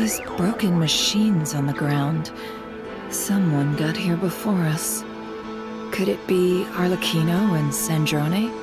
these broken machines on the ground? Someone got here before us. Could it be Arlecchino and Sandrone?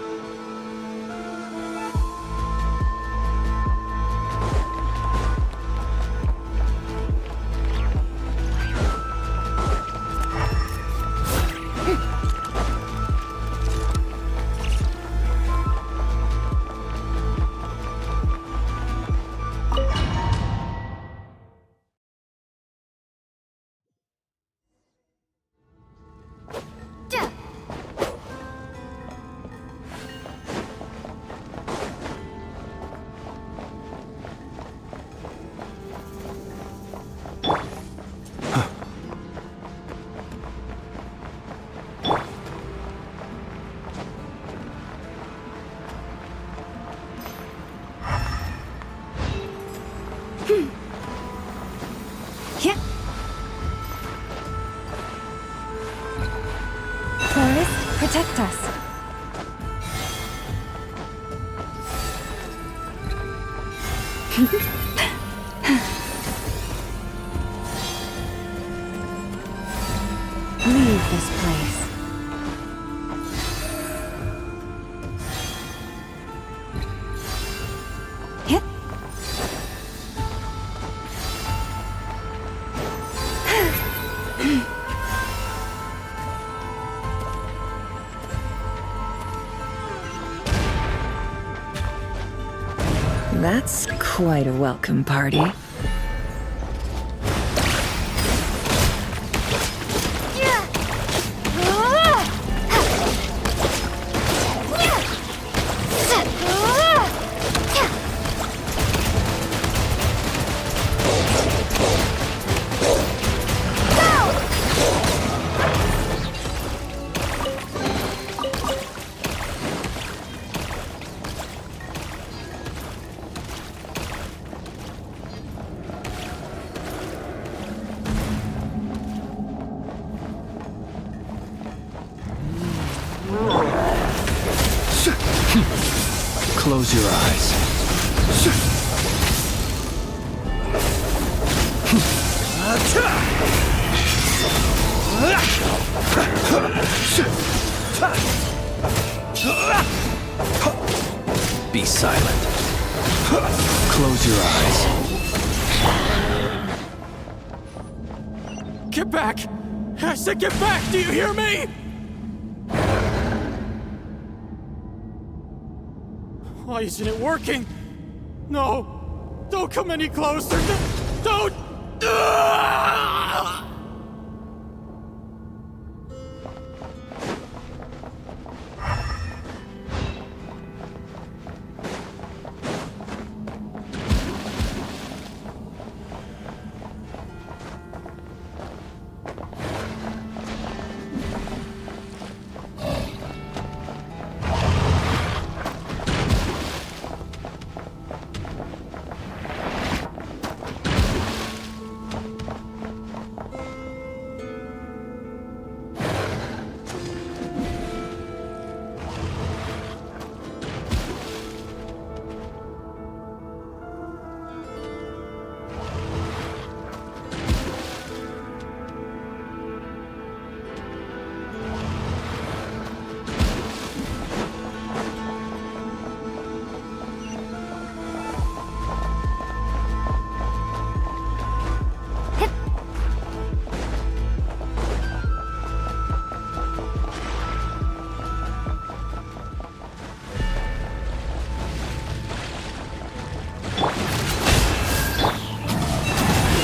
Protect us. Leave this place. Hit. That's quite a welcome party. Close your eyes. Be silent. Close your eyes. Get back! I said get back! Do you hear me? Why isn't it working? No! Don't come any closer! Don't!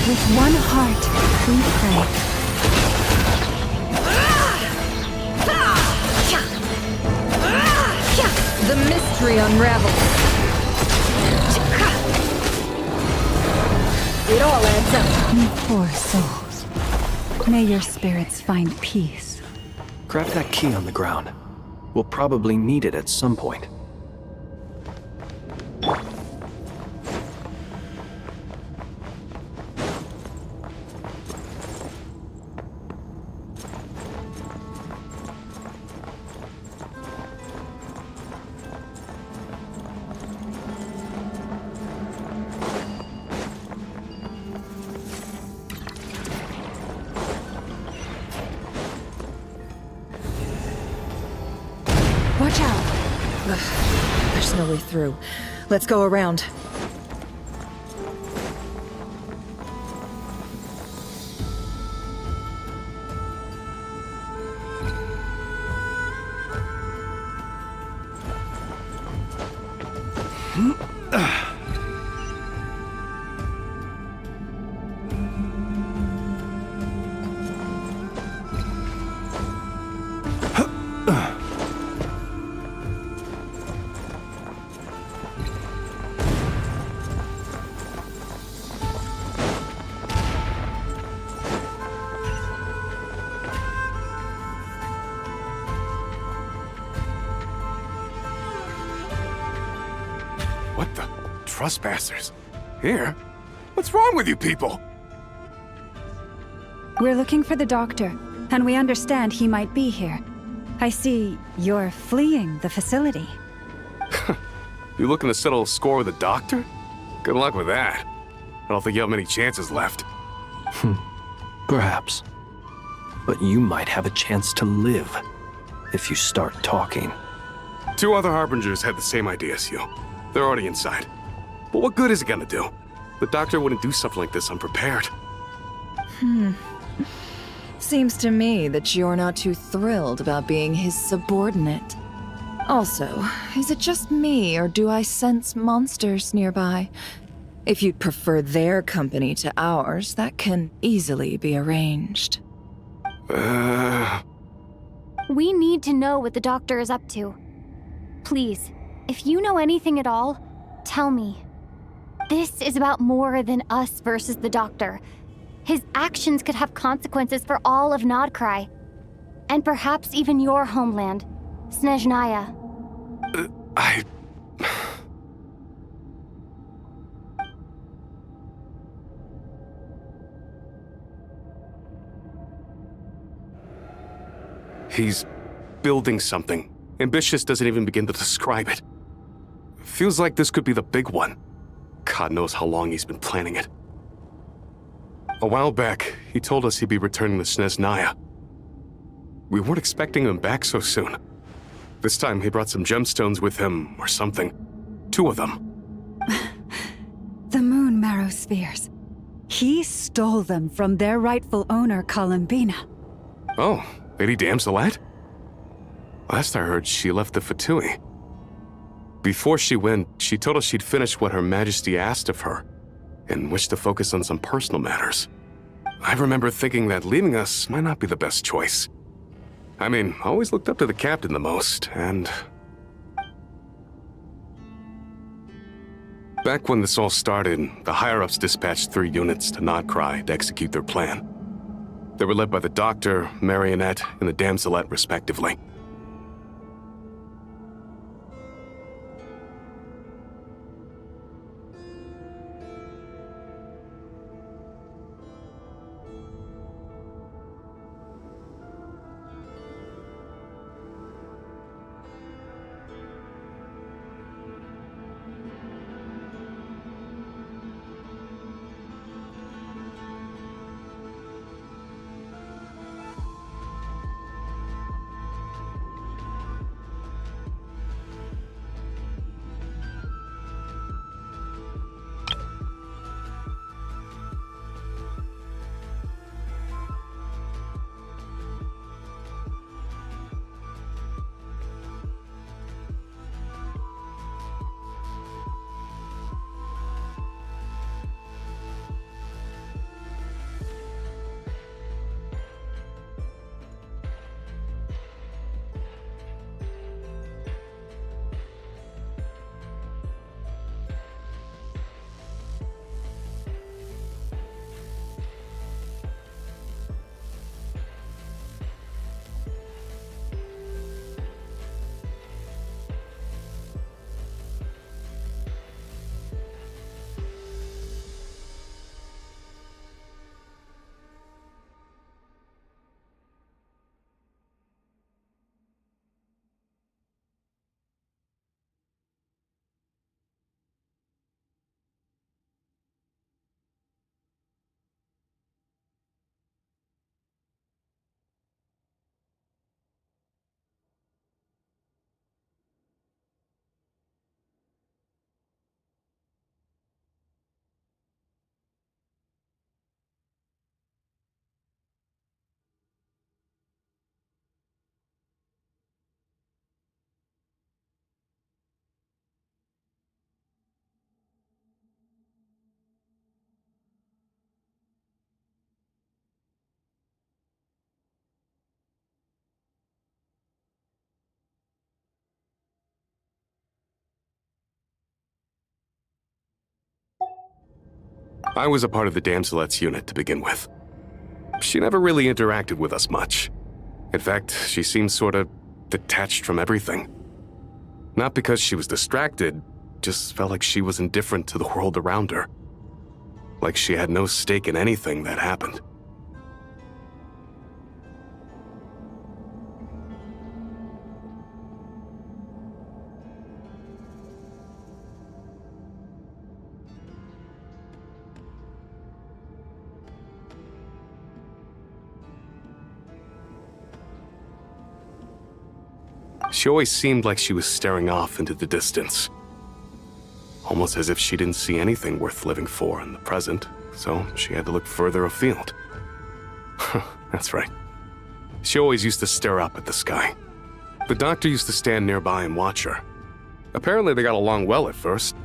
With one heart, we pray. The mystery unravels. It all adds up. You poor souls. May your spirits find peace. Grab that key on the ground. We'll probably need it at some point. Watch out! There's no way through. Let's go around. What the? Trespassers? Here? What's wrong with you people? We're looking for the doctor, and we understand he might be here. I see you're fleeing the facility. You looking to settle a score with the doctor? Good luck with that. I don't think you have many chances left. Perhaps. But you might have a chance to live if you start talking. 2 other Harbingers had the same idea as you. They're already inside. But what good is it gonna do? The doctor wouldn't do something like this unprepared. Seems to me that you're not too thrilled about being his subordinate. Also, is it just me, or do I sense monsters nearby? If you'd prefer their company to ours, that can easily be arranged. We need to know what the doctor is up to. Please, if you know anything at all, tell me. This is about more than us versus the doctor. His actions could have consequences for all of Nodcry. And perhaps even your homeland, Snezhnaya. He's building something. Ambitious doesn't even begin to describe it. Feels like this could be the big one. God knows how long he's been planning it. A while back, he told us he'd be returning to Snezhnaya. We weren't expecting him back so soon. This time he brought some gemstones with him, or something. 2 of them. The moon marrow spheres. He stole them from their rightful owner, Columbina. Oh, Lady Damselette? Last I heard, she left the Fatui. Before she went, she told us she'd finished what Her Majesty asked of her, and wished to focus on some personal matters. I remember thinking that leaving us might not be the best choice. I mean, I always looked up to the captain the most, and... Back when this all started, the higher-ups dispatched 3 units to Nodcry to execute their plan. They were led by the Doctor, Marionette, and the Damselette, respectively. I was a part of the Damselet's unit to begin with. She never really interacted with us much. In fact, she seemed sort of detached from everything. Not because she was distracted, just felt like she was indifferent to the world around her. Like she had no stake in anything that happened. She always seemed like she was staring off into the distance. Almost as if she didn't see anything worth living for in the present, so she had to look further afield. That's right. She always used to stare up at the sky. The doctor used to stand nearby and watch her. Apparently they got along well at first,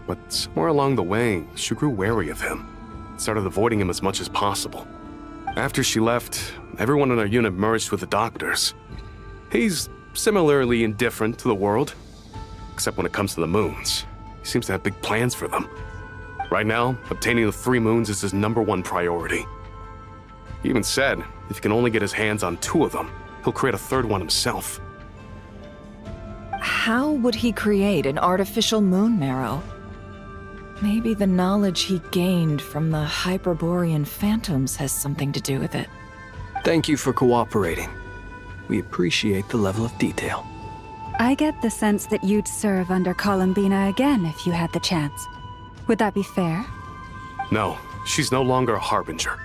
but somewhere along the way, she grew wary of him. Started avoiding him as much as possible. After she left, everyone in our unit merged with the doctors. He's similarly indifferent to the world, except when it comes to the moons. He seems to have big plans for them. Right now, obtaining the 3 moons is his #1 priority. He even said if he can only get his hands on 2 of them, he'll create a 3rd one himself. How would he create an artificial moon marrow? Maybe the knowledge he gained from the Hyperborean phantoms has something to do with it. Thank you for cooperating. We appreciate the level of detail. I get the sense that you'd serve under Columbina again if you had the chance. Would that be fair? No, she's no longer a harbinger.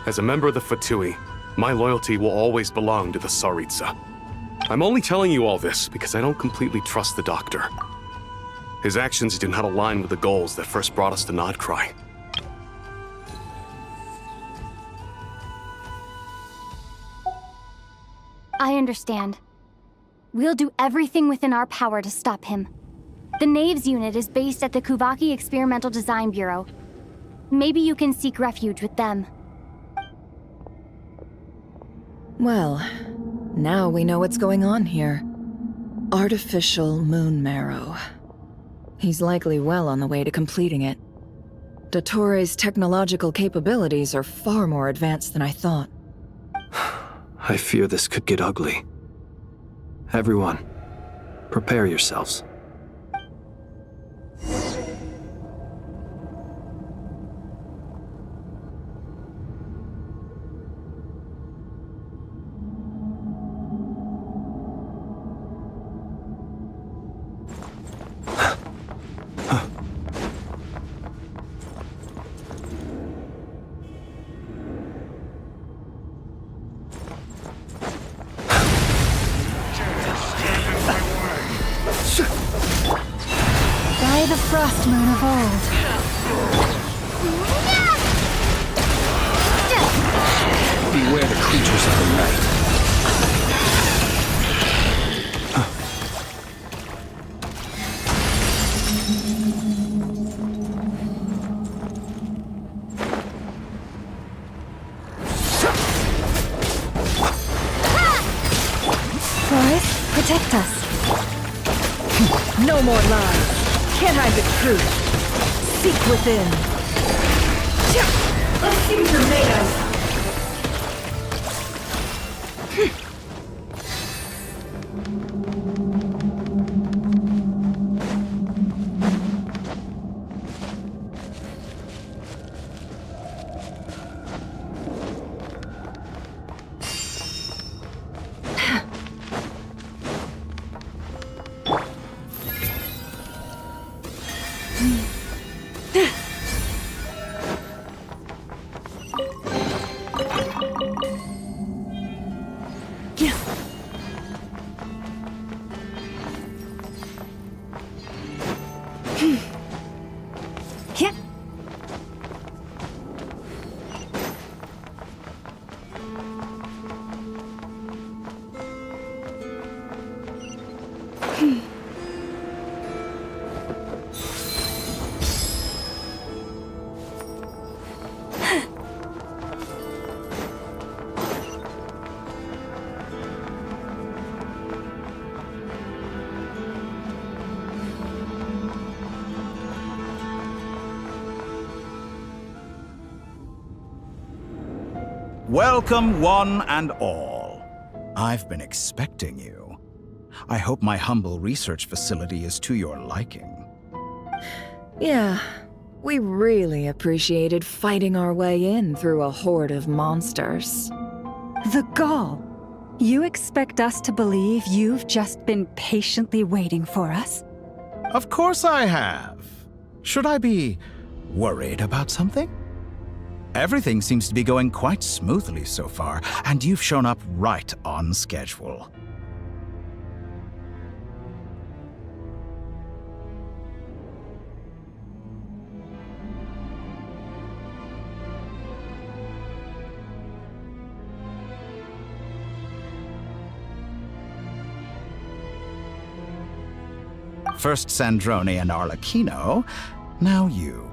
As a member of the Fatui, my loyalty will always belong to the Tsaritsa. I'm only telling you all this because I don't completely trust the doctor. His actions do not align with the goals that first brought us to Nodcry. I understand. We'll do everything within our power to stop him. The Knaves unit is based at the Kuvaki Experimental Design Bureau. Maybe you can seek refuge with them. Well, now we know what's going on here. Artificial moon marrow. He's likely well on the way to completing it. Dottore's technological capabilities are far more advanced than I thought. I fear this could get ugly. Everyone, prepare yourselves. By the frost moon of old. Beware the creatures of the night. Forest, protect us. No more lies. Can't hide the truth. Seek within. Let's see what you're made of. Yeah. Welcome, one and all. I've been expecting you. I hope my humble research facility is to your liking. Yeah, we really appreciated fighting our way in through a horde of monsters. The gall. You expect us to believe you've just been patiently waiting for us? Of course I have. Should I be worried about something? Everything seems to be going quite smoothly so far, and you've shown up right on schedule. First Sandrone and Arlecchino, now you.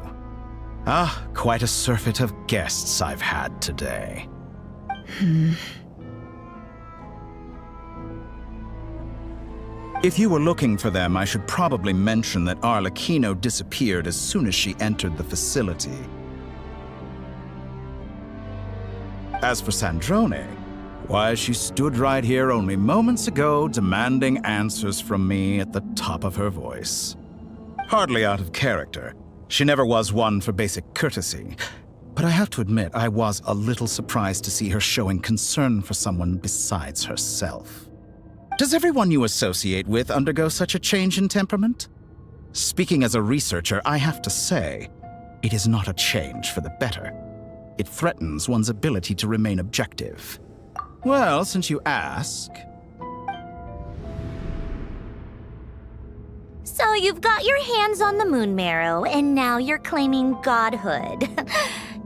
Ah, quite a surfeit of guests I've had today. If you were looking for them, I should probably mention that Arlecchino disappeared as soon as she entered the facility. As for Sandrone, why, she stood right here only moments ago demanding answers from me at the top of her voice. Hardly out of character. She never was one for basic courtesy. But I have to admit, I was a little surprised to see her showing concern for someone besides herself. Does everyone you associate with undergo such a change in temperament? Speaking as a researcher, I have to say, it is not a change for the better. It threatens one's ability to remain objective. Well, since you ask... So you've got your hands on the moon marrow, and now you're claiming godhood.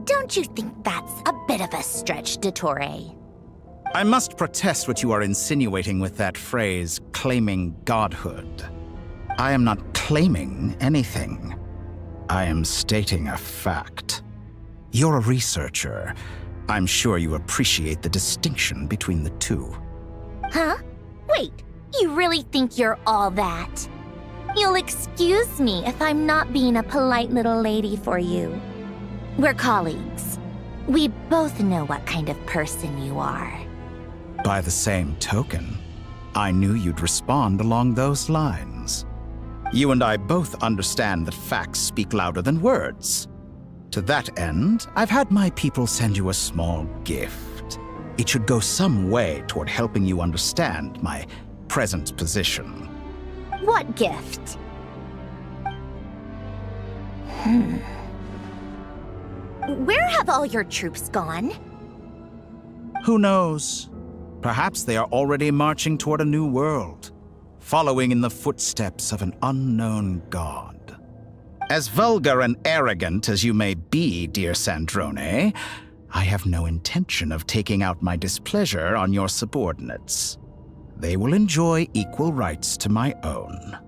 Don't you think that's a bit of a stretch, Dottore? I must protest what you are insinuating with that phrase, claiming godhood. I am not claiming anything. I am stating a fact. You're a researcher. I'm sure you appreciate the distinction between the two. Huh? Wait, you really think you're all that? You'll excuse me if I'm not being a polite little lady for you. We're colleagues. We both know what kind of person you are. By the same token, I knew you'd respond along those lines. You and I both understand that facts speak louder than words. To that end, I've had my people send you a small gift. It should go some way toward helping you understand my present position. What gift? Where have all your troops gone? Who knows? Perhaps they are already marching toward a new world, following in the footsteps of an unknown god. As vulgar and arrogant as you may be, dear Sandrone, I have no intention of taking out my displeasure on your subordinates. They will enjoy equal rights to my own.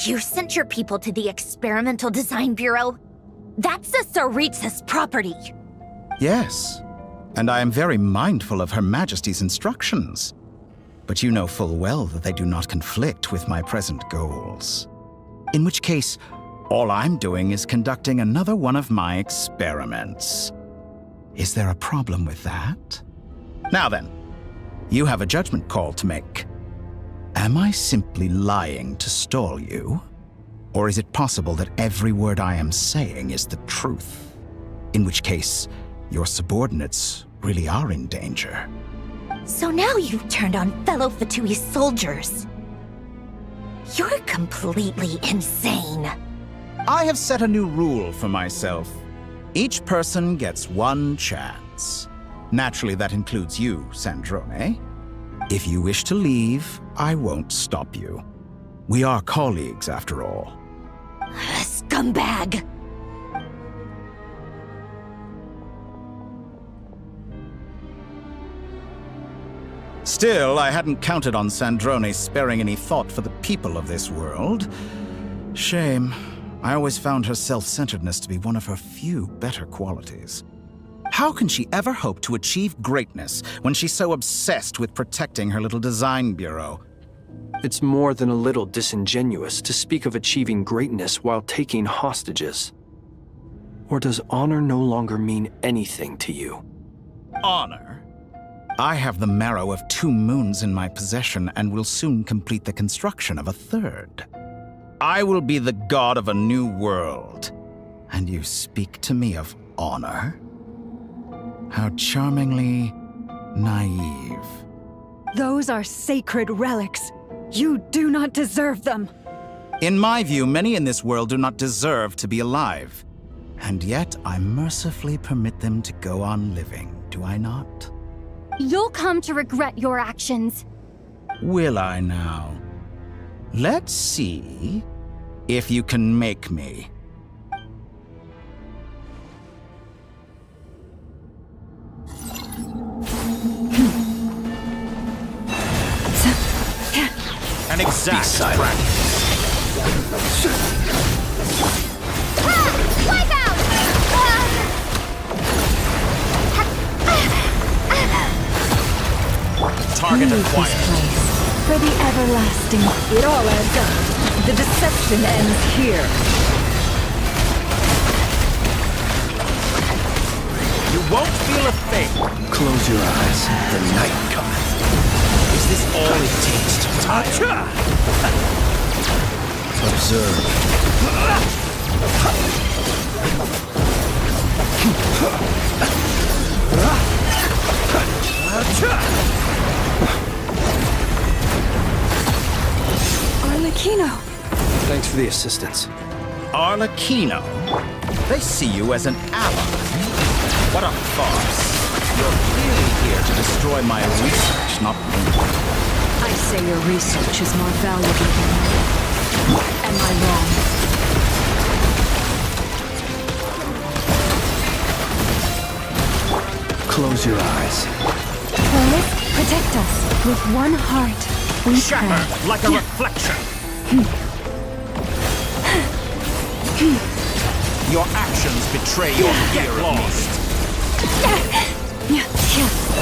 You sent your people to the Experimental Design Bureau? That's the Tsaritsa's property. Yes, and I am very mindful of Her Majesty's instructions. But you know full well that they do not conflict with my present goals. In which case, all I'm doing is conducting another one of my experiments. Is there a problem with that? Now then, you have a judgment call to make. Am I simply lying to stall you? Or is it possible that every word I am saying is the truth? In which case, your subordinates really are in danger. So now you've turned on fellow Fatui soldiers. You're completely insane. I have set a new rule for myself. Each person gets one chance. Naturally, that includes you, Sandrone. If you wish to leave, I won't stop you. We are colleagues, after all. Scumbag! Still, I hadn't counted on Sandrone sparing any thought for the people of this world. Shame. I always found her self-centeredness to be one of her few better qualities. How can she ever hope to achieve greatness when she's so obsessed with protecting her little design bureau? It's more than a little disingenuous to speak of achieving greatness while taking hostages. Or does honor no longer mean anything to you? Honor? I have the marrow of 2 moons in my possession and will soon complete the construction of a 3rd. I will be the god of a new world. And you speak to me of honor? How charmingly naive. Those are sacred relics. You do not deserve them. In my view, many in this world do not deserve to be alive. And yet, I mercifully permit them to go on living, do I not? You'll come to regret your actions. Will I now? Let's see if you can make me. An exact practice. Wipe out! Target Leave this acquired. place for the everlasting. It all adds up. The deception ends here. You won't feel a thing. Close your eyes. The night cometh. Is this all it takes to tire? Observe. Arlecchino! Thanks for the assistance. Arlecchino? They see you as an ally. What a farce. You're clearly here to destroy my research, not me. I say your research is more valuable than mine. Am I wrong? Close your eyes. Clovis, protect us. With one heart, we Shatter pray. like a reflection. Your actions betray your fear of me.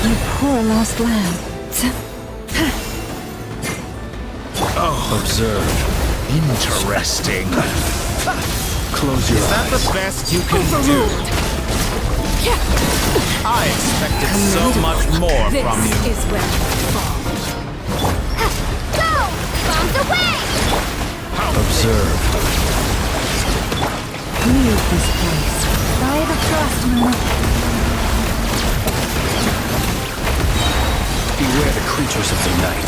You poor lost lamb. Observe. Interesting. Close your Is that eyes. the best you can do? I expected so much more This from you. is where you fall. Go! Bombs away! Observe. Leave this place. By the frost moon. Beware the creatures of the night.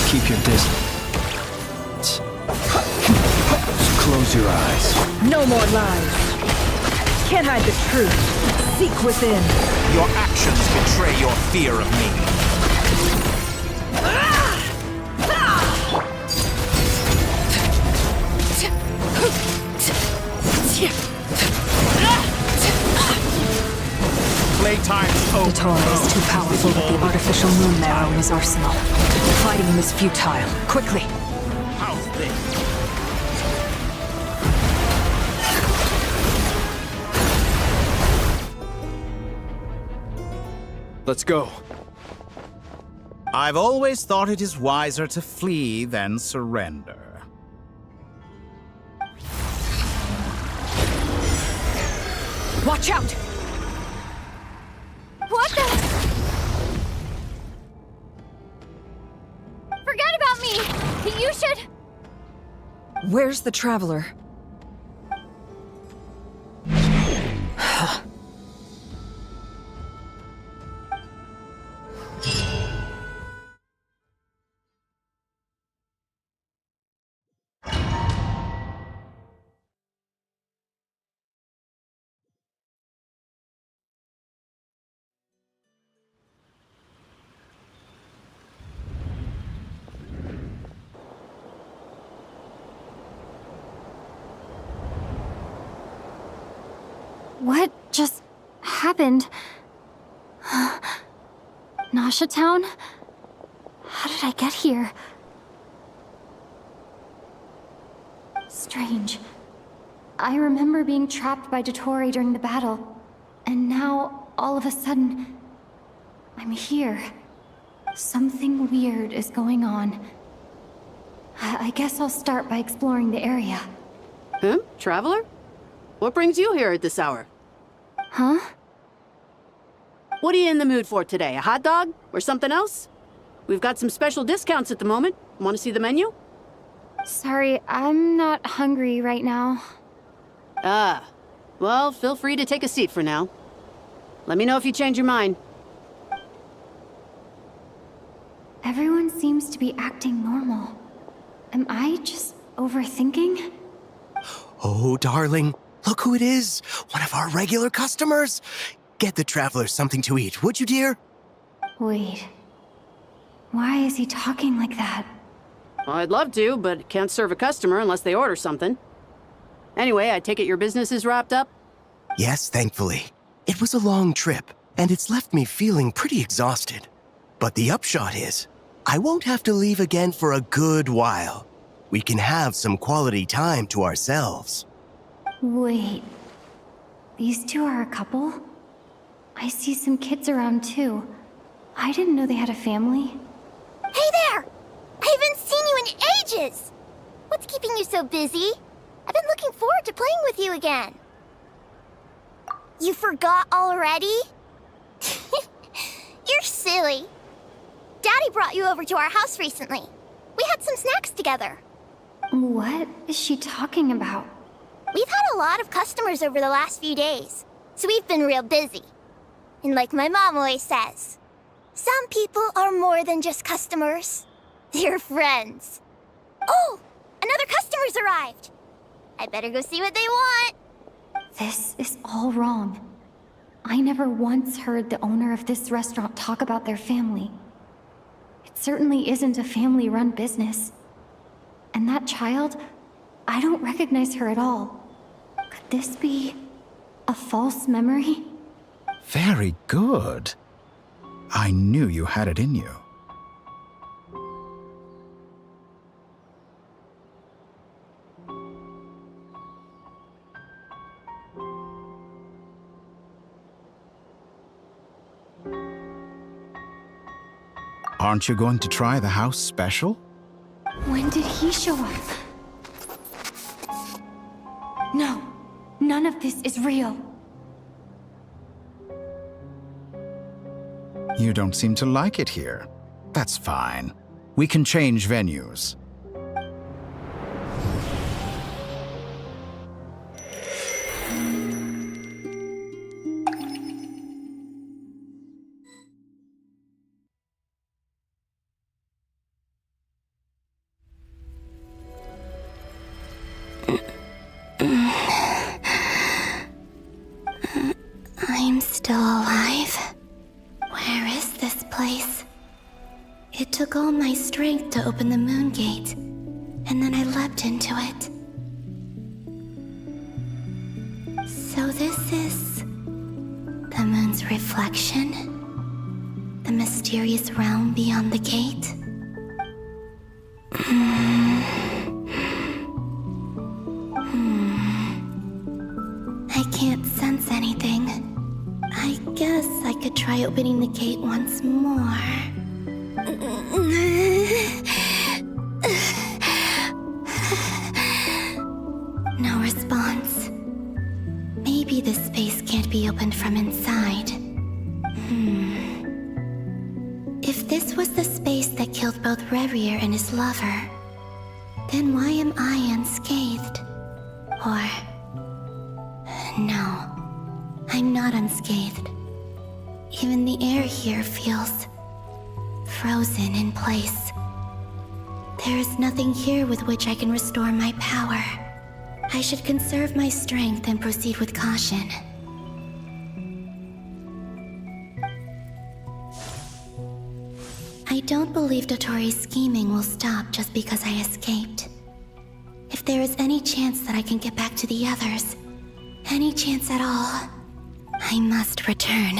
Keep your distance. Close your eyes. No more lies. Can't hide the truth. Seek within. Your actions betray your fear of me. Playtime's over. The Torah is too powerful with the artificial moon marrow in his arsenal. Fighting him is futile. Quickly. How's this? Let's go. I've always thought it is wiser to flee than surrender. Watch out! What the? Forget about me! You should... Where's the traveler? What just happened? Nasha Town? How did I get here? Strange. I remember being trapped by Dottore during the battle, and now, all of a sudden, I'm here. Something weird is going on. I guess I'll start by exploring the area. Huh? Traveler? What brings you here at this hour? Huh? What are you in the mood for today? A hot dog? Or something else? We've got some special discounts at the moment. Want to see the menu? Sorry, I'm not hungry right now. Ah. Well, feel free to take a seat for now. Let me know if you change your mind. Everyone seems to be acting normal. Am I just overthinking? Oh, darling, look who it is. One of our regular customers. Get the traveler something to eat, would you, dear? Wait. Why is he talking like that? Well, I'd love to, but can't serve a customer unless they order something. Anyway, I take it your business is wrapped up? Yes, thankfully. It was a long trip, and it's left me feeling pretty exhausted. But the upshot is, I won't have to leave again for a good while. We can have some quality time to ourselves. Wait. These two are a couple? I see some kids around too. I didn't know they had a family. Hey there! I haven't seen you in ages! What's keeping you so busy? I've been looking forward to playing with you again. You forgot already? You're silly. Daddy brought you over to our house recently. We had some snacks together. What is she talking about? We've had a lot of customers over the last few days, so we've been real busy. And like my mom always says, some people are more than just customers. They're friends. Oh, another customer's arrived. I better go see what they want. This is all wrong. I never once heard the owner of this restaurant talk about their family. It certainly isn't a family-run business. And that child, I don't recognize her at all. Could this be a false memory? Very good. I knew you had it in you. Aren't you going to try the house special? When did he show up? No, none of this is real. You don't seem to like it here. That's fine. We can change venues. I'm still alive. Where is this place? It took all my strength to open the moon gate, and then I leapt into it. So this is the moon's reflection? The mysterious realm beyond the gate? I can't sense anything. I guess I could try opening the gate once more. No response. Maybe this space can't be opened from inside. If this was the space that killed both Revier and his lover, then why am I unscathed? Or... no. I'm not unscathed. Even the air here feels frozen in place. There is nothing here with which I can restore my power. I should conserve my strength and proceed with caution. I don't believe Dotori's scheming will stop just because I escaped. If there is any chance that I can get back to the others, any chance at all, I must return.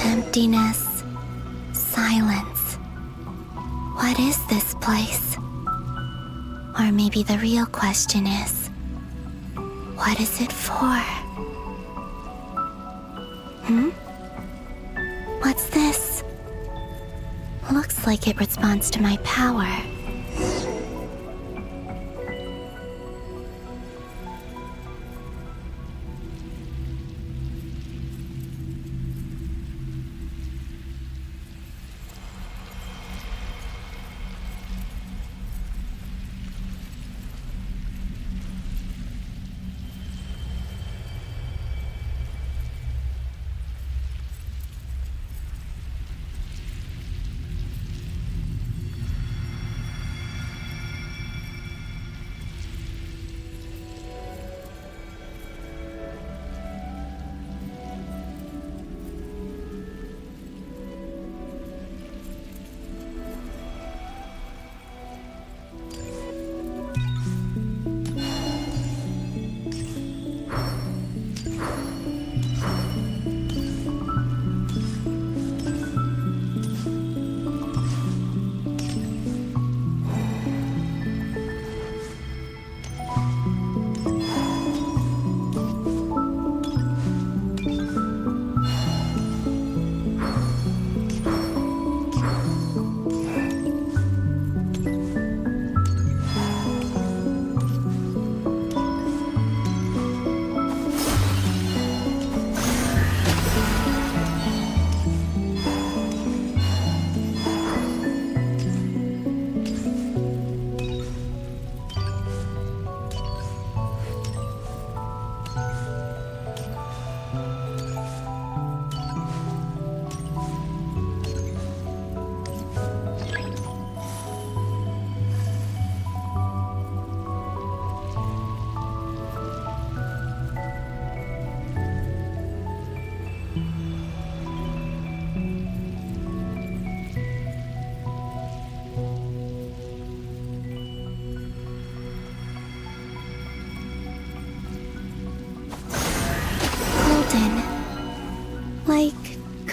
Emptiness. Silence. What is this place? Or maybe the real question is, what is it for? What's this? Looks like it responds to my power.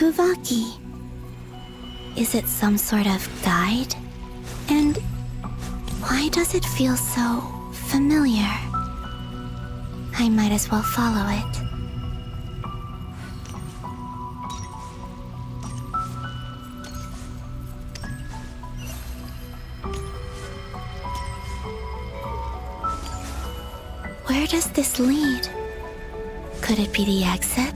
Kuvaki. Is it some sort of guide? And why does it feel so familiar? I might as well follow it. Where does this lead? Could it be the exit?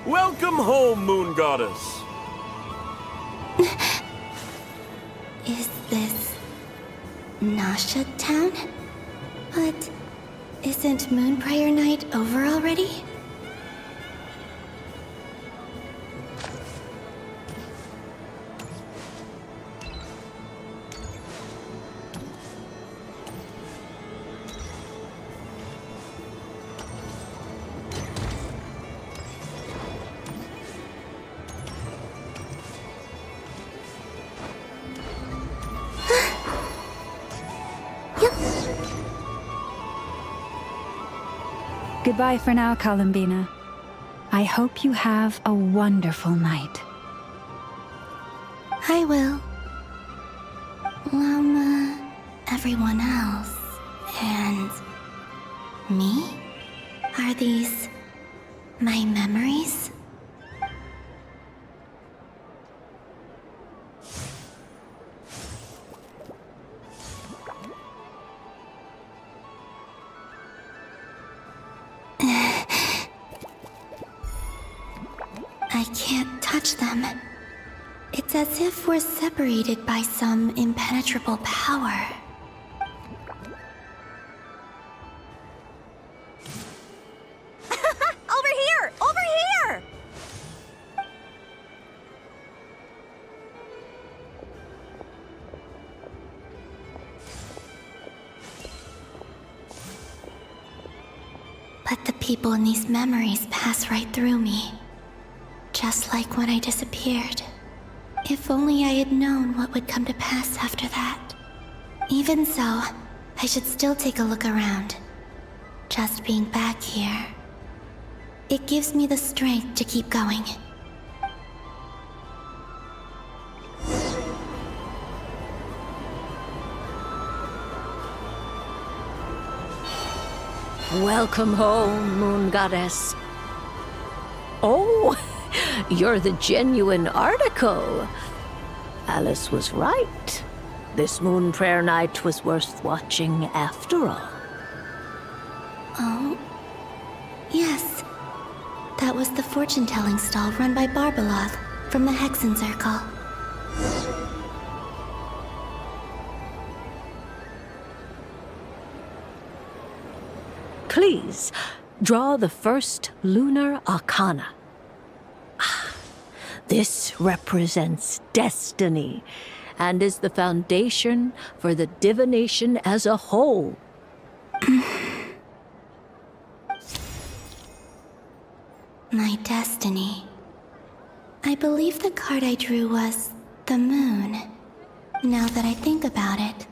Welcome home, Moon Goddess. Is this Nasha Town? But isn't Moon Prayer Night over already? Goodbye for now, Columbina. I hope you have a wonderful night. I will. Everyone else. And me? Are these my memories? I can't touch them. It's as if we're separated by some impenetrable power. Over here! Over here! But the people in these memories pass right through me. Just like when I disappeared. If only I had known what would come to pass after that. Even so, I should still take a look around. Just being back here. It gives me the strength to keep going. Welcome home, Moon Goddess. Oh, you're the genuine article. Alice was right. This Moon Prayer Night was worth watching after all. Oh? Yes. That was the fortune-telling stall run by Barbeloth from the Hexen Circle. Please, draw the first lunar arcana. This represents destiny and is the foundation for the divination as a whole. My destiny. I believe the card I drew was the moon. Now that I think about it,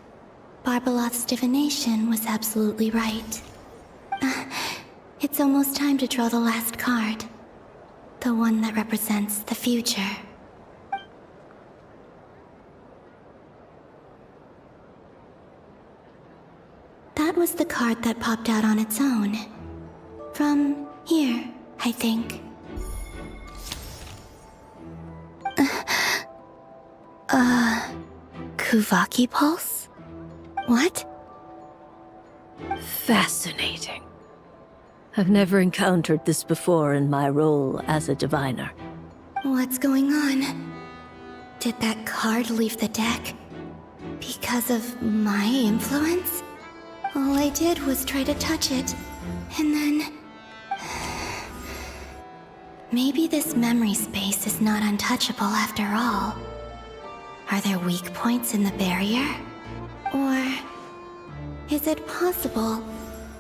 Barbeloth's divination was absolutely right. It's almost time to draw the last card. The one that represents the future. That was the card that popped out on its own. From here, I think. Kuvaki Pulse? What? Fascinating. I've never encountered this before in my role as a diviner. What's going on? Did that card leave the deck? Because of my influence? All I did was try to touch it, and then... Maybe this memory space is not untouchable after all. Are there weak points in the barrier? Is it possible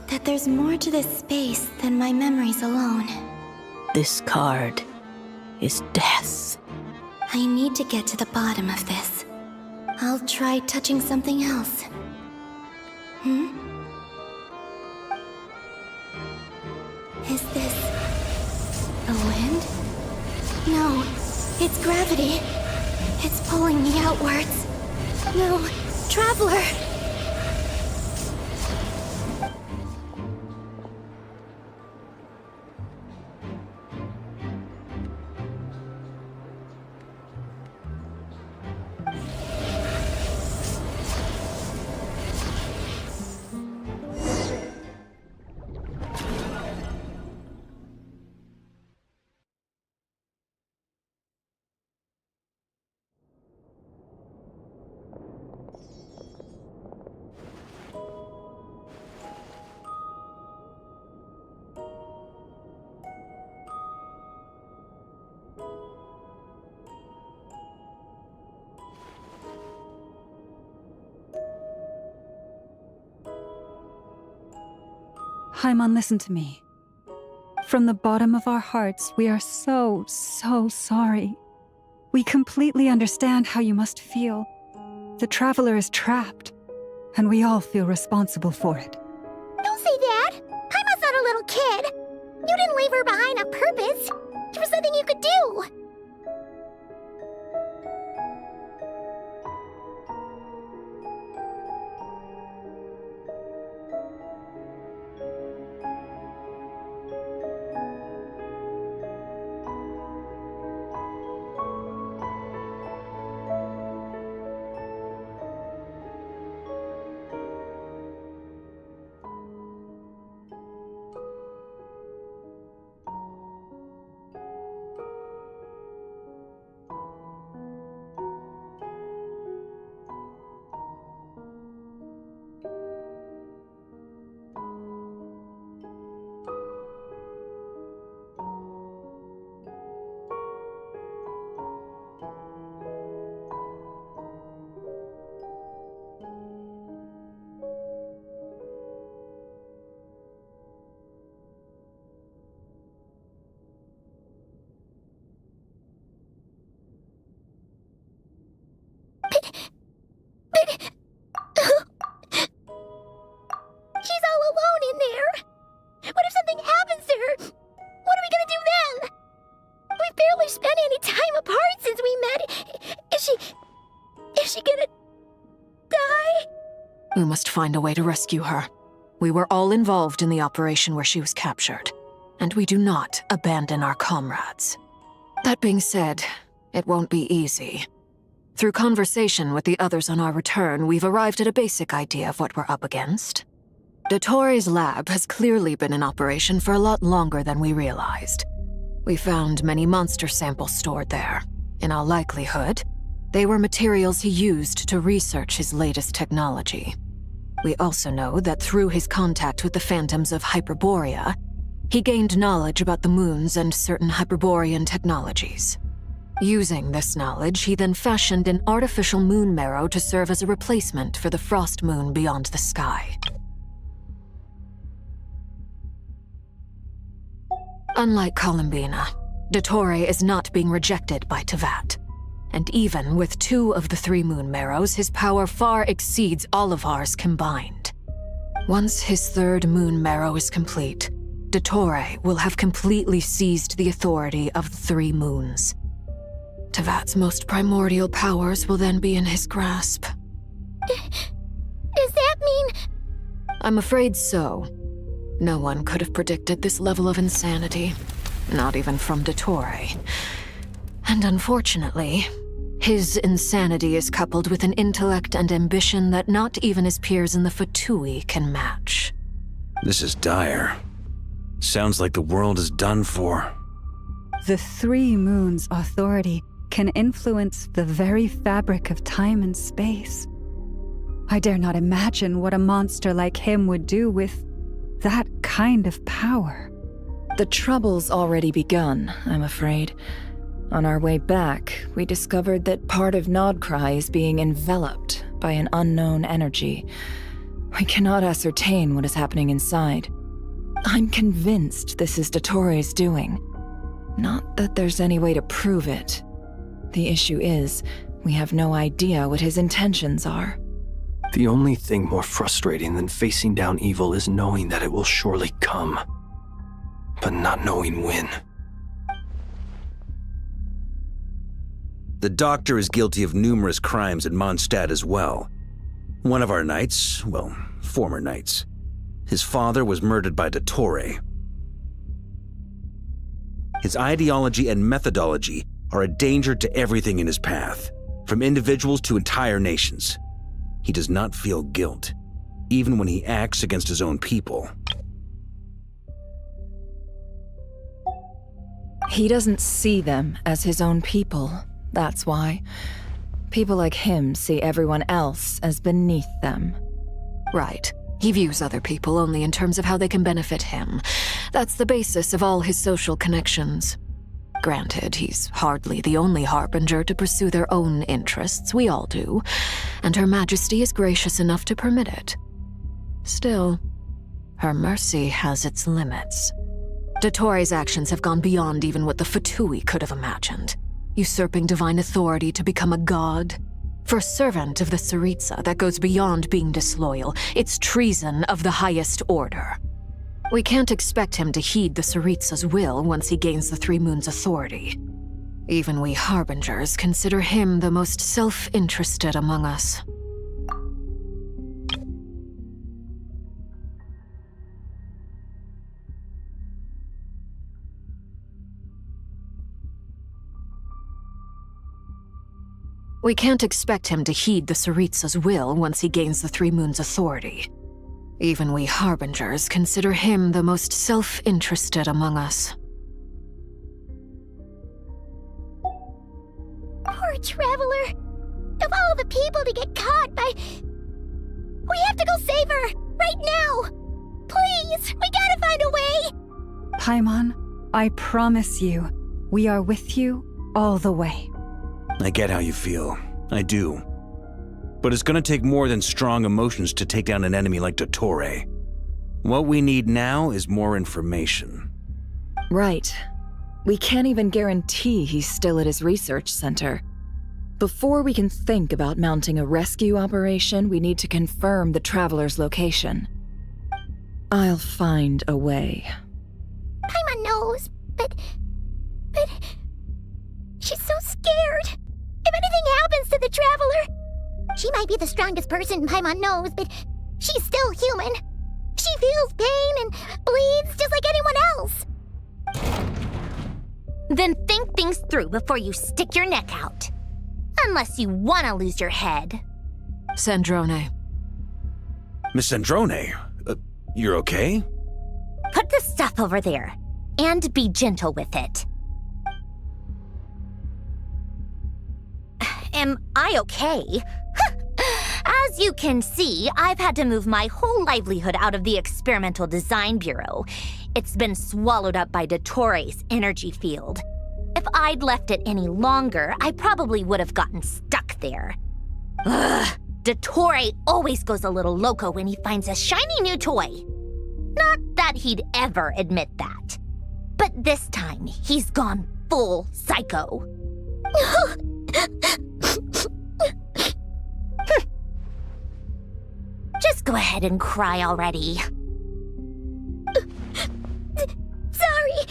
that there's more to this space than my memories alone? This card is death. I need to get to the bottom of this. I'll try touching something else. Is this the wind? No, it's gravity. It's pulling me outwards. No, Traveler! Haimon, listen to me. From the bottom of our hearts, we are so sorry. We completely understand how you must feel. The Traveler is trapped, and we all feel responsible for it. Don't say that! Haimon's not a little kid! You didn't leave her behind on purpose! There was nothing you could do! She's all alone in there! What if something happens to her? What are we gonna do then? We've barely spent any time apart since we met. Is she gonna die? We must find a way to rescue her. We were all involved in the operation where she was captured, and we do not abandon our comrades. That being said, it won't be easy. Through conversation with the others on our return, we've arrived at a basic idea of what we're up against. Dottore's lab has clearly been in operation for a lot longer than we realized. We found many monster samples stored there. In all likelihood, they were materials he used to research his latest technology. We also know that through his contact with the phantoms of Hyperborea, he gained knowledge about the moons and certain Hyperborean technologies. Using this knowledge, he then fashioned an artificial moon marrow to serve as a replacement for the frost moon beyond the sky. Unlike Columbina, Dottore is not being rejected by Tevat. And even with 2 of the 3 moon marrows, his power far exceeds all of ours combined. Once his 3rd moon marrow is complete, Dottore will have completely seized the authority of the 3 moons. Tevat's most primordial powers will then be in his grasp. Does that mean... I'm afraid so. No one could have predicted this level of insanity. Not even from Dottore. And unfortunately, his insanity is coupled with an intellect and ambition that not even his peers in the Fatui can match. This is dire. Sounds like the world is done for. The 3 moons' authority can influence the very fabric of time and space. I dare not imagine what a monster like him would do with that kind of power. The trouble's already begun, I'm afraid. On our way back, we discovered that part of Nodcry is being enveloped by an unknown energy. We cannot ascertain what is happening inside. I'm convinced this is Dottore's doing. Not that there's any way to prove it. The issue is, we have no idea what his intentions are. The only thing more frustrating than facing down evil is knowing that it will surely come, but not knowing when. The Doctor is guilty of numerous crimes at Mondstadt as well. One of our knights, well, former knights, his father was murdered by Dottore. His ideology and methodology are a danger to everything in his path, from individuals to entire nations. He does not feel guilt, even when he acts against his own people. He doesn't see them as his own people, that's why. People like him see everyone else as beneath them. Right. He views other people only in terms of how they can benefit him. That's the basis of all his social connections. Granted, he's hardly the only harbinger to pursue their own interests, we all do, and Her Majesty is gracious enough to permit it. Still, her mercy has its limits. Dottore's actions have gone beyond even what the Fatui could have imagined. Usurping divine authority to become a god. For a servant of the Tsaritsa, that goes beyond being disloyal. It's treason of the highest order. We can't expect him to heed the Tsaritsa's will once he gains the Three Moons' authority. Even we harbingers consider him the most self-interested among us. We can't expect him to heed the Tsaritsa's will once he gains the Three Moons' authority. Even we harbingers consider him the most self-interested among us. Poor Traveler. Of all the people to get caught by... We have to go save her! Right now! Please! We gotta find a way! Paimon, I promise you, we are with you all the way. I get how you feel. I do. But it's gonna take more than strong emotions to take down an enemy like Dottore. What we need now is more information. Right. We can't even guarantee he's still at his research center. Before we can think about mounting a rescue operation, we need to confirm the Traveler's location. I'll find a way. Paimon knows, but... She's so scared. If anything happens to the Traveler... She might be the strongest person Paimon knows, but she's still human. She feels pain and bleeds just like anyone else. Then think things through before you stick your neck out. Unless you want to lose your head. Sandrone. Miss Sandrone, you're okay? Put the stuff over there, and be gentle with it. Am I okay? As you can see, I've had to move my whole livelihood out of the Experimental Design Bureau. It's been swallowed up by Dottore's energy field. If I'd left it any longer, I probably would have gotten stuck there. Ugh, Dottore always goes a little loco when he finds a shiny new toy. Not that he'd ever admit that. But this time, he's gone full psycho. Just go ahead and cry already. Sorry.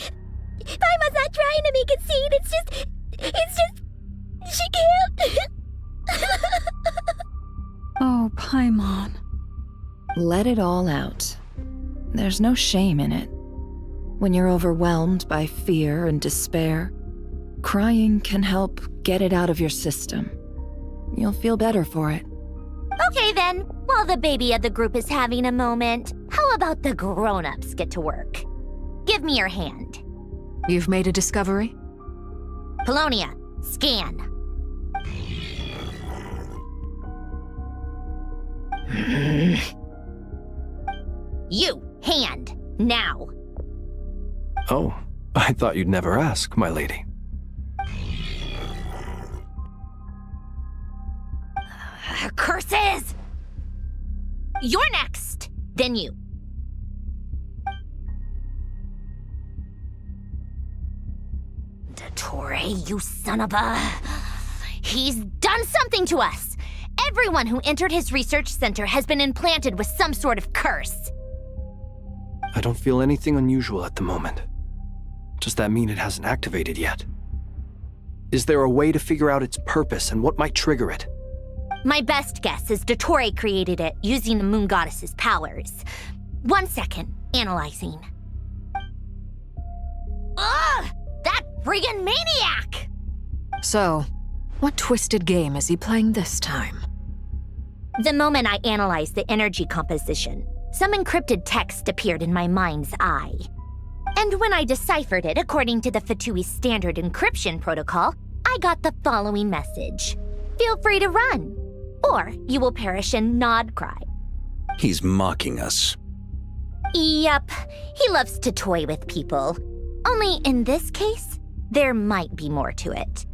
Paimon's not trying to make a scene. It's just... She can't. Oh, Paimon. Let it all out. There's no shame in it. When you're overwhelmed by fear and despair, crying can help get it out of your system. You'll feel better for it. Okay then, while the baby of the group is having a moment, how about the grown-ups get to work? Give me your hand. You've made a discovery? Polonia, scan. You, hand, now. Oh, I thought you'd never ask, my lady. Curses! you're next. Then you. Dottore, you son of a... He's done something to us! Everyone who entered his research center has been implanted with some sort of curse. I don't feel anything unusual at the moment. Does that mean it hasn't activated yet? Is there a way to figure out its purpose and what might trigger it? My best guess is Dottore created it using the Moon Goddess's powers. 1 second, analyzing. Ugh! That friggin' maniac! So, what twisted game is he playing this time? The moment I analyzed the energy composition, some encrypted text appeared in my mind's eye. And when I deciphered it according to the Fatui's standard encryption protocol, I got the following message. Feel free to run, or you will perish in nod cry. He's mocking us. Yep, he loves to toy with people. Only in this case, there might be more to it.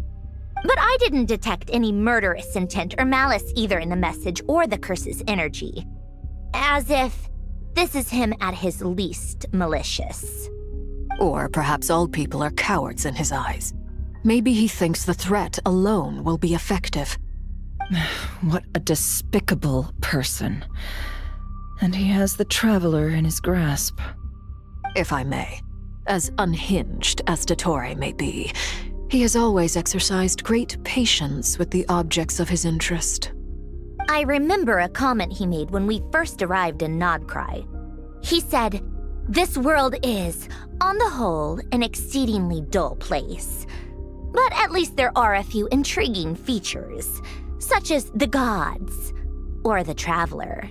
But I didn't detect any murderous intent or malice either in the message or the curse's energy. As if this is him at his least malicious. Or perhaps all people are cowards in his eyes. Maybe he thinks the threat alone will be effective. What a despicable person. And he has the Traveler in his grasp. If I may, as unhinged as Dottore may be, he has always exercised great patience with the objects of his interest. I remember a comment he made when we first arrived in Nodcry. He said, "This world is, on the whole, an exceedingly dull place. But at least there are a few intriguing features, such as the gods, or the Traveler.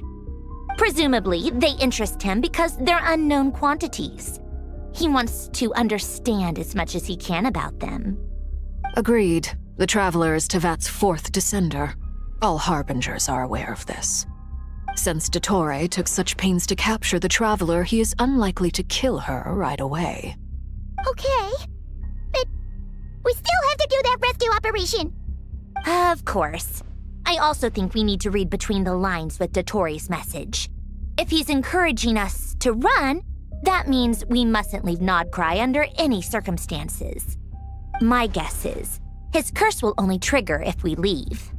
Presumably, they interest him because they're unknown quantities. He wants to understand as much as he can about them." Agreed. The Traveler is Tevat's fourth descender. All Harbingers are aware of this. Since Dottore took such pains to capture the Traveler, he is unlikely to kill her right away. Okay, but we still have to do that rescue operation. Of course. I also think we need to read between the lines with Dottore's message. If he's encouraging us to run, that means we mustn't leave Nodcry under any circumstances. My guess is, his curse will only trigger if we leave.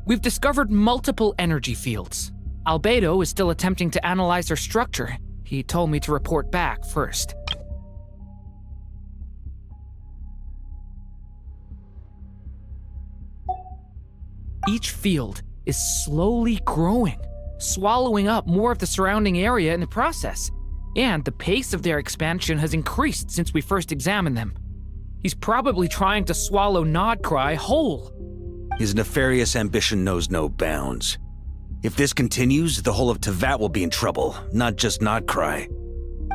We've discovered multiple energy fields. Albedo is still attempting to analyze their structure. He told me to report back first. Each field is slowly growing, swallowing up more of the surrounding area in the process. And the pace of their expansion has increased since we first examined them. He's probably trying to swallow Nodcry whole. His nefarious ambition knows no bounds. If this continues, the whole of Tevat will be in trouble, not just Nodcry.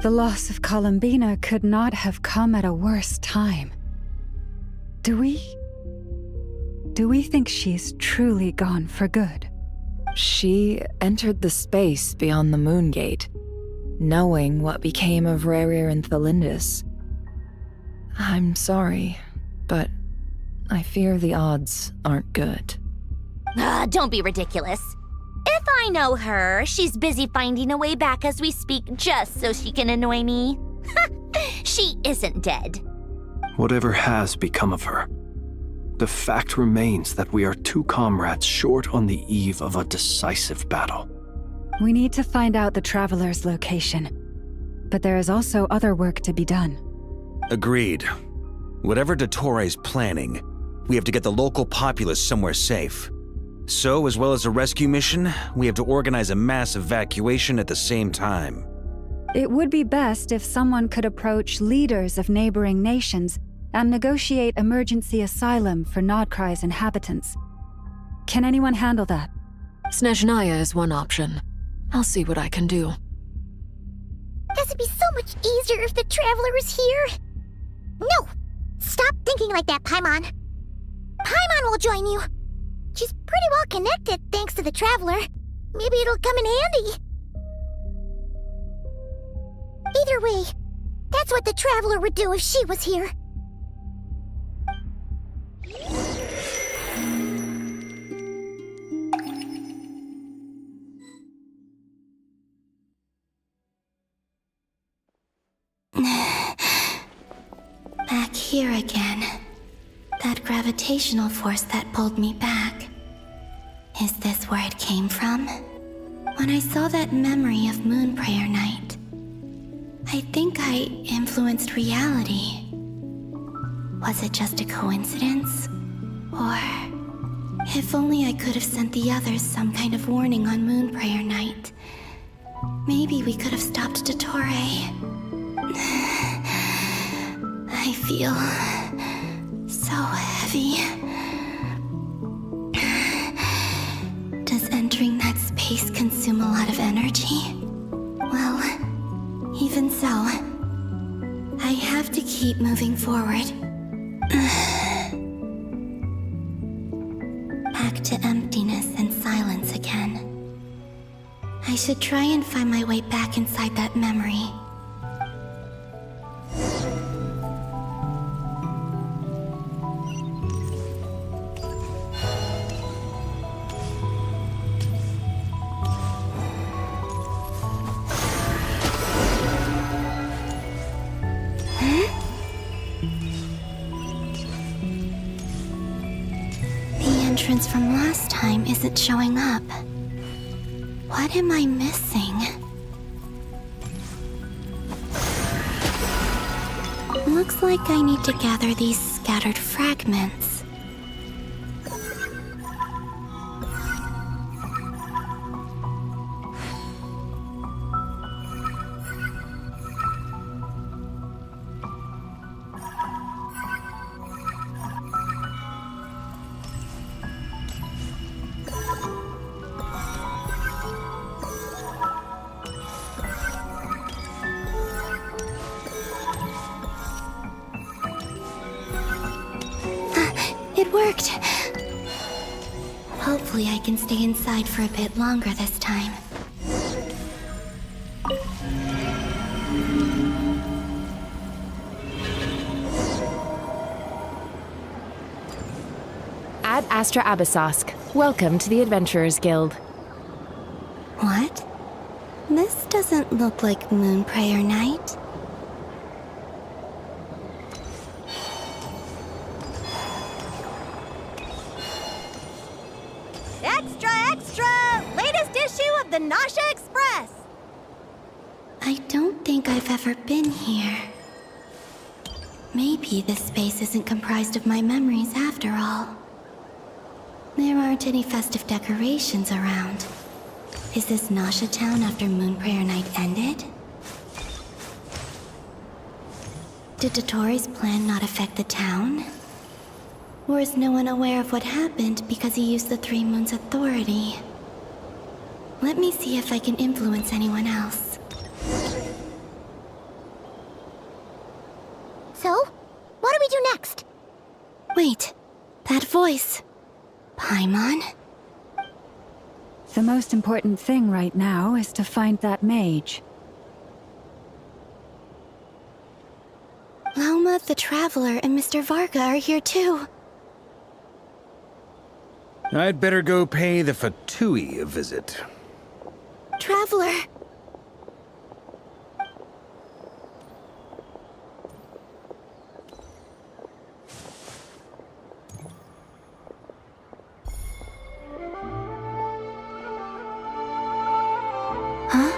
The loss of Columbina could not have come at a worse time. Do we think she's truly gone for good? She entered the space beyond the Moon Gate, knowing what became of Rerir and Thalindus. I'm sorry, but I fear the odds aren't good. Don't be ridiculous. If I know her, she's busy finding a way back as we speak just so she can annoy me. She isn't dead. Whatever has become of her, the fact remains that we are two comrades short on the eve of a decisive battle. We need to find out the Traveler's location. But there is also other work to be done. Agreed. Whatever Dottore's planning, we have to get the local populace somewhere safe. So, as well as a rescue mission, we have to organize a mass evacuation at the same time. It would be best if someone could approach leaders of neighboring nations and negotiate emergency asylum for Nodcry's inhabitants. Can anyone handle that? Snezhnaya is one option. I'll see what I can do. This would be so much easier if the Traveler was here. No! Stop thinking like that, Paimon. Paimon will join you. She's pretty well connected thanks to the Traveler. Maybe it'll come in handy. Either way, that's what the Traveler would do if she was here. here again. That gravitational force that pulled me back. Is this where it came from? When I saw that memory of Moon Prayer Night, I think I influenced reality. Was it just a coincidence? Or if only I could have sent the others some kind of warning on Moon Prayer Night. Maybe we could have stopped Dottore. I feel so heavy. Does entering that space consume a lot of energy? Well, even so, I have to keep moving forward. Back to emptiness and silence again. I should try and find my way back inside that memory. Entrance from last time isn't showing up. What am I missing? Looks like I need to gather these scattered fragments. It worked! Hopefully I can stay inside for a bit longer this time. Ad Astra Abyssosque. Welcome to the Adventurers Guild. What? This doesn't look like Moon Prayer Night. Extra, extra! Latest issue of the Nasha Express! I don't think I've ever been here. Maybe this space isn't comprised of my memories after all. There aren't any festive decorations around. Is this Nasha Town after Moon Prayer Night ended? Did Dottore's plan not affect the town? Or is no one aware of what happened because he used the Three Moons' authority? Let me see if I can influence anyone else. So, what do we do next? Wait, that voice. Paimon? The most important thing right now is to find that mage. Lauma the Traveler and Mr. Varga are here too. I'd better go pay the Fatui a visit. Traveler! Huh?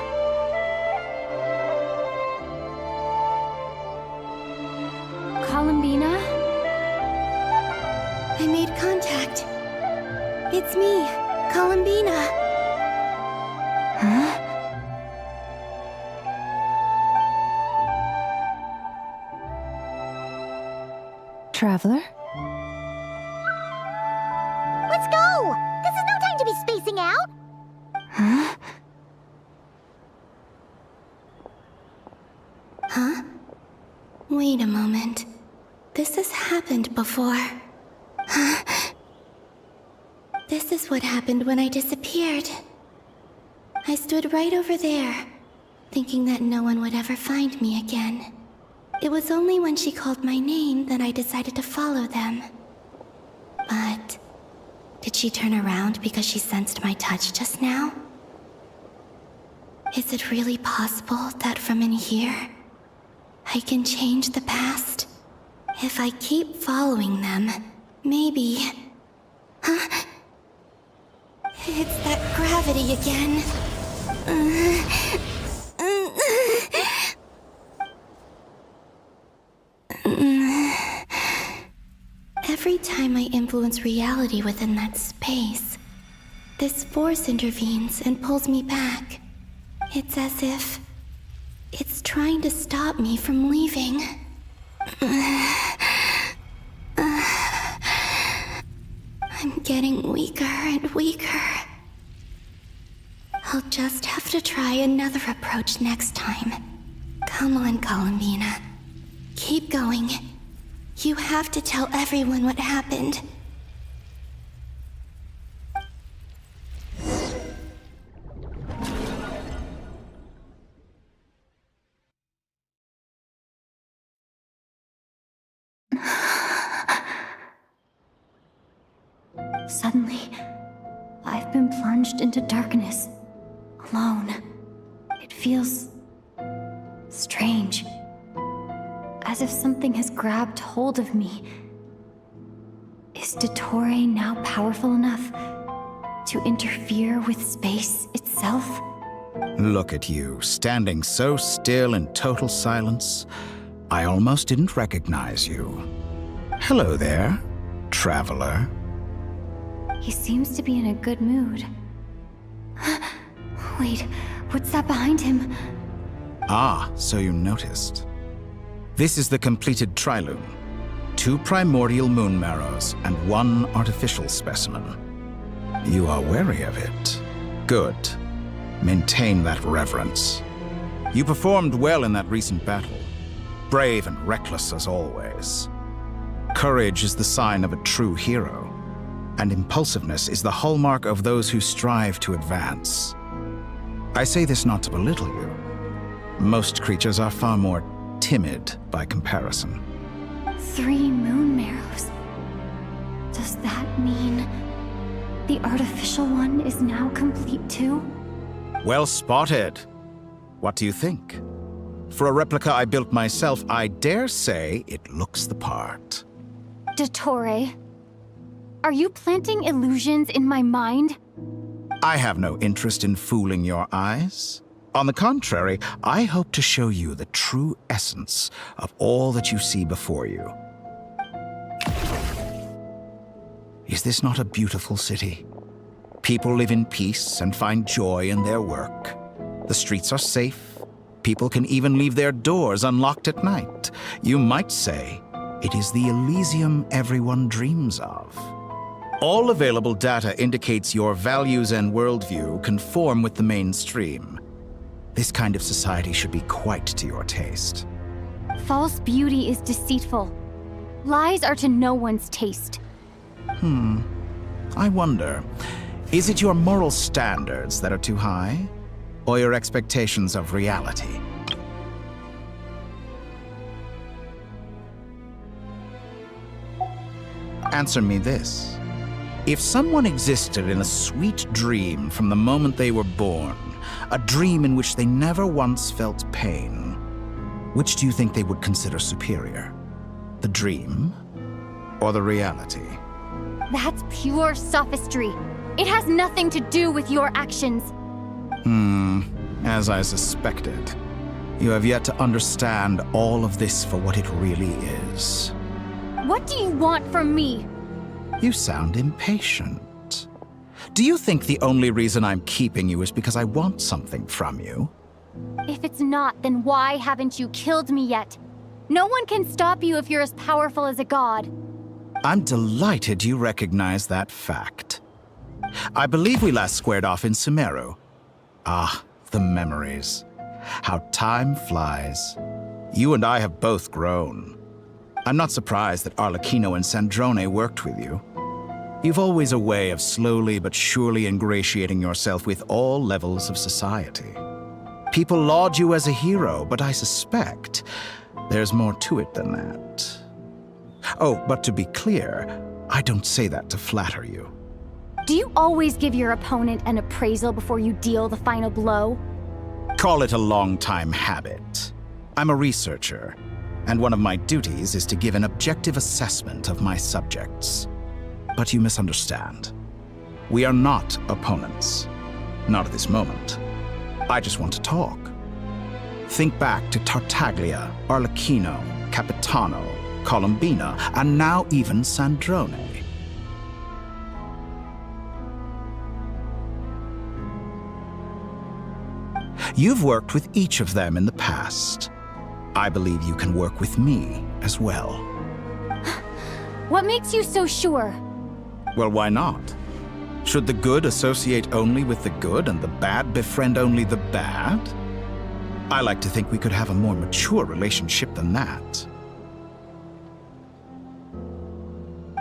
Columbina? I made contact. It's me, Columbina. Huh? Traveler? Let's go! This is no time to be spacing out! Huh? Huh? Wait a moment. This has happened before. Huh? This is what happened when I disappeared. I stood right over there, thinking that no one would ever find me again. It was only when she called my name that I decided to follow them. But did she turn around because she sensed my touch just now? Is it really possible that from in here, I can change the past? If I keep following them, maybe... Huh? It's that gravity again. Every time I influence reality within that space, this force intervenes and pulls me back. It's as if it's trying to stop me from leaving. I'm getting weaker and weaker. I'll just have to try another approach next time. Come on, Columbina. Keep going. You have to tell everyone what happened. Suddenly, I've been plunged into darkness, alone. It feels strange, as if something has grabbed hold of me. Is Dottore now powerful enough to interfere with space itself? Look at you, standing so still in total silence. I almost didn't recognize you. Hello there, traveler. He seems to be in a good mood. Wait, what's that behind him? Ah, so you noticed. This is the completed Trilune. 2 primordial moon marrows and 1 artificial specimen. You are wary of it. Good. Maintain that reverence. You performed well in that recent battle. Brave and reckless as always. Courage is the sign of a true hero, and impulsiveness is the hallmark of those who strive to advance. I say this not to belittle you. Most creatures are far more timid by comparison. 3 moon marrows. Does that mean the artificial one is now complete too? Well spotted. What do you think? For a replica I built myself, I dare say it looks the part. Dottore, are you planting illusions in my mind? I have no interest in fooling your eyes. On the contrary, I hope to show you the true essence of all that you see before you. Is this not a beautiful city? People live in peace and find joy in their work. The streets are safe. People can even leave their doors unlocked at night. You might say it is the Elysium everyone dreams of. All available data indicates your values and worldview conform with the mainstream. This kind of society should be quite to your taste. False beauty is deceitful. Lies are to no one's taste. I wonder, is it your moral standards that are too high, or your expectations of reality? Answer me this. If someone existed in a sweet dream from the moment they were born, a dream in which they never once felt pain, which do you think they would consider superior? The dream or the reality? That's pure sophistry. It has nothing to do with your actions. As I suspected. You have yet to understand all of this for what it really is. What do you want from me? You sound impatient. Do you think the only reason I'm keeping you is because I want something from you? If it's not, then why haven't you killed me yet? No one can stop you if you're as powerful as a god. I'm delighted you recognize that fact. I believe we last squared off in Sumeru. Ah, the memories. How time flies. You and I have both grown. I'm not surprised that Arlecchino and Sandrone worked with you. You've always a way of slowly but surely ingratiating yourself with all levels of society. People laud you as a hero, but I suspect there's more to it than that. Oh, but to be clear, I don't say that to flatter you. Do you always give your opponent an appraisal before you deal the final blow? Call it a long-time habit. I'm a researcher. and one of my duties is to give an objective assessment of my subjects. But you misunderstand. We are not opponents. Not at this moment. I just want to talk. Think back to Tartaglia, Arlecchino, Capitano, Colombina, and now even Sandrone. You've worked with each of them in the past. I believe you can work with me as well. What makes you so sure? Well, why not? Should the good associate only with the good and the bad befriend only the bad? I like to think we could have a more mature relationship than that.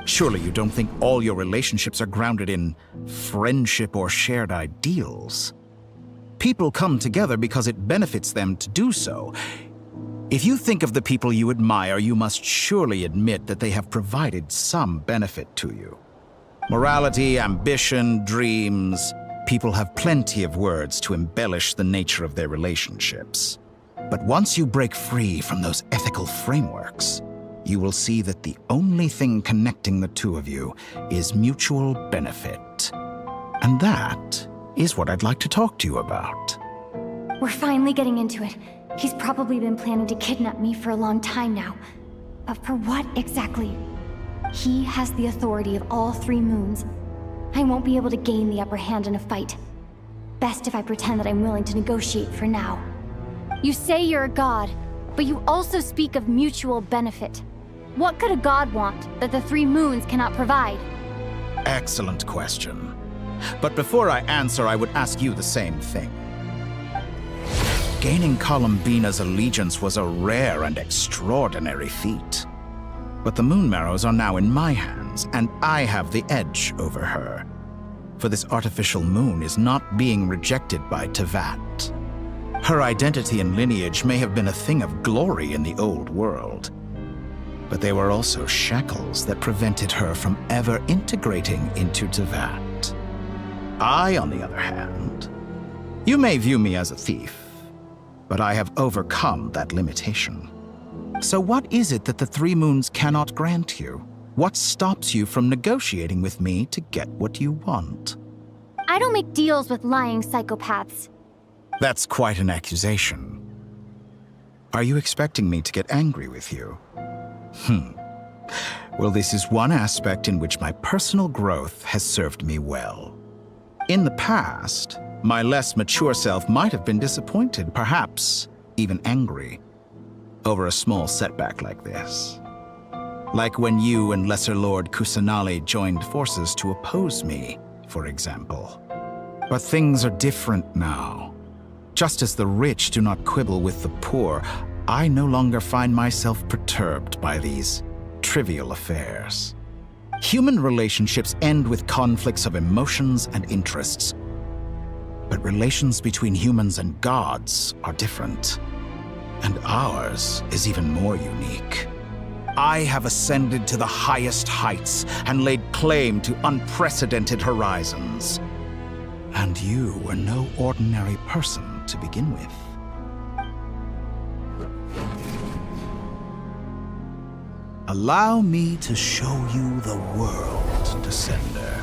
Surely you don't think all your relationships are grounded in friendship or shared ideals? People come together because it benefits them to do so. If you think of the people you admire, you must surely admit that they have provided some benefit to you. Morality, ambition, dreams. People have plenty of words to embellish the nature of their relationships. But once you break free from those ethical frameworks, you will see that the only thing connecting the two of you is mutual benefit. And that is what I'd like to talk to you about. We're finally getting into it. He's probably been planning to kidnap me for a long time now. But for what exactly? He has the authority of all 3 moons. I won't be able to gain the upper hand in a fight. Best if I pretend that I'm willing to negotiate for now. You say you're a god, but you also speak of mutual benefit. What could a god want that the 3 moons cannot provide? Excellent question. But before I answer, I would ask you the same thing. Gaining Colombina's allegiance was a rare and extraordinary feat. But the Moon Marrows are now in my hands, and I have the edge over her. For this artificial moon is not being rejected by Tevat. Her identity and lineage may have been a thing of glory in the old world, but they were also shackles that prevented her from ever integrating into Tevat. I, on the other hand, you may view me as a thief, but I have overcome that limitation. So what is it that the 3 moons cannot grant you? What stops you from negotiating with me to get what you want? I don't make deals with lying psychopaths. That's quite an accusation. Are you expecting me to get angry with you? Well, this is one aspect in which my personal growth has served me well. In the past, my less mature self might have been disappointed, perhaps even angry, over a small setback like this. Like when you and Lesser Lord Kusanali joined forces to oppose me, for example. But things are different now. Just as the rich do not quibble with the poor, I no longer find myself perturbed by these trivial affairs. Human relationships end with conflicts of emotions and interests. But relations between humans and gods are different. And ours is even more unique. I have ascended to the highest heights and laid claim to unprecedented horizons. And you were no ordinary person to begin with. Allow me to show you the world, Descender.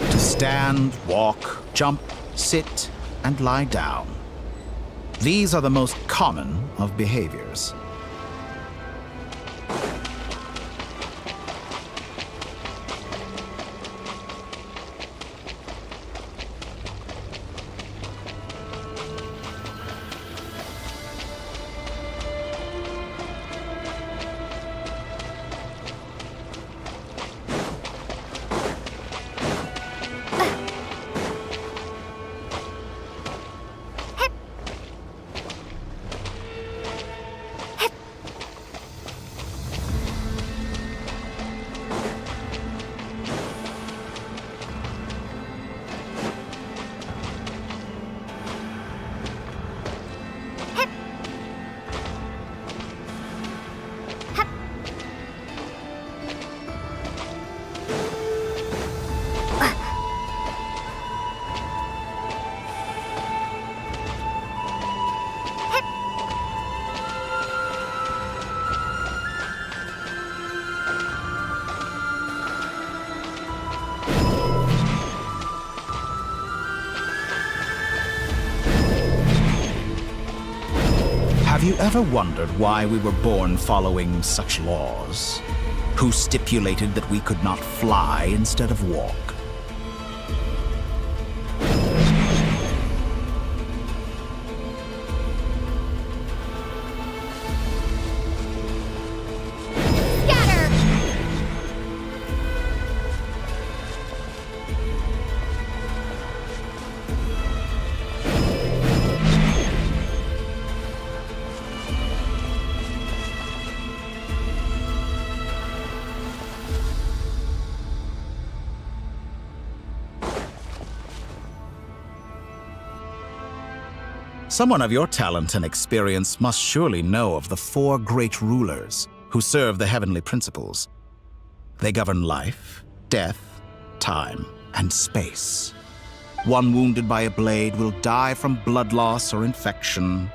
To stand, walk, jump, sit, and lie down. These are the most common of behaviors. you ever wondered why we were born following such laws? Who stipulated that we could not fly instead of walk? Someone of your talent and experience must surely know of the 4 great rulers who serve the heavenly principles. They govern life, death, time, and space. One wounded by a blade will die from blood loss or infection,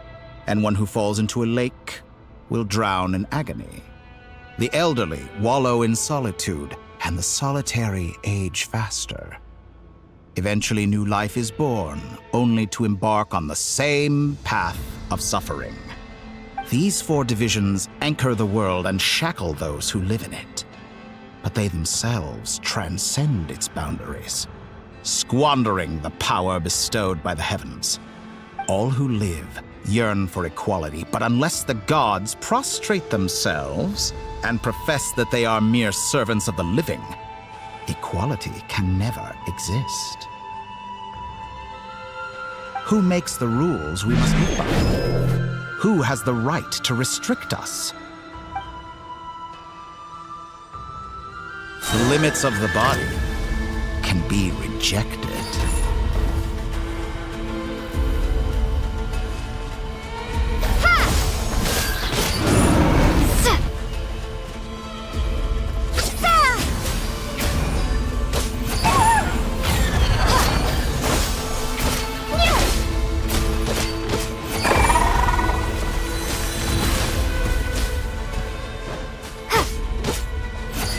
and one who falls into a lake will drown in agony. The elderly wallow in solitude, and the solitary age faster. Eventually, new life is born, only to embark on the same path of suffering. These 4 divisions anchor the world and shackle those who live in it. But they themselves transcend its boundaries, squandering the power bestowed by the heavens. All who live yearn for equality, but unless the gods prostrate themselves and profess that they are mere servants of the living, equality can never exist. Who makes the rules we must live by? Who has the right to restrict us? The limits of the body can be rejected.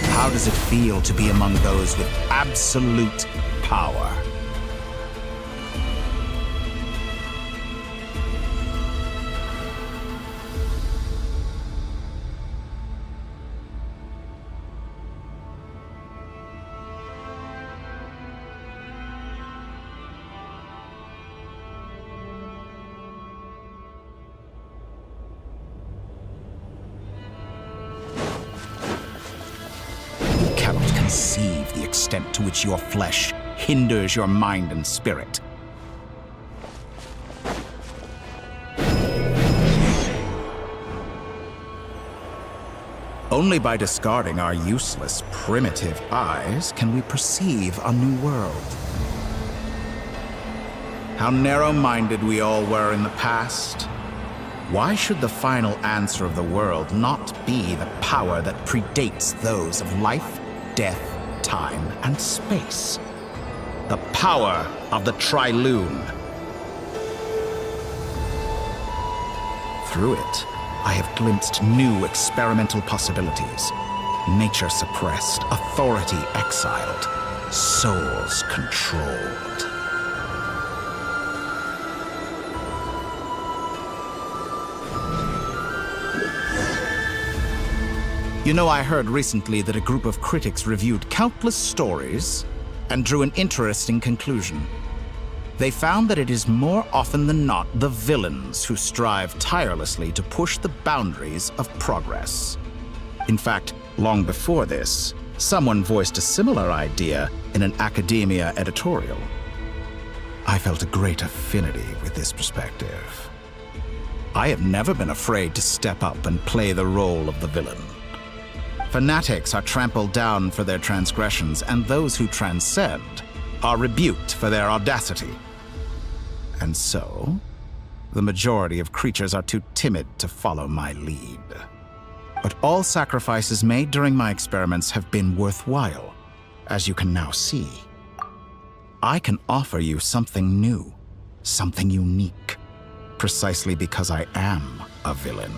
How does it feel to be among those with absolute power? Conceive the extent to which your flesh hinders your mind and spirit. Only by discarding our useless, primitive eyes can we perceive a new world. How narrow-minded we all were in the past. Why should the final answer of the world not be the power that predates those of life, death, time, and space? The power of the Triloon. Through it, I have glimpsed new experimental possibilities. Nature suppressed, authority exiled, souls controlled. You know, I heard recently that a group of critics reviewed countless stories and drew an interesting conclusion. They found that it is more often than not the villains who strive tirelessly to push the boundaries of progress. In fact, long before this, someone voiced a similar idea in an academia editorial. I felt a great affinity with this perspective. I have never been afraid to step up and play the role of the villain. Fanatics are trampled down for their transgressions, and those who transcend are rebuked for their audacity. And so, the majority of creatures are too timid to follow my lead. But all sacrifices made during my experiments have been worthwhile, as you can now see. I can offer you something new, something unique, precisely because I am a villain.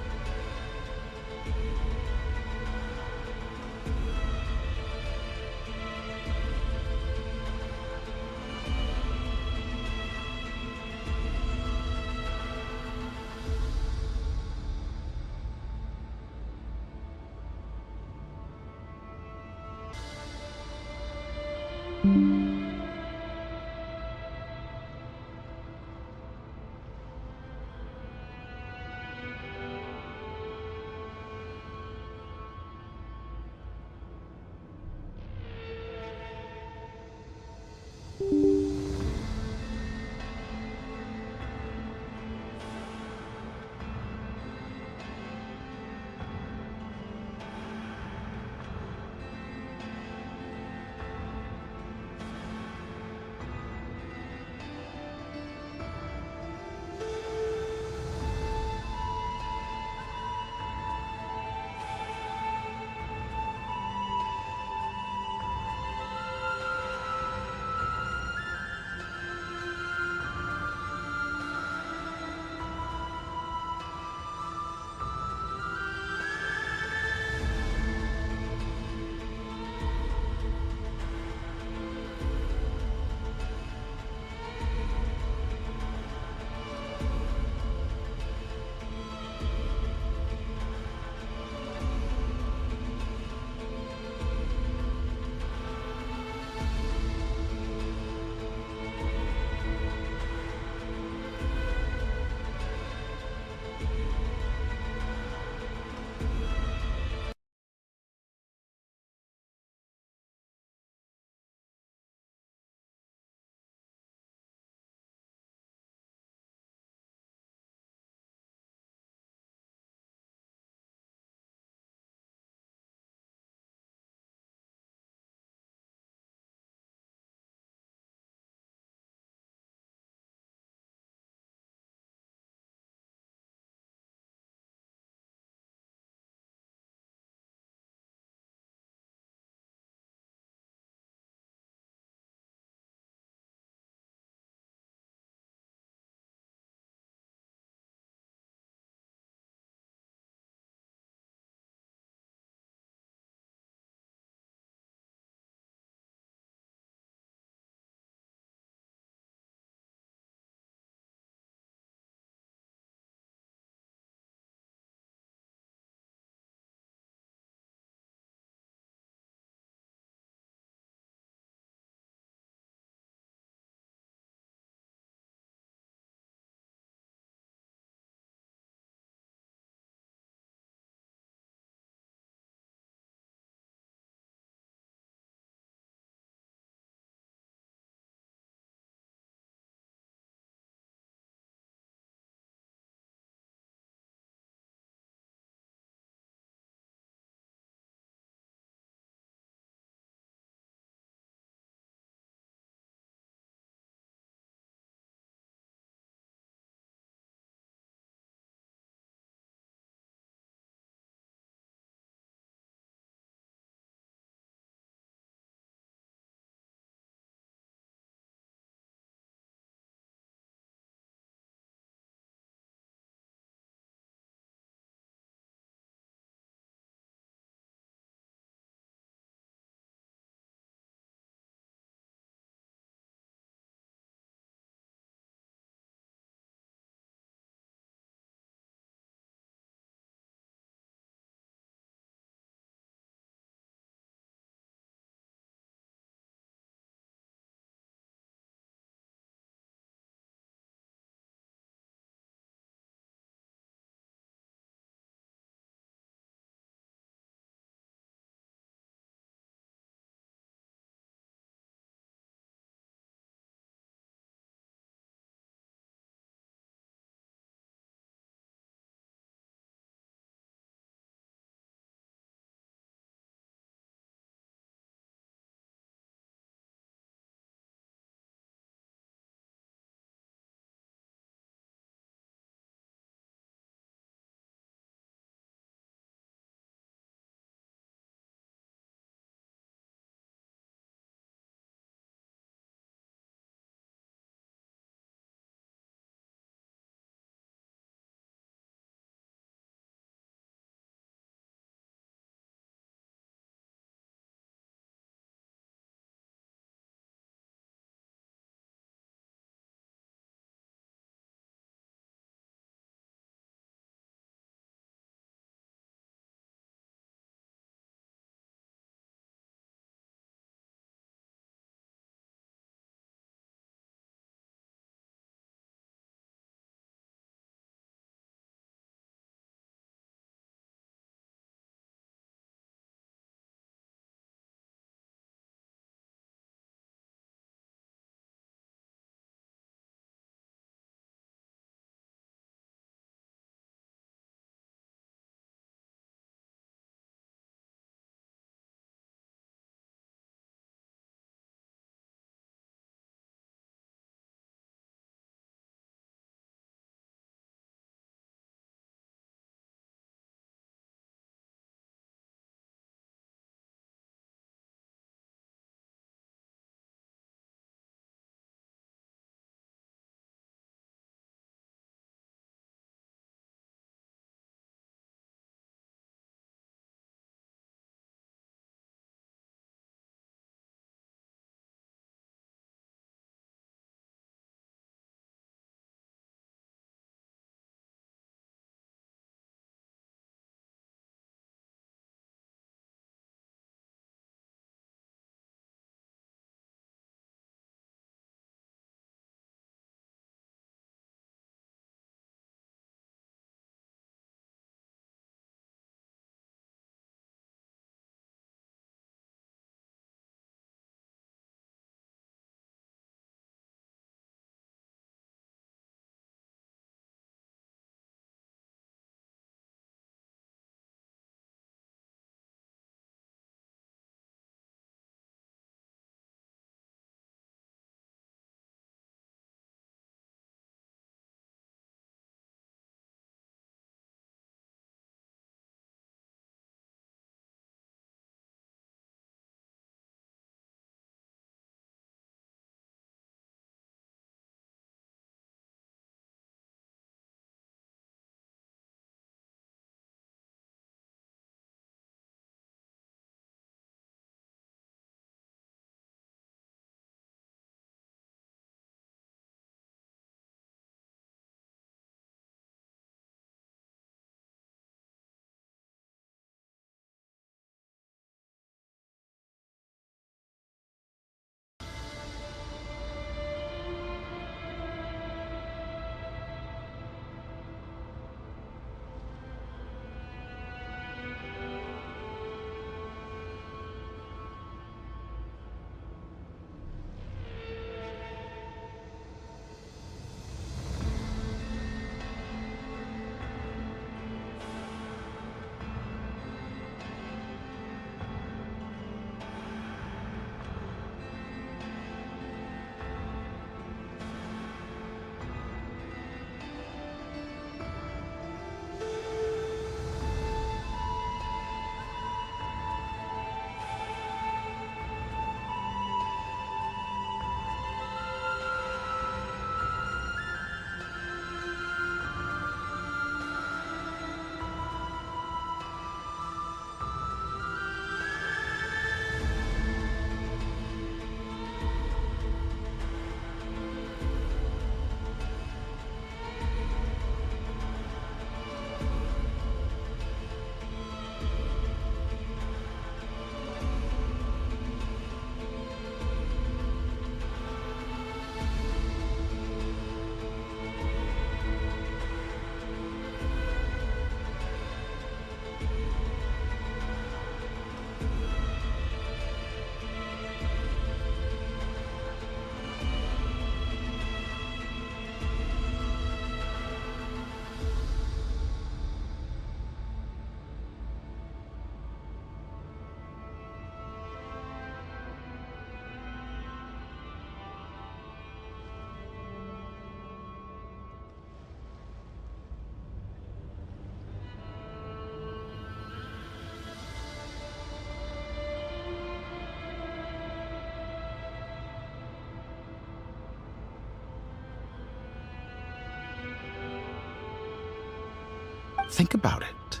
Think about it.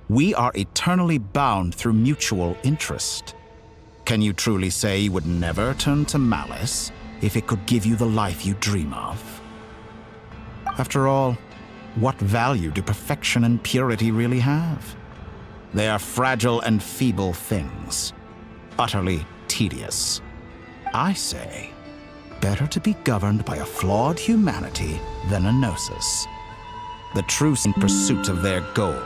We are eternally bound through mutual interest. Can you truly say you would never turn to malice if it could give you the life you dream of? After all, what value do perfection and purity really have? They are fragile and feeble things, utterly tedious. I say, better to be governed by a flawed humanity than a gnosis, the truth in pursuit of their goal.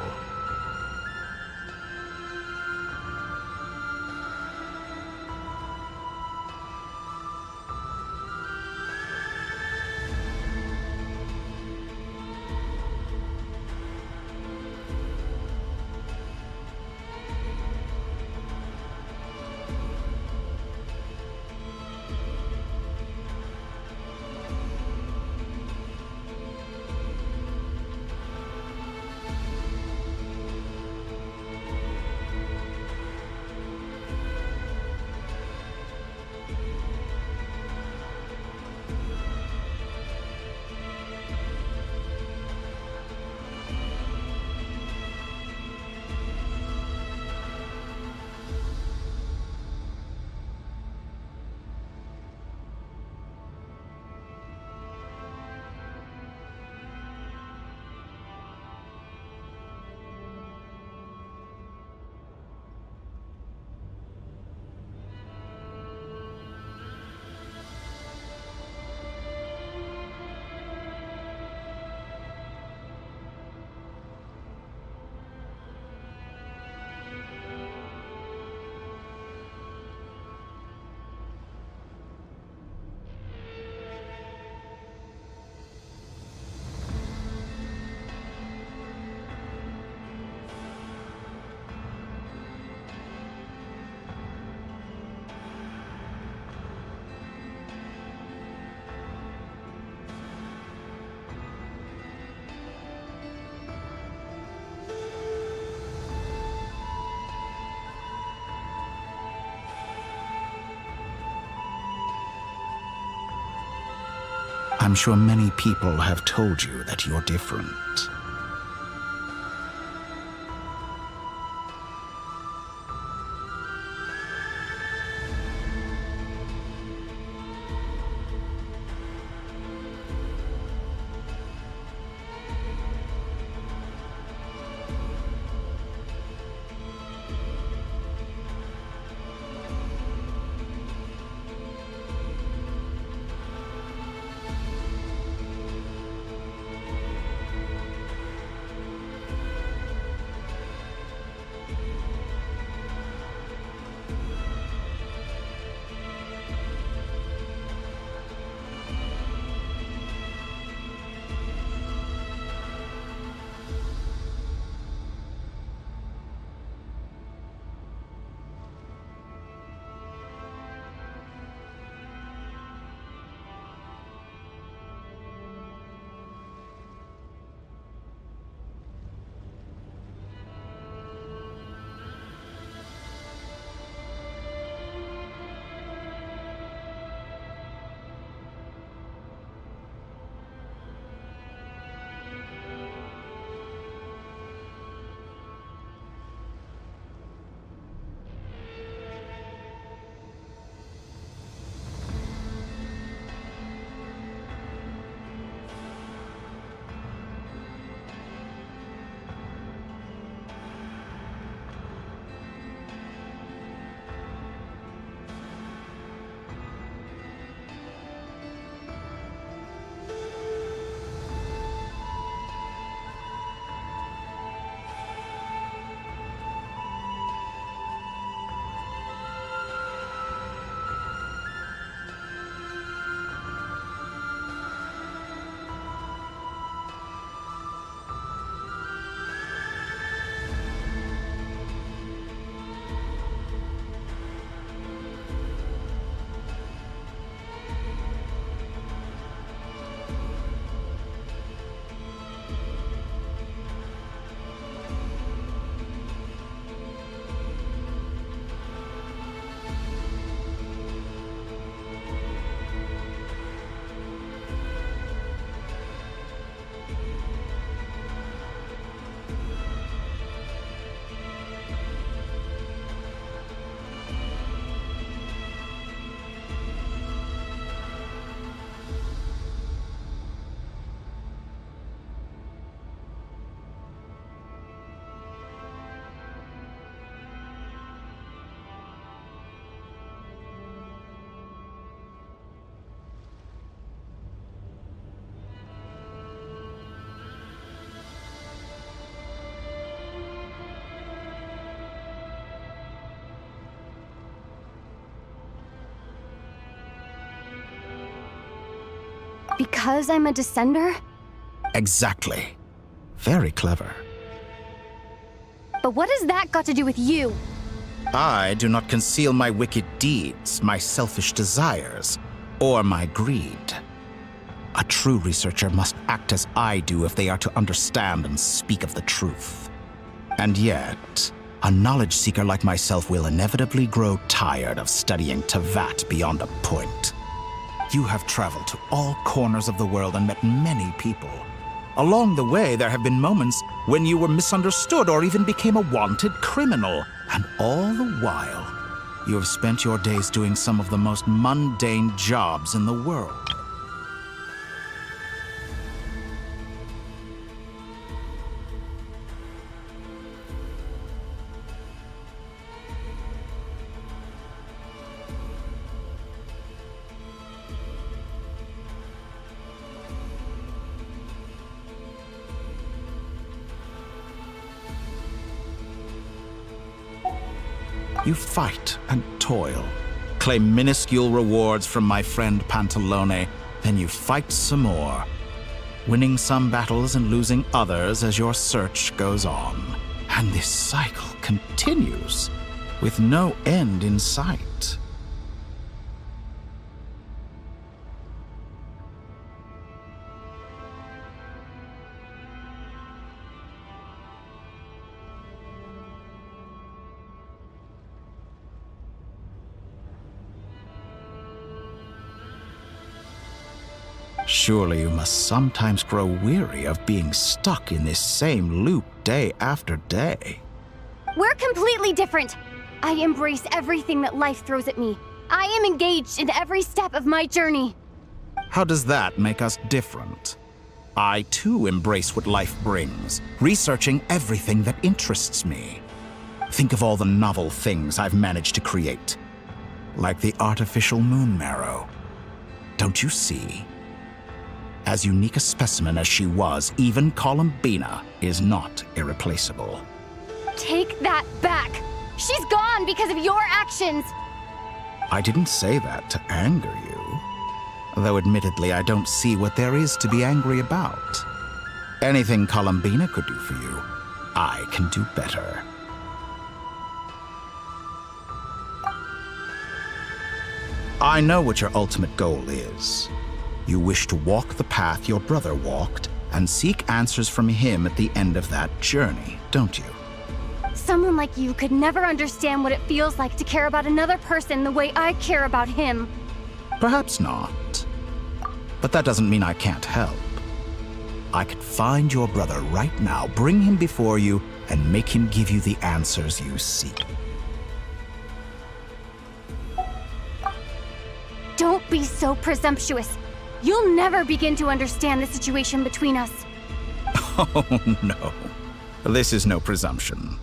I'm sure many people have told you that you're different. Because I'm a descender? Exactly. Very clever. But what has that got to do with you? I do not conceal my wicked deeds, my selfish desires, or my greed. A true researcher must act as I do if they are to understand and speak of the truth. And yet, a knowledge seeker like myself will inevitably grow tired of studying Tevat beyond a point. You have traveled to all corners of the world and met many people. Along the way, there have been moments when you were misunderstood or even became a wanted criminal. And all the while, you have spent your days doing some of the most mundane jobs in the world. You fight and toil, claim minuscule rewards from my friend Pantalone, then you fight some more, winning some battles and losing others as your search goes on. And this cycle continues, with no end in sight. Surely you must sometimes grow weary of being stuck in this same loop day after day. We're completely different. I embrace everything that life throws at me. I am engaged in every step of my journey. How does that make us different? I too embrace what life brings, researching everything that interests me. Think of all the novel things I've managed to create, like the artificial moon marrow. Don't you see? As unique a specimen as she was, even Columbina is not irreplaceable. Take that back! She's gone because of your actions! I didn't say that to anger you. Though admittedly, I don't see what there is to be angry about. Anything Columbina could do for you, I can do better. I know what your ultimate goal is. You wish to walk the path your brother walked and seek answers from him at the end of that journey, don't you? Someone like you could never understand what it feels like to care about another person the way I care about him. Perhaps not. But that doesn't mean I can't help. I could find your brother right now, bring him before you, and make him give you the answers you seek. Don't be so presumptuous. You'll never begin to understand the situation between us. Oh, no. This is no presumption.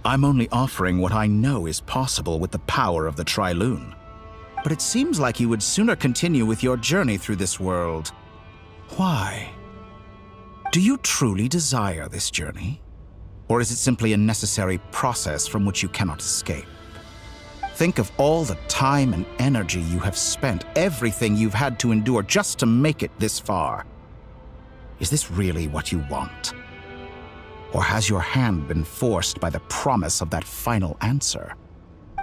I'm only offering what I know is possible with the power of the Trilune. But it seems like you would sooner continue with your journey through this world. Why? Do you truly desire this journey? Or is it simply a necessary process from which you cannot escape? Think of all the time and energy you have spent, everything you've had to endure just to make it this far. Is this really what you want? Or has your hand been forced by the promise of that final answer?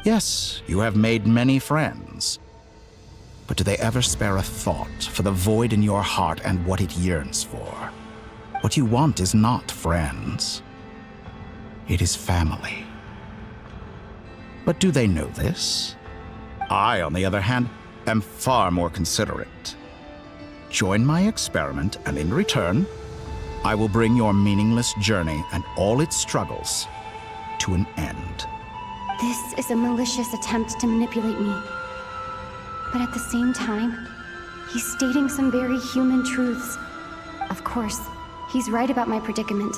Yes, you have made many friends. But do they ever spare a thought for the void in your heart and what it yearns for? What you want is not friends. It is family. But do they know this? I, on the other hand, am far more considerate. Join my experiment, and in return, I will bring your meaningless journey and all its struggles to an end. This is a malicious attempt to manipulate me. But at the same time, he's stating some very human truths. Of course, he's right about my predicament.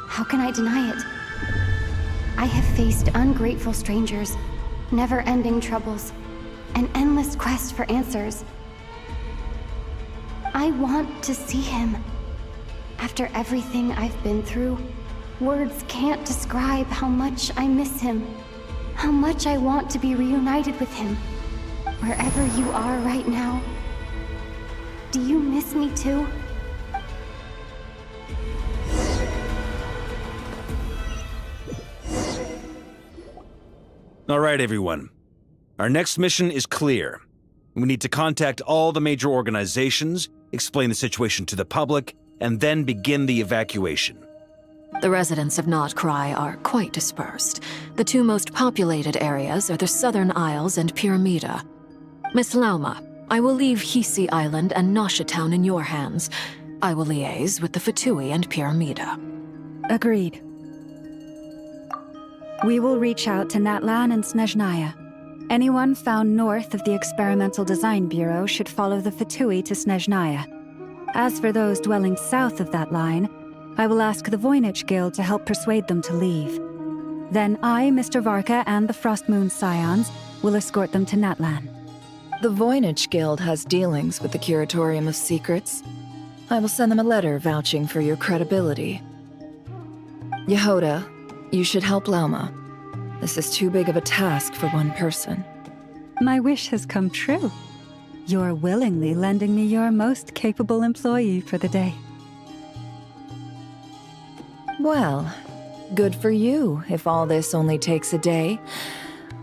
How can I deny it? I have faced ungrateful strangers, never-ending troubles, an endless quest for answers. I want to see him. After everything I've been through, words can't describe how much I miss him, how much I want to be reunited with him. Wherever you are right now, Do you miss me too? All right, everyone. Our next mission is clear. We need to contact all the major organizations, explain the situation to the public, and then begin the evacuation. The residents of Not Cry are quite dispersed. The two most populated areas are the Southern Isles and Pyramida. Miss Lauma, I will leave Hisi Island and Nasha Town in your hands. I will liaise with the Fatui and Pyramida. Agreed. We will reach out to Natlan and Snezhnaya. Anyone found north of the Experimental Design Bureau should follow the Fatui to Snezhnaya. As for those dwelling south of that line, I will ask the Voynich Guild to help persuade them to leave. Then I, Mr. Varka, and the Frostmoon Scions will escort them to Natlan. The Voynich Guild has dealings with the Curatorium of Secrets. I will send them a letter vouching for your credibility. Yehoda, you should help Lauma. This is too big of a task for one person. My wish has come true. You're willingly lending me your most capable employee for the day. Well, good for you if all this only takes a day.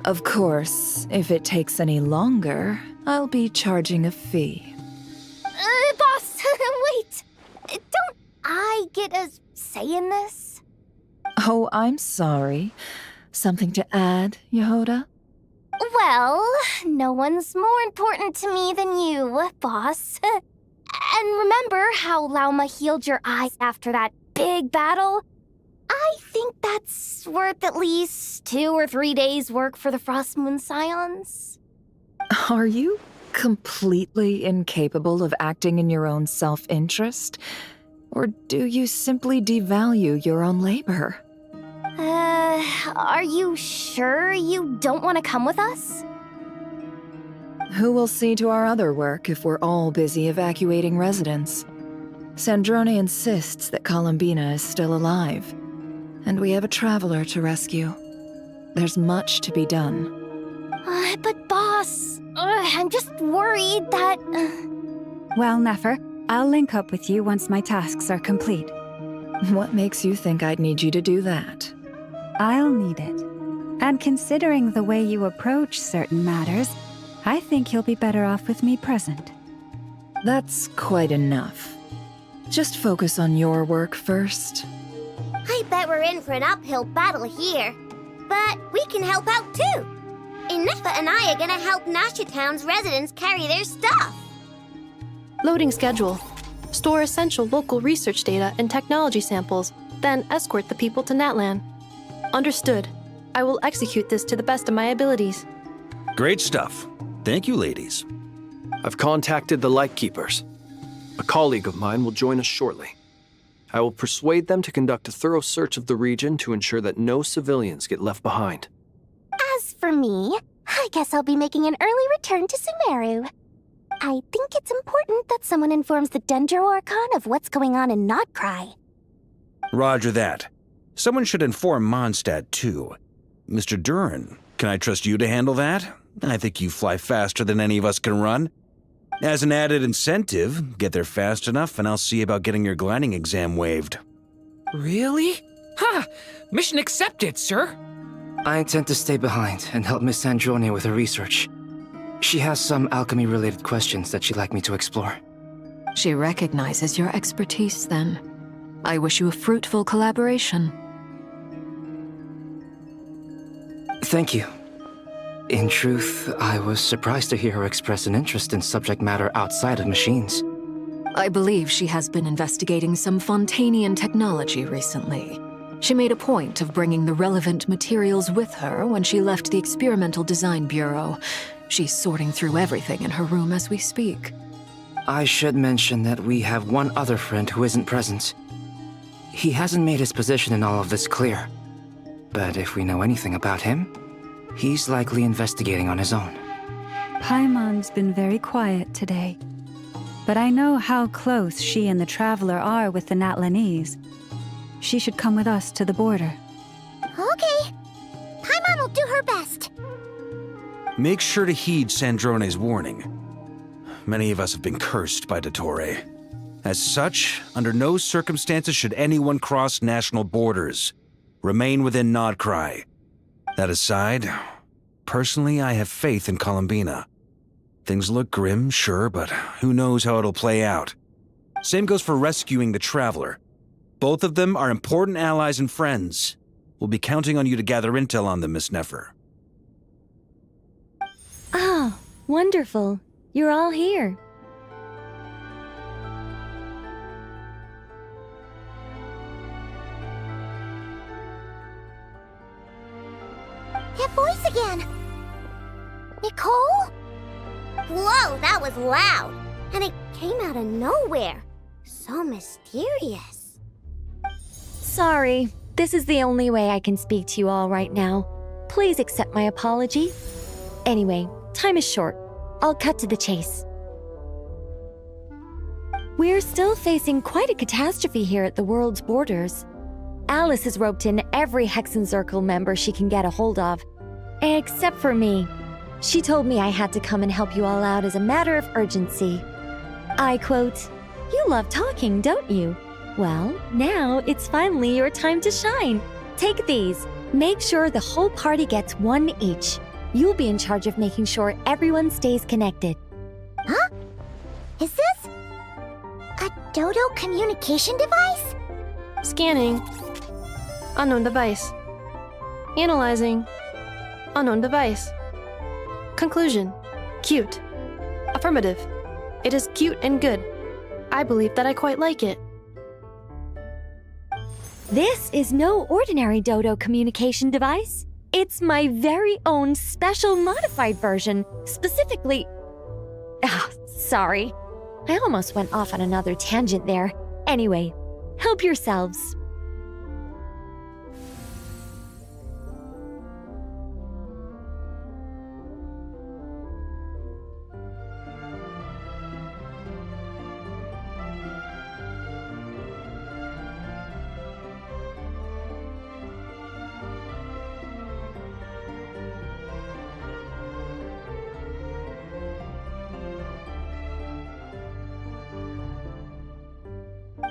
Of course, if it takes any longer, I'll be charging a fee. Boss, wait! Don't I get a say in this? Oh, I'm sorry. Something to add, Yehoda? Well, no one's more important to me than you, boss. And remember how Lauma healed your eyes after that big battle? I think that's worth at least 2 or 3 days' work for the Frostmoon Scions. Are you completely incapable of acting in your own self-interest? Or do you simply devalue your own labor? Are you sure you don't want to come with us? Who will see to our other work if we're all busy evacuating residents? Sandrone insists that Columbina is still alive, and we have a traveler to rescue. There's much to be done. But boss, I'm just worried that... Well, Nefer, I'll link up with you once my tasks are complete. What makes you think I'd need you to do that? I'll need it. And considering the way you approach certain matters, I think you'll be better off with me present. That's quite enough. Just focus on your work first. I bet we're in for an uphill battle here. But we can help out too. Inefa and I are gonna help Nasha Town's residents carry their stuff. Loading schedule. Store essential local research data and technology samples, then escort the people to Natlan. Understood. I will execute this to the best of my abilities. Great stuff. Thank you, ladies. I've contacted the Lightkeepers. A colleague of mine will join us shortly. I will persuade them to conduct a thorough search of the region to ensure that no civilians get left behind. As for me, I guess I'll be making an early return to Sumeru. I think it's important that someone informs the Dendro Archon of what's going on in Notcry. Roger that. Someone should inform Mondstadt, too. Mr. Duran, can I trust you to handle that? I think you fly faster than any of us can run. As an added incentive, get there fast enough and I'll see about getting your gliding exam waived. Really? Ha! Mission accepted, sir. I intend to stay behind and help Miss Sandrone with her research. She has some alchemy-related questions that she'd like me to explore. She recognizes your expertise, then. I wish you a fruitful collaboration. Thank you. In truth, I was surprised to hear her express an interest in subject matter outside of machines. I believe she has been investigating some Fontanian technology recently. She made a point of bringing the relevant materials with her when she left the Experimental Design Bureau. She's sorting through everything in her room as we speak. I should mention that we have one other friend who isn't present. He hasn't made his position in all of this clear. But if we know anything about him, he's likely investigating on his own. Paimon's been very quiet today. But I know how close she and the Traveler are with the Natlanese. She should come with us to the border. Okay. Paimon will do her best. Make sure to heed Sandrone's warning. many of us have been cursed by Dottore. As such, under no circumstances should anyone cross national borders. Remain within Nodcry. That aside, personally, I have faith in Columbina. Things look grim, sure, but who knows how it'll play out. Same goes for rescuing the Traveler. Both of them are important allies and friends. We'll be counting on you to gather intel on them, Miss Nefer. Ah, wonderful. You're all here. That voice again! Nicole? Whoa, that was loud! And it came out of nowhere. So mysterious. Sorry, this is the only way I can speak to you all right now. Please accept my apology. Anyway, time is short. I'll cut to the chase. We're still facing quite a catastrophe here at the world's borders. Alice has roped in every Hexenzirkel member she can get a hold of. Except for me. She told me I had to come and help you all out as a matter of urgency. I quote, "You love talking, don't you? Well, now it's finally your time to shine. Take these. Make sure the whole party gets one each. You'll be in charge of making sure everyone stays connected." Huh? Is this a Dodo communication device? Scanning. Unknown device. Analyzing. Unknown device. Conclusion. Cute. Affirmative. It is cute and good. I believe that I quite like it. This is no ordinary Dodo communication device. It's my very own special modified version, specifically... sorry. I almost went off on another tangent there. Anyway, help yourselves.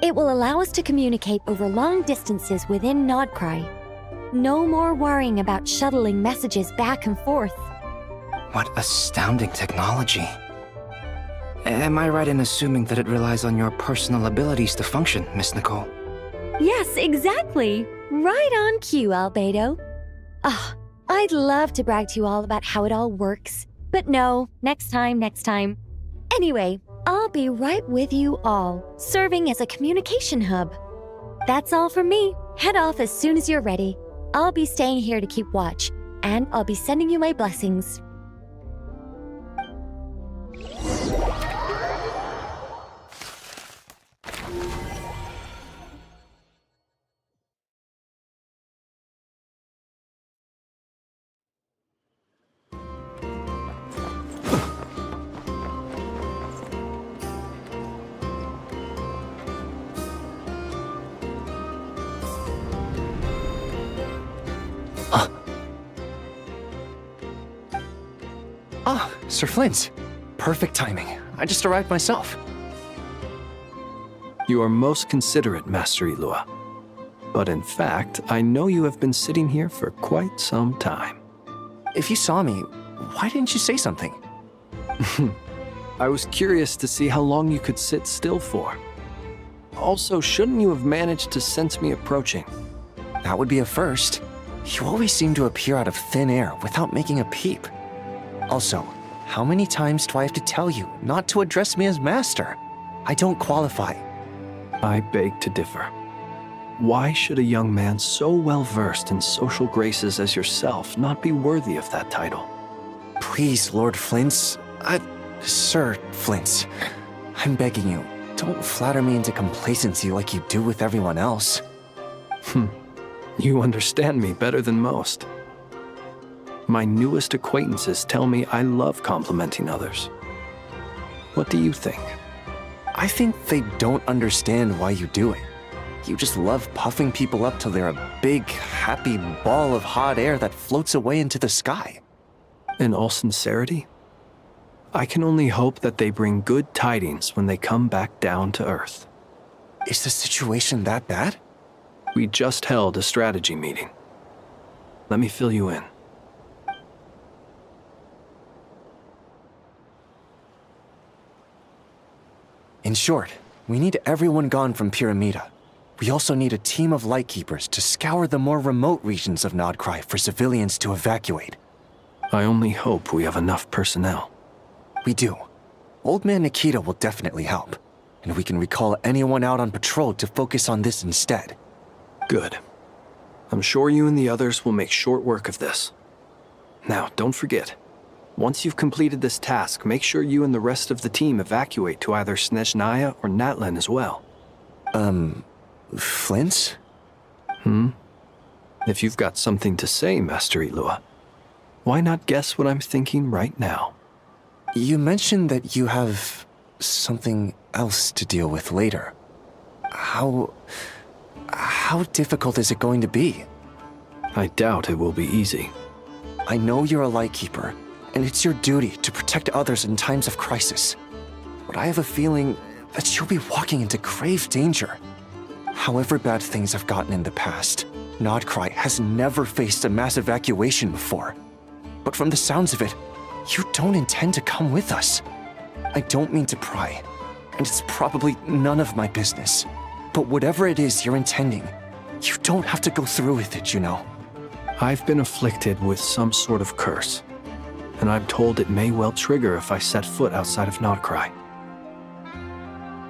It will allow us to communicate over long distances within Nodcry. No more worrying about shuttling messages back and forth. What astounding technology. Am I right in assuming that it relies on your personal abilities to function, Miss Nicole? Yes, exactly. Right on cue, Albedo. I'd love to brag to you all about how it all works. But no, next time. Anyway, I'll be right with you all, serving as a communication hub. That's all from me. Head off as soon as you're ready. I'll be staying here to keep watch, and I'll be sending you my blessings. Sir Flint. Perfect timing. I just arrived myself. You are most considerate, Master Ilua. But in fact, I know you have been sitting here for quite some time. If you saw me, why didn't you say something? I was curious to see how long you could sit still for. Also, shouldn't you have managed to sense me approaching? That would be a first. You always seem to appear out of thin air without making a peep. Also, how many times do I have to tell you not to address me as master? I don't qualify. I beg to differ. Why should a young man so well versed in social graces as yourself not be worthy of that title? Please, Lord Flint's... Sir Flint's. I'm begging you, don't flatter me into complacency like you do with everyone else. You understand me better than most. My newest acquaintances tell me I love complimenting others. What do you think? I think they don't understand why you do it. You just love puffing people up till they're a big, happy ball of hot air that floats away into the sky. In all sincerity, I can only hope that they bring good tidings when they come back down to Earth. Is the situation that bad? We just held a strategy meeting. Let me fill you in. In short, we need everyone gone from Pyramida. We also need a team of Lightkeepers to scour the more remote regions of Nodcry for civilians to evacuate. I only hope we have enough personnel. We do. Old Man Nikita will definitely help, and we can recall anyone out on patrol to focus on this instead. Good. I'm sure you and the others will make short work of this. Now, don't forget, once you've completed this task, make sure you and the rest of the team evacuate to either Snezhnaya or Natlan as well. Flint? If you've got something to say, Master Ilua, why not guess what I'm thinking right now? You mentioned that you have something else to deal with later. How difficult is it going to be? I doubt it will be easy. I know you're a Lightkeeper, and it's your duty to protect others in times of crisis. But I have a feeling that you'll be walking into grave danger. However bad things have gotten in the past, Nodcry has never faced a mass evacuation before. But from the sounds of it, you don't intend to come with us. I don't mean to pry, and it's probably none of my business. But whatever it is you're intending, you don't have to go through with it, you know. I've been afflicted with some sort of curse, and I'm told it may well trigger if I set foot outside of Nodcry.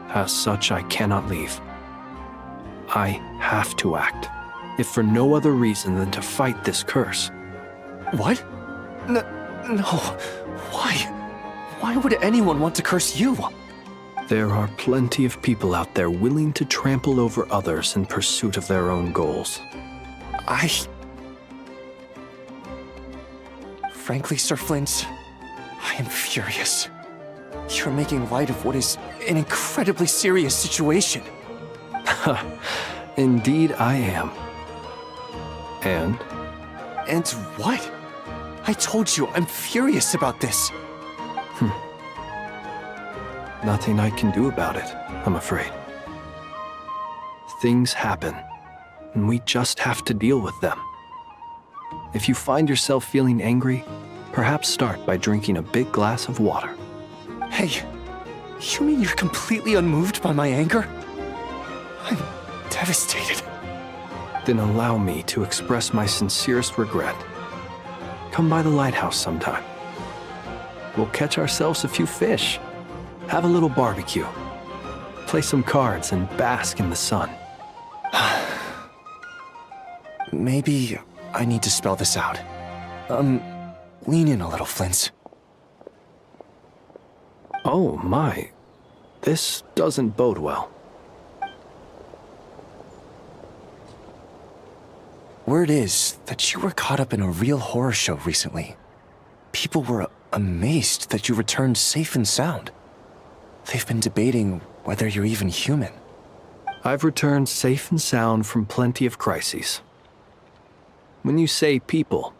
As such, I cannot leave. I have to act, if for no other reason than to fight this curse. What? No. Why? Why would anyone want to curse you? There are plenty of people out there willing to trample over others in pursuit of their own goals. Frankly, Sir Flint, I am furious. You're making light of what is an incredibly serious situation. Indeed I am. And? And what? I told you I'm furious about this. Nothing I can do about it, I'm afraid. Things happen, and we just have to deal with them. If you find yourself feeling angry, perhaps start by drinking a big glass of water. Hey, you mean you're completely unmoved by my anger? I'm devastated. Then allow me to express my sincerest regret. Come by the lighthouse sometime. We'll catch ourselves a few fish, have a little barbecue, play some cards, and bask in the sun. Maybe I need to spell this out. Lean in a little, Flint. Oh my, this doesn't bode well. Word is that you were caught up in a real horror show recently. People were amazed that you returned safe and sound. They've been debating whether you're even human. I've returned safe and sound from plenty of crises. When you say people,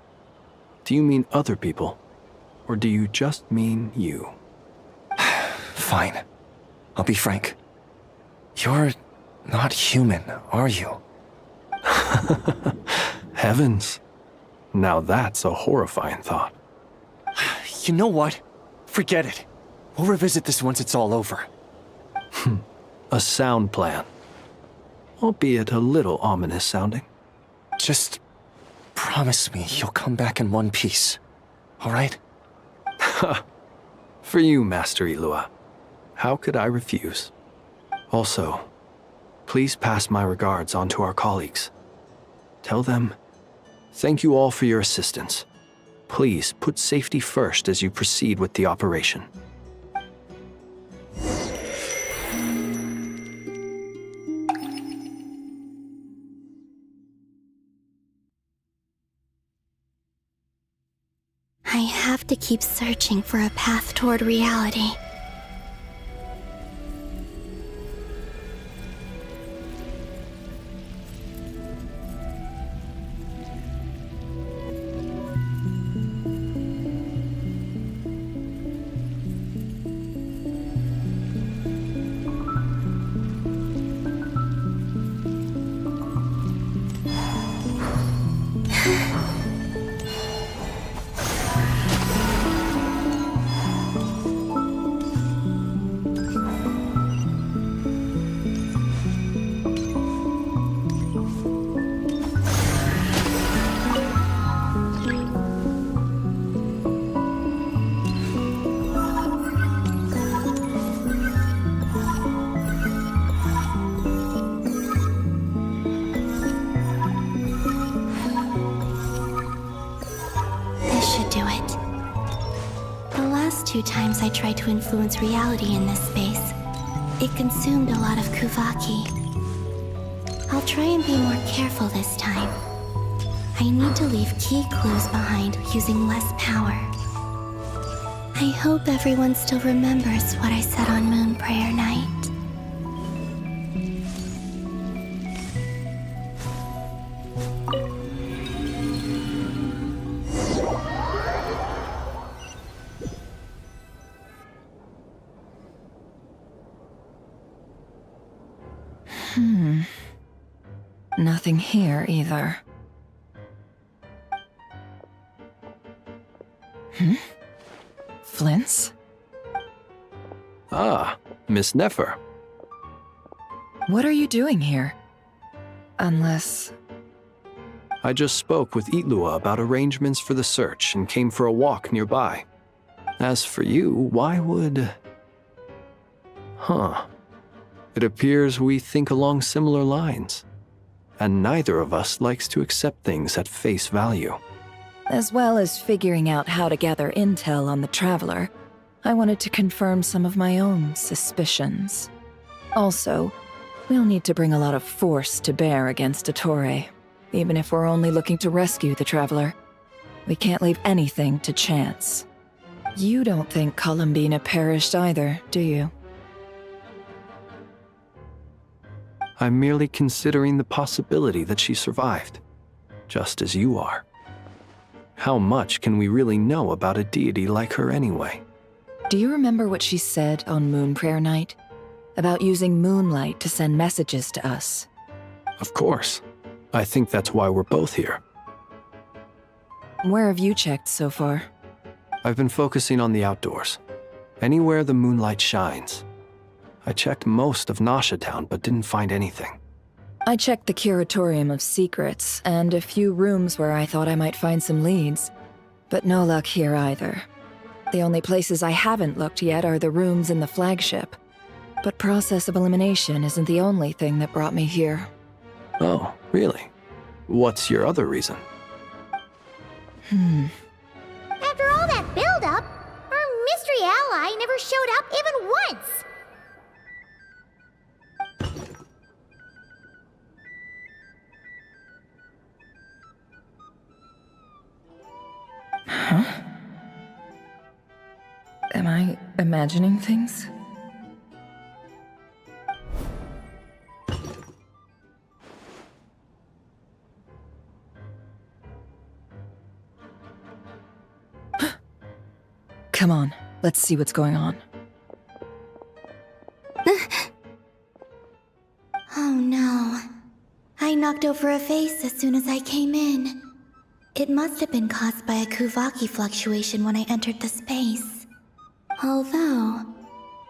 do you mean other people? Or do you just mean you? Fine. I'll be frank. You're not human, are you? Heavens. Now that's a horrifying thought. You know what? Forget it. We'll revisit this once it's all over. A sound plan. Albeit a little ominous sounding. Just promise me you'll come back in one piece, all right? For you, Master Ilua. How could I refuse? Also, please pass my regards on to our colleagues. Tell them, thank you all for your assistance. Please put safety first as you proceed with the operation. I have to keep searching for a path toward reality. last 2 times I tried to influence reality in this space, it consumed a lot of Kuvaki. I'll try and be more careful this time. I need to leave key clues behind using less power. I hope everyone still remembers what I said on Moon Prayer Night. Nothing here either. Flint's? Ah, Miss Nefer. What are you doing here? Unless... I just spoke with Itlua about arrangements for the search and came for a walk nearby. As for you, why would... It appears we think along similar lines. And neither of us likes to accept things at face value. As well as figuring out how to gather intel on the Traveler, I wanted to confirm some of my own suspicions. Also, we'll need to bring a lot of force to bear against Ettore, even if we're only looking to rescue the Traveler. We can't leave anything to chance. You don't think Columbina perished either, do you? I'm merely considering the possibility that she survived, just as you are. How much can we really know about a deity like her anyway? Do you remember what she said on Moon Prayer Night? About using moonlight to send messages to us? Of course. I think that's why we're both here. Where have you checked so far? I've been focusing on the outdoors. Anywhere the moonlight shines. I checked most of Nasha Town, but didn't find anything. I checked the Curatorium of Secrets, and a few rooms where I thought I might find some leads. But no luck here either. The only places I haven't looked yet are the rooms in the flagship. But process of elimination isn't the only thing that brought me here. Oh, really? What's your other reason? After all that build-up, our mystery ally never showed up even once! Huh? Am I imagining things? Come on, let's see what's going on. Oh no. I knocked over a vase as soon as I came in. It must have been caused by a Kuvaki fluctuation when I entered the space. Although,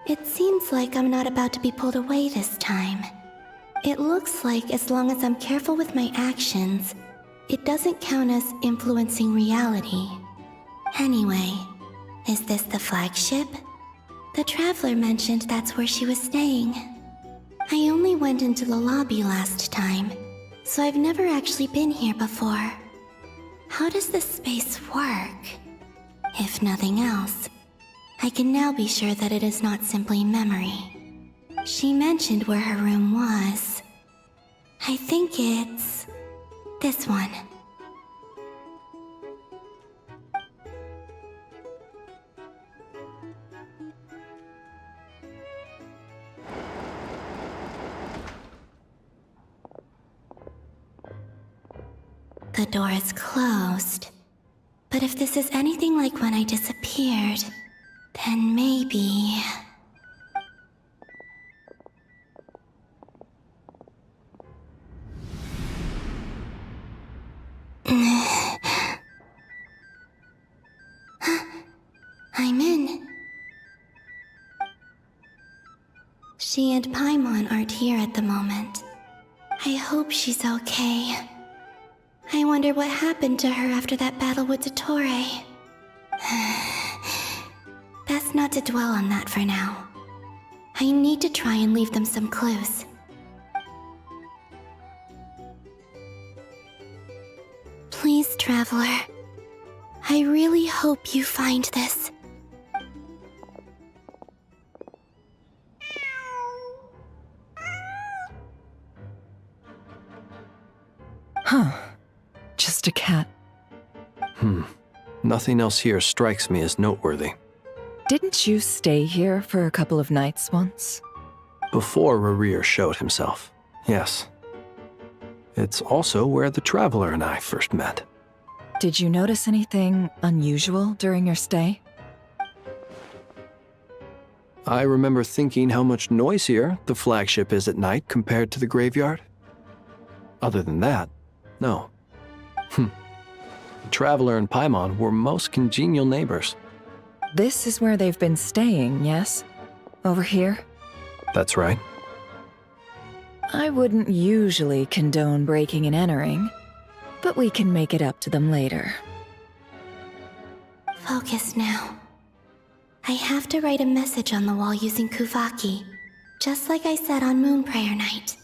it seems like I'm not about to be pulled away this time. It looks like as long as I'm careful with my actions, it doesn't count as influencing reality. Anyway, is this the flagship? The Traveler mentioned that's where she was staying. I only went into the lobby last time, so I've never actually been here before. How does this space work? If nothing else, I can now be sure that it is not simply memory. She mentioned where her room was. I think it's... this one. The door is closed. But if this is anything like when I disappeared, then maybe... I'm in. She and Paimon aren't here at the moment. I hope she's okay. I wonder what happened to her after that battle with Ettore. Best not to dwell on that for now. I need to try and leave them some clues. Please, Traveler. I really hope you find this. Huh. Just a cat. Nothing else here strikes me as noteworthy. Didn't you stay here for a couple of nights once? Before Rerir showed himself, yes. It's also where the Traveler and I first met. Did you notice anything unusual during your stay? I remember thinking how much noisier the flagship is at night compared to the graveyard. Other than that, no. The Traveler and Paimon were most congenial neighbors. This is where they've been staying, yes? Over here? That's right. I wouldn't usually condone breaking and entering, but we can make it up to them later. Focus now. I have to write a message on the wall using Kuvaki, just like I said on Moon Prayer Night.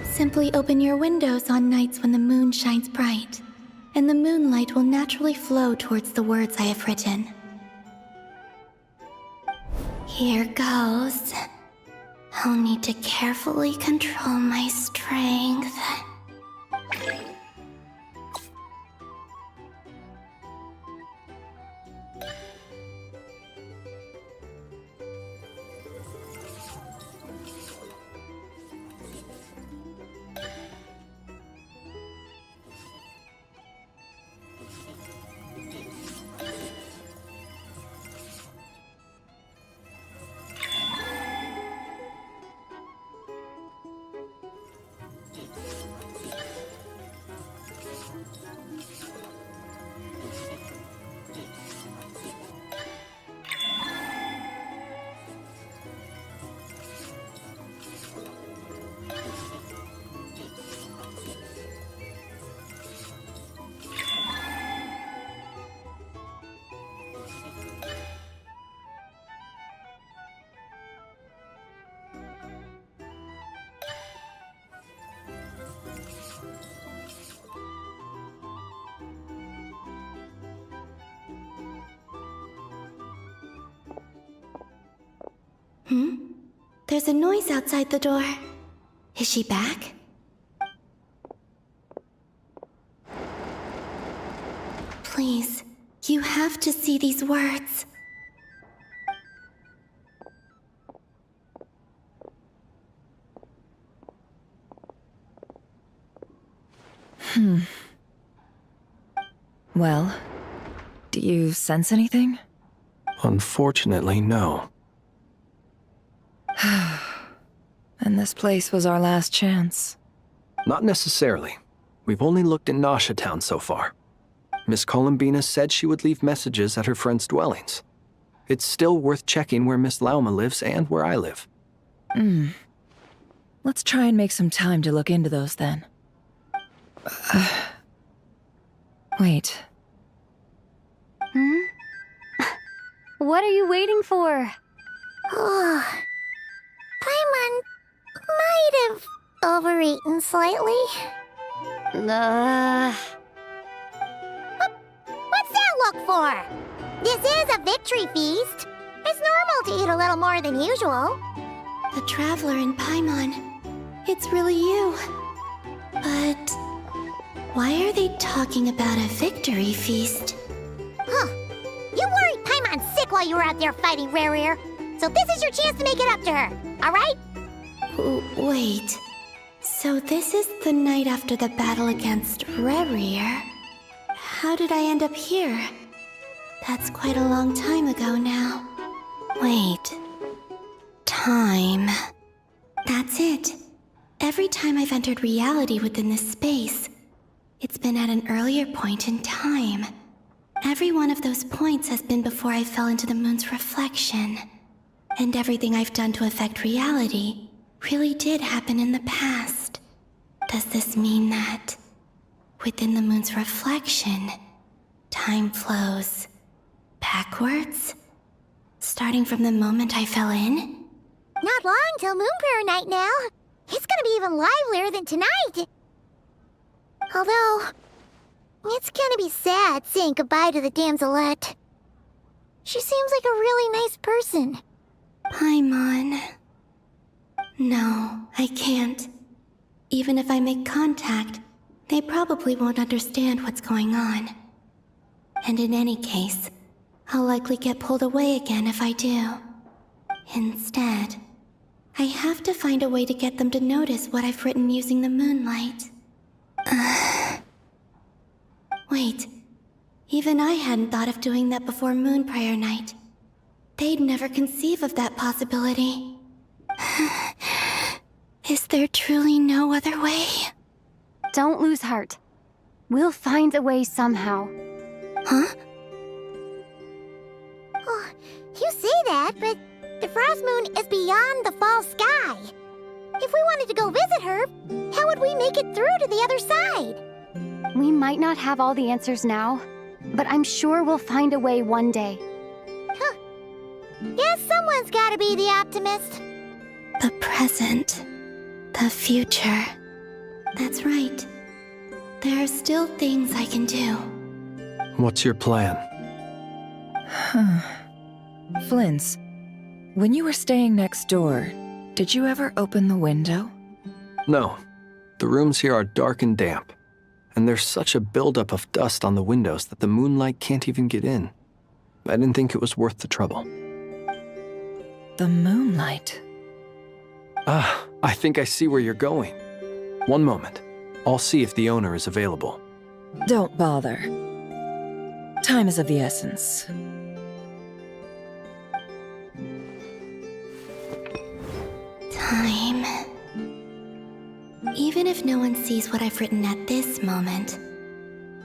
Simply open your windows on nights when the moon shines bright, and the moonlight will naturally flow towards the words I have written. Here goes. I'll need to carefully control my strength. There's a noise outside the door. Is she back? Please, you have to see these words. Well, do you sense anything? Unfortunately, no. And this place was our last chance. Not necessarily. We've only looked in Nasha Town so far. Miss Columbina said she would leave messages at her friends' dwellings. It's still worth checking where Miss Lauma lives and where I live. Let's try and make some time to look into those then. Wait. What are you waiting for? Paimon might have overeaten slightly. What's that look for? This is a victory feast. It's normal to eat a little more than usual. The Traveler and Paimon. It's really you. But why are they talking about a victory feast? You worried Paimon sick while you were out there fighting Rerir, so this is your chance to make it up to her, alright? Wait. So this is the night after the battle against Rerir? How did I end up here? That's quite a long time ago now. Wait. Time. That's it. Every time I've entered reality within this space, it's been at an earlier point in time. Every one of those points has been before I fell into the moon's reflection. And everything I've done to affect reality really did happen in the past. Does this mean that within the moon's reflection, time flows backwards? Starting from the moment I fell in? Not long till Moon Prayer Night now. It's gonna be even livelier than tonight. Although, it's gonna be sad saying goodbye to the damselette. She seems like a really nice person. Paimon. No, I can't. Even if I make contact, They probably won't understand what's going on. And in any case, I'll likely get pulled away again if I do. Instead, I have to find a way to get them to notice what I've written using the moonlight. Wait, even I hadn't thought of doing that before Moon Prayer Night. They'd never conceive of that possibility. Is there truly no other way? Don't lose heart. We'll find a way somehow. Huh? Oh, you say that, but the Frost Moon is beyond the fall sky. If we wanted to go visit her, how would we make it through to the other side? We might not have all the answers now, but I'm sure we'll find a way one day. Huh. Guess someone's gotta be the optimist. The present. The future. That's right. There are still things I can do. What's your plan? Flint's, when you were staying next door, did you ever open the window? No. The rooms here are dark and damp, and there's such a buildup of dust on the windows that the moonlight can't even get in. I didn't think it was worth the trouble. The moonlight. Ah, I think I see where you're going. One moment. I'll see if the owner is available. Don't bother. Time is of the essence. Time. Even if no one sees what I've written at this moment,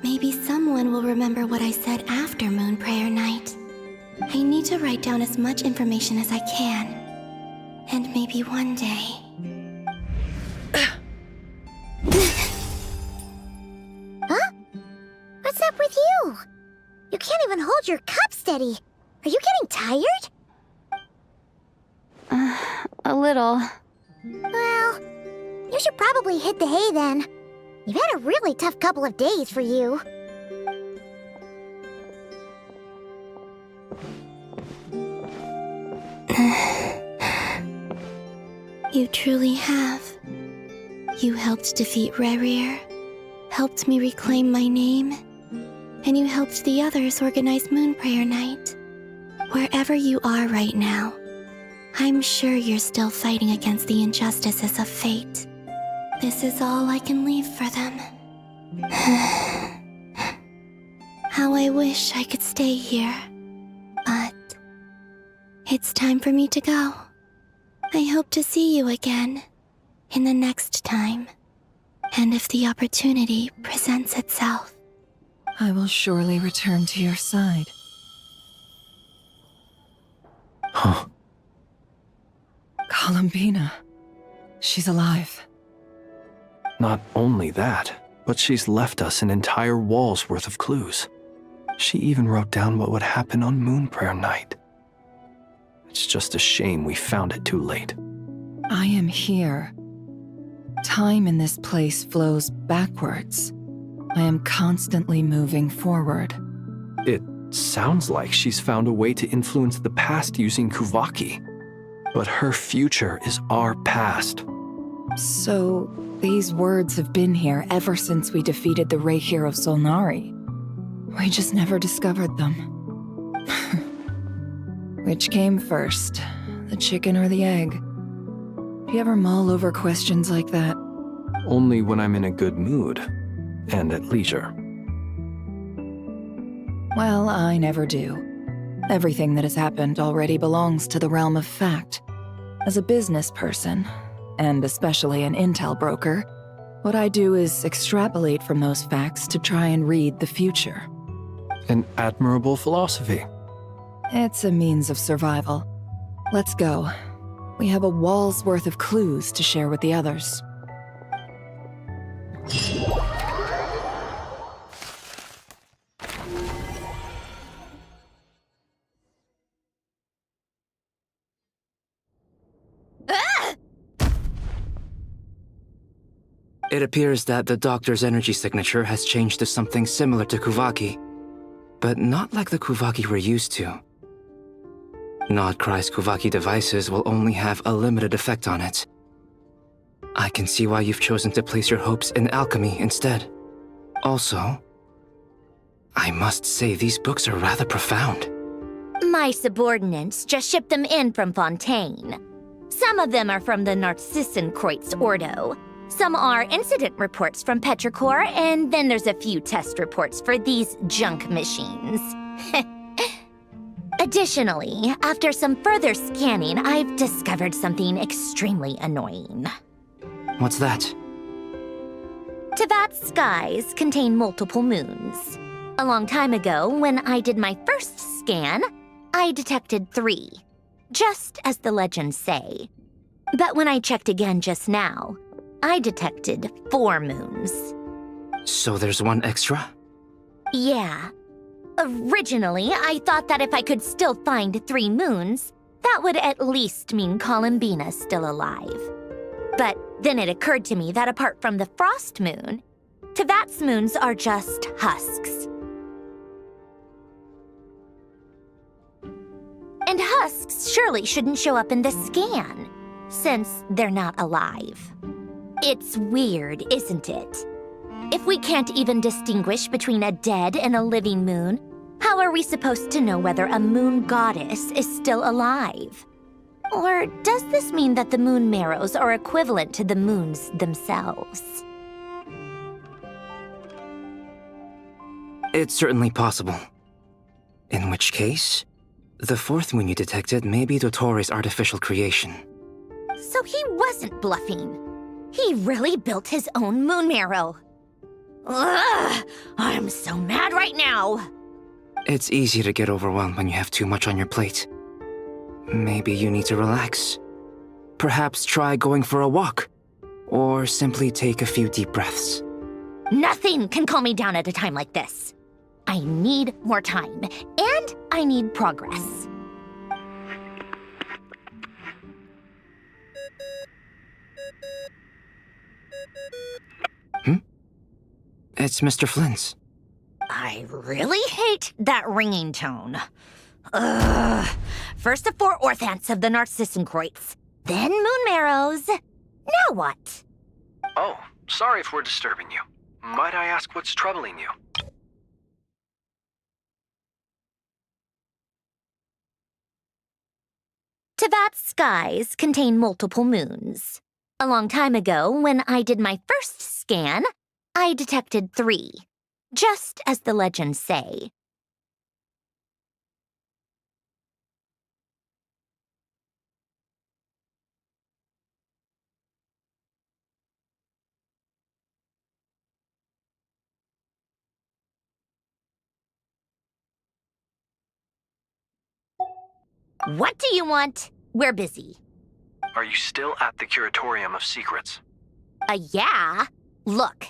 maybe someone will remember what I said after Moon Prayer Night. I need to write down as much information as I can. And maybe one day... Huh? What's up with you? You can't even hold your cup steady. Are you getting tired? A little. Well, you should probably hit the hay then. You've had a really tough couple of days for you. You truly have. You helped defeat Rerir, helped me reclaim my name, and you helped the others organize Moon Prayer Night. Wherever you are right now, I'm sure you're still fighting against the injustices of fate. This is all I can leave for them. How I wish I could stay here. But it's time for me to go. I hope to see you again in the next time. And if the opportunity presents itself. I will surely return to your side. Huh. Columbina. She's alive. Not only that, but she's left us an entire wall's worth of clues. She even wrote down what would happen on Moon Prayer Night. It's just a shame we found it too late. I am here. Time in this place flows backwards. I am constantly moving forward. It sounds like she's found a way to influence the past using Kuvaki. But her future is our past. So, these words have been here ever since we defeated the Ray hero Solnari. We just never discovered them. Which came first, the chicken or the egg? Do you ever mull over questions like that? Only when I'm in a good mood and at leisure. Well, I never do. Everything that has happened already belongs to the realm of fact. As a business person, and especially an intel broker, what I do is extrapolate from those facts to try and read the future. An admirable philosophy. It's a means of survival. Let's go. We have a wall's worth of clues to share with the others. It appears that the doctor's energy signature has changed to something similar to Kuvaki, but not like the Kuvaki we're used to. Nodcry's Kuvaki devices will only have a limited effect on it. I I can see why you've chosen to place your hopes in alchemy instead. Also, I must say these books are rather profound. My subordinates just shipped them in from Fontaine. Some of them are from the Narcissenkreuz Ordo. Some are incident reports from Petrichor, and then there's a few test reports for these junk machines. Additionally, after some further scanning, I've discovered something extremely annoying. What's that? Tevat's skies contain multiple moons. A long time ago, when I did my first scan, I detected 3, just as the legends say. But when I checked again just now, I detected 4 moons. So there's one extra? Yeah. Originally, I thought that if I could still find 3 moons, that would at least mean Columbina's still alive. But then it occurred to me that apart from the frost moon, Tevat's moons are just husks. And husks surely shouldn't show up in the scan, since they're not alive. It's weird, isn't it? If we can't even distinguish between a dead and a living moon, how are we supposed to know whether a moon goddess is still alive? Or does this mean that the moon marrows are equivalent to the moons themselves? It's certainly possible. In which case, the 4th moon you detected may be Dottore artificial creation. So he wasn't bluffing. He really built his own moon marrow. Ugh! I'm so mad right now! It's easy to get overwhelmed when you have too much on your plate. Maybe you need to relax. Perhaps try going for a walk, or simply take a few deep breaths. Nothing can calm me down at a time like this. I need more time, and I need progress. It's Mr. Flynn's. I really hate that ringing tone. Ugh. First the 4 orthants of the Narcissenkreuz, then moon marrows. Now what? Oh, sorry if we're disturbing you. Might I ask what's troubling you? Tevat's skies contain multiple moons. A long time ago, when I did my first scan, I detected 3, just as the legends say. What do you want? We're busy. Are you still at the Curatorium of Secrets? Yeah. Look,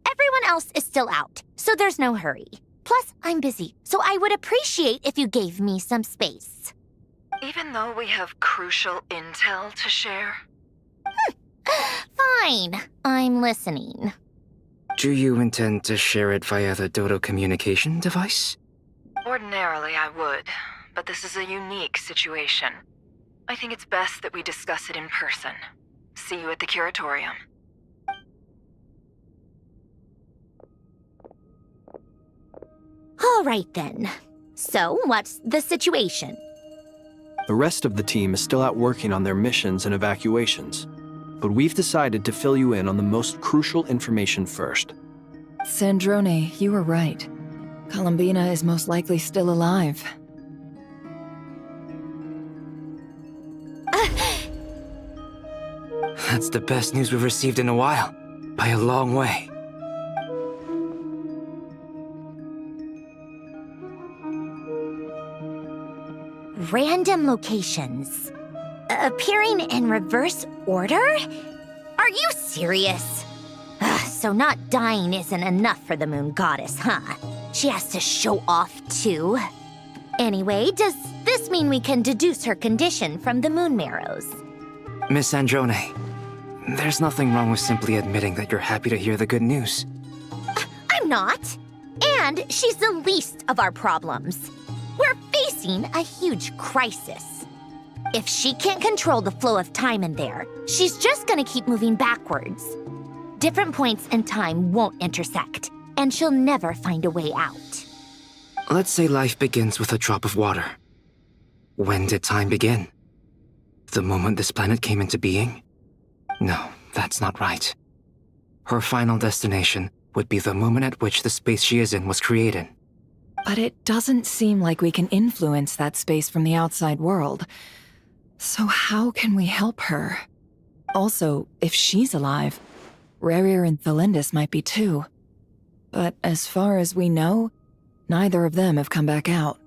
everyone else is still out, so there's no hurry. Plus, I'm busy, so I would appreciate if you gave me some space. Even though we have crucial intel to share? Fine, I'm listening. Do you intend to share it via the Dodo communication device? Ordinarily, I would, but this is a unique situation. I think it's best that we discuss it in person. See you at the Curatorium. All right then. So, what's the situation? The rest of the team is still out working on their missions and evacuations, but we've decided to fill you in on the most crucial information first. Sandrone, you were right. Columbina is most likely still alive. That's the best news we've received in a while, by a long way. Random locations. Appearing in reverse order? Are you serious? So not dying isn't enough for the moon goddess, huh? She has to show off too. Anyway, does this mean we can deduce her condition from the moon marrows? Miss Sandrone, there's nothing wrong with simply admitting that you're happy to hear the good news. I'm not. And she's the least of our problems. We're facing a huge crisis. If she can't control the flow of time in there, she's just gonna keep moving backwards. Different points in time won't intersect, and she'll never find a way out. Let's say life begins with a drop of water. When did time begin? The moment this planet came into being? No, that's not right. Her final destination would be the moment at which the space she is in was created. But it doesn't seem like we can influence that space from the outside world. So how can we help her? Also, if she's alive, Rerir and Thalindis might be too. But as far as we know, neither of them have come back out.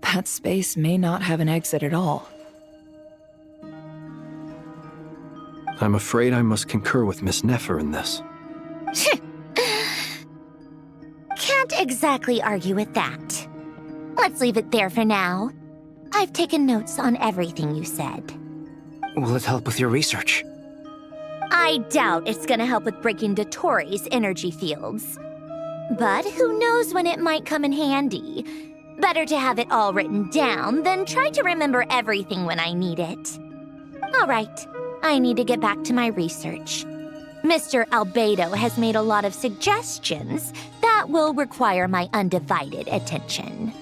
That space may not have an exit at all. I'm afraid I must concur with Miss Nefer in this. Can't exactly argue with that. Let's leave it there for now. I've taken notes on everything you said. Will it help with your research? I doubt it's gonna help with breaking Dotori's energy fields. But who knows when it might come in handy. Better to have it all written down than try to remember everything when I need it. All right, I need to get back to my research. Mr. Albedo has made a lot of suggestions that will require my undivided attention.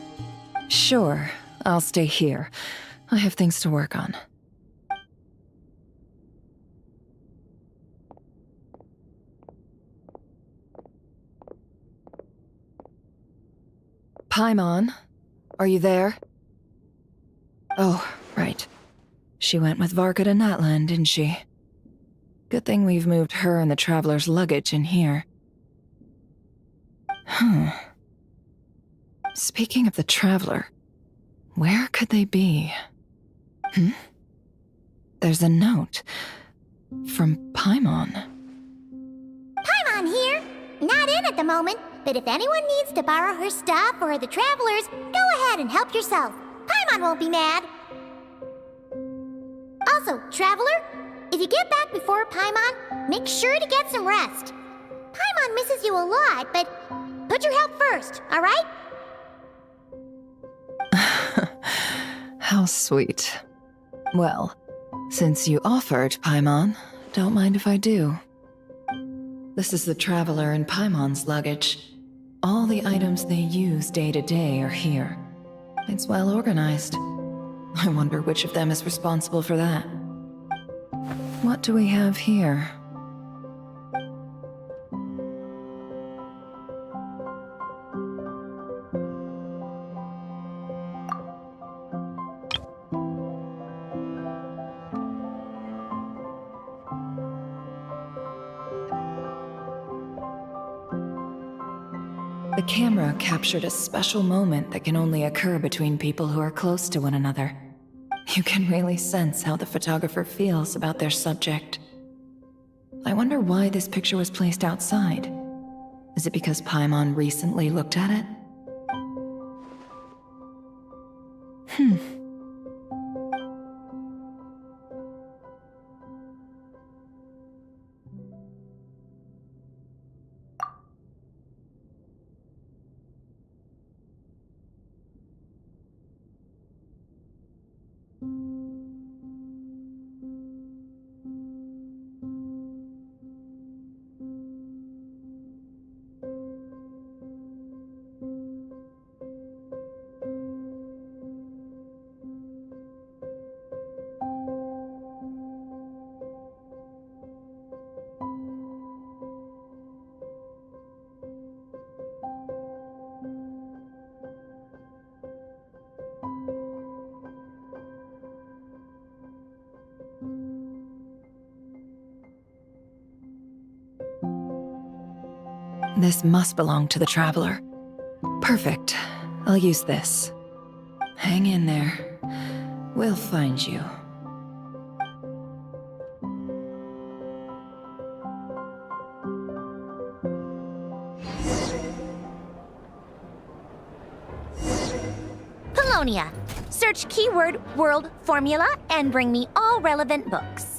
Sure, I'll stay here. I have things to work on. Paimon, are you there? Oh, right. She went with Varka to Natlan, didn't she? Good thing we've moved her and the Traveler's luggage in here. Speaking of the Traveler, where could they be? There's a note from Paimon. Paimon here. Not in at the moment, but if anyone needs to borrow her stuff or the Travelers, go ahead and help yourself. Paimon won't be mad. Also, Traveler, if you get back before Paimon, make sure to get some rest. Paimon misses you a lot, but put your health first, all right? How sweet. Well, since you offered, Paimon, don't mind if I do. This is the Traveler and Paimon's luggage. All the items they use day to day are here. It's well organized. I wonder which of them is responsible for that. What do we have here? The camera captured a special moment that can only occur between people who are close to one another. You can really sense how the photographer feels about their subject. I wonder why this picture was placed outside. Is it because Paimon recently looked at it? This must belong to the Traveler. Perfect. I'll use this. Hang in there. We'll find you. Polonia. Search keyword world formula and bring me all relevant books.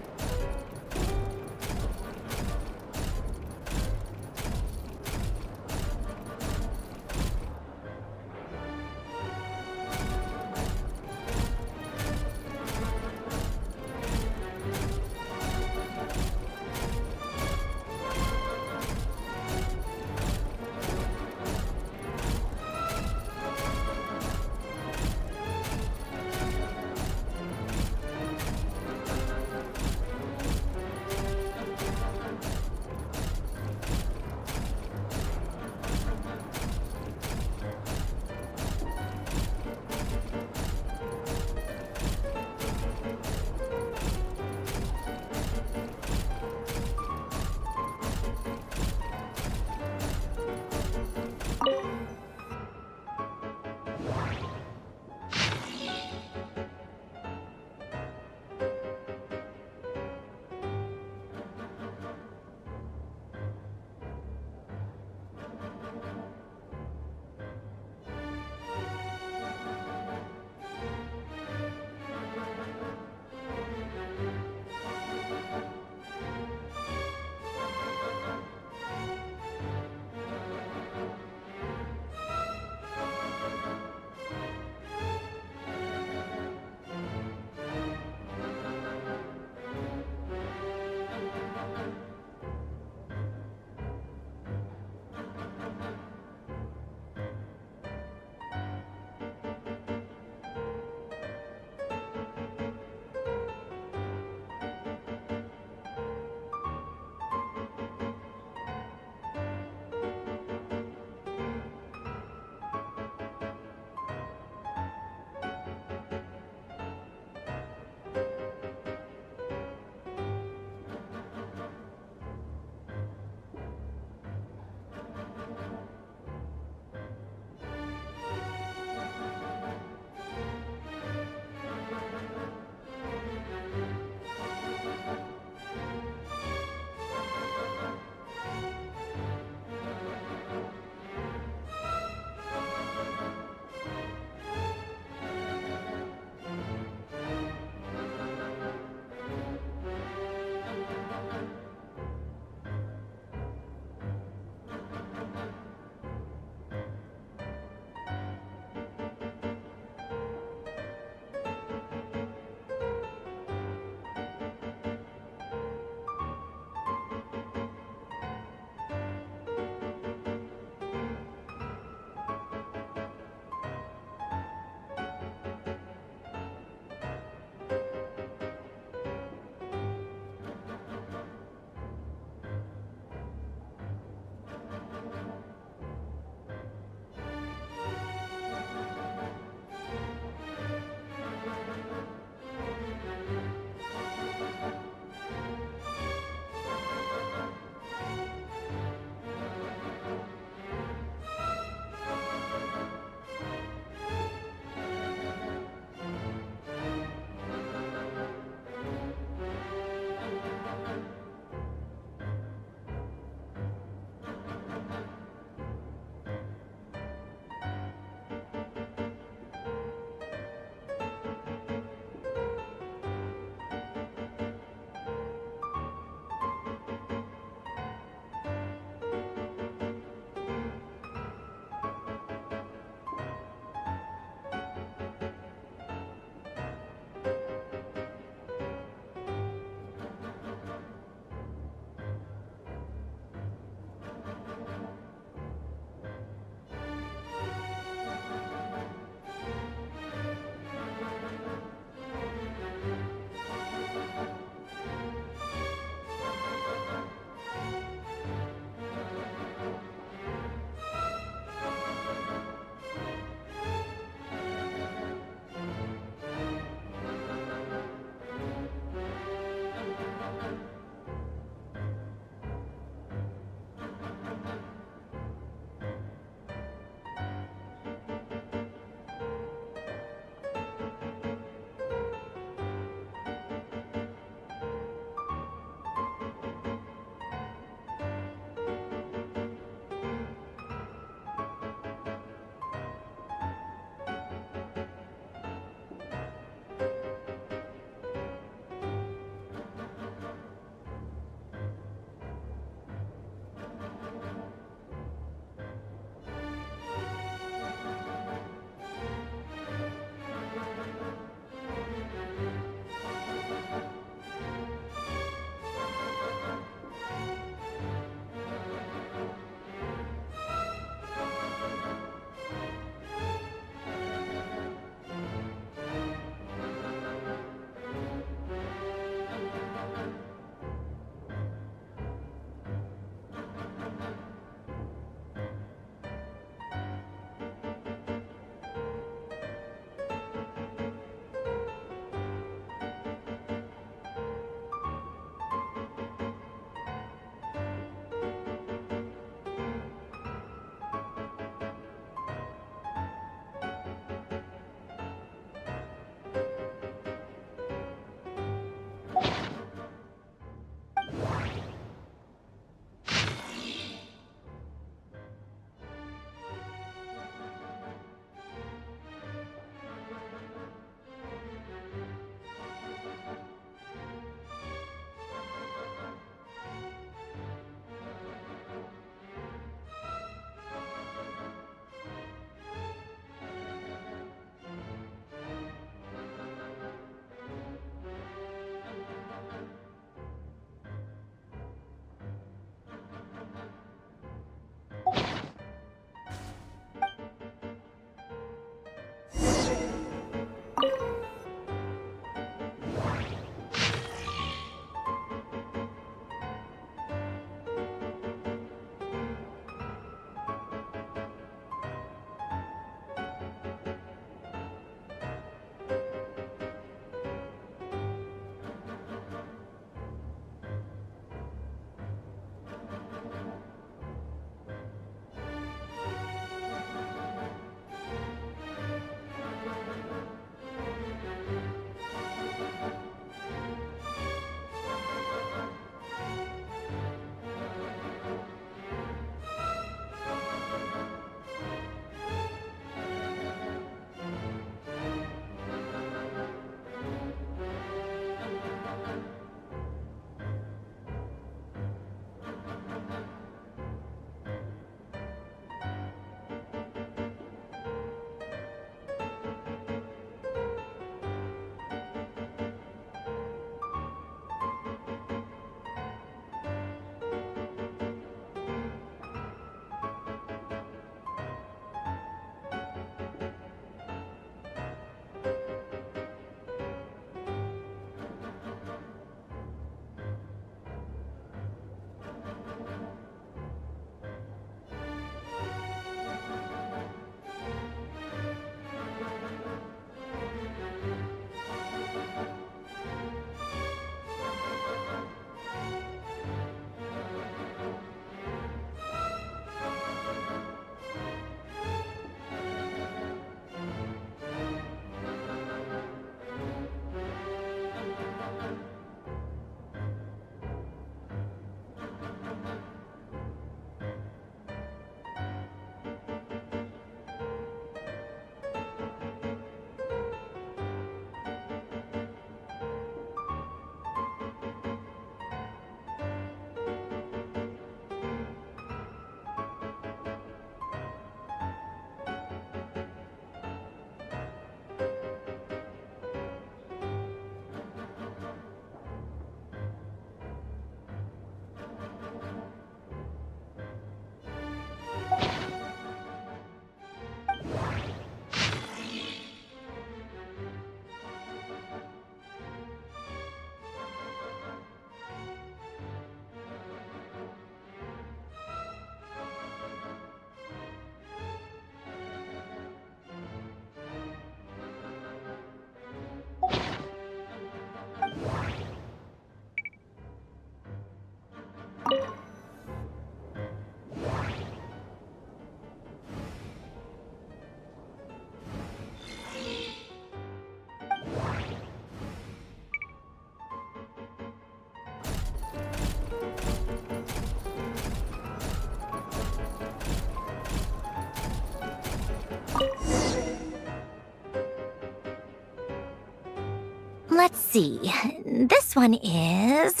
Let's see. This one is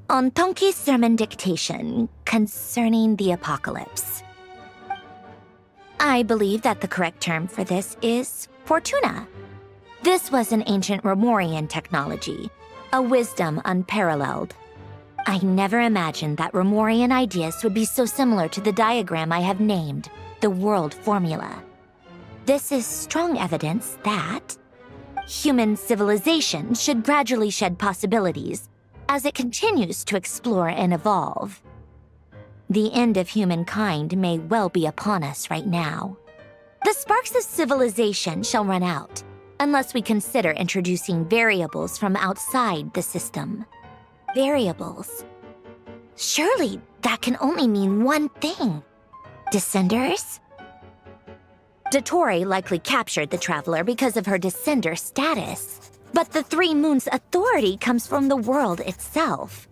Ontonki Sermon Dictation concerning the apocalypse. I believe that the correct term for this is Fortuna. This was an ancient Romorian technology, a wisdom unparalleled. I never imagined that Romorian ideas would be so similar to the diagram I have named, the World Formula. This is strong evidence that human civilization should gradually shed possibilities as it continues to explore and evolve. The end of humankind may well be upon us right now. The sparks of civilization shall run out, unless we consider introducing variables from outside the system. Variables. Surely that can only mean one thing. Descenders? Dottore likely captured the Traveler because of her descender status. But the Three Moons' authority comes from the world itself.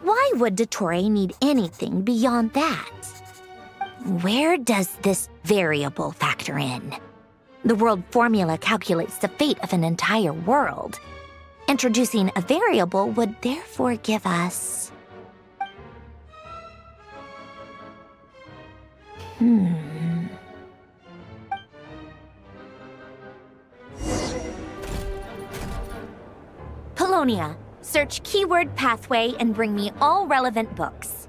Why would Dottore need anything beyond that? Where does this variable factor in? The world formula calculates the fate of an entire world. Introducing a variable would therefore give us... Polonia, search keyword pathway and bring me all relevant books.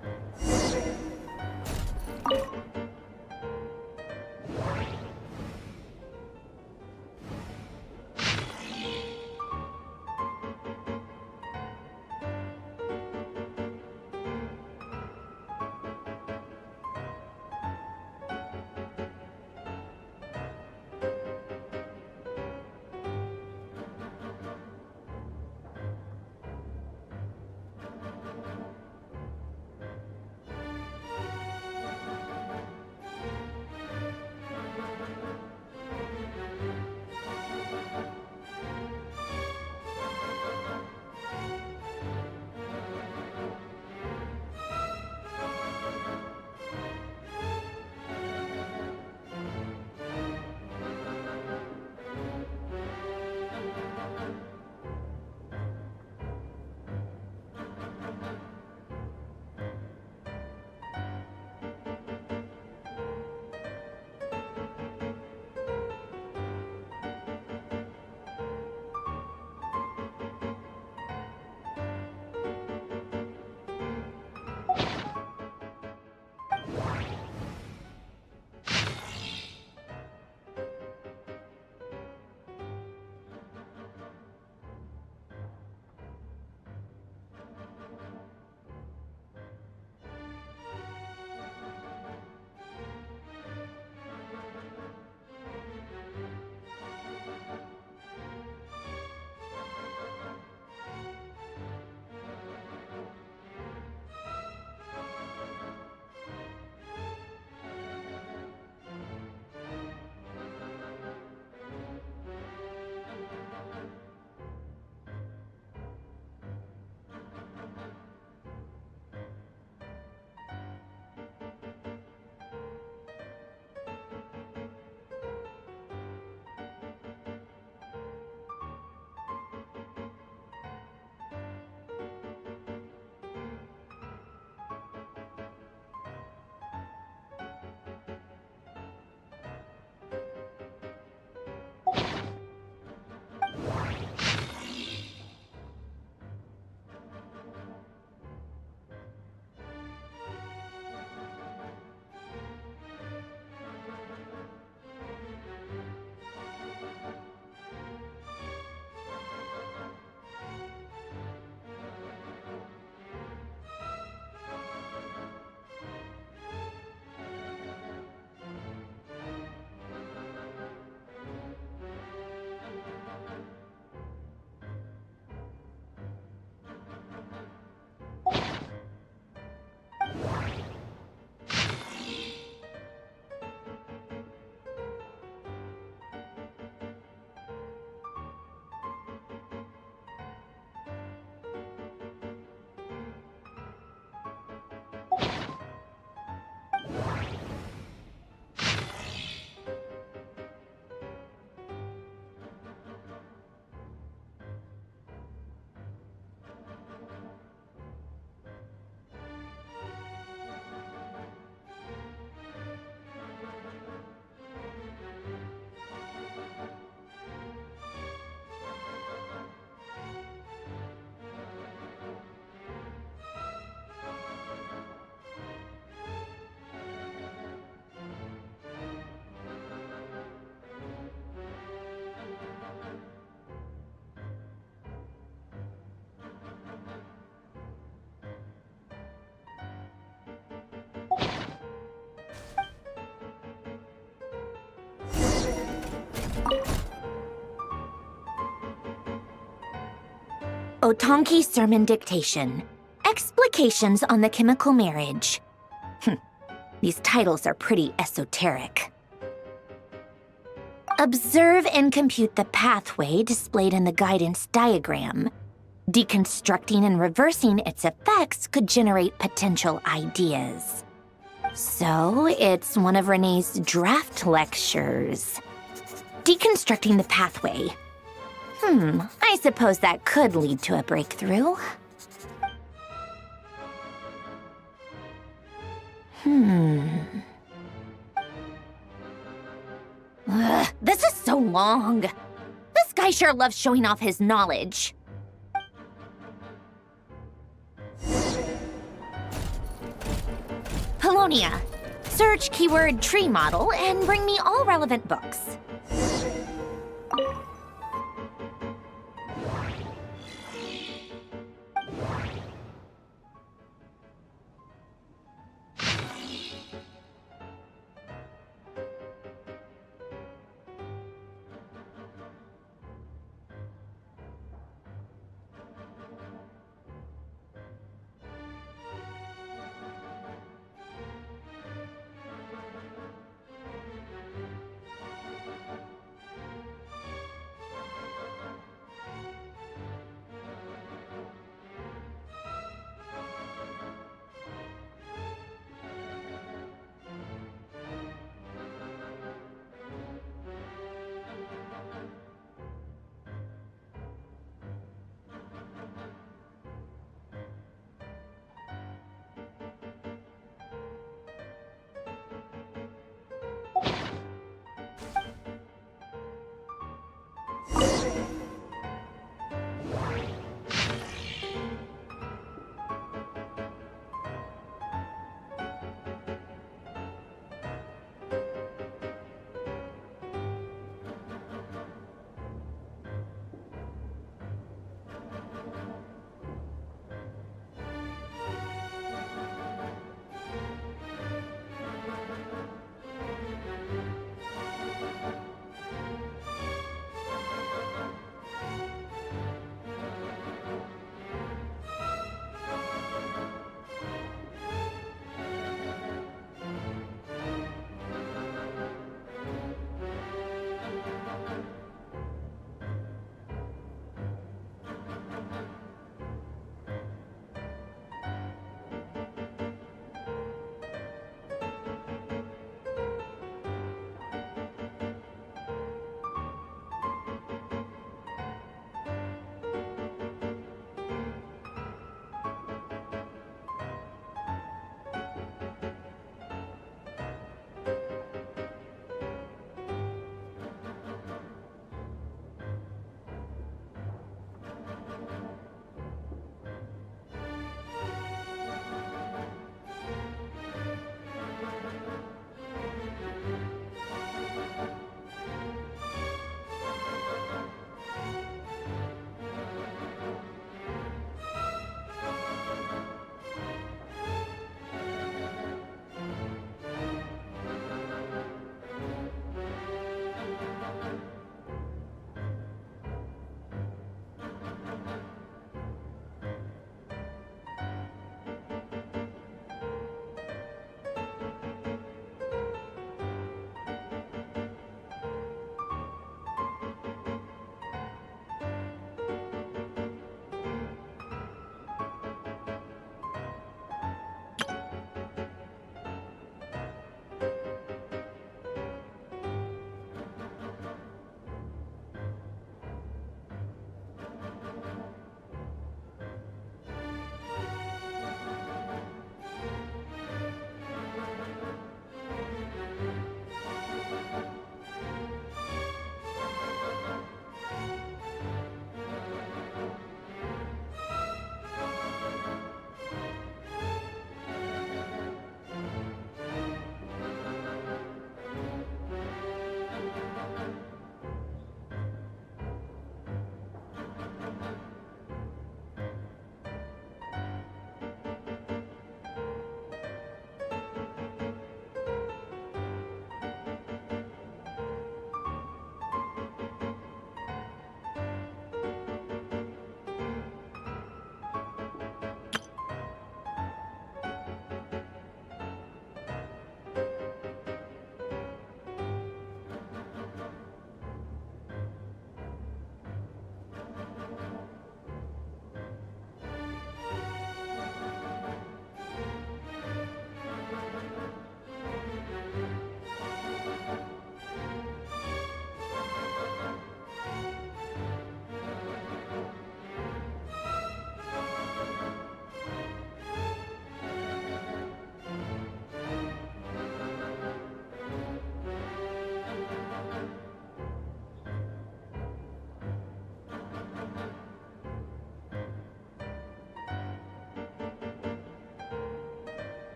Otonki Sermon Dictation. Explications on the Chemical Marriage. These titles are pretty esoteric. Observe and compute the pathway displayed in the guidance diagram. Deconstructing and reversing its effects could generate potential ideas. So, it's one of Renee's draft lectures. Deconstructing the pathway. I suppose that could lead to a breakthrough. This is so long. This guy sure loves showing off his knowledge. Polonia. Search keyword tree model and bring me all relevant books.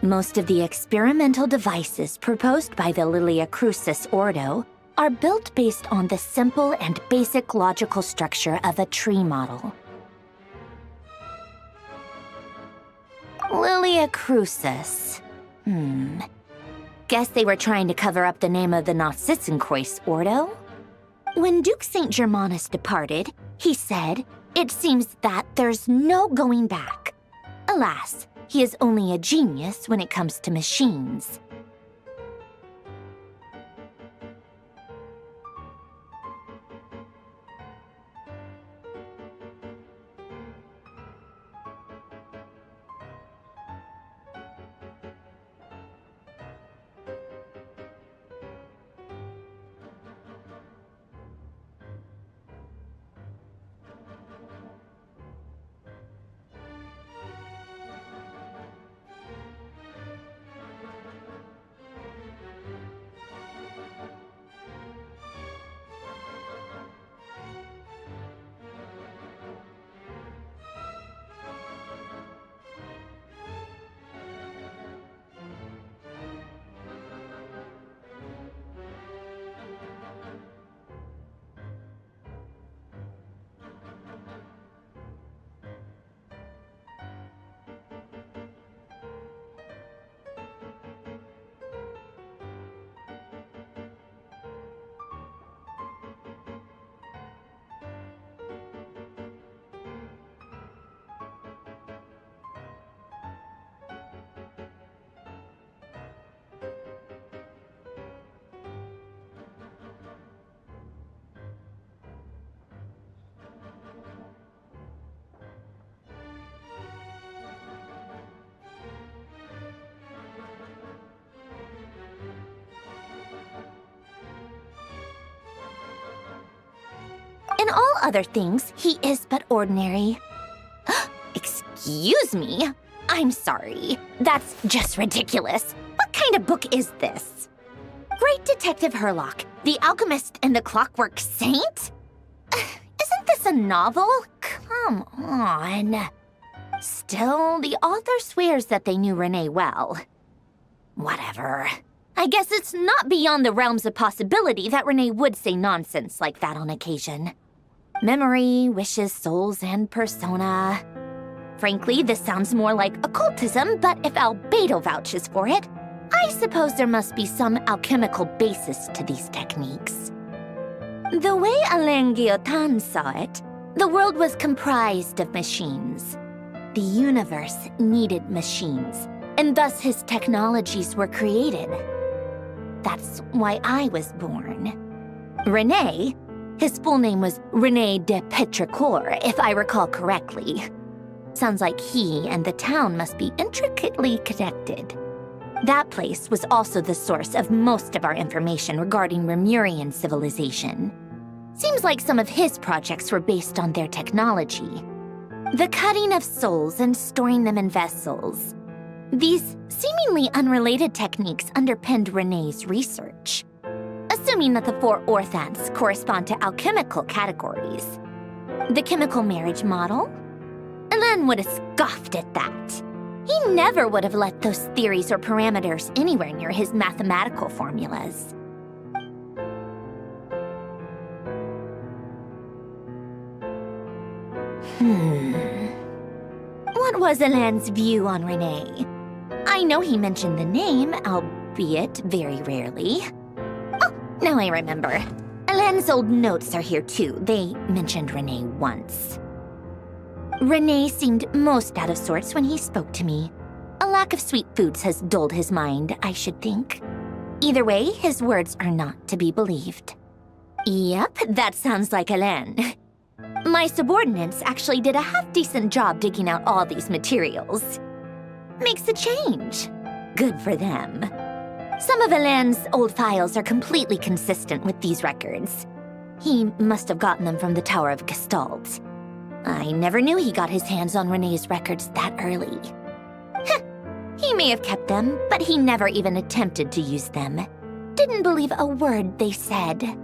Most of the experimental devices proposed by the Lilia Crucis Ordo are built based on the simple and basic logical structure of a tree model. Lilia Crucis. Guess they were trying to cover up the name of the Narcissenkois Ordo? When Duke St. Germanus departed, he said, "It seems that there's no going back." Alas, he is only a genius when it comes to machines. In all other things, he is but ordinary. Excuse me? I'm sorry. That's just ridiculous. What kind of book is this? Great Detective Herlock, the Alchemist and the Clockwork Saint? Isn't this a novel? Come on. Still, the author swears that they knew Renee well. Whatever. I guess it's not beyond the realms of possibility that Renee would say nonsense like that on occasion. Memory, wishes, souls, and persona. Frankly, this sounds more like occultism, but if Albedo vouches for it, I suppose there must be some alchemical basis to these techniques. The way Alain Guillotin saw it, the world was comprised of machines. The universe needed machines, and thus his technologies were created. That's why I was born. Renee, his full name was René de Petrichor, if I recall correctly. Sounds like he and the town must be intricately connected. That place was also the source of most of our information regarding Remurian civilization. Seems like some of his projects were based on their technology. The cutting of souls and storing them in vessels. These seemingly unrelated techniques underpinned René's research. Assuming that the 4 orthants correspond to alchemical categories. The chemical marriage model? Alain would have scoffed at that. He never would have let those theories or parameters anywhere near his mathematical formulas. What was Alain's view on Renee? I know he mentioned the name, albeit very rarely. Oh, now I remember. Alain's old notes are here too. They mentioned Renee once. Renee seemed most out of sorts when he spoke to me. A lack of sweet foods has dulled his mind, I should think. Either way, his words are not to be believed. Yep, that sounds like Alain. My subordinates actually did a half-decent job digging out all these materials. Makes a change. Good for them. Some of Alain's old files are completely consistent with these records. He must have gotten them from the Tower of Gestalt. I never knew he got his hands on Renee's records that early. He may have kept them, but he never even attempted to use them. Didn't believe a word they said.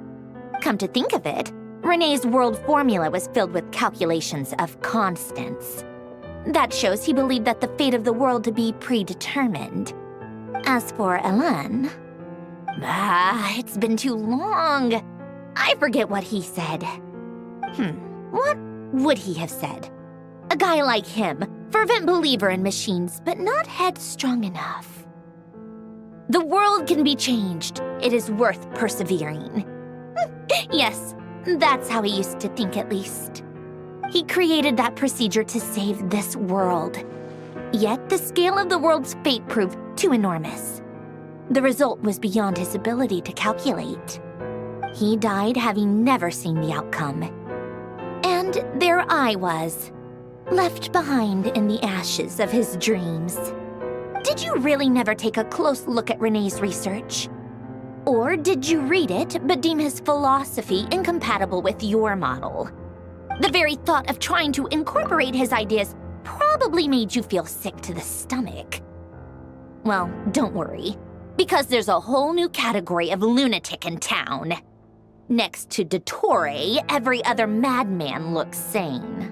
Come to think of it, Renee's world formula was filled with calculations of constants. That shows he believed that the fate of the world to be predetermined. As for Elan... it's been too long. I forget what he said. What would he have said? A guy like him, fervent believer in machines, but not headstrong enough. The world can be changed. It is worth persevering. Yes, that's how he used to think at least. He created that procedure to save this world. Yet the scale of the world's fate proved too enormous. The result was beyond his ability to calculate. He died having never seen the outcome. And there I was, left behind in the ashes of his dreams. Did you really never take a close look at Renee's research? Or did you read it but deem his philosophy incompatible with your model? The very thought of trying to incorporate his ideas probably made you feel sick to the stomach. Well, don't worry, because there's a whole new category of lunatic in town. Next to Dottore, every other madman looks sane.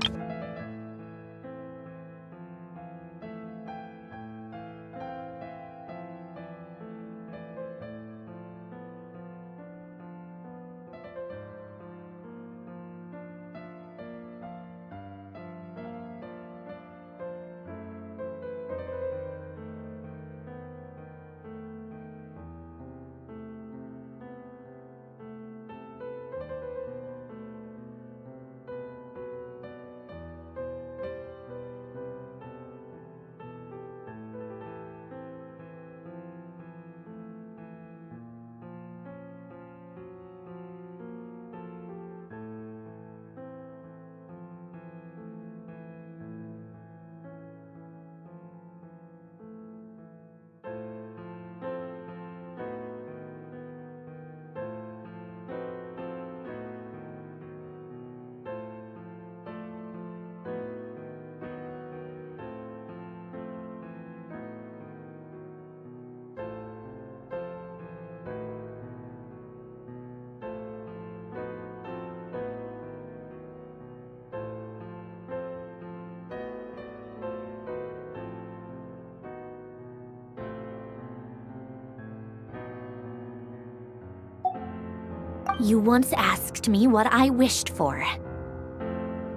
You once asked me what I wished for.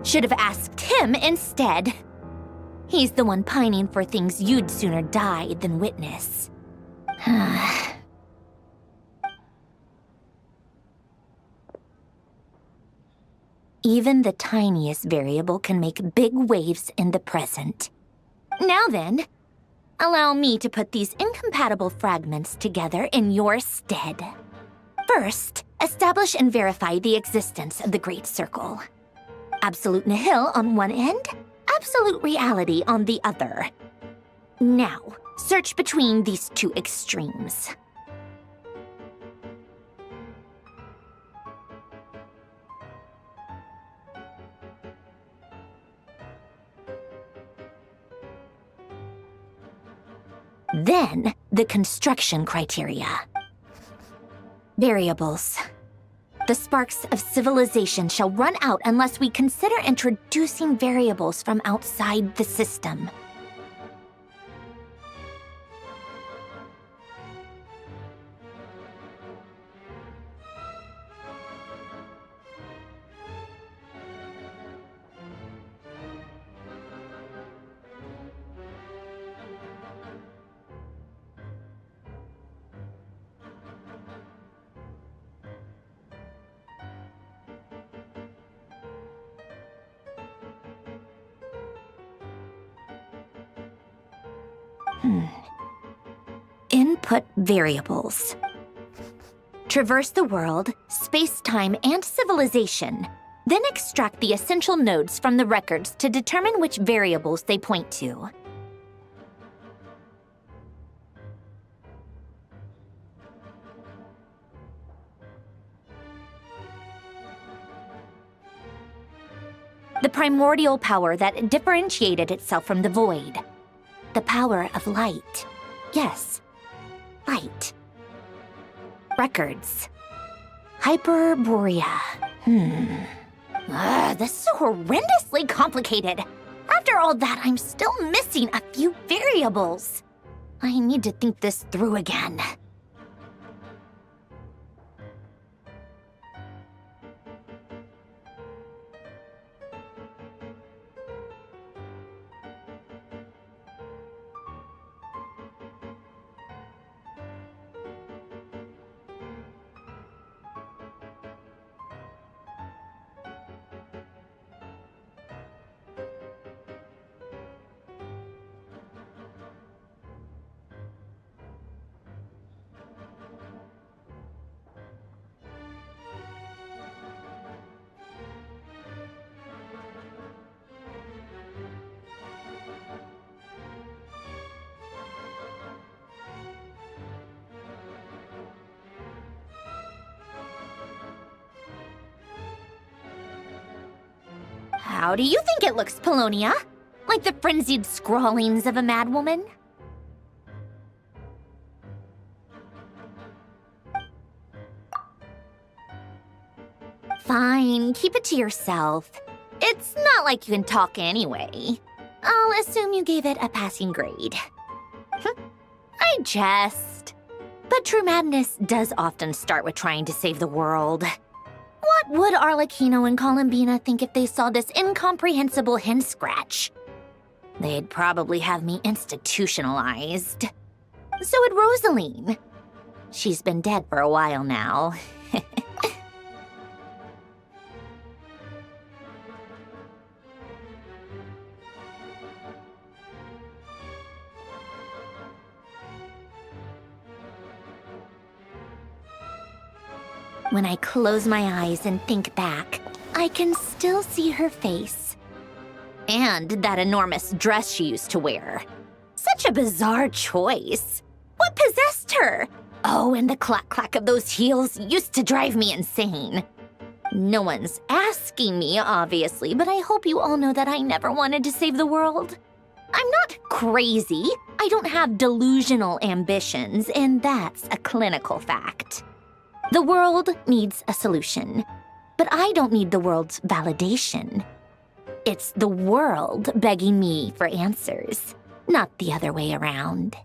Should have asked him instead. He's the one pining for things you'd sooner die than witness. Even the tiniest variable can make big waves in the present. Now then, allow me to put these incompatible fragments together in your stead. First, establish and verify the existence of the Great Circle. Absolute nihil on one end, absolute reality on the other. Now, search between these two extremes. Then, the construction criteria. Variables. The sparks of civilization shall run out unless we consider introducing variables from outside the system. Input variables. Traverse the world, space-time, and civilization. Then extract the essential nodes from the records to determine which variables they point to. The primordial power that differentiated itself from the void. The power of light. Yes, light. Records. Hyperborea. This is so horrendously complicated. After all that, I'm still missing a few variables. I need to think this through again. How do you think it looks, Polonia? Like the frenzied scrawlings of a madwoman? Fine, keep it to yourself. It's not like you can talk anyway. I'll assume you gave it a passing grade. I jest. But true madness does often start with trying to save the world. What would Arlecchino and Columbina think if they saw this incomprehensible hen scratch? They'd probably have me institutionalized. So would Rosaline. She's been dead for a while now. When I close my eyes and think back, I can still see her face. And that enormous dress she used to wear. Such a bizarre choice. What possessed her? Oh, and the clack-clack of those heels used to drive me insane. No one's asking me, obviously, but I hope you all know that I never wanted to save the world. I'm not crazy. I don't have delusional ambitions, and that's a clinical fact. The world needs a solution, but I don't need the world's validation. It's the world begging me for answers, not the other way around.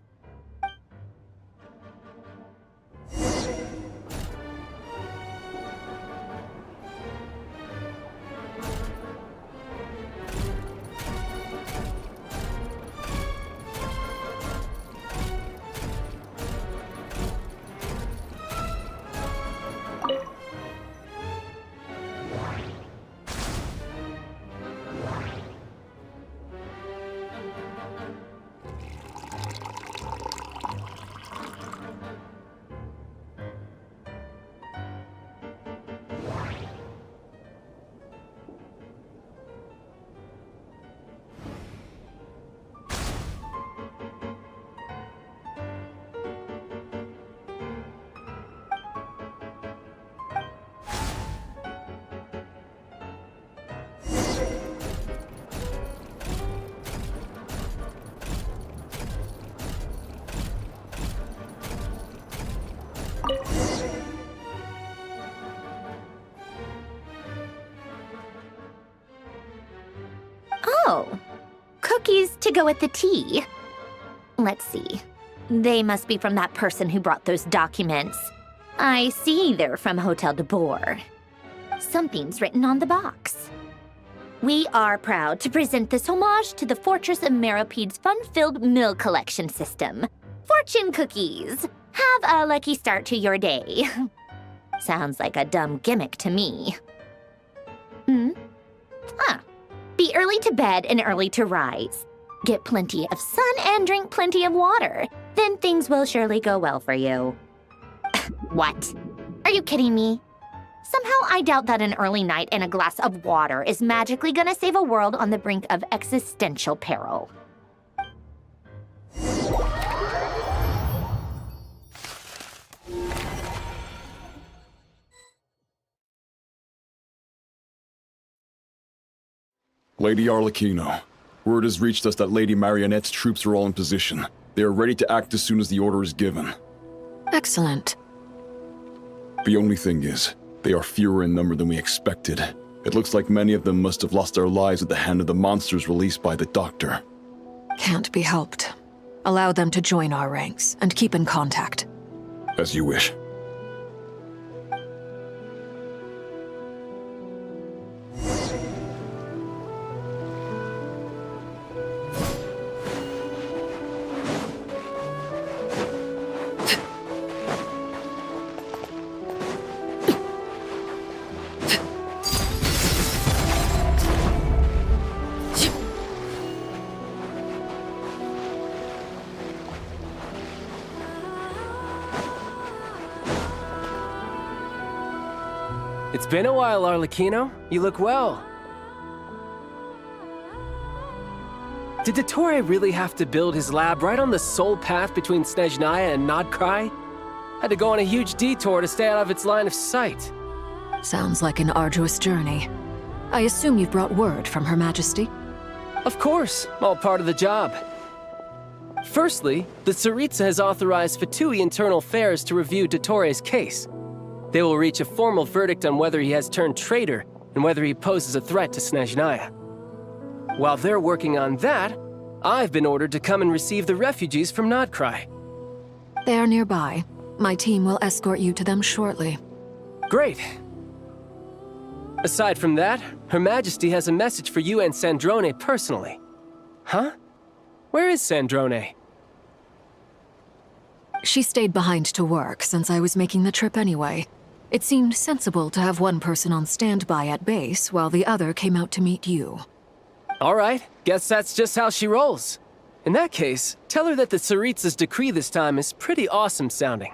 Oh, cookies to go with the tea. Let's see. They must be from that person who brought those documents. I see they're from Hotel de Boer. Something's written on the box. We are proud to present this homage to the Fortress of Meropede's fun-filled mill collection system. Fortune cookies. Have a lucky start to your day. Sounds like a dumb gimmick to me. Be early to bed and early to rise. Get plenty of sun and drink plenty of water. Then things will surely go well for you. What? Are you kidding me? Somehow I doubt that an early night and a glass of water is magically gonna save a world on the brink of existential peril. Lady Arlecchino, word has reached us that Lady Marionette's troops are all in position. They are ready to act as soon as the order is given. Excellent. The only thing is, they are fewer in number than we expected. It looks like many of them must have lost their lives at the hand of the monsters released by the Doctor. Can't be helped. Allow them to join our ranks and keep in contact. As you wish. It's been a while, Arlecchino. You look well. Did Dottore really have to build his lab right on the sole path between Snezhnaya and Nodkrai? Had to go on a huge detour to stay out of its line of sight. Sounds like an arduous journey. I assume you've brought word from Her Majesty? Of course, all part of the job. Firstly, the Tsaritsa has authorized Fatui Internal Affairs to review Dottore's case. They will reach a formal verdict on whether he has turned traitor and whether he poses a threat to Snezhnaya. While they're working on that, I've been ordered to come and receive the refugees from Nodkrai. They are nearby. My team will escort you to them shortly. Great. Aside from that, Her Majesty has a message for you and Sandrone personally. Huh? Where is Sandrone? She stayed behind to work since I was making the trip anyway. It seemed sensible to have one person on standby at base while the other came out to meet you. All right, guess that's just how she rolls. In that case, tell her that the Tsaritsa's decree this time is pretty awesome sounding.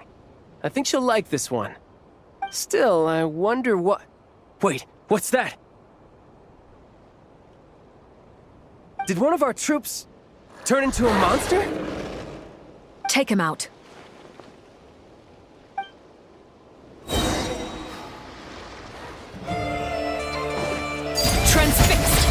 I think she'll like this one. Still, I wonder what... Wait, what's that? Did one of our troops turn into a monster? Take him out. Transfixed!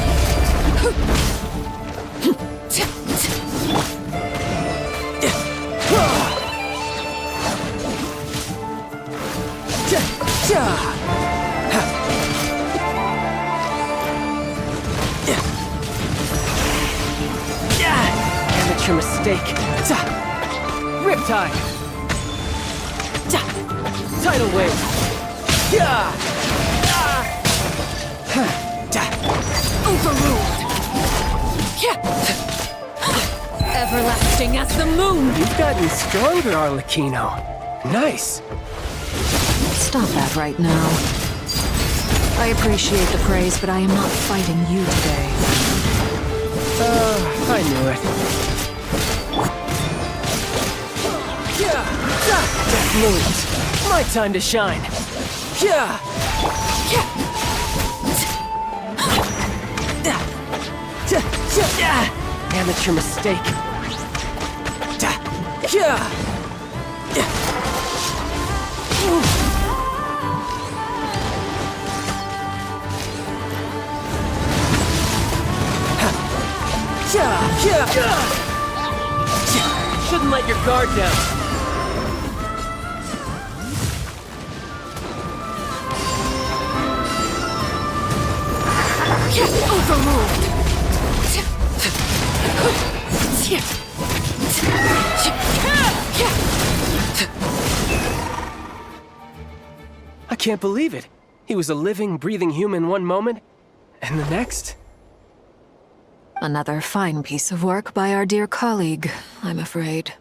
Amateur mistake. Riptide! Tidal wave! Overruled! Everlasting as the moon! You've gotten stronger, Arlecchino. Nice! Stop that right now. I appreciate the praise, but I am not fighting you today. I knew it. Death moves. My time to shine. Amateur mistake. Shouldn't let your guard down. Overruled! I can't believe it. He was a living, breathing human one moment, and the next... Another fine piece of work by our dear colleague, I'm afraid.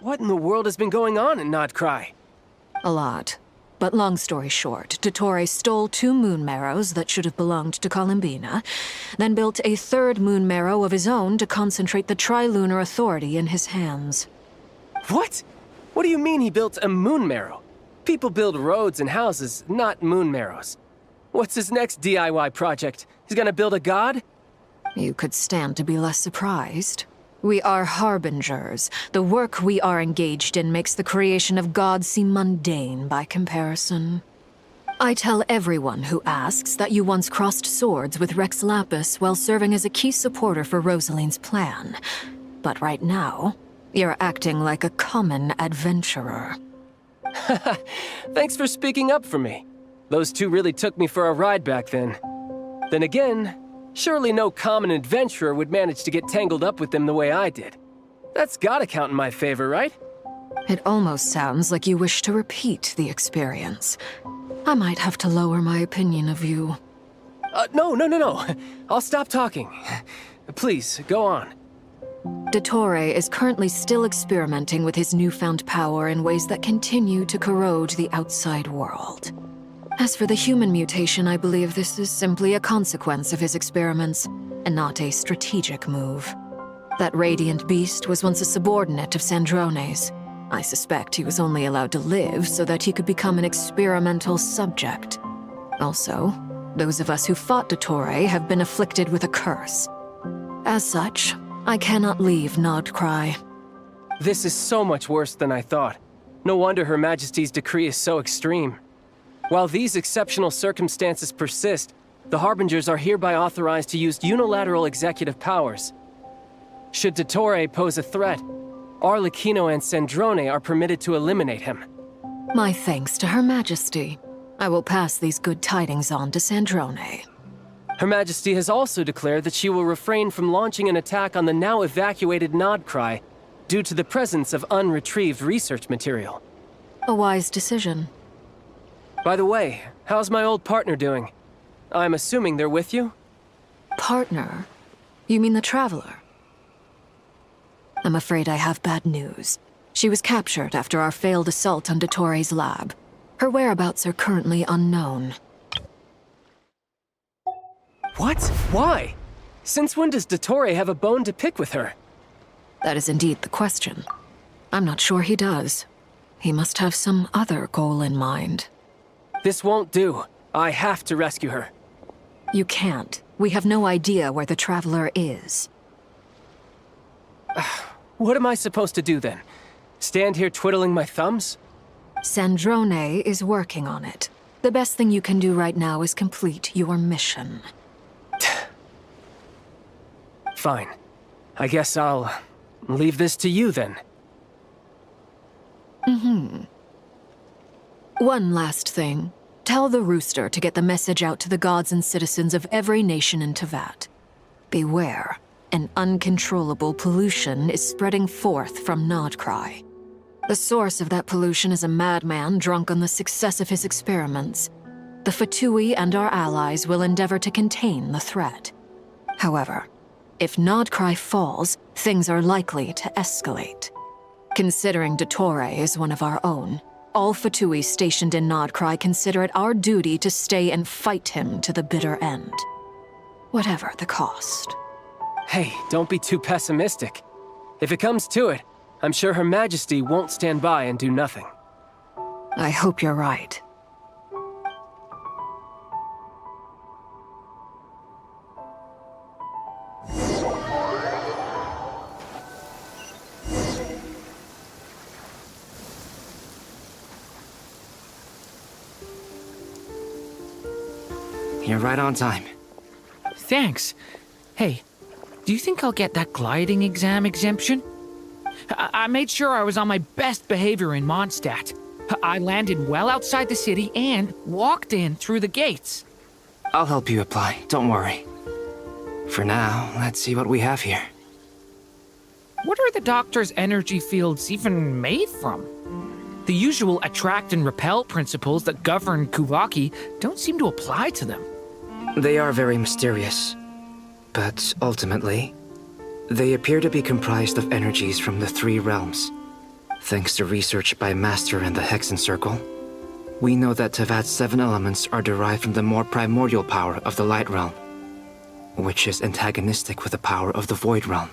What in the world has been going on in Nodkrai? A lot. But long story short, Dottore stole 2 moon marrows that should have belonged to Columbina, then built a 3rd moon marrow of his own to concentrate the Trilunar Authority in his hands. What? What do you mean he built a moon marrow? People build roads and houses, not moon marrows. What's his next DIY project? He's gonna build a god? You could stand to be less surprised. We are harbingers. The work we are engaged in makes the creation of gods seem mundane by comparison. I tell everyone who asks that you once crossed swords with Rex Lapis while serving as a key supporter for Rosaline's plan. But right now, you're acting like a common adventurer. Thanks for speaking up for me. Those 2 really took me for a ride back then. Then again, surely no common adventurer would manage to get tangled up with them the way I did. That's gotta count in my favor, right? It almost sounds like you wish to repeat the experience. I might have to lower my opinion of you. No. I'll stop talking. Please, go on. Dottore is currently still experimenting with his newfound power in ways that continue to corrode the outside world. As for the human mutation, I believe this is simply a consequence of his experiments, and not a strategic move. That radiant beast was once a subordinate of Sandrone's. I suspect he was only allowed to live so that he could become an experimental subject. Also, those of us who fought Dottore have been afflicted with a curse. As such, I cannot leave Nodcry. This is so much worse than I thought. No wonder Her Majesty's decree is so extreme. While these exceptional circumstances persist, the Harbingers are hereby authorized to use unilateral executive powers. Should Dottore pose a threat, Arlecchino and Sandrone are permitted to eliminate him. My thanks to Her Majesty. I will pass these good tidings on to Sandrone. Her Majesty has also declared that she will refrain from launching an attack on the now evacuated Nodcry due to the presence of unretrieved research material. A wise decision. By the way, how's my old partner doing? I'm assuming they're with you? Partner? You mean the Traveler? I'm afraid I have bad news. She was captured after our failed assault on Dottore's lab. Her whereabouts are currently unknown. What? Why? Since when does Dottore have a bone to pick with her? That is indeed the question. I'm not sure he does. He must have some other goal in mind. This won't do. I have to rescue her. You can't. We have no idea where the Traveler is. What am I supposed to do then? Stand here twiddling my thumbs? Sandrone is working on it. The best thing you can do right now is complete your mission. Fine. I guess I'll leave this to you then. One last thing. Tell the Rooster to get the message out to the gods and citizens of every nation in Teyvat. Beware. An uncontrollable pollution is spreading forth from Nodcry. The source of that pollution is a madman drunk on the success of his experiments. The Fatui and our allies will endeavor to contain the threat. However, if Nodcry falls, things are likely to escalate. Considering Dottore is one of our own, all Fatui stationed in Nodcry consider it our duty to stay and fight him to the bitter end. Whatever the cost. Hey, don't be too pessimistic. If it comes to it, I'm sure Her Majesty won't stand by and do nothing. I hope you're right. You're right on time. Thanks. Hey, do you think I'll get that gliding exam exemption? I made sure I was on my best behavior in Mondstadt. I landed well outside the city and walked in through the gates. I'll help you apply, don't worry. For now, let's see what we have here. What are the doctor's energy fields even made from? The usual attract and repel principles that govern Kuvaki don't seem to apply to them. They are very mysterious, but ultimately, they appear to be comprised of energies from the three realms. Thanks to research by Master in the Hexen Circle, we know that Teyvat's 7 elements are derived from the more primordial power of the Light Realm, which is antagonistic with the power of the Void Realm.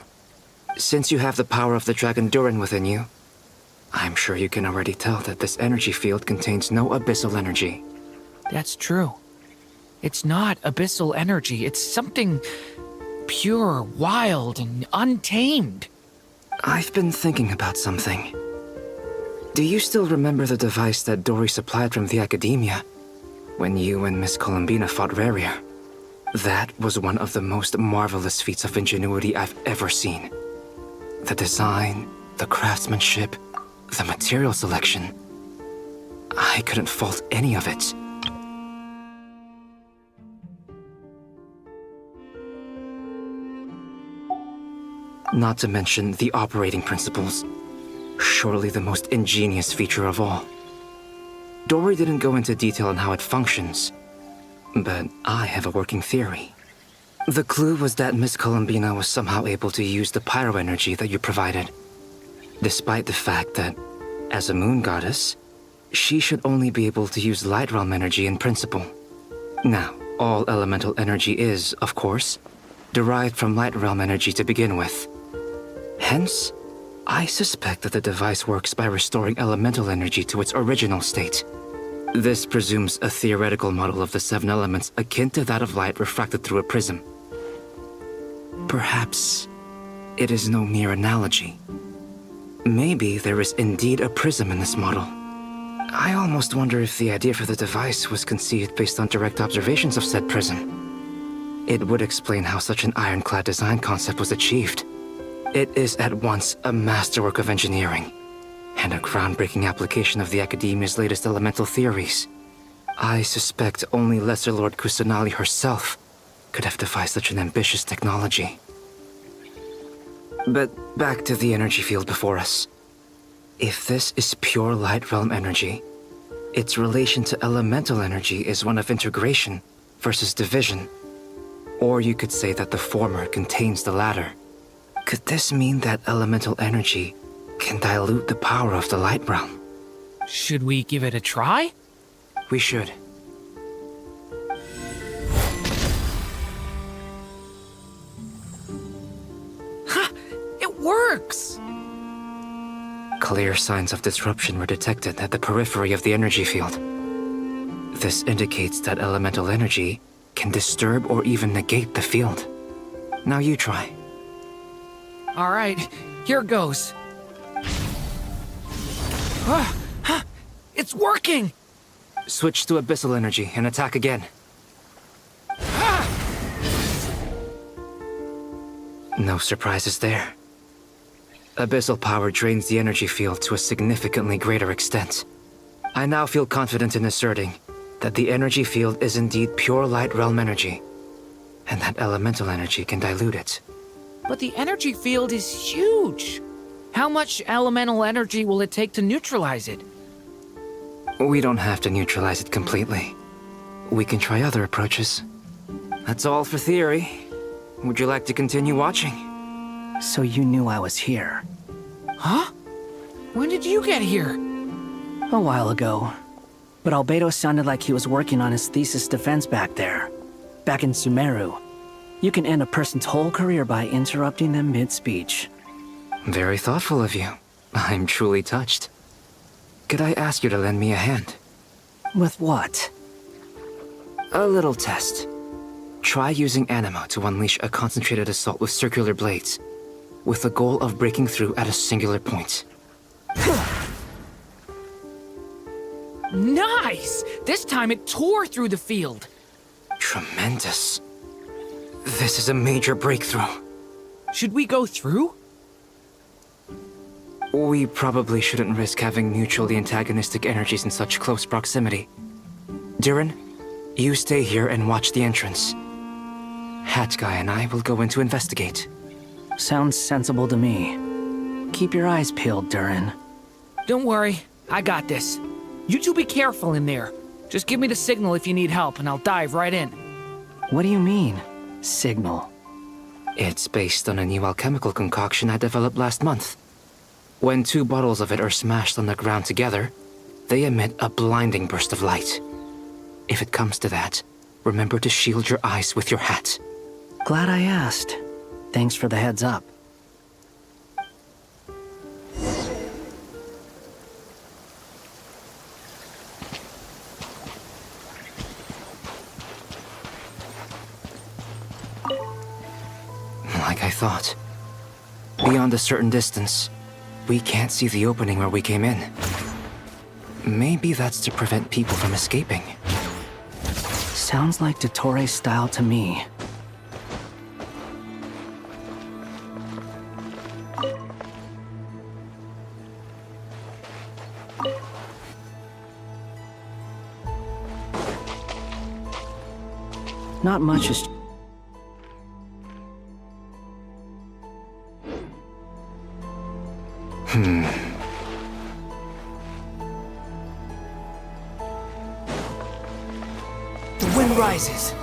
Since you have the power of the Dragon Durin within you, I'm sure you can already tell that this energy field contains no abyssal energy. That's true. It's not abyssal energy, it's something pure, wild, and untamed. I've been thinking about something. Do you still remember the device that Dory supplied from the Academia when you and Miss Columbina fought Rarier? That was one of the most marvelous feats of ingenuity I've ever seen. The design, the craftsmanship, the material selection. I couldn't fault any of it. Not to mention the operating principles. Surely the most ingenious feature of all. Dory didn't go into detail on how it functions, but I have a working theory. The clue was that Miss Columbina was somehow able to use the pyro energy that you provided, despite the fact that, as a moon goddess, she should only be able to use light realm energy in principle. Now, all elemental energy is, of course, derived from light realm energy to begin with. Hence, I suspect that the device works by restoring elemental energy to its original state. This presumes a theoretical model of the 7 elements akin to that of light refracted through a prism. Perhaps it is no mere analogy. Maybe there is indeed a prism in this model. I almost wonder if the idea for the device was conceived based on direct observations of said prism. It would explain how such an ironclad design concept was achieved. It is at once a masterwork of engineering and a groundbreaking application of the Academia's latest elemental theories. I suspect only Lesser Lord Kusanali herself could have devised such an ambitious technology. But back to the energy field before us. If this is pure light realm energy, its relation to elemental energy is one of integration versus division. Or you could say that the former contains the latter. Could this mean that elemental energy can dilute the power of the light realm? Should we give it a try? We should. Ha! It works! Clear signs of disruption were detected at the periphery of the energy field. This indicates that elemental energy can disturb or even negate the field. Now you try. All right, here goes. It's working! Switch to abyssal energy and attack again. No surprises there. Abyssal power drains the energy field to a significantly greater extent. I now feel confident in asserting that the energy field is indeed pure light realm energy, and that elemental energy can dilute it. But the energy field is huge. How much elemental energy will it take to neutralize it? We don't have to neutralize it completely. We can try other approaches. That's all for theory. Would you like to continue watching? So you knew I was here? Huh? When did you get here? A while ago. But Albedo sounded like he was working on his thesis defense back there. Back in Sumeru. You can end a person's whole career by interrupting them mid-speech. Very thoughtful of you. I'm truly touched. Could I ask you to lend me a hand? With what? A little test. Try using Anima to unleash a concentrated assault with circular blades, with the goal of breaking through at a singular point. Nice! This time it tore through the field. Tremendous. This is a major breakthrough. Should we go through? We probably shouldn't risk having mutually antagonistic energies in such close proximity. Durin, you stay here and watch the entrance. Hat Guy and I will go in to investigate. Sounds sensible to me. Keep your eyes peeled, Durin. Don't worry, I got this. You two be careful in there. Just give me the signal if you need help and I'll dive right in. What do you mean, signal? It's based on a new alchemical concoction I developed last month. When 2 bottles of it are smashed on the ground together, they emit a blinding burst of light. If it comes to that, remember to shield your eyes with your hat. Glad I asked. Thanks for the heads up. Like I thought. Beyond a certain distance, we can't see the opening where we came in. Maybe that's to prevent people from escaping. Sounds like Dottore style to me. Not much is... The wind rises.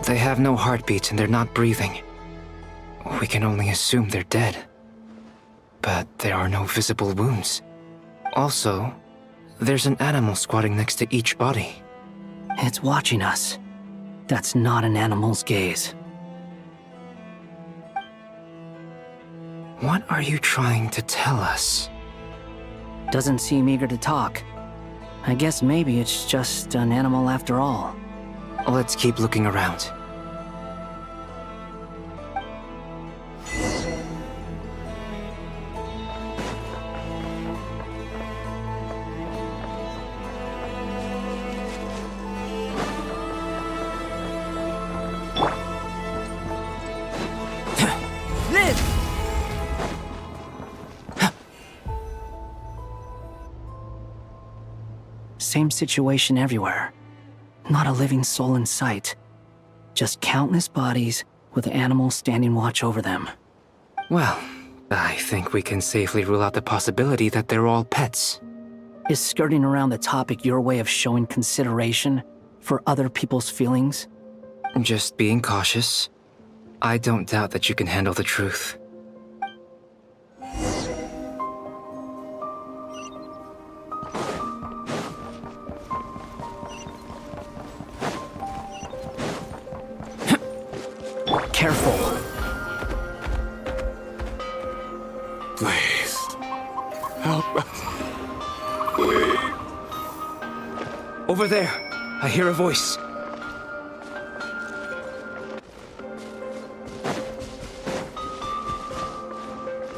They have no heartbeat and they're not breathing. We can only assume they're dead. But there are no visible wounds. Also, there's an animal squatting next to each body. It's watching us. That's not an animal's gaze. What are you trying to tell us? Doesn't seem eager to talk. I guess maybe it's just an animal after all. Let's keep looking around. Same situation everywhere. Not a living soul in sight. Just countless bodies with animals standing watch over them. Well, I think we can safely rule out the possibility that they're all pets. Is skirting around the topic your way of showing consideration for other people's feelings? Just being cautious. I don't doubt that you can handle the truth. Careful. Please. Help us. Please. Over there. I hear a voice.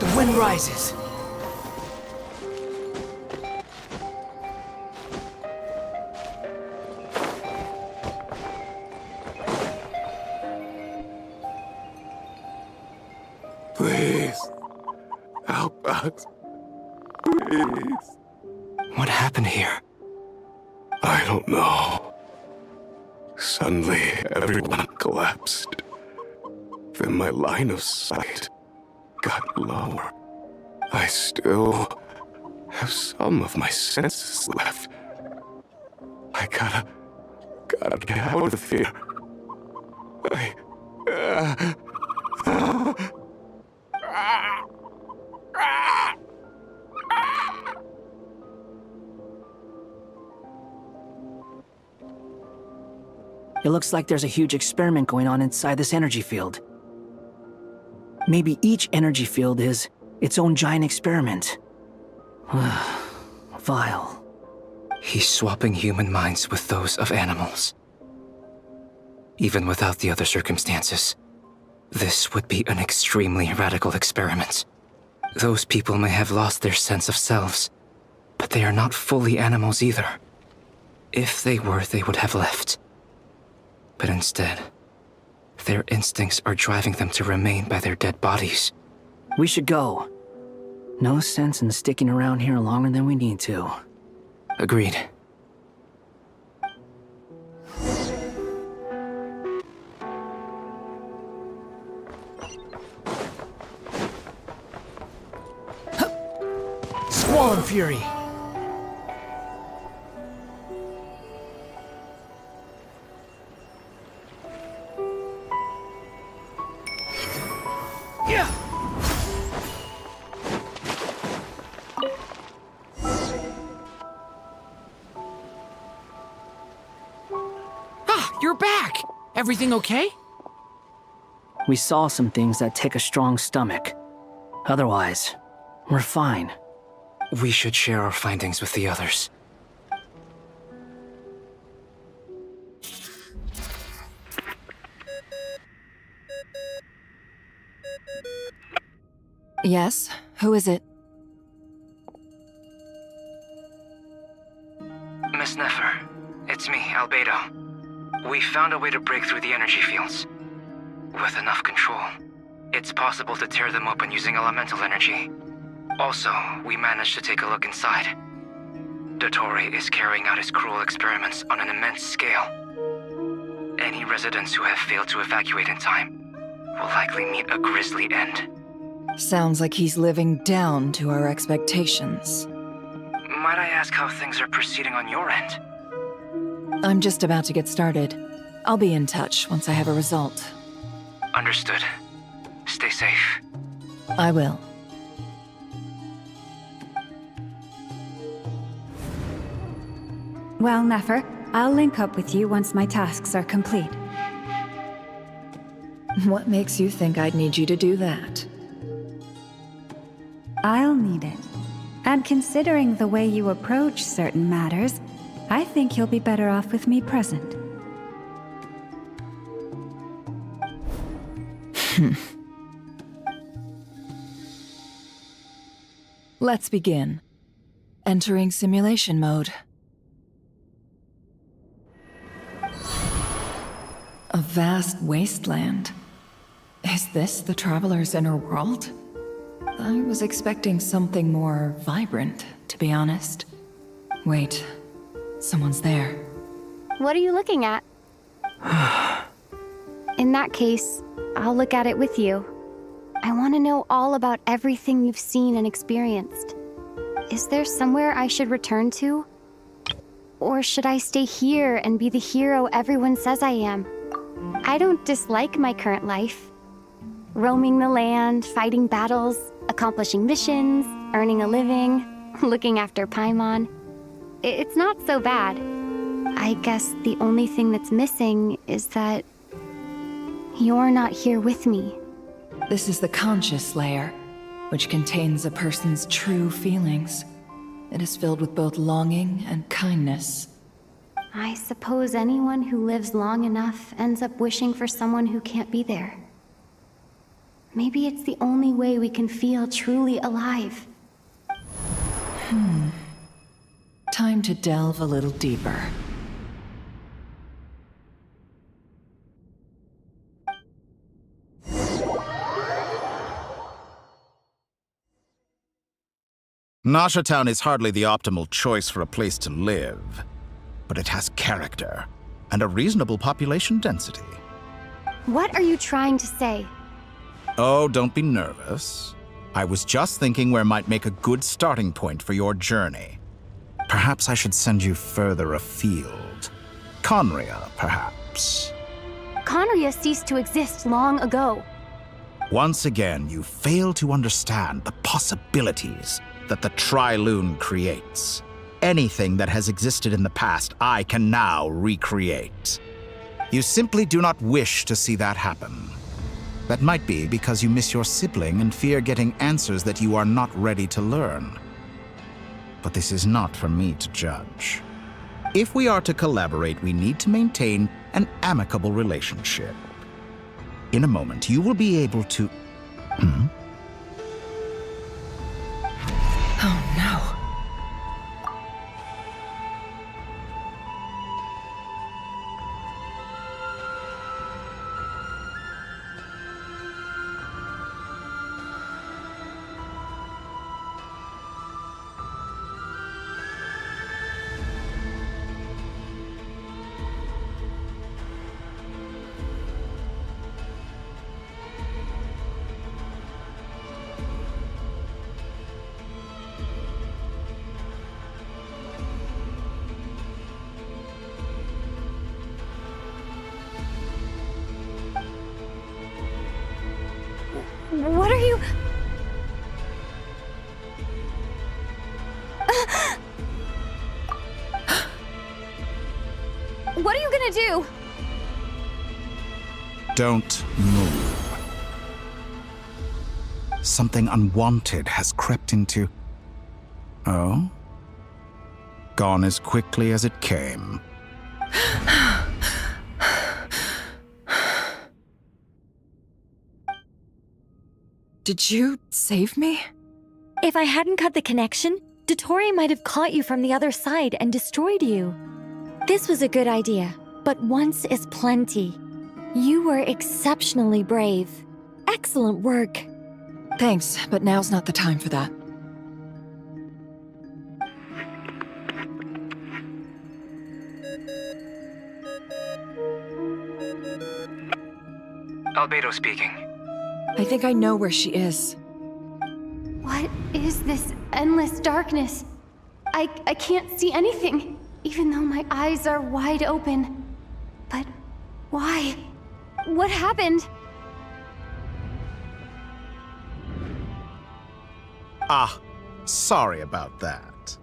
The wind rises. Please. Help us. Please. What happened here? I don't know. Suddenly, everyone collapsed. Then my line of sight got lower. I still have some of my senses left. I gotta get out of here. It looks like there's a huge experiment going on inside this energy field. Maybe each energy field is its own giant experiment. Vile. He's swapping human minds with those of animals. Even without the other circumstances, this would be an extremely radical experiment. Those people may have lost their sense of selves, but they are not fully animals either. If they were, they would have left. But instead, their instincts are driving them to remain by their dead bodies. We should go. No sense in sticking around here longer than we need to. Agreed. Squall and Fury! You're back! Everything okay? We saw some things that take a strong stomach. Otherwise, we're fine. We should share our findings with the others. Yes? Who is it? Miss Nefer, it's me, Albedo. We found a way to break through the energy fields. With enough control, it's possible to tear them open using elemental energy. Also, we managed to take a look inside. Dottore is carrying out his cruel experiments on an immense scale. Any residents who have failed to evacuate in time will likely meet a grisly end. Sounds like he's living down to our expectations. Might I ask how things are proceeding on your end? I'm just about to get started. I'll be in touch once I have a result. Understood. Stay safe. I will. Well, Nefer, I'll link up with you once my tasks are complete. What makes you think I'd need you to do that? I'll need it. And considering the way you approach certain matters, I think you'll be better off with me present. Let's begin. Entering simulation mode. A vast wasteland. Is this the Traveler's inner world? I was expecting something more vibrant, to be honest. Wait, someone's there. What are you looking at? In that case, I'll look at it with you. I want to know all about everything you've seen and experienced. Is there somewhere I should return to? Or should I stay here and be the hero everyone says I am? I don't dislike my current life. Roaming the land, fighting battles, accomplishing missions, earning a living, looking after Paimon. It's not so bad. I guess the only thing that's missing is that you're not here with me. This is the conscious layer, which contains a person's true feelings. It is filled with both longing and kindness. I suppose anyone who lives long enough ends up wishing for someone who can't be there. Maybe it's the only way we can feel truly alive. Time to delve a little deeper. Nasha Town is hardly the optimal choice for a place to live, but it has character and a reasonable population density. What are you trying to say? Oh, don't be nervous. I was just thinking where might make a good starting point for your journey. Perhaps I should send you further afield. Conria, perhaps. Conria ceased to exist long ago. Once again, you fail to understand the possibilities that the Tri-Lune creates. Anything that has existed in the past, I can now recreate. You simply do not wish to see that happen. That might be because you miss your sibling and fear getting answers that you are not ready to learn. But this is not for me to judge. If we are to collaborate, we need to maintain an amicable relationship. In a moment, you will be able to... Oh no. What are you... What are you gonna do? Don't move. Something unwanted has crept into... Oh? Gone as quickly as it came. Did you save me? If I hadn't cut the connection, Dottore might have caught you from the other side and destroyed you. This was a good idea, but once is plenty. You were exceptionally brave. Excellent work. Thanks, but now's not the time for that. Albedo speaking. I think I know where she is. What is this endless darkness? I can't see anything, even though my eyes are wide open. But why? What happened? Ah, sorry about that.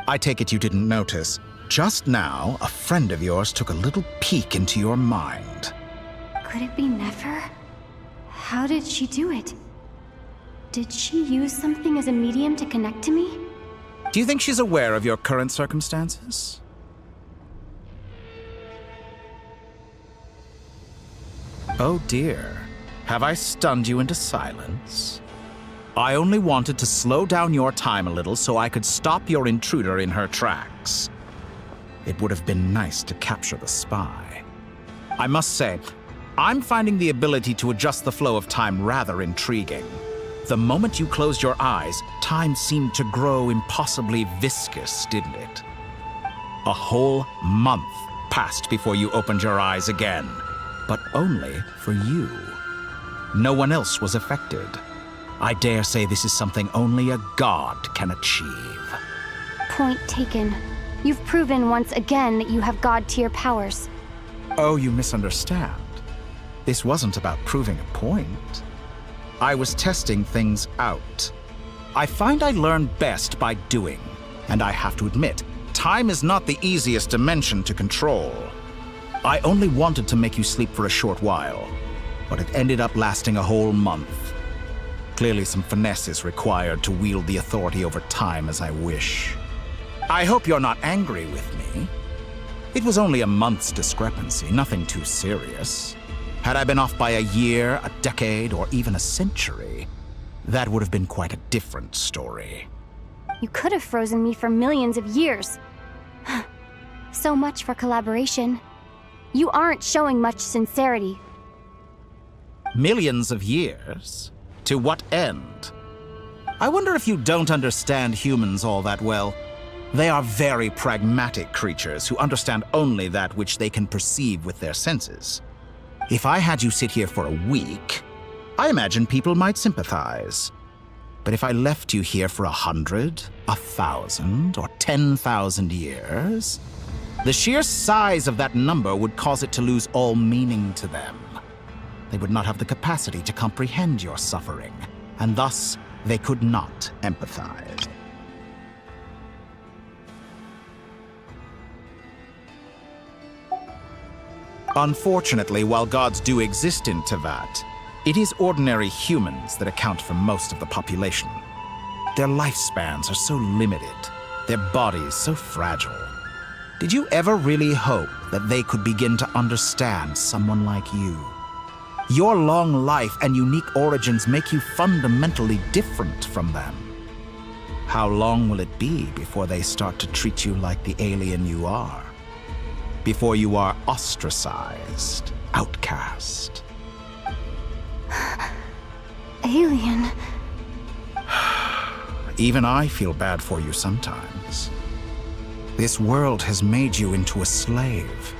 I take it you didn't notice. Just now, a friend of yours took a little peek into your mind. Could it be Nefer? How did she do it? Did she use something as a medium to connect to me? Do you think she's aware of your current circumstances? Oh dear. Have I stunned you into silence? I only wanted to slow down your time a little so I could stop your intruder in her tracks. It would have been nice to capture the spy. I must say, I'm finding the ability to adjust the flow of time rather intriguing. The moment you closed your eyes, time seemed to grow impossibly viscous, didn't it? A whole month passed before you opened your eyes again, but only for you. No one else was affected. I dare say this is something only a god can achieve. Point taken. You've proven once again that you have god-tier powers. Oh, you misunderstand. This wasn't about proving a point. I was testing things out. I find I learn best by doing, and I have to admit, time is not the easiest dimension to control. I only wanted to make you sleep for a short while, but it ended up lasting a whole month. Clearly some finesse is required to wield the authority over time as I wish. I hope you're not angry with me. It was only a month's discrepancy, nothing too serious. Had I been off by a year, a decade, or even a century, that would have been quite a different story. You could have frozen me for millions of years. So much for collaboration. You aren't showing much sincerity. Millions of years? To what end? I wonder if you don't understand humans all that well. They are very pragmatic creatures who understand only that which they can perceive with their senses. If I had you sit here for a week, I imagine people might sympathize. But if I left you here for 100, 1,000, or 10,000 years, the sheer size of that number would cause it to lose all meaning to them. They would not have the capacity to comprehend your suffering, and thus they could not empathize. Unfortunately, while gods do exist in Tevat, it is ordinary humans that account for most of the population. Their lifespans are so limited, their bodies so fragile. Did you ever really hope that they could begin to understand someone like you? Your long life and unique origins make you fundamentally different from them. How long will it be before they start to treat you like the alien you are? Before you are ostracized, outcast? Alien. Even I feel bad for you sometimes. This world has made you into a slave.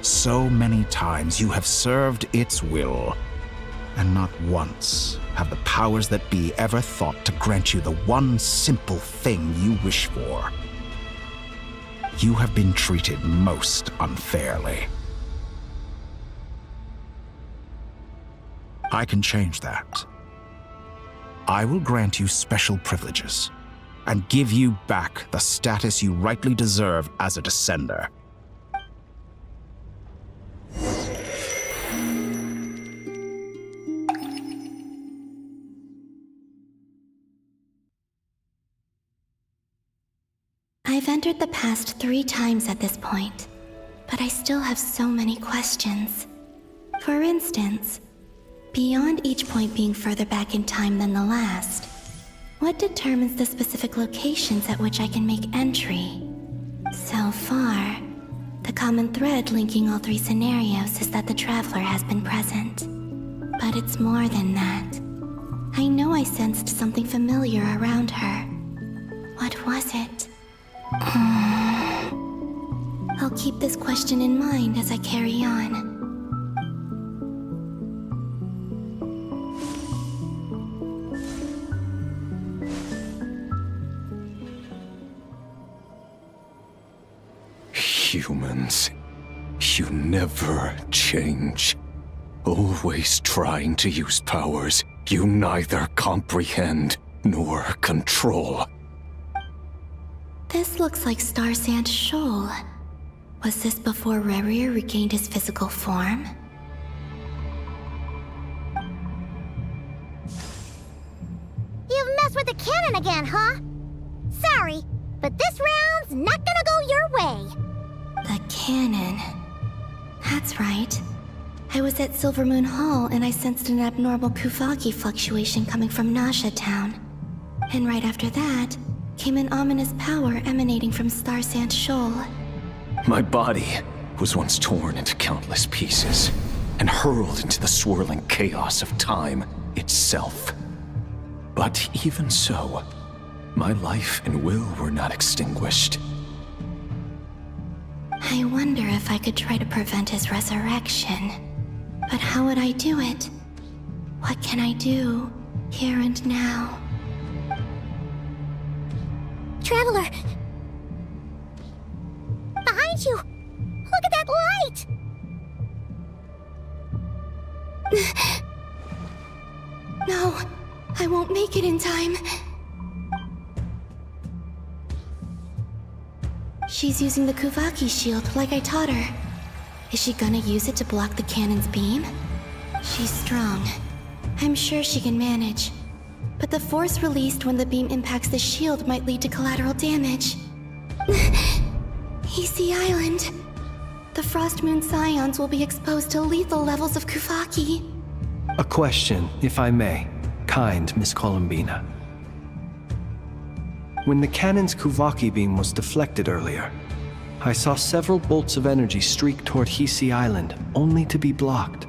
So many times you have served its will, and not once have the powers that be ever thought to grant you the one simple thing you wish for. You have been treated most unfairly. I can change that. I will grant you special privileges and give you back the status you rightly deserve as a descender. I've entered the past 3 times at this point, but I still have so many questions. For instance, beyond each point being further back in time than the last, what determines the specific locations at which I can make entry? So far, the common thread linking all 3 scenarios is that the Traveler has been present. But it's more than that. I know I sensed something familiar around her. What was it? I'll keep this question in mind as I carry on. Humans, you never change. Always trying to use powers you neither comprehend nor control. This looks like Star Sand Shoal. Was this before Rerir regained his physical form? You've messed with the cannon again, huh? Sorry, but this round's not gonna go your way. The cannon. That's right. I was at Silvermoon Hall and I sensed an abnormal Kuvagi fluctuation coming from Nasha Town. And right after that, came an ominous power emanating from Star Sand Shoal. My body was once torn into countless pieces and hurled into the swirling chaos of time itself. But even so, my life and will were not extinguished. I wonder if I could try to prevent his resurrection. But how would I do it? What can I do, here and now? Traveler! Behind you! Look at that light! No, I won't make it in time. She's using the Kuvaki shield like I taught her. Is she gonna use it to block the cannon's beam? She's strong. I'm sure she can manage. But the force released when the beam impacts the shield might lead to collateral damage. Easy Island. The Frost Moon Scions will be exposed to lethal levels of Kuvaki. A question, if I may, kind Miss Columbina. When the cannon's Kuvaki beam was deflected earlier, I saw several bolts of energy streak toward Hisi Island, only to be blocked.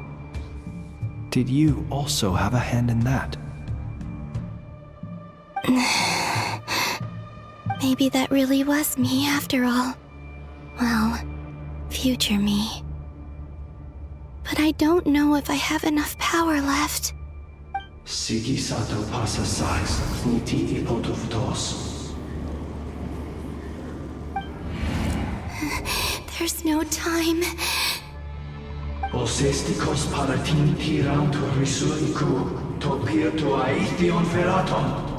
Did you also have a hand in that? Maybe that really was me after all. Well, future me. But I don't know if I have enough power left. Sigi sato pasa sais, niti ipotuvtos. There's no time. Osestikos paratin tirantu risuiku, to pirto aithion feraton.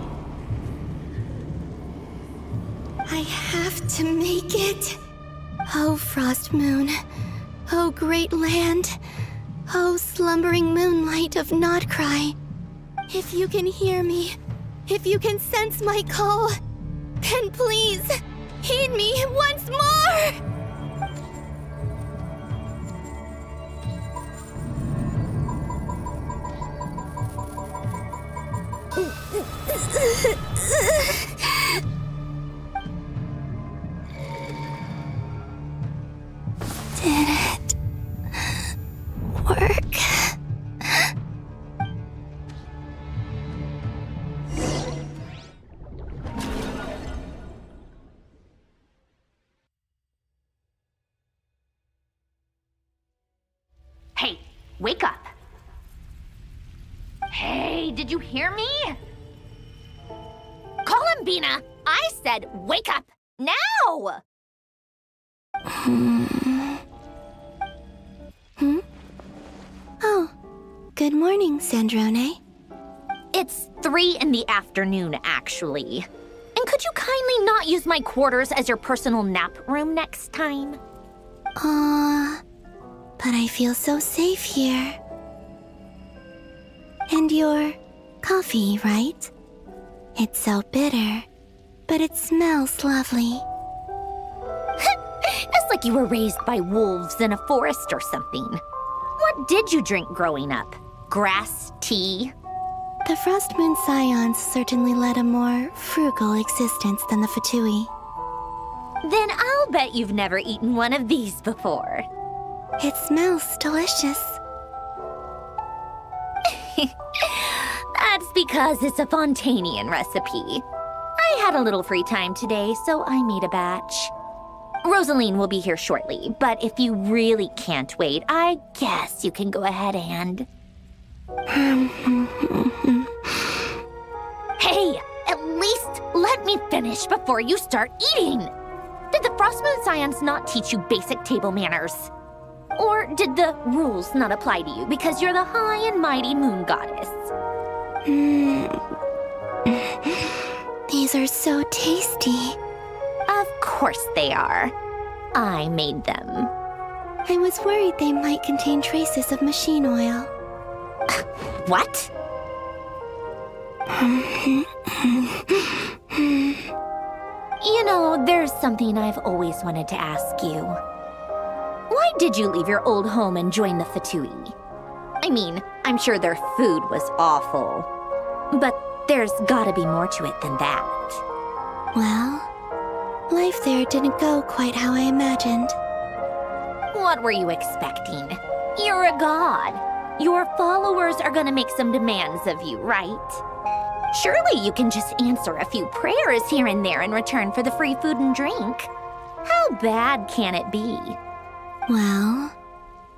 I have to make it. Oh, Frost Moon. Oh, great land. Oh, slumbering moonlight of Nodcry. If you can hear me, if you can sense my call, then please, heed me once more! Did it work? Hey, wake up. Hey, did you hear me? Columbina, I said wake up now! Oh, good morning, Sandrone. It's 3 in the afternoon, actually. And could you kindly not use my quarters as your personal nap room next time? But I feel so safe here. And your coffee, right? It's so bitter, but it smells lovely. It's like you were raised by wolves in a forest or something. What did you drink growing up? Grass tea? The Frost Moon Scions certainly led a more frugal existence than the Fatui. Then I'll bet you've never eaten one of these before. It smells delicious. That's because it's a Fontanian recipe. I had a little free time today, so I made a batch. Rosaline will be here shortly, but if you really can't wait, I guess you can go ahead and... Hey, at least let me finish before you start eating! Did the Frost Moon Scions not teach you basic table manners? Or did the rules not apply to you because you're the high and mighty moon goddess? These are so tasty. Of course they are. I made them. I was worried they might contain traces of machine oil. What? You know, there's something I've always wanted to ask you. Why did you leave your old home and join the Fatui? I mean, I'm sure their food was awful. But there's gotta be more to it than that. Well, life there didn't go quite how I imagined. What were you expecting? You're a god. Your followers are gonna make some demands of you, right? Surely you can just answer a few prayers here and there in return for the free food and drink. How bad can it be? Well,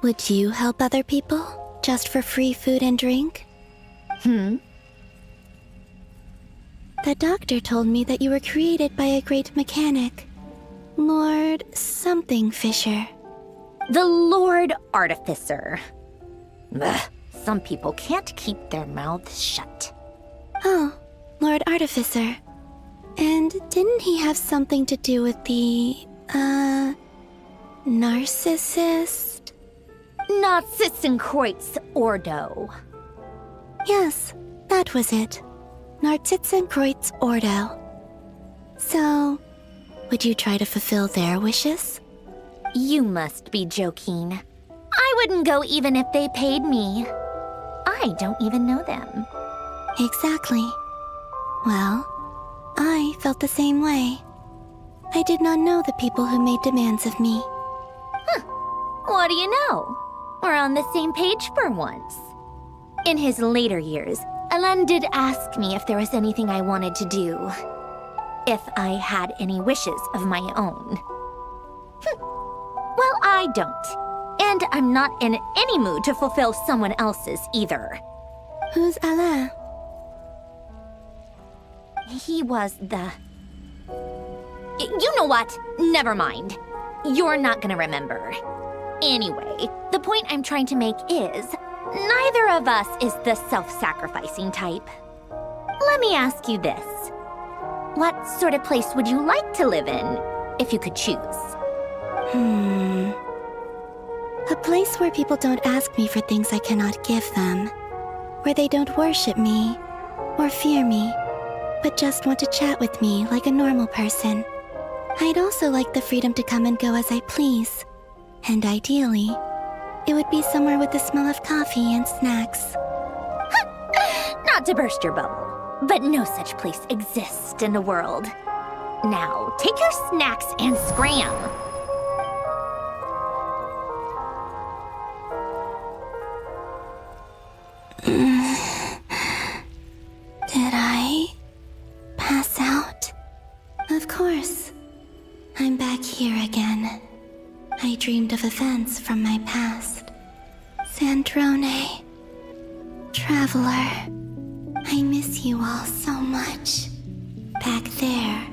would you help other people just for free food and drink? The doctor told me that you were created by a great mechanic, Lord something Fisher. The Lord Artificer. Ugh, some people can't keep their mouths shut. Oh, Lord Artificer. And didn't he have something to do with the, narcissist? Narcissenkreuz Ordo. Yes, that was it. Narcissenkreuz Ordo. So, would you try to fulfill their wishes? You must be joking. I wouldn't go even if they paid me. I don't even know them. Exactly. Well, I felt the same way. I did not know the people who made demands of me. What do you know? We're on the same page for once. In his later years, Alan did ask me if there was anything I wanted to do. If I had any wishes of my own. Well, I don't. And I'm not in any mood to fulfill someone else's either. Who's Alain? He was the... You know what? Never mind. You're not gonna remember. Anyway, the point I'm trying to make is, neither of us is the self-sacrificing type. Let me ask you this. What sort of place would you like to live in, if you could choose? A place where people don't ask me for things I cannot give them. Where they don't worship me, or fear me, but just want to chat with me like a normal person. I'd also like the freedom to come and go as I please. And ideally, it would be somewhere with the smell of coffee and snacks. Not to burst your bubble, but no such place exists in the world. Now, take your snacks and scram. Did I pass out? Of course. I'm back here again. I dreamed of events from my past. Sandrone. Traveler. I miss you all so much. Back there.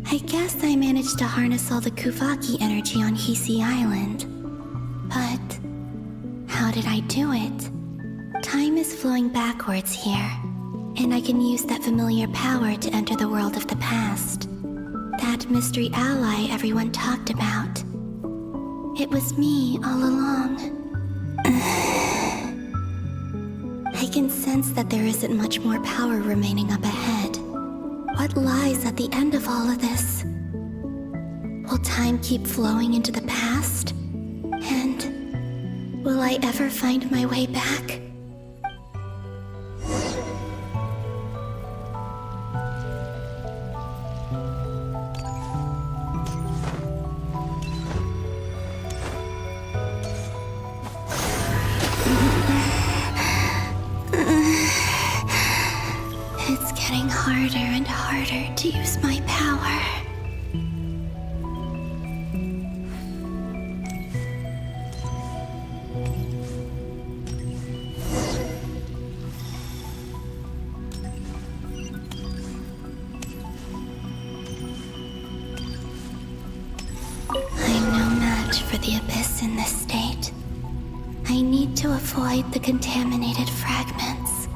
I guess I managed to harness all the Kuvaki energy on Hisi Island. But how did I do it? Time is flowing backwards here, and I can use that familiar power to enter the world of the past. That mystery ally everyone talked about. It was me all along. I can sense that there isn't much more power remaining up ahead. What lies at the end of all of this? Will time keep flowing into the past? And will I ever find my way back? It's getting harder and harder to use my power. for the Abyss in this state. I need to avoid the contaminated fragments.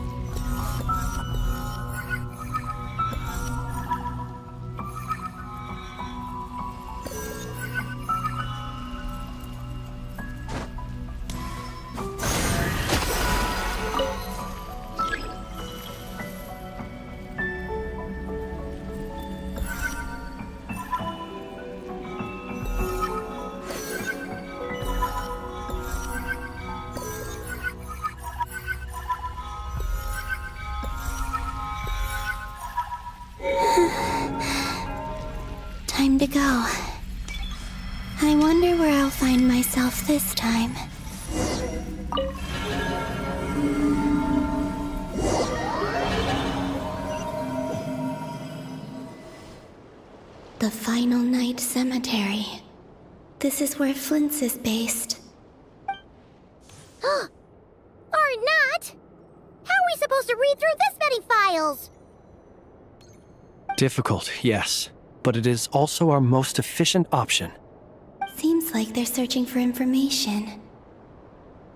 Time to go. I wonder where I'll find myself this time. The Final Night Cemetery. This is where Flint's is based. Or not! How are we supposed to read through this many files? Difficult, yes, but it is also our most efficient option. Seems like they're searching for information.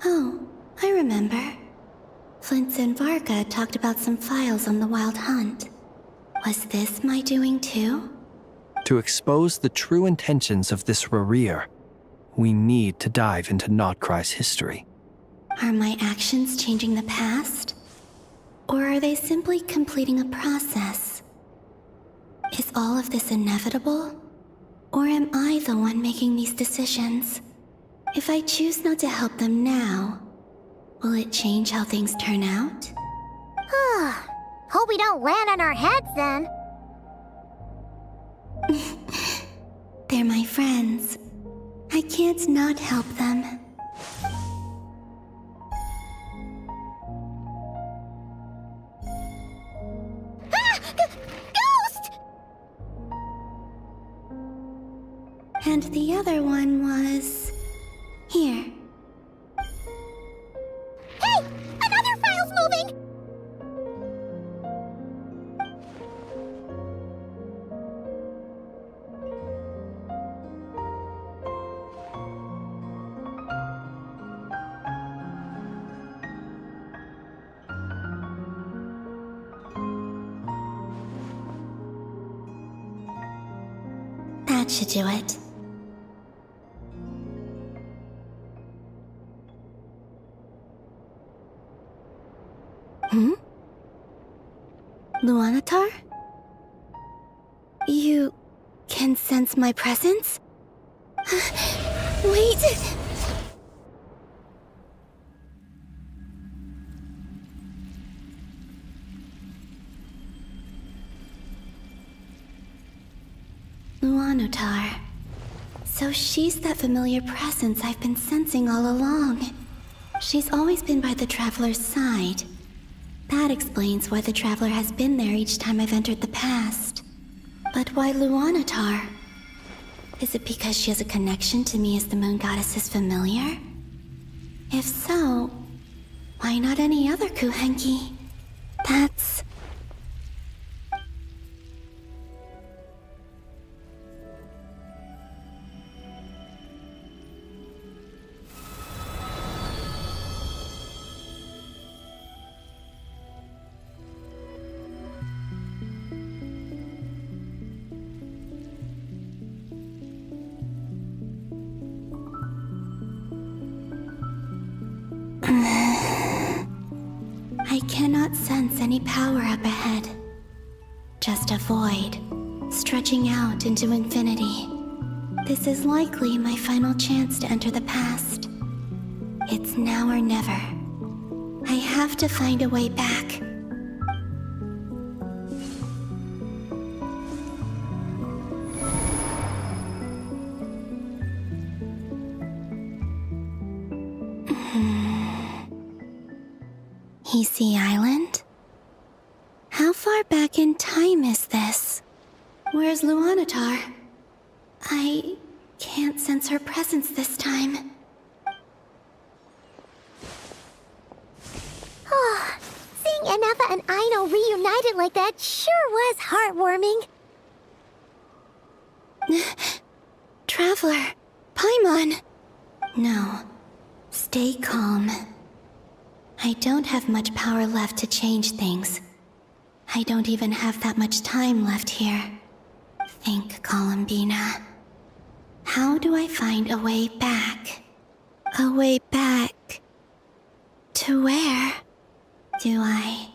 Oh, I remember. Flint and Varga talked about some files on the Wild Hunt. Was this my doing too? To expose the true intentions of this Rarir, we need to dive into Notcry's history. Are my actions changing the past? Or are they simply completing a process? Is all of this inevitable? Or am I the one making these decisions? If I choose not to help them now, will it change how things turn out? Hope we don't land on our heads then. They're my friends. I can't not help them. Ghost! And the other one was... here. Hey! Another file's moving! That should do it. Luanatar? You can sense my presence? Wait! Luanatar. So she's that familiar presence I've been sensing all along. She's always been by the Traveler's side. That explains why the Traveler has been there each time I've entered the past. But why Luanatar? Is it because she has a connection to me as the Moon Goddess's familiar? If so, why not any other Kuhenki? That's... I cannot sense any power up ahead. Just a void, stretching out into infinity. This is likely my final chance to enter the past. It's now or never. I have to find a way back. Easy Island? How far back in time is this? Where's Luanatar? I can't sense her presence this time. Oh, seeing Anafa and Aino reunited like that sure was heartwarming. Traveler, Paimon, No. Stay calm. I don't have much power left to change things. I don't even have that much time left here. Think, Columbina. How do I find a way back? A way back... to where? Do I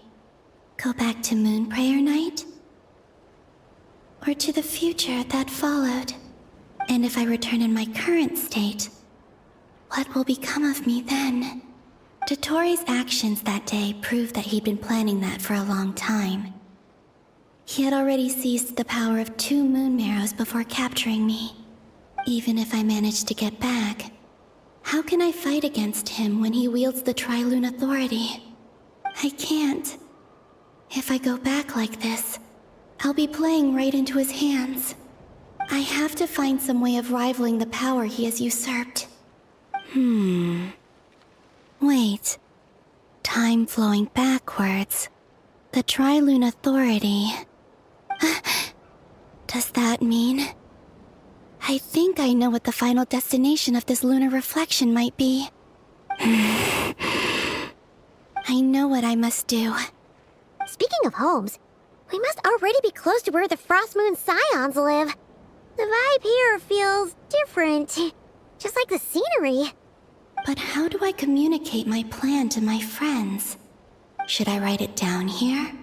go back to Moon Prayer Night? Or to the future that followed? And if I return in my current state, what will become of me then? Dottoro's actions that day proved that he'd been planning that for a long time. He had already seized the power of 2 moon marrows before capturing me. Even if I managed to get back, how can I fight against him when he wields the Tri-Lune Authority? I can't. If I go back like this, I'll be playing right into his hands. I have to find some way of rivaling the power he has usurped. Wait. Time flowing backwards. The Tri-Lune Authority. Does that mean... I think I know what the final destination of this lunar reflection might be. I know what I must do. Speaking of homes, we must already be close to where the Frost Moon Scions live. The vibe here feels different, just like the scenery. But how do I communicate my plan to my friends? Should I write it down here?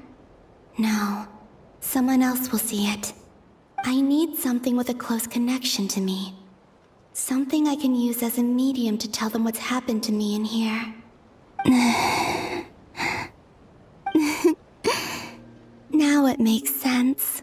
No. Someone else will see it. I need something with a close connection to me. Something I can use as a medium to tell them what's happened to me in here. Now it makes sense.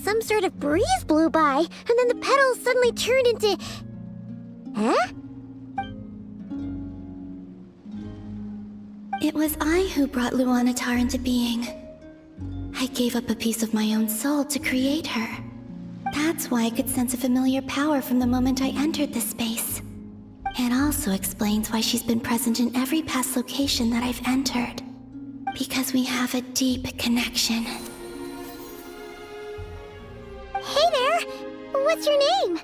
Some sort of breeze blew by, and then the petals suddenly turned into... Huh? It was I who brought Luanatar into being. I gave up a piece of my own soul to create her. That's why I could sense a familiar power from the moment I entered this space. It also explains why she's been present in every past location that I've entered. Because we have a deep connection. Hey there! What's your name?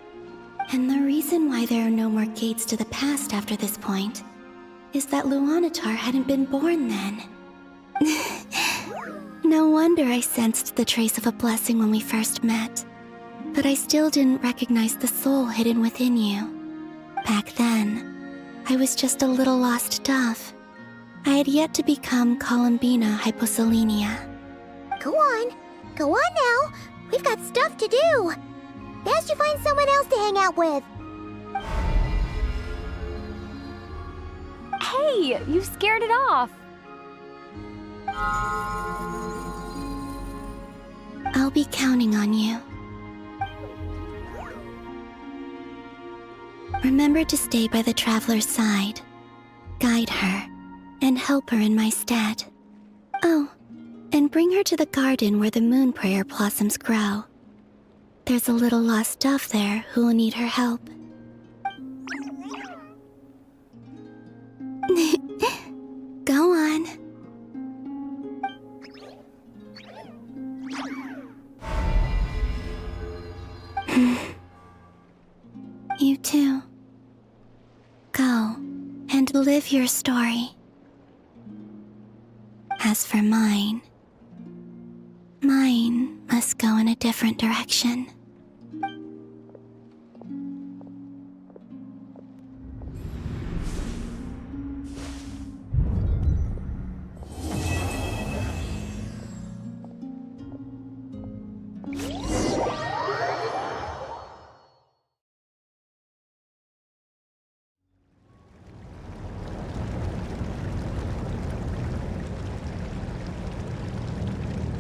And the reason why there are no more gates to the past after this point is that Luanatar hadn't been born then. No wonder I sensed the trace of a blessing when we first met. But I still didn't recognize the soul hidden within you. Back then, I was just a little lost dove. I had yet to become Columbina Hyposelenia. Go on now. We've got stuff to do. Best you find someone else to hang out with. Hey, you scared it off. I'll be counting on you. Remember to stay by the traveler's side, guide her, and help her in my stead. Oh, and bring her to the garden where the moon prayer blossoms grow. There's a little lost dove there who will need her help. Go on. You too. Go and live your story. As for mine must go in a different direction.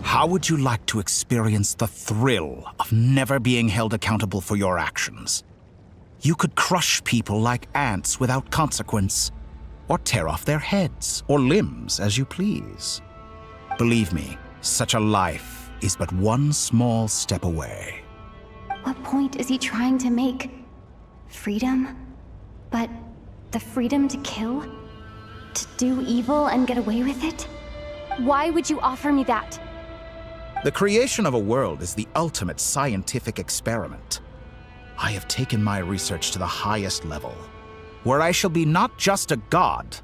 How would you like to experience the thrill of never being held accountable for your actions? You could crush people like ants without consequence, or tear off their heads or limbs as you please. Believe me, such a life is but one small step away. What point is he trying to make? Freedom? But the freedom to kill? To do evil and get away with it? Why would you offer me that? The creation of a world is the ultimate scientific experiment. I have taken my research to the highest level, where I shall be not just a god,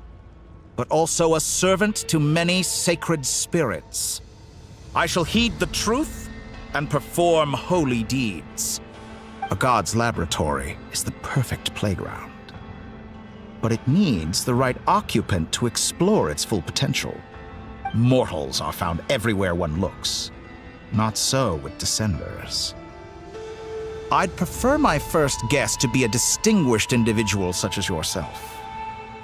but also a servant to many sacred spirits. I shall heed the truth and perform holy deeds. A god's laboratory is the perfect playground, but it needs the right occupant to explore its full potential. Mortals are found everywhere one looks. Not so with Descenders. I'd prefer my first guest to be a distinguished individual such as yourself.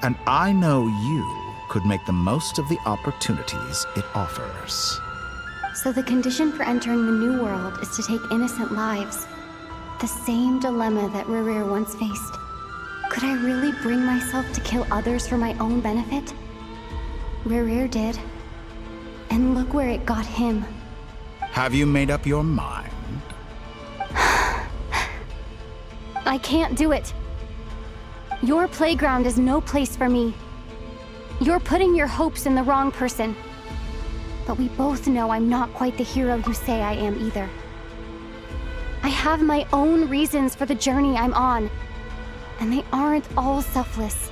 And I know you could make the most of the opportunities it offers. So the condition for entering the new world is to take innocent lives. The same dilemma that Rerir once faced. Could I really bring myself to kill others for my own benefit? Rerir did. And look where it got him. Have you made up your mind? I can't do it. Your playground is no place for me. You're putting your hopes in the wrong person. But we both know I'm not quite the hero you say I am either. I have my own reasons for the journey I'm on, and they aren't all selfless.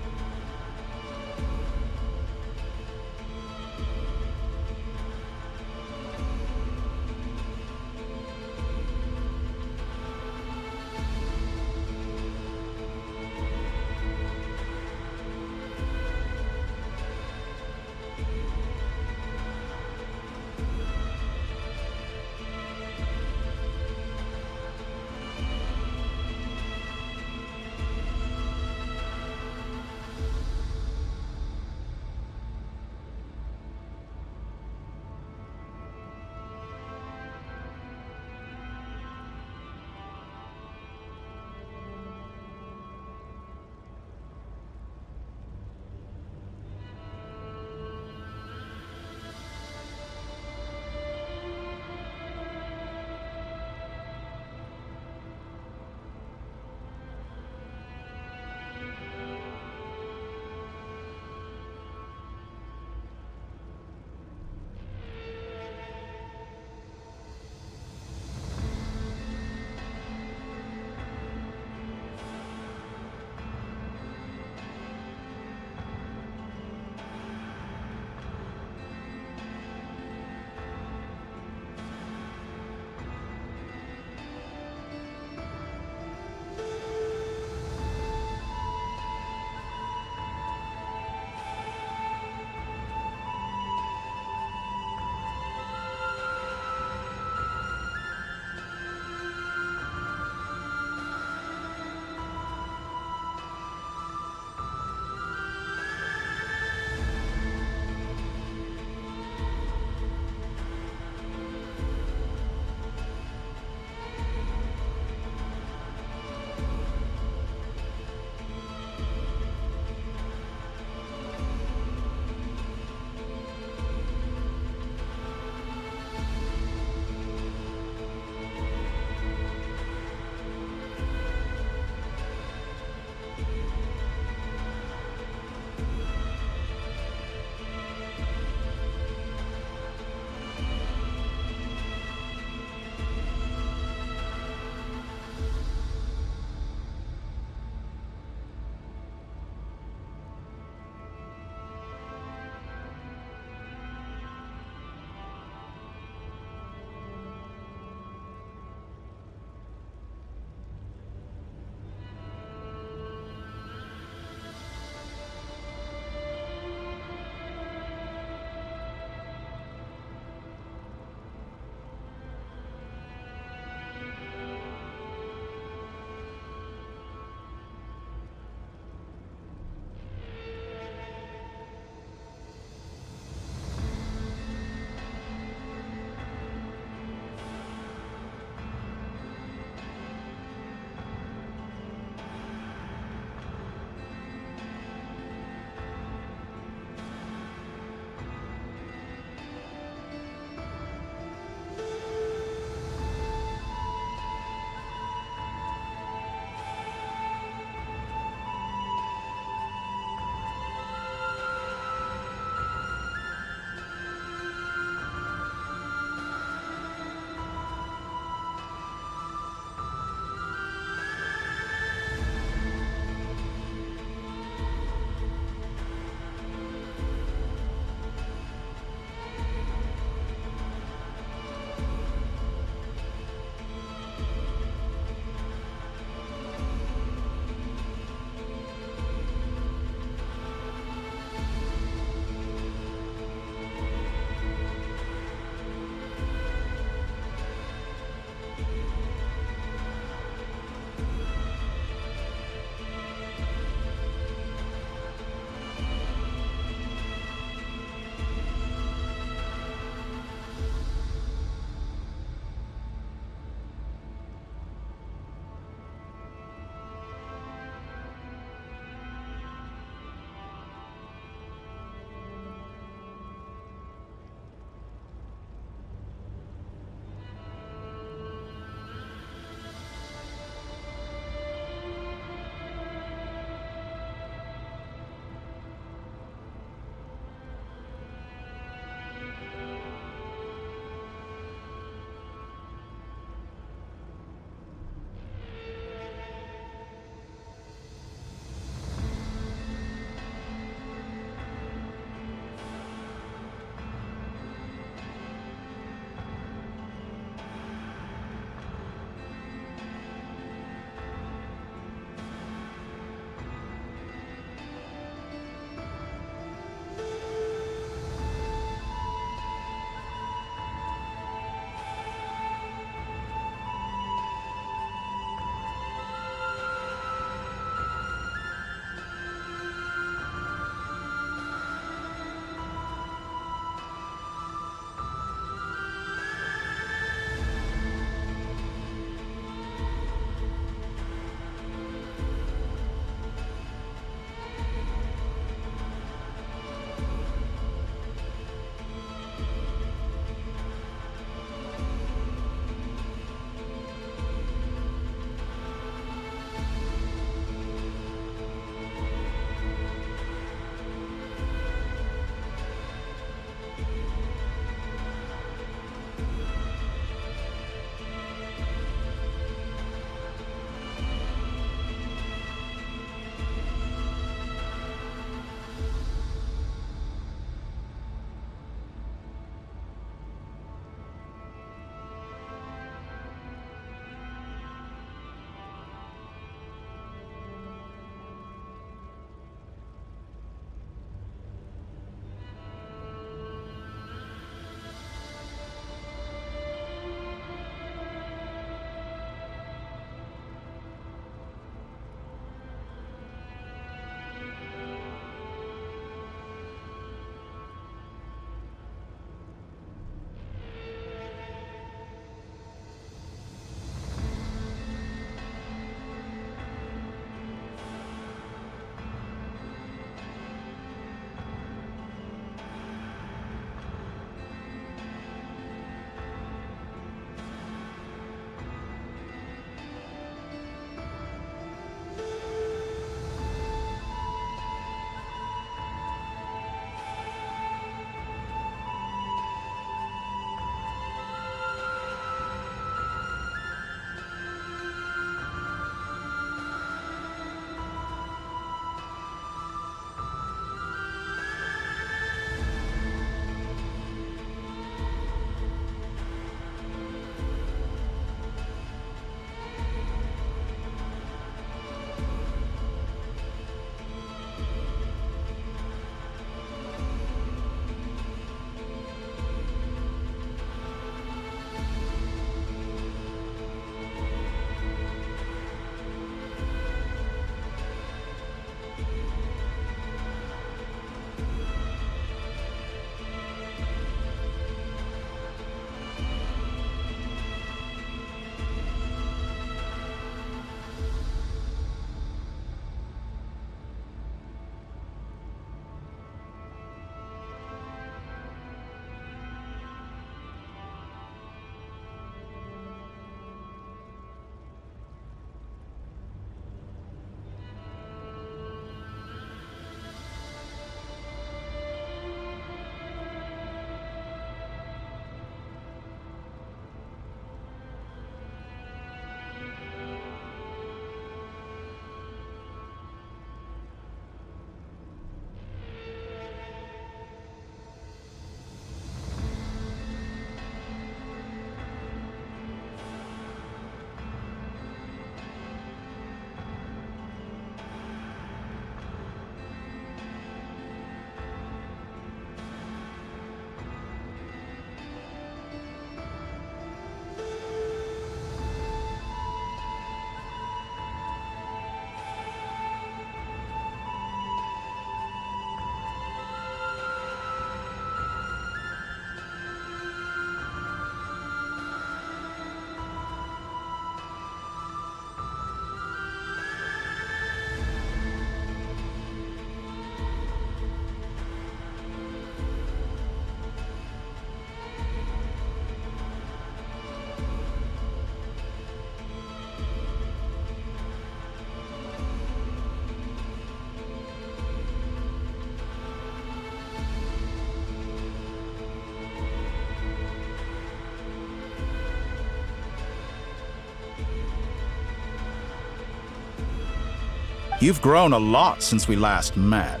You've grown a lot since we last met,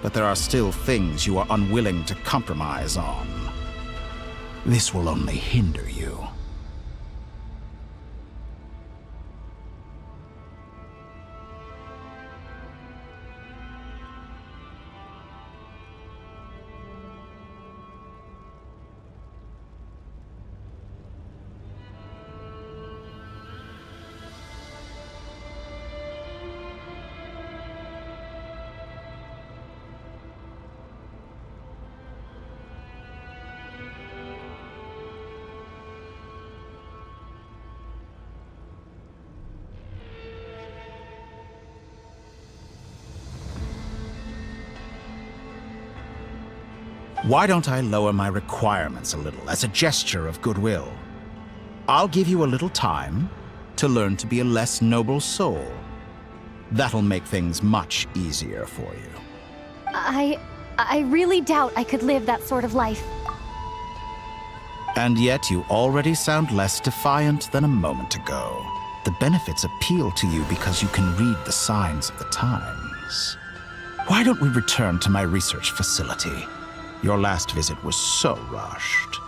but there are still things you are unwilling to compromise on. This will only hinder you. Why don't I lower my requirements a little as a gesture of goodwill? I'll give you a little time to learn to be a less noble soul. That'll make things much easier for you. I really doubt I could live that sort of life. And yet you already sound less defiant than a moment ago. The benefits appeal to you because you can read the signs of the times. Why don't we return to my research facility? Your last visit was so rushed.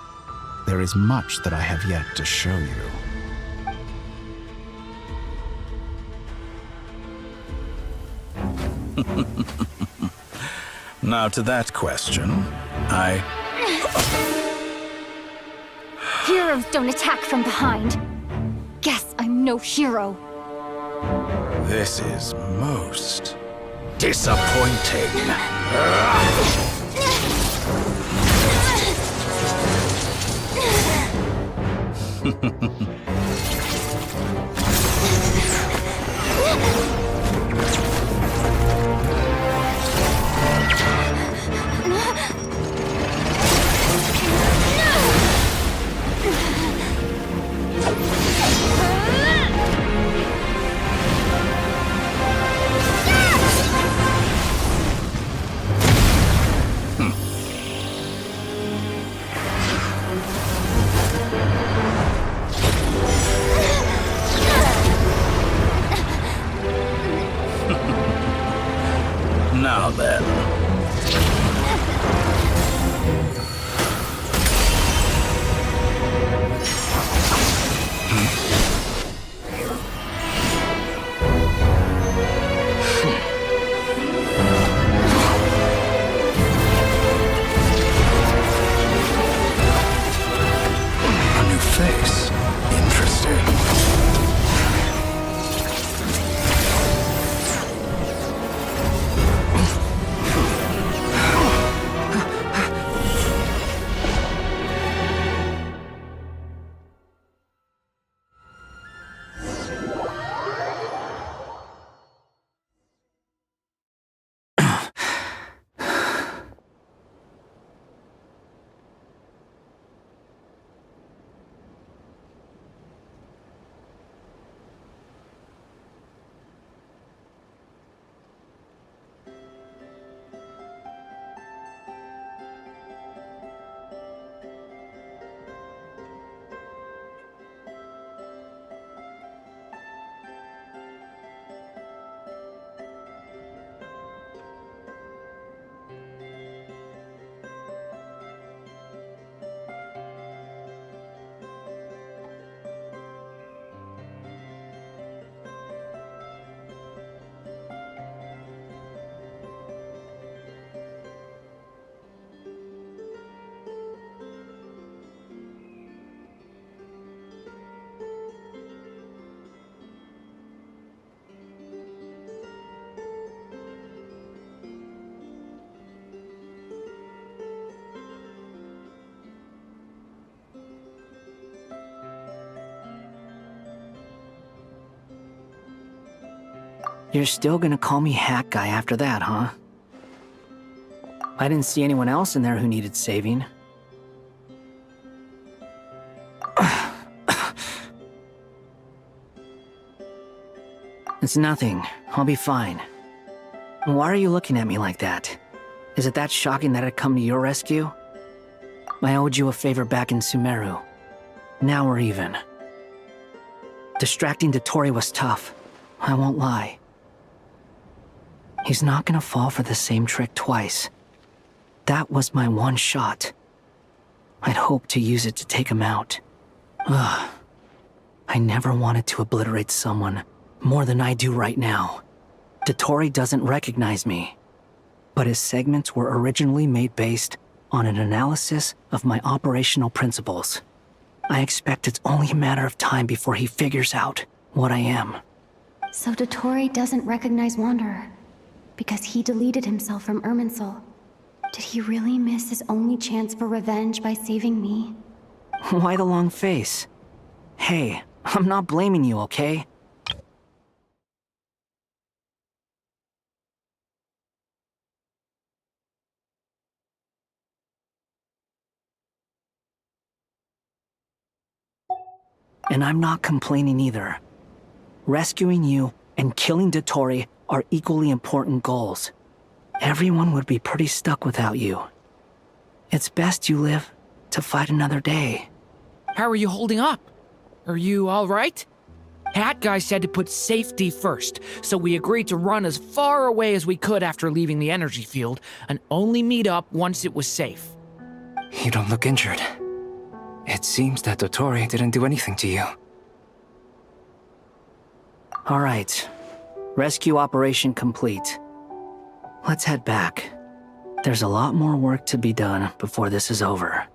There is much that I have yet to show you. Now to that question, Heroes don't attack from behind. Guess I'm no hero. This is most disappointing. Now then. A new face. Interesting. You're still gonna call me Hack Guy after that, huh? I didn't see anyone else in there who needed saving. It's nothing. I'll be fine. Why are you looking at me like that? Is it that shocking that I'd come to your rescue? I owed you a favor back in Sumeru. Now we're even. Distracting Dotori was tough. I won't lie. He's not gonna fall for the same trick twice. That was my one shot. I'd hoped to use it to take him out. Ugh. I never wanted to obliterate someone more than I do right now. Dottore doesn't recognize me, but his segments were originally made based on an analysis of my operational principles. I expect it's only a matter of time before he figures out what I am. So Dottore doesn't recognize Wanderer because he deleted himself from Irminsul. Did he really miss his only chance for revenge by saving me? Why the long face? Hey, I'm not blaming you, okay? And I'm not complaining either. Rescuing you and killing Dottore are equally important goals. Everyone would be pretty stuck without you. It's best you live to fight another day. How are you holding up? Are you all right? Hat Guy said to put safety first, so we agreed to run as far away as we could after leaving the energy field and only meet up once it was safe. You don't look injured. It seems that Dottore didn't do anything to you. All right. Rescue operation complete. Let's head back. There's a lot more work to be done before this is over.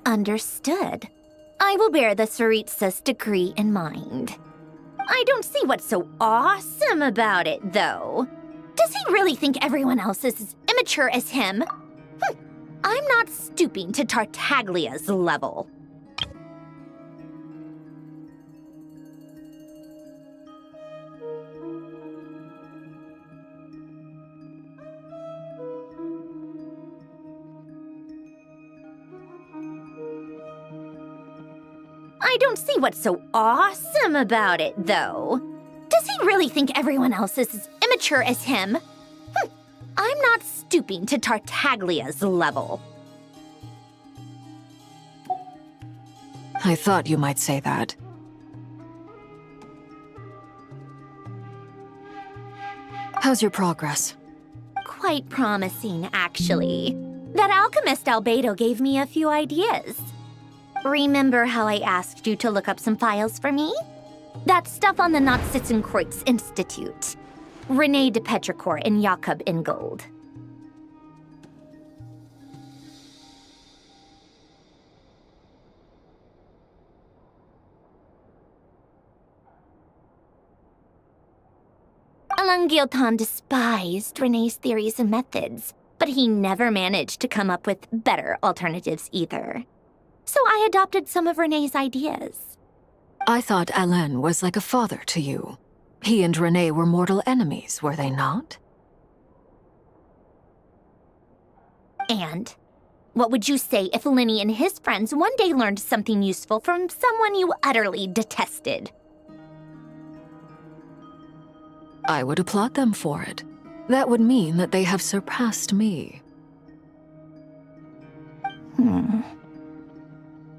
Understood. I will bear the Tsaritsa's decree in mind. I don't see what's so awesome about it, though. Does he really think everyone else is as immature as him? I'm not stooping to Tartaglia's level. I don't see what's so awesome about it, though. Does he really think everyone else is as immature as him? I'm not stooping to Tartaglia's level. I thought you might say that. How's your progress? Quite promising, actually. That alchemist Albedo gave me a few ideas. Remember how I asked you to look up some files for me? That stuff on the Nazi-Kreuz Institute. René de Petrichor and Jakob Ingold. Alain Guillotin despised René's theories and methods, but he never managed to come up with better alternatives either. So I adopted some of René's ideas. I thought Alain was like a father to you. He and René were mortal enemies, were they not? And what would you say if Linny and his friends one day learned something useful from someone you utterly detested? I would applaud them for it. That would mean that they have surpassed me.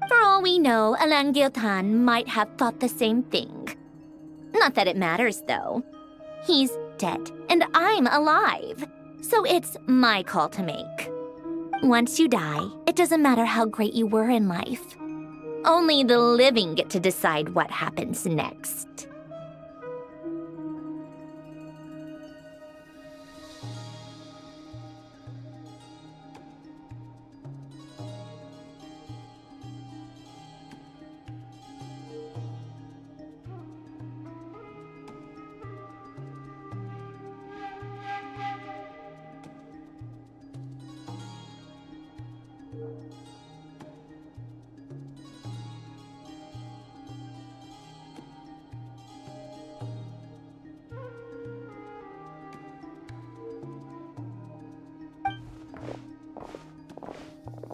For all we know, Alain Guillotin might have thought the same thing. Not that it matters, though. He's dead, and I'm alive. So it's my call to make. Once you die, it doesn't matter how great you were in life. Only the living get to decide what happens next.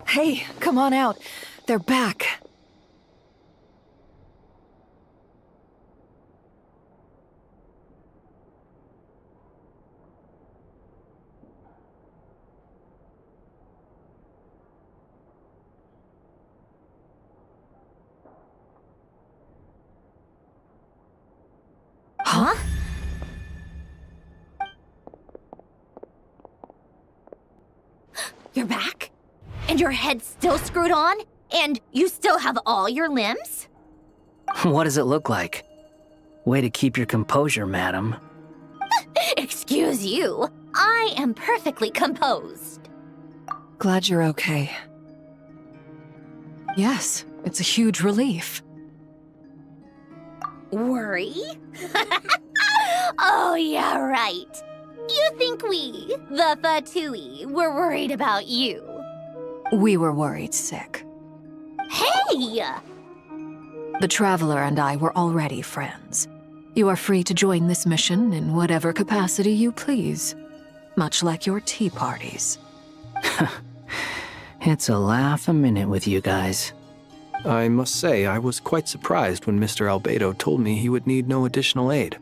Hey, come on out. They're back. Huh? You're back? And your head's still screwed on? And you still have all your limbs? What does it look like? Way to keep your composure, madam. Excuse you. I am perfectly composed. Glad you're okay. Yes, it's a huge relief. Worry? Oh, yeah, right. You think we, the Fatui, were worried about you? We were worried sick. Hey! The Traveler and I were already friends. You are free to join this mission in whatever capacity you please, much like your tea parties. It's a laugh a minute with you guys. I must say, I was quite surprised when Mr. Albedo told me he would need no additional aid.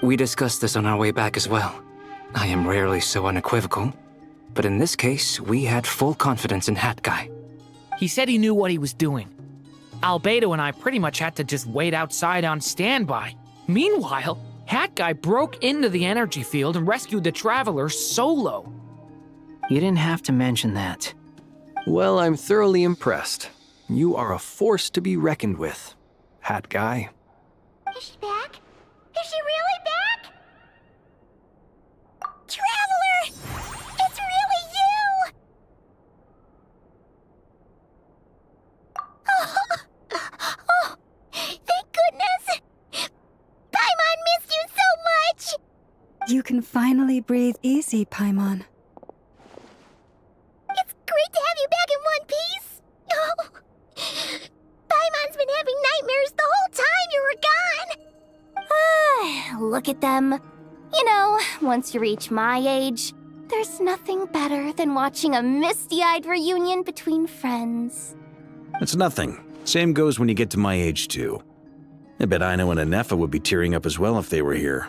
We discussed this on our way back as well. I am rarely so unequivocal, but in this case, we had full confidence in Hat Guy. He said he knew what he was doing. Albedo and I pretty much had to just wait outside on standby. Meanwhile, Hat Guy broke into the energy field and rescued the Traveler solo. You didn't have to mention that. Well, I'm thoroughly impressed. You are a force to be reckoned with, Hat Guy. Is she back? Is she really back? Traveler! It's really you! Oh, thank goodness! Paimon missed you so much! You can finally breathe easy, Paimon. It's great to have you back in one piece! Oh, Paimon's been having nightmares the whole time you were gone! Look at them. You know, once you reach my age, there's nothing better than watching a misty-eyed reunion between friends. It's nothing. Same goes when you get to my age, too. I bet Ino and Anefa would be tearing up as well if they were here.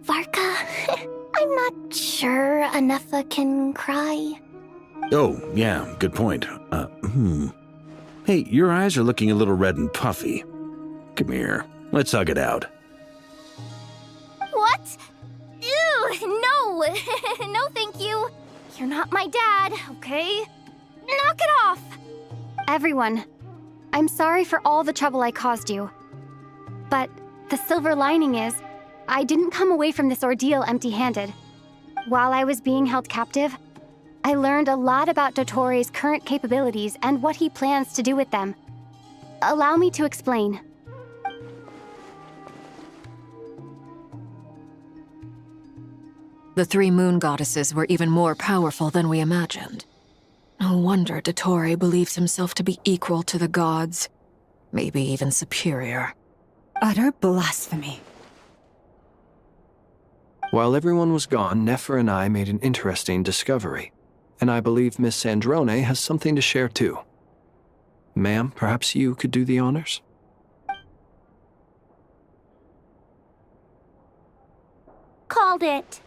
Varka, I'm not sure Anefa can cry. Oh, yeah, good point. Hey, your eyes are looking a little red and puffy. Come here, let's hug it out. What? Ew, no! No, thank you. You're not my dad, okay? Knock it off! Everyone, I'm sorry for all the trouble I caused you. But the silver lining is, I didn't come away from this ordeal empty-handed. While I was being held captive, I learned a lot about Dottoro's current capabilities and what he plans to do with them. Allow me to explain. The three moon goddesses were even more powerful than we imagined. No wonder Dottore believes himself to be equal to the gods, maybe even superior. Utter blasphemy. While everyone was gone, Nefer and I made an interesting discovery, and I believe Miss Sandrone has something to share too. Ma'am, perhaps you could do the honors? Called it.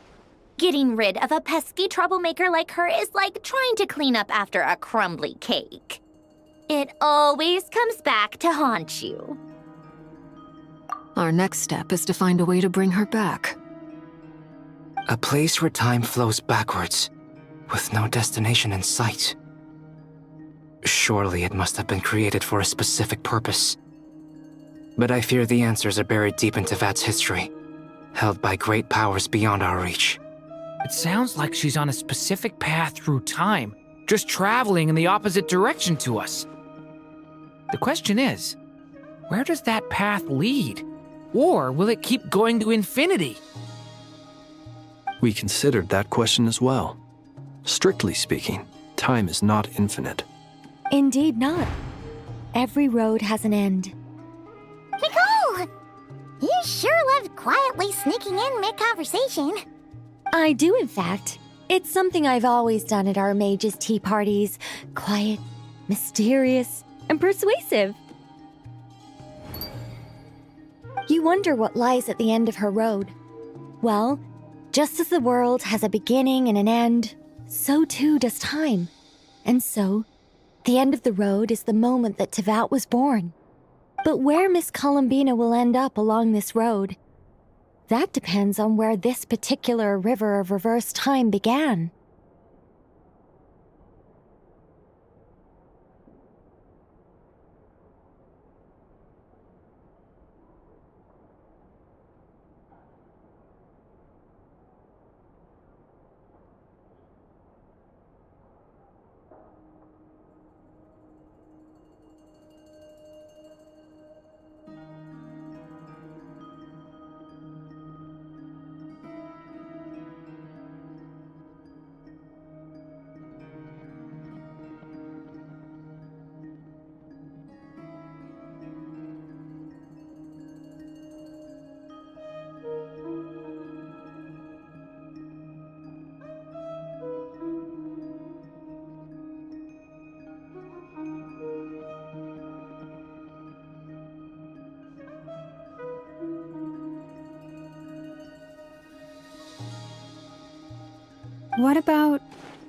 Getting rid of a pesky troublemaker like her is like trying to clean up after a crumbly cake. It always comes back to haunt you. Our next step is to find a way to bring her back. A place where time flows backwards, with no destination in sight. Surely it must have been created for a specific purpose. But I fear the answers are buried deep into Vat's history, held by great powers beyond our reach. It sounds like she's on a specific path through time, just traveling in the opposite direction to us. The question is, where does that path lead? Or will it keep going to infinity? We considered that question as well. Strictly speaking, time is not infinite. Indeed not. Every road has an end. Nicole! You sure love of quietly sneaking in mid-conversation. I do, in fact. It's something I've always done at our mages' tea parties. Quiet, mysterious, and persuasive. You wonder what lies at the end of her road. Well, just as the world has a beginning and an end, so too does time. And so, the end of the road is the moment that Tevat was born. But where Miss Columbina will end up along this road, that depends on where this particular river of reverse time began. What about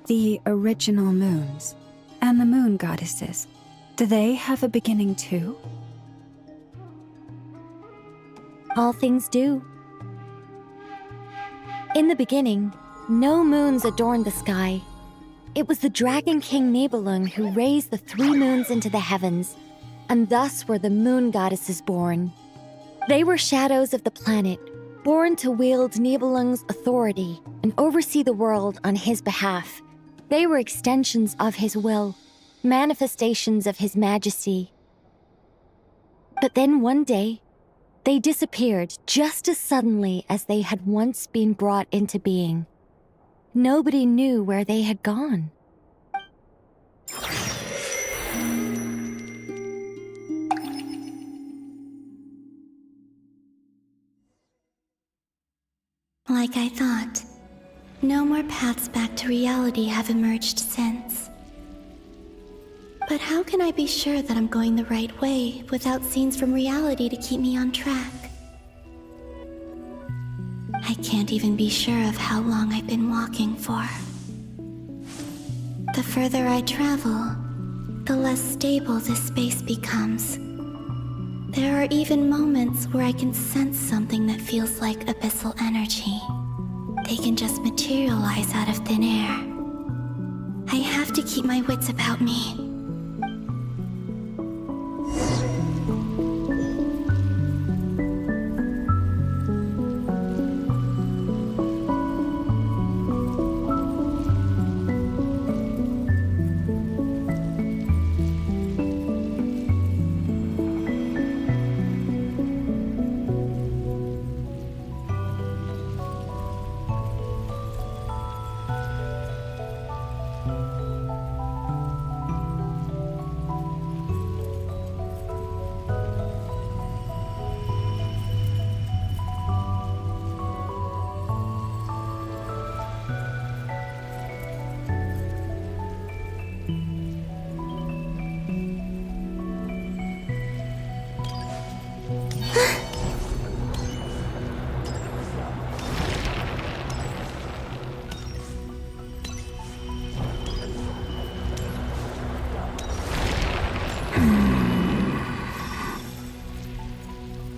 the original moons and the moon goddesses? Do they have a beginning too? All things do. In the beginning, no moons adorned the sky. It was the Dragon King Nibelung who raised the 3 moons into the heavens, and thus were the moon goddesses born. They were shadows of the planet, born to wield Nibelung's authority and oversee the world on his behalf. They were extensions of his will, manifestations of his majesty. But then one day, they disappeared just as suddenly as they had once been brought into being. Nobody knew where they had gone. Like I thought, no more paths back to reality have emerged since. But how can I be sure that I'm going the right way without scenes from reality to keep me on track? I can't even be sure of how long I've been walking for. The further I travel, the less stable this space becomes. There are even moments where I can sense something that feels like abyssal energy. They can just materialize out of thin air. I have to keep my wits about me.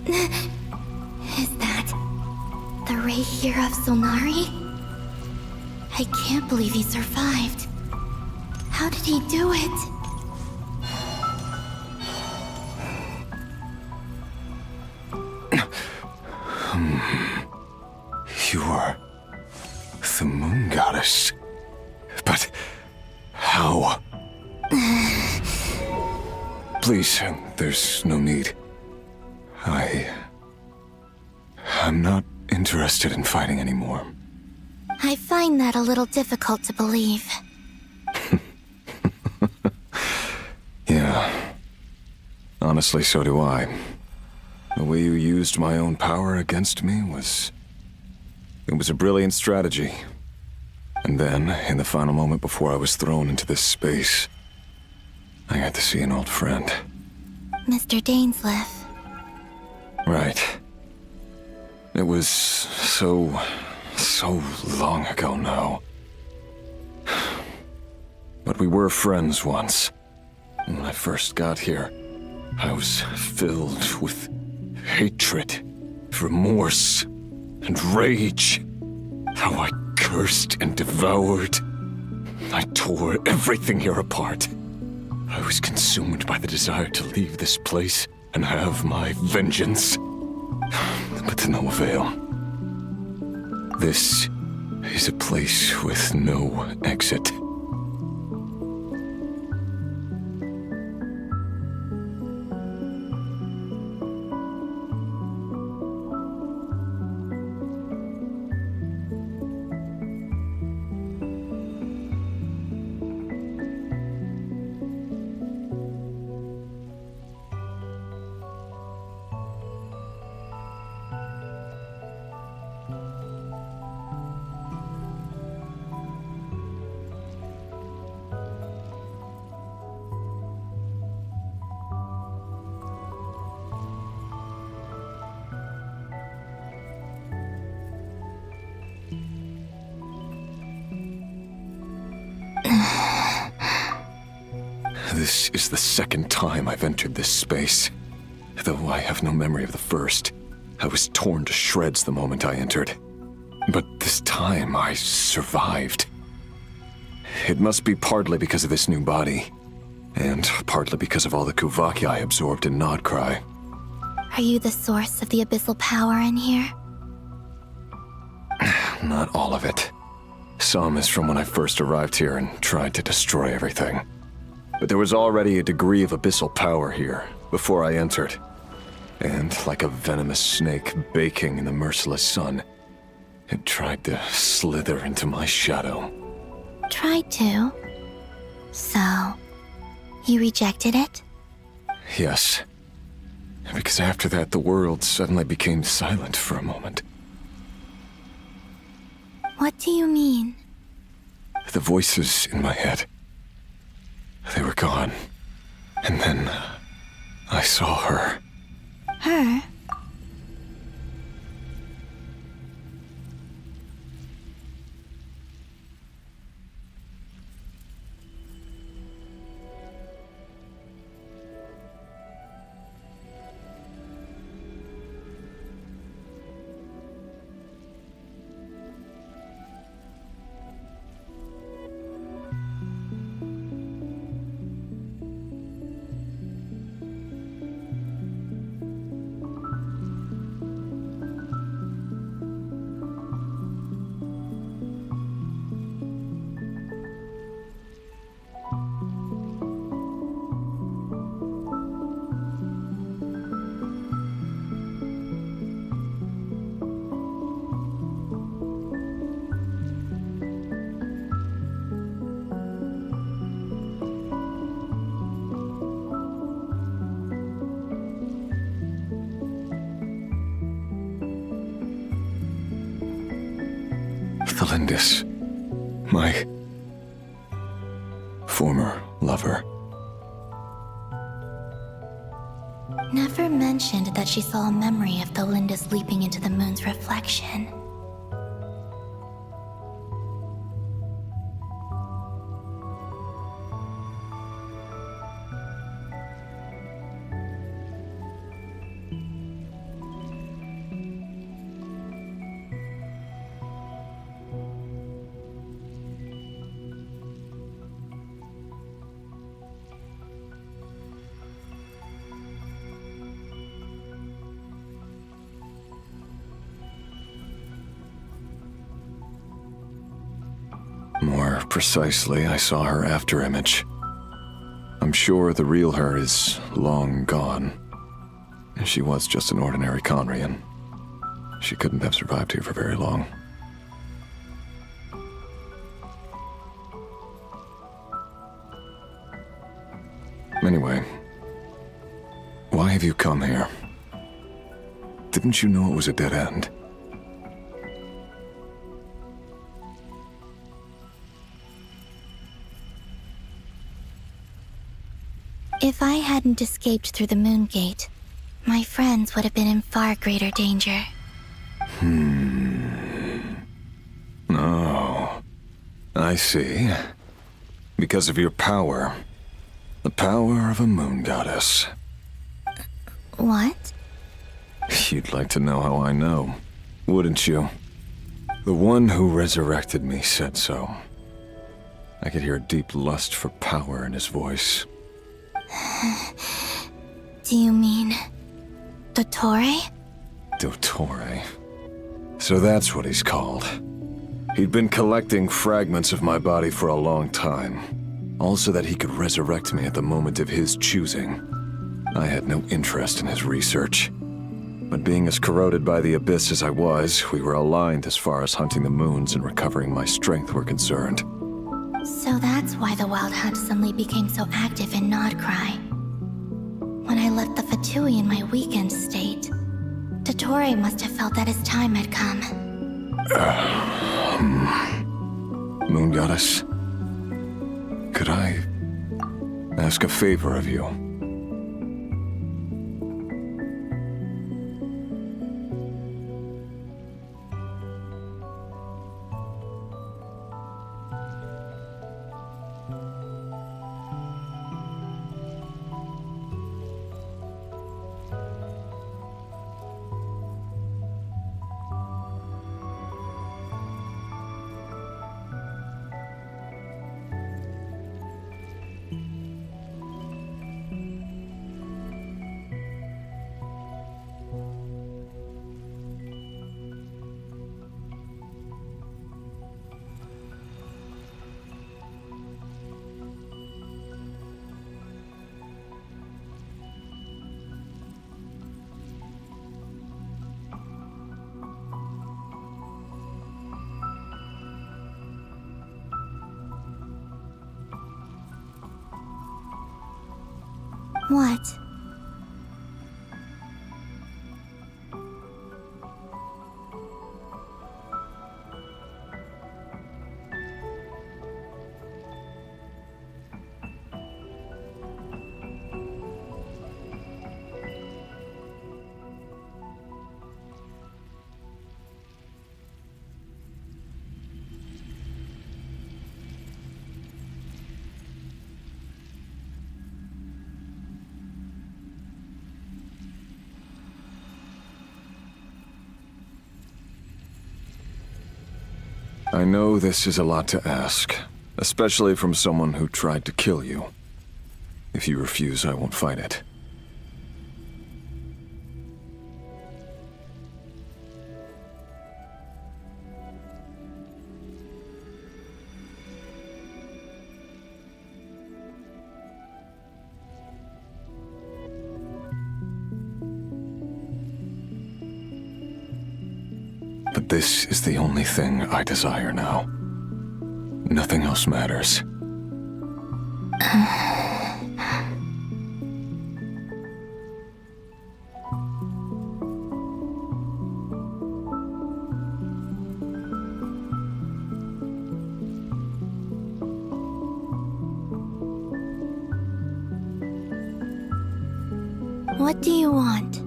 Is that the Ray here of Solnari? I can't believe he survived. How did he do it? You are the moon goddess. But how? Please, there's no need. I'm not interested in fighting anymore. I find that a little difficult to believe. Yeah. Honestly, so do I. The way you used my own power against me was... It was a brilliant strategy. And then, in the final moment before I was thrown into this space, I got to see an old friend. Mr. Dainsleif. Right. It was so long ago now. But we were friends once. When I first got here, I was filled with hatred, remorse, and rage. How I cursed and devoured. I tore everything here apart. I was consumed by the desire to leave this place and have my vengeance. But to no avail. This is a place with no exit. This is the second time I've entered this space. Though I have no memory of the first. I was torn to shreds the moment I entered. But this time I survived. It must be partly because of this new body. And partly because of all the Kuvaki I absorbed in Nodcry. Are you the source of the abyssal power in here? Not all of it. Some is from when I first arrived here and tried to destroy everything. But there was already a degree of abyssal power here, before I entered. And like a venomous snake baking in the merciless sun, it tried to slither into my shadow. Tried to? So, you rejected it? Yes. Because after that, the world suddenly became silent for a moment. What do you mean? The voices in my head. They were gone. And then I saw her. Her? The Lindis. My former lover. Never mentioned that she saw a memory of the Lindis leaping into the moon's reflection. More precisely, I saw her after image. I'm sure the real her is long gone. She was just an ordinary Conrian. She couldn't have survived here for very long. Anyway, why have you come here? Didn't you know it was a dead end? If I hadn't escaped through the moon gate, my friends would have been in far greater danger. Oh, I see. Because of your power. The power of a moon goddess. What? You'd like to know how I know, wouldn't you? The one who resurrected me said so. I could hear a deep lust for power in his voice. Do you mean... Dottore? Dottore. So that's what he's called. He'd been collecting fragments of my body for a long time, all so that he could resurrect me at the moment of his choosing. I had no interest in his research. But being as corroded by the abyss as I was, we were aligned as far as hunting the moons and recovering my strength were concerned. So that's why the Wild Hunt suddenly became so active in Nodcry. When I left the Fatui in my weakened state, Dottore must have felt that his time had come. Moon Goddess, could I ask a favor of you? What? I know this is a lot to ask, especially from someone who tried to kill you. If you refuse, I won't fight it. But this is the only thing I desire now. Nothing else matters. What do you want?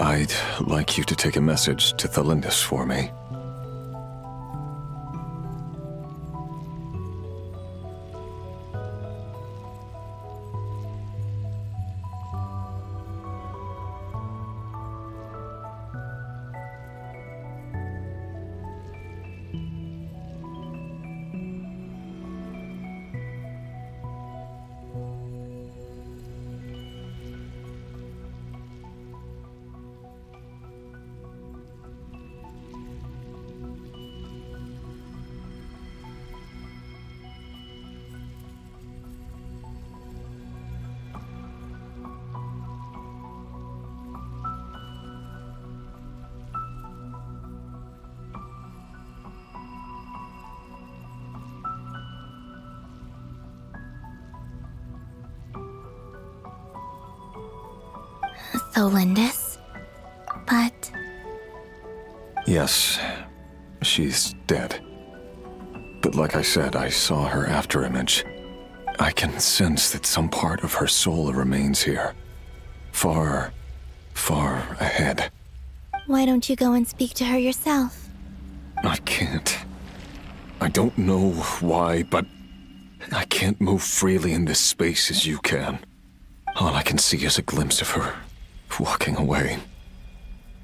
I'd like you to take a message to Thalindus for me. Tholindis. But Yes, she's dead. But like I said, I saw her after image. I can sense that some part of her soul remains here. Far, far ahead. why don't you go and speak to her yourself? I can't. I don't know why, but I can't move freely in this space as you can. All I can see is a glimpse of her walking away.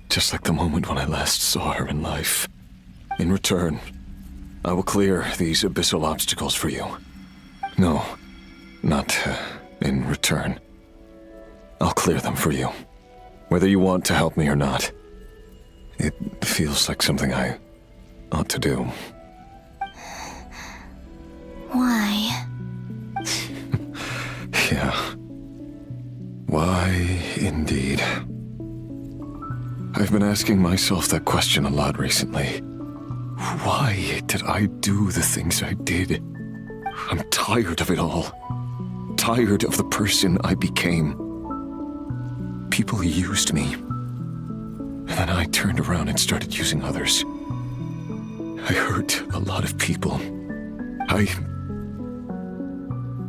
Just like the moment when I last saw her in life. In return, I will clear these abyssal obstacles for you. No, not in return. I'll clear them for you. Whether you want to help me or not. It feels like something I ought to do. Why? Yeah. Why, indeed. I've been asking myself that question a lot recently. Why did I do the things I did? I'm tired of it all. Tired of the person I became. People used me. And then I turned around and started using others. I hurt a lot of people. I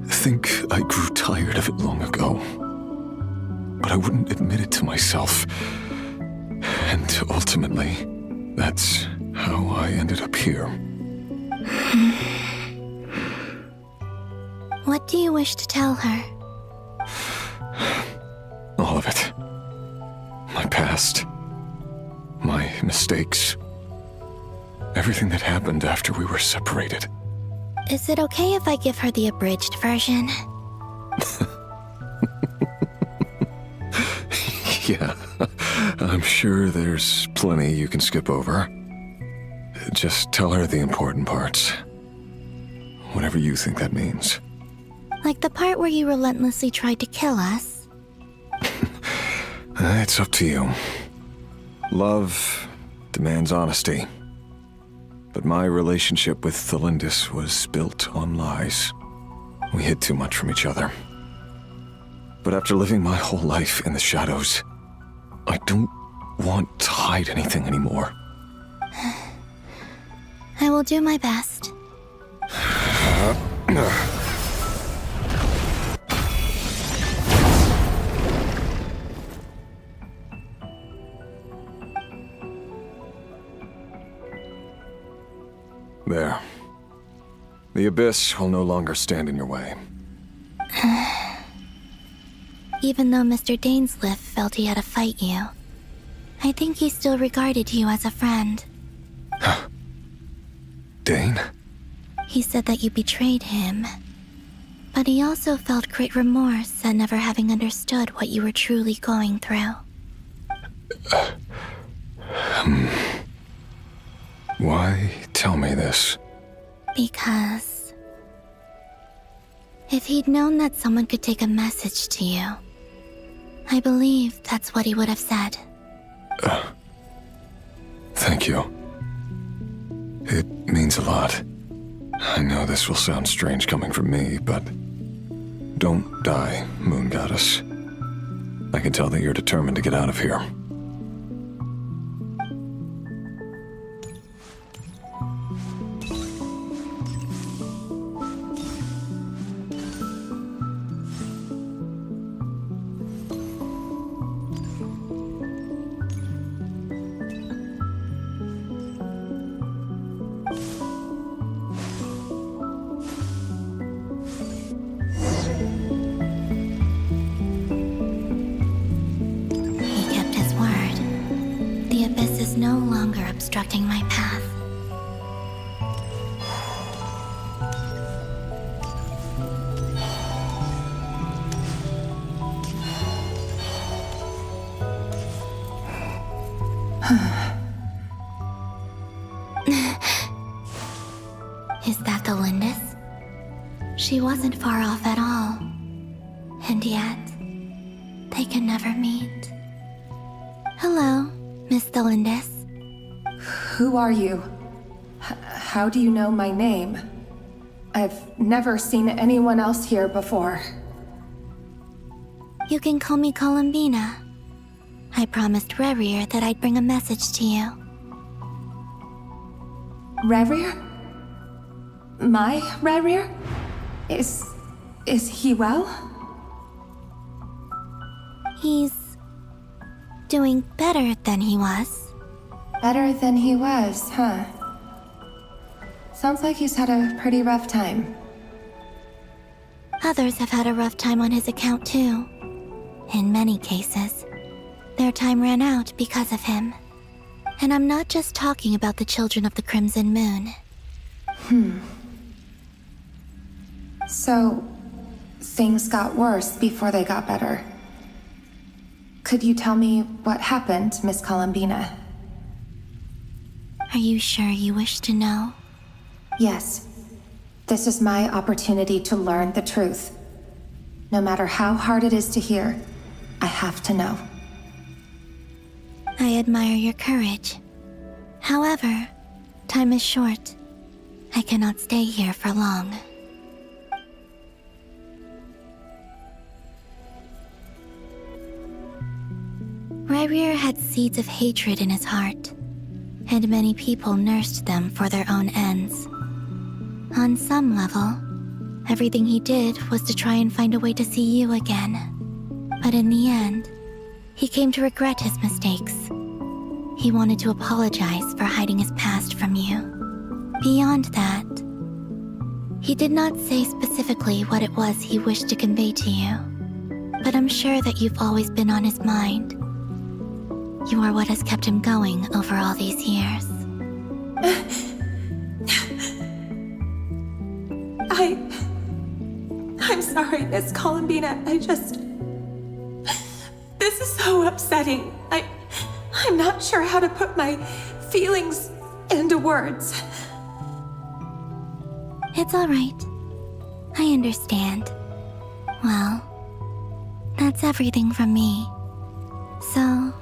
think I grew tired of it long ago. But I wouldn't admit it to myself. And ultimately, that's how I ended up here. What do you wish to tell her? All of it. My past. My mistakes. Everything that happened after we were separated. Is it okay if I give her the abridged version? Yeah, I'm sure there's plenty you can skip over. Just tell her the important parts. Whatever you think that means. Like the part where you relentlessly tried to kill us? It's up to you. Love demands honesty. But my relationship with Tholindis was built on lies. We hid too much from each other. But after living my whole life in the shadows, I don't want to hide anything anymore. I will do my best. There. The abyss will no longer stand in your way. Even though Mr. Dainsliff felt he had to fight you, I think he still regarded you as a friend. Dane? He said that you betrayed him, but he also felt great remorse at never having understood what you were truly going through. Why tell me this? Because if he'd known that someone could take a message to you, I believe that's what he would have said. Thank you. It means a lot. I know this will sound strange coming from me, but don't die, Moon Goddess. I can tell that you're determined to get out of here. No longer obstructing my path. Is that the Lindis? She wasn't far off at all. And yet, they can never meet. Hello, Miss Tholindis. Who are you? How do you know my name? I've never seen anyone else here before. You can call me Columbina. I promised Rerir that I'd bring a message to you. Rerir? My Rerir? Is he well? He's doing better than he was. Better than he was, huh? Sounds like he's had a pretty rough time. Others have had a rough time on his account too. In many cases, their time ran out because of him. And I'm not just talking about the children of the Crimson Moon. So, things got worse before they got better. Could you tell me what happened, Miss Columbina? Are you sure you wish to know? Yes. This is my opportunity to learn the truth. No matter how hard it is to hear, I have to know. I admire your courage. However, time is short. I cannot stay here for long. Rerir had seeds of hatred in his heart, and many people nursed them for their own ends. On some level, everything he did was to try and find a way to see you again. But in the end, he came to regret his mistakes. He wanted to apologize for hiding his past from you. Beyond that, he did not say specifically what it was he wished to convey to you, but I'm sure that you've always been on his mind. You are what has kept him going over all these years. I'm sorry, Miss Columbina. This is so upsetting. I'm not sure how to put my feelings into words. It's all right. I understand. Well, that's everything from me. So,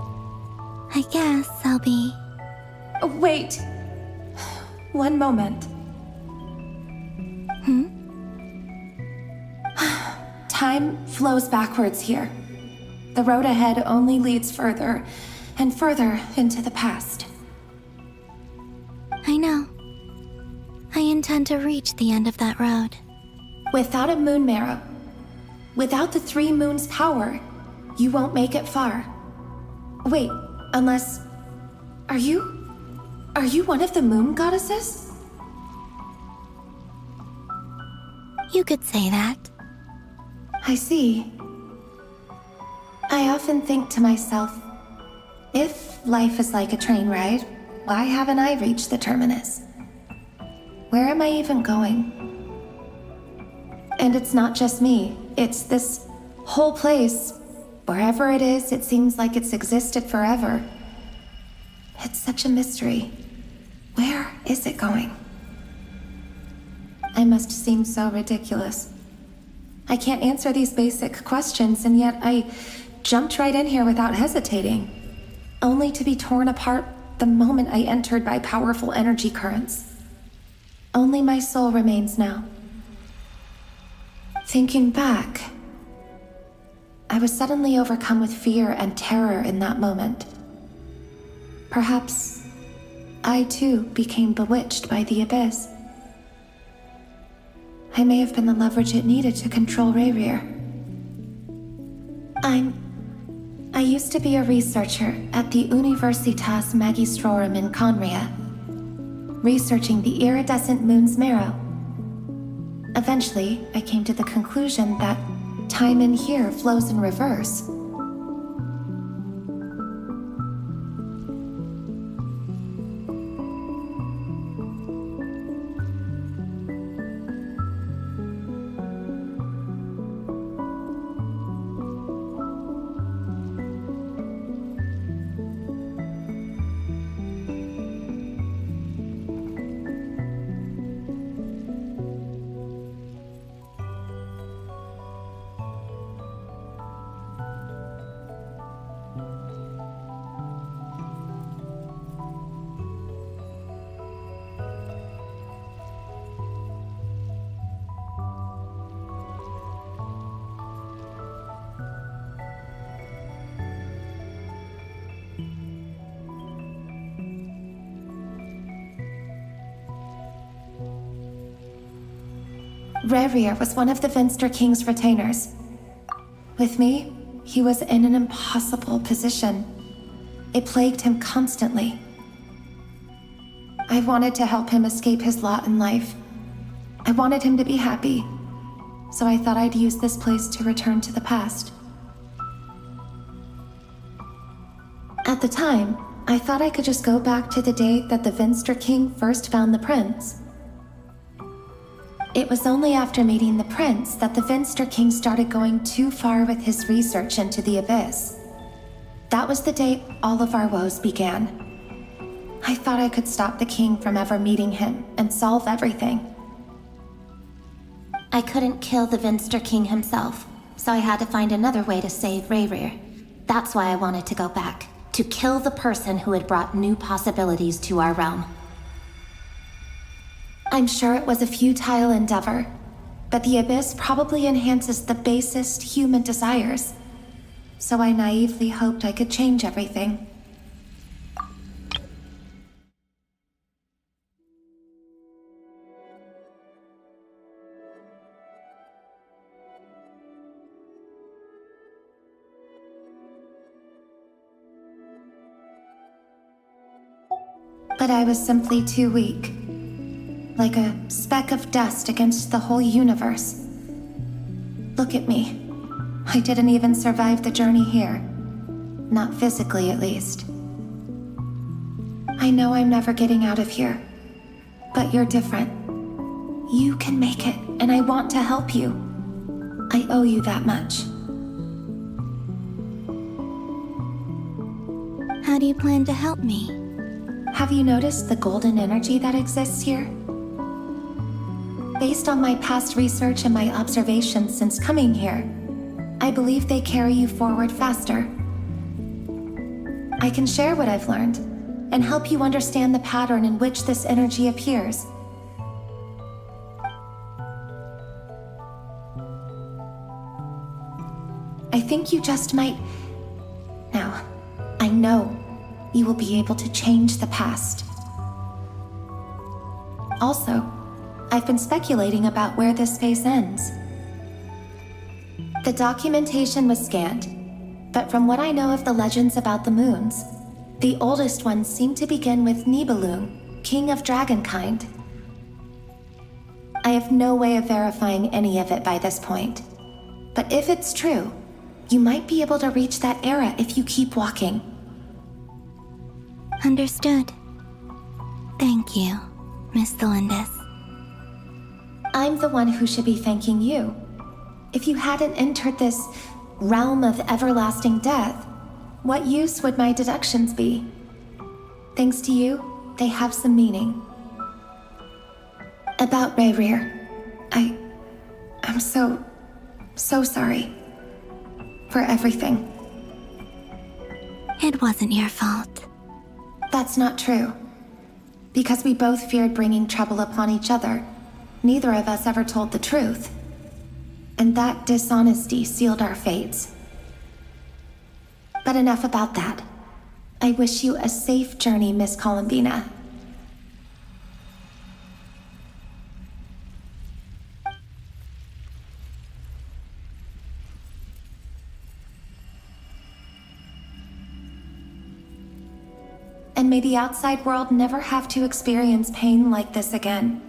I guess I'll be... Wait. One moment. Time flows backwards here. The road ahead only leads further and further into the past. I know. I intend to reach the end of that road. Without a moon marrow, without the 3 moons' power, you won't make it far. Wait, unless... Are you one of the moon goddesses? You could say that. I see. I often think to myself, if life is like a train ride, why haven't I reached the terminus? Where am I even going? And it's not just me, it's this whole place. Wherever it is, it seems like it's existed forever. It's such a mystery. Where is it going? I must seem so ridiculous. I can't answer these basic questions, and yet I jumped right in here without hesitating, only to be torn apart the moment I entered by powerful energy currents. Only my soul remains now. Thinking back, I was suddenly overcome with fear and terror in that moment. Perhaps I too became bewitched by the abyss. I may have been the leverage it needed to control Rerir. I used to be a researcher at the Universitas Magistrorum in Conria, researching the iridescent moon's marrow. Eventually, I came to the conclusion that time in here flows in reverse. Rerir was one of the Finster King's retainers. With me, he was in an impossible position. It plagued him constantly. I wanted to help him escape his lot in life. I wanted him to be happy, so I thought I'd use this place to return to the past. At the time, I thought I could just go back to the day that the Finster King first found the prince. It was only after meeting the prince that the Finster King started going too far with his research into the Abyss. That was the day all of our woes began. I thought I could stop the king from ever meeting him and solve everything. I couldn't kill the Finster King himself, so I had to find another way to save Rerir. That's why I wanted to go back, to kill the person who had brought new possibilities to our realm. I'm sure it was a futile endeavor, but the Abyss probably enhances the basest human desires. So I naively hoped I could change everything. But I was simply too weak. Like a speck of dust against the whole universe. Look at me. I didn't even survive the journey here. Not physically, at least. I know I'm never getting out of here. But you're different. You can make it, and I want to help you. I owe you that much. How do you plan to help me? Have you noticed the golden energy that exists here? Based on my past research and my observations since coming here, I believe they carry you forward faster. I can share what I've learned and help you understand the pattern in which this energy appears. I think you just might... Now, I know you will be able to change the past. Also, I've been speculating about where this space ends. The documentation was scanned, but from what I know of the legends about the moons, the oldest ones seem to begin with Nibelung, king of dragonkind. I have no way of verifying any of it by this point, but if it's true, you might be able to reach that era if you keep walking. Understood. Thank you, Miss Delindis. I'm the one who should be thanking you. If you hadn't entered this realm of everlasting death, what use would my deductions be? Thanks to you, they have some meaning. About Rerir, I'm so sorry. For everything. It wasn't your fault. That's not true. Because we both feared bringing trouble upon each other, neither of us ever told the truth. And that dishonesty sealed our fates. But enough about that. I wish you a safe journey, Miss Columbina. And may the outside world never have to experience pain like this again.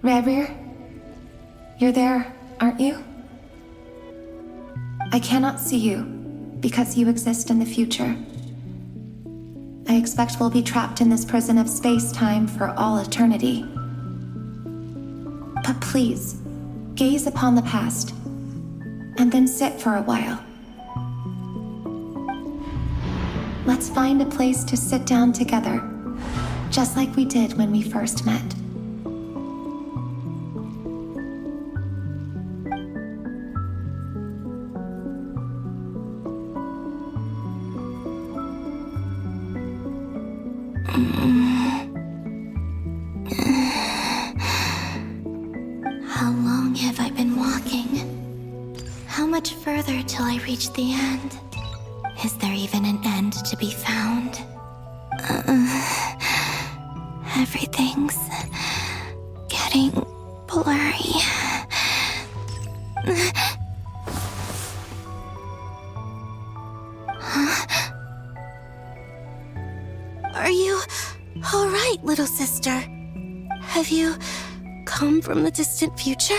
Rerir, you're there, aren't you? I cannot see you, because you exist in the future. I expect we'll be trapped in this prison of space-time for all eternity. But please, gaze upon the past, and then sit for a while. Let's find a place to sit down together, just like we did when we first met. How long have I been walking? How much further till I reach the end? Is there even an end to be found? Everything's getting blurry. Huh? Are you all right, little sister? Have you come from the distant future?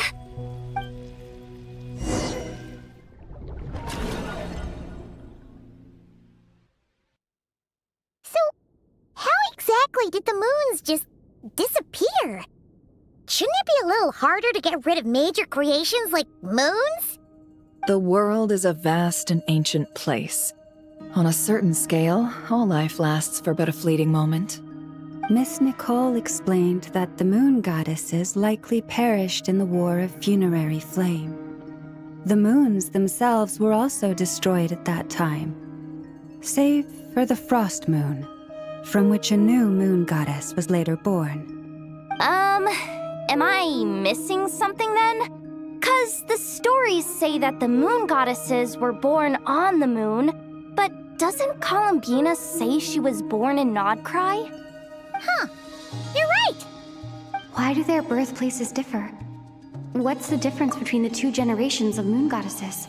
So, how exactly did the moons just disappear? Shouldn't it be a little harder to get rid of major creations like moons? The world is a vast and ancient place. On a certain scale, all life lasts for but a fleeting moment. Miss Nicole explained that the moon goddesses likely perished in the War of Funerary Flame. The moons themselves were also destroyed at that time, save for the Frost Moon, from which a new moon goddess was later born. Am I missing something then? 'Cause the stories say that the moon goddesses were born on the moon, but doesn't Columbina say she was born in Nodcry? Huh, you're right! Why do their birthplaces differ? What's the difference between the two generations of moon goddesses?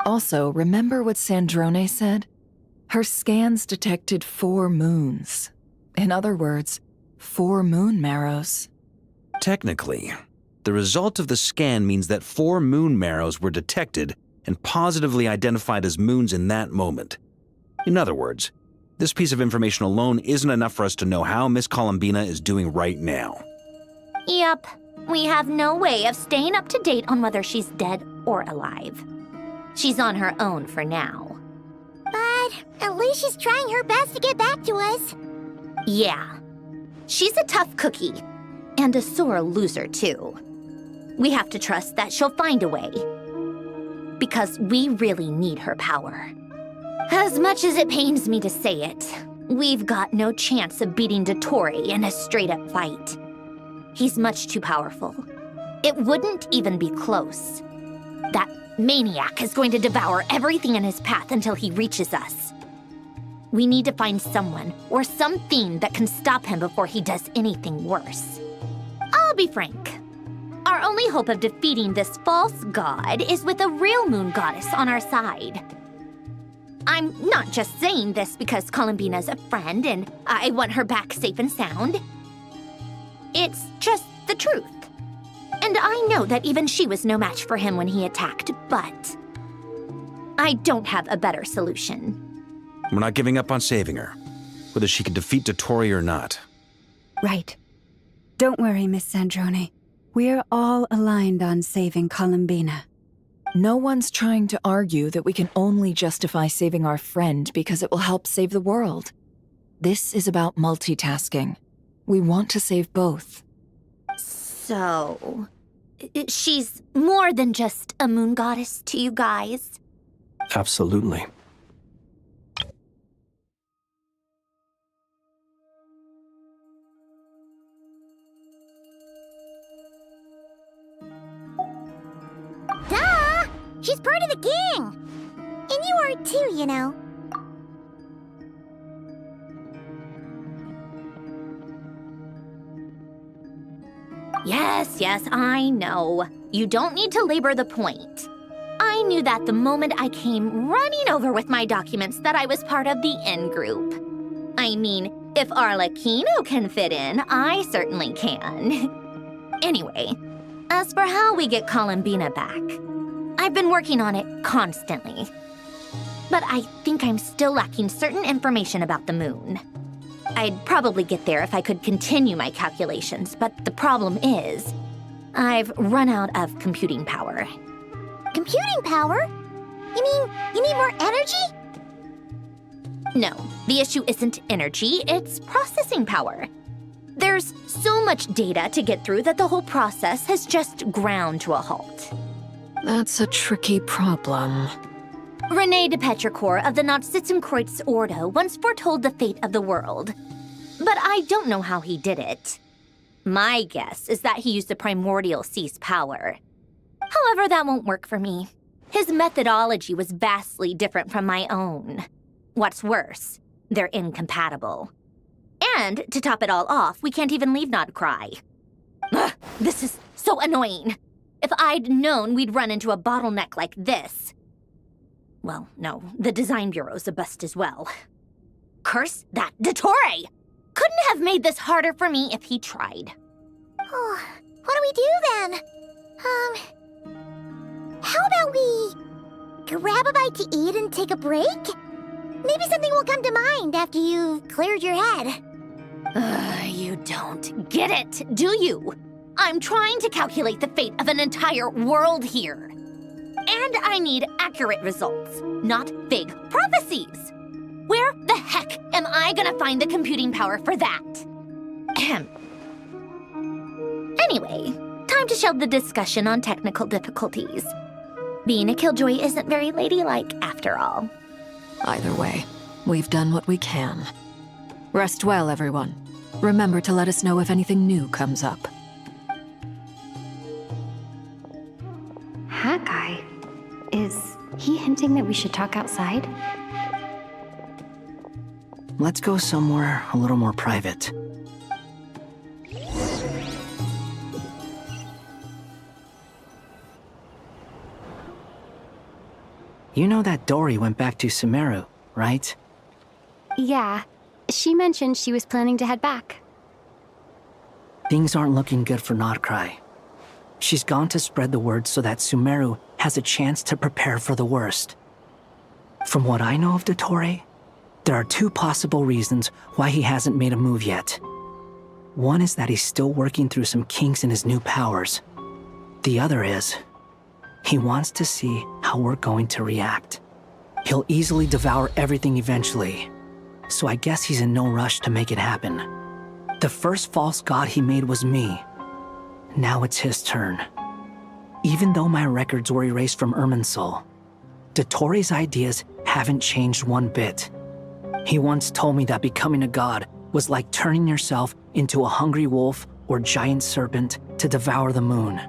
Also, remember what Sandrone said? Her scans detected 4 moons. In other words, 4 moon marrows. Technically, the result of the scan means that 4 moon marrows were detected and positively identified as moons in that moment. In other words, this piece of information alone isn't enough for us to know how Miss Columbina is doing right now. Yep, we have no way of staying up to date on whether she's dead or alive. She's on her own for now. But at least she's trying her best to get back to us. Yeah. She's a tough cookie. And a sore loser, too. We have to trust that she'll find a way. Because we really need her power. As much as it pains me to say it, we've got no chance of beating Dottore in a straight-up fight. He's much too powerful. It wouldn't even be close. That maniac is going to devour everything in his path until he reaches us. We need to find someone or something that can stop him before he does anything worse. I'll be frank. Our only hope of defeating this false god is with a real moon goddess on our side. I'm not just saying this because Columbina's a friend and I want her back safe and sound. It's just the truth. And I know that even she was no match for him when he attacked, but I don't have a better solution. We're not giving up on saving her, whether she can defeat Dottore or not. Right. Don't worry, Miss Sandrone. We're all aligned on saving Columbina. No one's trying to argue that we can only justify saving our friend because it will help save the world. This is about multitasking. We want to save both. So, she's more than just a moon goddess to you guys? Absolutely. Duh! She's part of the gang! And you are too, you know. Yes, I know. You don't need to labor the point. I knew that the moment I came running over with my documents that I was part of the in-group. I mean, if Arlecchino can fit in, I certainly can. Anyway, as for how we get Columbina back, I've been working on it constantly. But I think I'm still lacking certain information about the moon. I'd probably get there if I could continue my calculations, but the problem is, I've run out of computing power. Computing power? You mean you need more energy? No, the issue isn't energy, it's processing power. There's so much data to get through that the whole process has just ground to a halt. That's a tricky problem. René de Petrichor of the Nazissenkreuz Ordo once foretold the fate of the world. But I don't know how he did it. My guess is that he used the primordial sea's power. However, that won't work for me. His methodology was vastly different from my own. What's worse, they're incompatible. And, to top it all off, we can't even leave Nodcry. Ugh, this is so annoying. If I'd known we'd run into a bottleneck like this... Well, no, the design bureau's a bust as well. Curse that Dottore! Couldn't have made this harder for me if he tried. Oh, what do we do then? How about we grab a bite to eat and take a break? Maybe something will come to mind after you've cleared your head. You don't get it, do you? I'm trying to calculate the fate of an entire world here. And I need accurate results, not vague prophecies. Where the heck am I gonna find the computing power for that? Ahem. Anyway, time to shelve the discussion on technical difficulties. Being a killjoy isn't very ladylike, after all. Either way, we've done what we can. Rest well, everyone. Remember to let us know if anything new comes up. Hawkeye? Is he hinting that we should talk outside? Let's go somewhere a little more private. You know that Dory went back to Sumeru, right? Yeah. She mentioned she was planning to head back. Things aren't looking good for Nodcry. She's gone to spread the word so that Sumeru has a chance to prepare for the worst. From what I know of Dottore, there are two possible reasons why he hasn't made a move yet. One is that he's still working through some kinks in his new powers. The other is, he wants to see how we're going to react. He'll easily devour everything eventually, so I guess he's in no rush to make it happen. The first false god he made was me. Now it's his turn. Even though my records were erased from Irminsul, Dottore's ideas haven't changed one bit. He once told me that becoming a god was like turning yourself into a hungry wolf or giant serpent to devour the moon.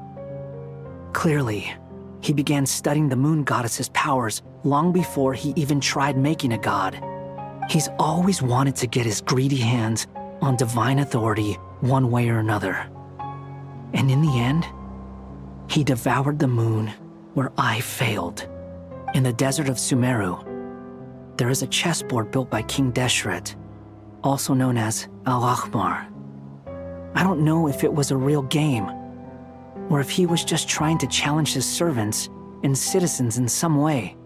Clearly, he began studying the moon goddess's powers long before he even tried making a god. He's always wanted to get his greedy hands on divine authority one way or another. And in the end, he devoured the moon where I failed. In the desert of Sumeru, there is a chessboard built by King Deshret, also known as Al-Ahmar. I don't know if it was a real game, or if he was just trying to challenge his servants and citizens in some way.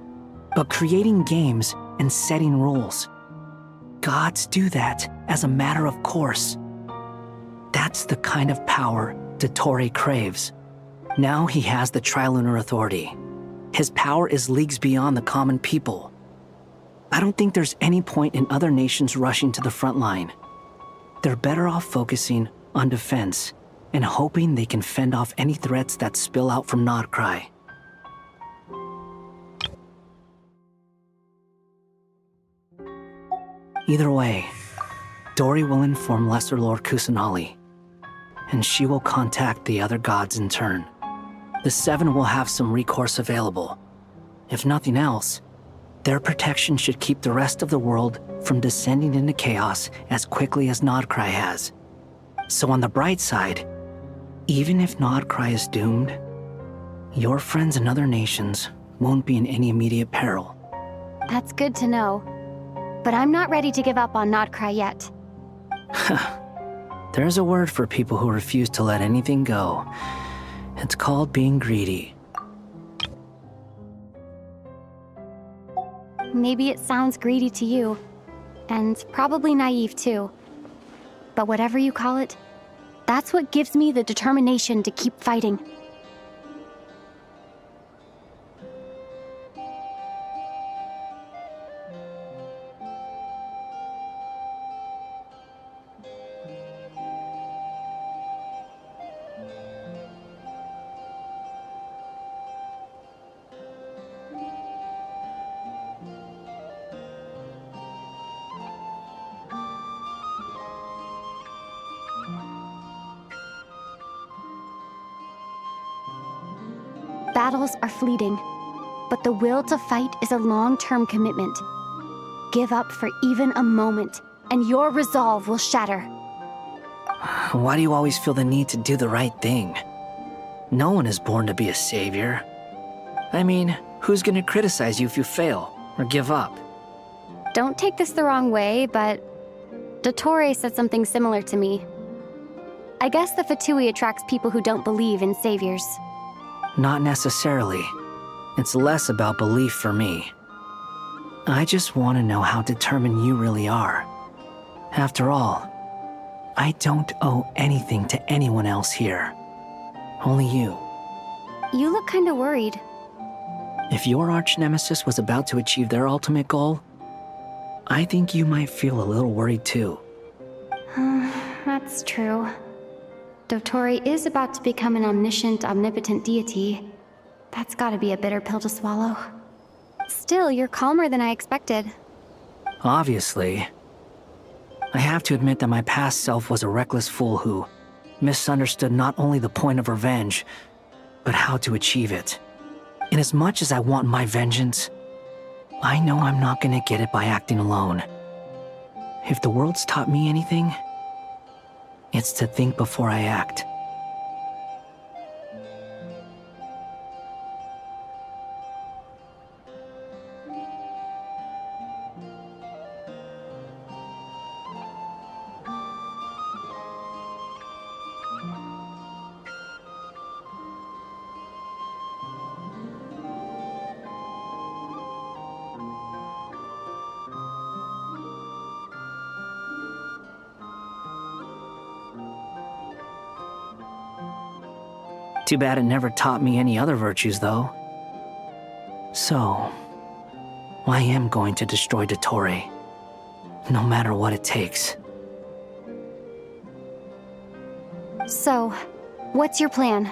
But creating games and setting rules, gods do that as a matter of course. That's the kind of power Dottore craves. Now he has the Trilunar Authority. His power is leagues beyond the common people. I don't think there's any point in other nations rushing to the front line. They're better off focusing on defense and hoping they can fend off any threats that spill out from Nodcry. Either way, Dory will inform Lesser Lord Kusanali, and she will contact the other gods in turn. The Seven will have some recourse available. If nothing else, their protection should keep the rest of the world from descending into chaos as quickly as Nodcry has. So on the bright side, even if Nodcry is doomed, your friends in other nations won't be in any immediate peril. That's good to know. But I'm not ready to give up on Nodcry yet. There's a word for people who refuse to let anything go. It's called being greedy. maybe it sounds greedy to you, and probably naive too. But whatever you call it, that's what gives me the determination to keep fighting. Battles are fleeting, but the will to fight is a long-term commitment. Give up for even a moment, and your resolve will shatter. Why do you always feel the need to do the right thing? No one is born to be a savior. I mean, who's gonna criticize you if you fail or give up? Don't take this the wrong way, but Dottore said something similar to me. I guess the Fatui attracts people who don't believe in saviors. Not necessarily. It's less about belief for me. I just want to know how determined you really are. After all, I don't owe anything to anyone else here. Only you. You look kinda worried. If your arch-nemesis was about to achieve their ultimate goal, I think you might feel a little worried too. That's true. Dottore is about to become an omniscient, omnipotent deity. That's gotta be a bitter pill to swallow. Still, you're calmer than I expected. Obviously. I have to admit that my past self was a reckless fool who misunderstood not only the point of revenge, but how to achieve it. And as much as I want my vengeance, I know I'm not gonna get it by acting alone. If the world's taught me anything, it's to think before I act. Too bad it never taught me any other virtues, though. So, I am going to destroy Dottore, no matter what it takes. So, what's your plan?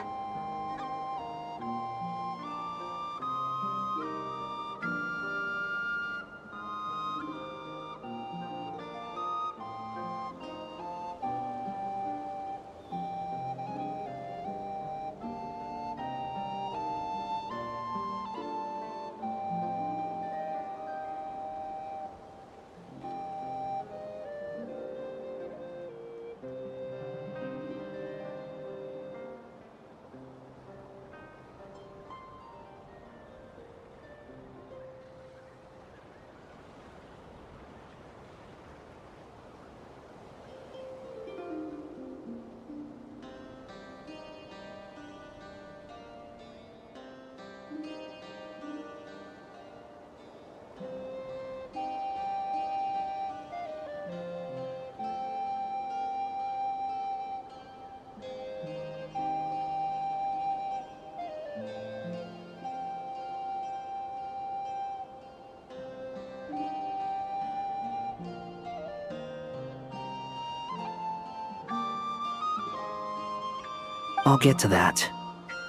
I'll get to that.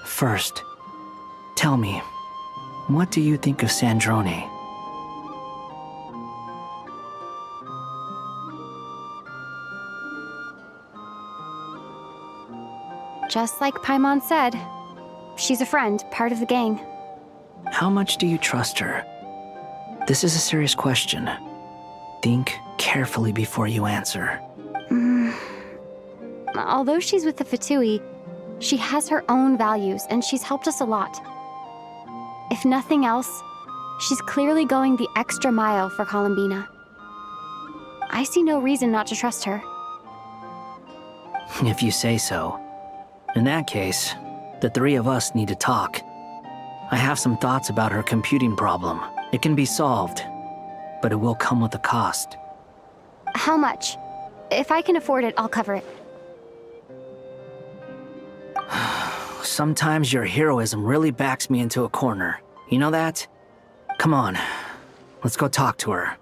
First, tell me, what do you think of Sandrone? Just like Paimon said, she's a friend, part of the gang. How much do you trust her? This is a serious question. Think carefully before you answer. Although she's with the Fatui, she has her own values, and she's helped us a lot. If nothing else, she's clearly going the extra mile for Columbina. I see no reason not to trust her. If you say so. In that case, the three of us need to talk. I have some thoughts about her computing problem. It can be solved, but it will come with a cost. How much? If I can afford it, I'll cover it. Sometimes your heroism really backs me into a corner. You know that? Come on, let's go talk to her.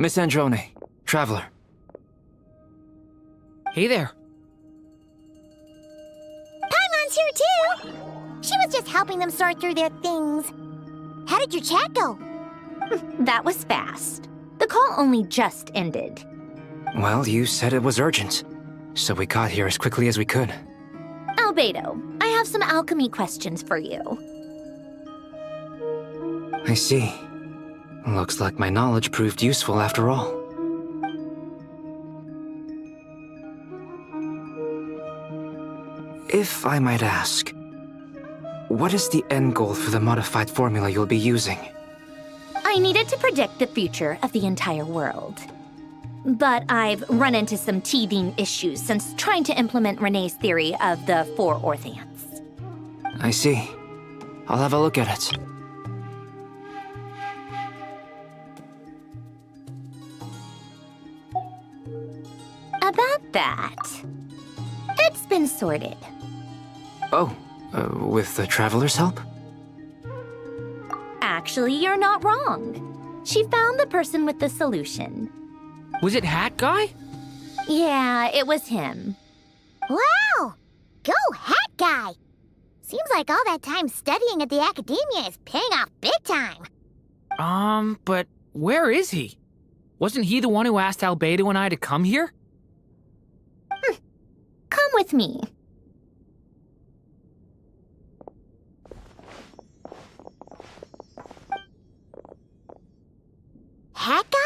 Miss Androne, Traveler. Hey there. Paimon's here too! She was just helping them sort through their things. How did your chat go? That was fast. The call only just ended. Well, you said it was urgent, so we got here as quickly as we could. Albedo, I have some alchemy questions for you. I see. Looks like my knowledge proved useful after all. If I might ask, what is the end goal for the modified formula you'll be using? I needed to predict the future of the entire world. But I've run into some teething issues since trying to implement Renee's theory of the 4 Orthants. I see. I'll have a look at it. About that, it's been sorted. Oh, with the Traveler's help? Actually, you're not wrong. She found the person with the solution. Was it Hat Guy? Yeah, it was him. Wow! Go Hat Guy! Seems like all that time studying at the academia is paying off big time. But where is he? Wasn't he the one who asked Albedo and I to come here? Come with me. Hat Guy?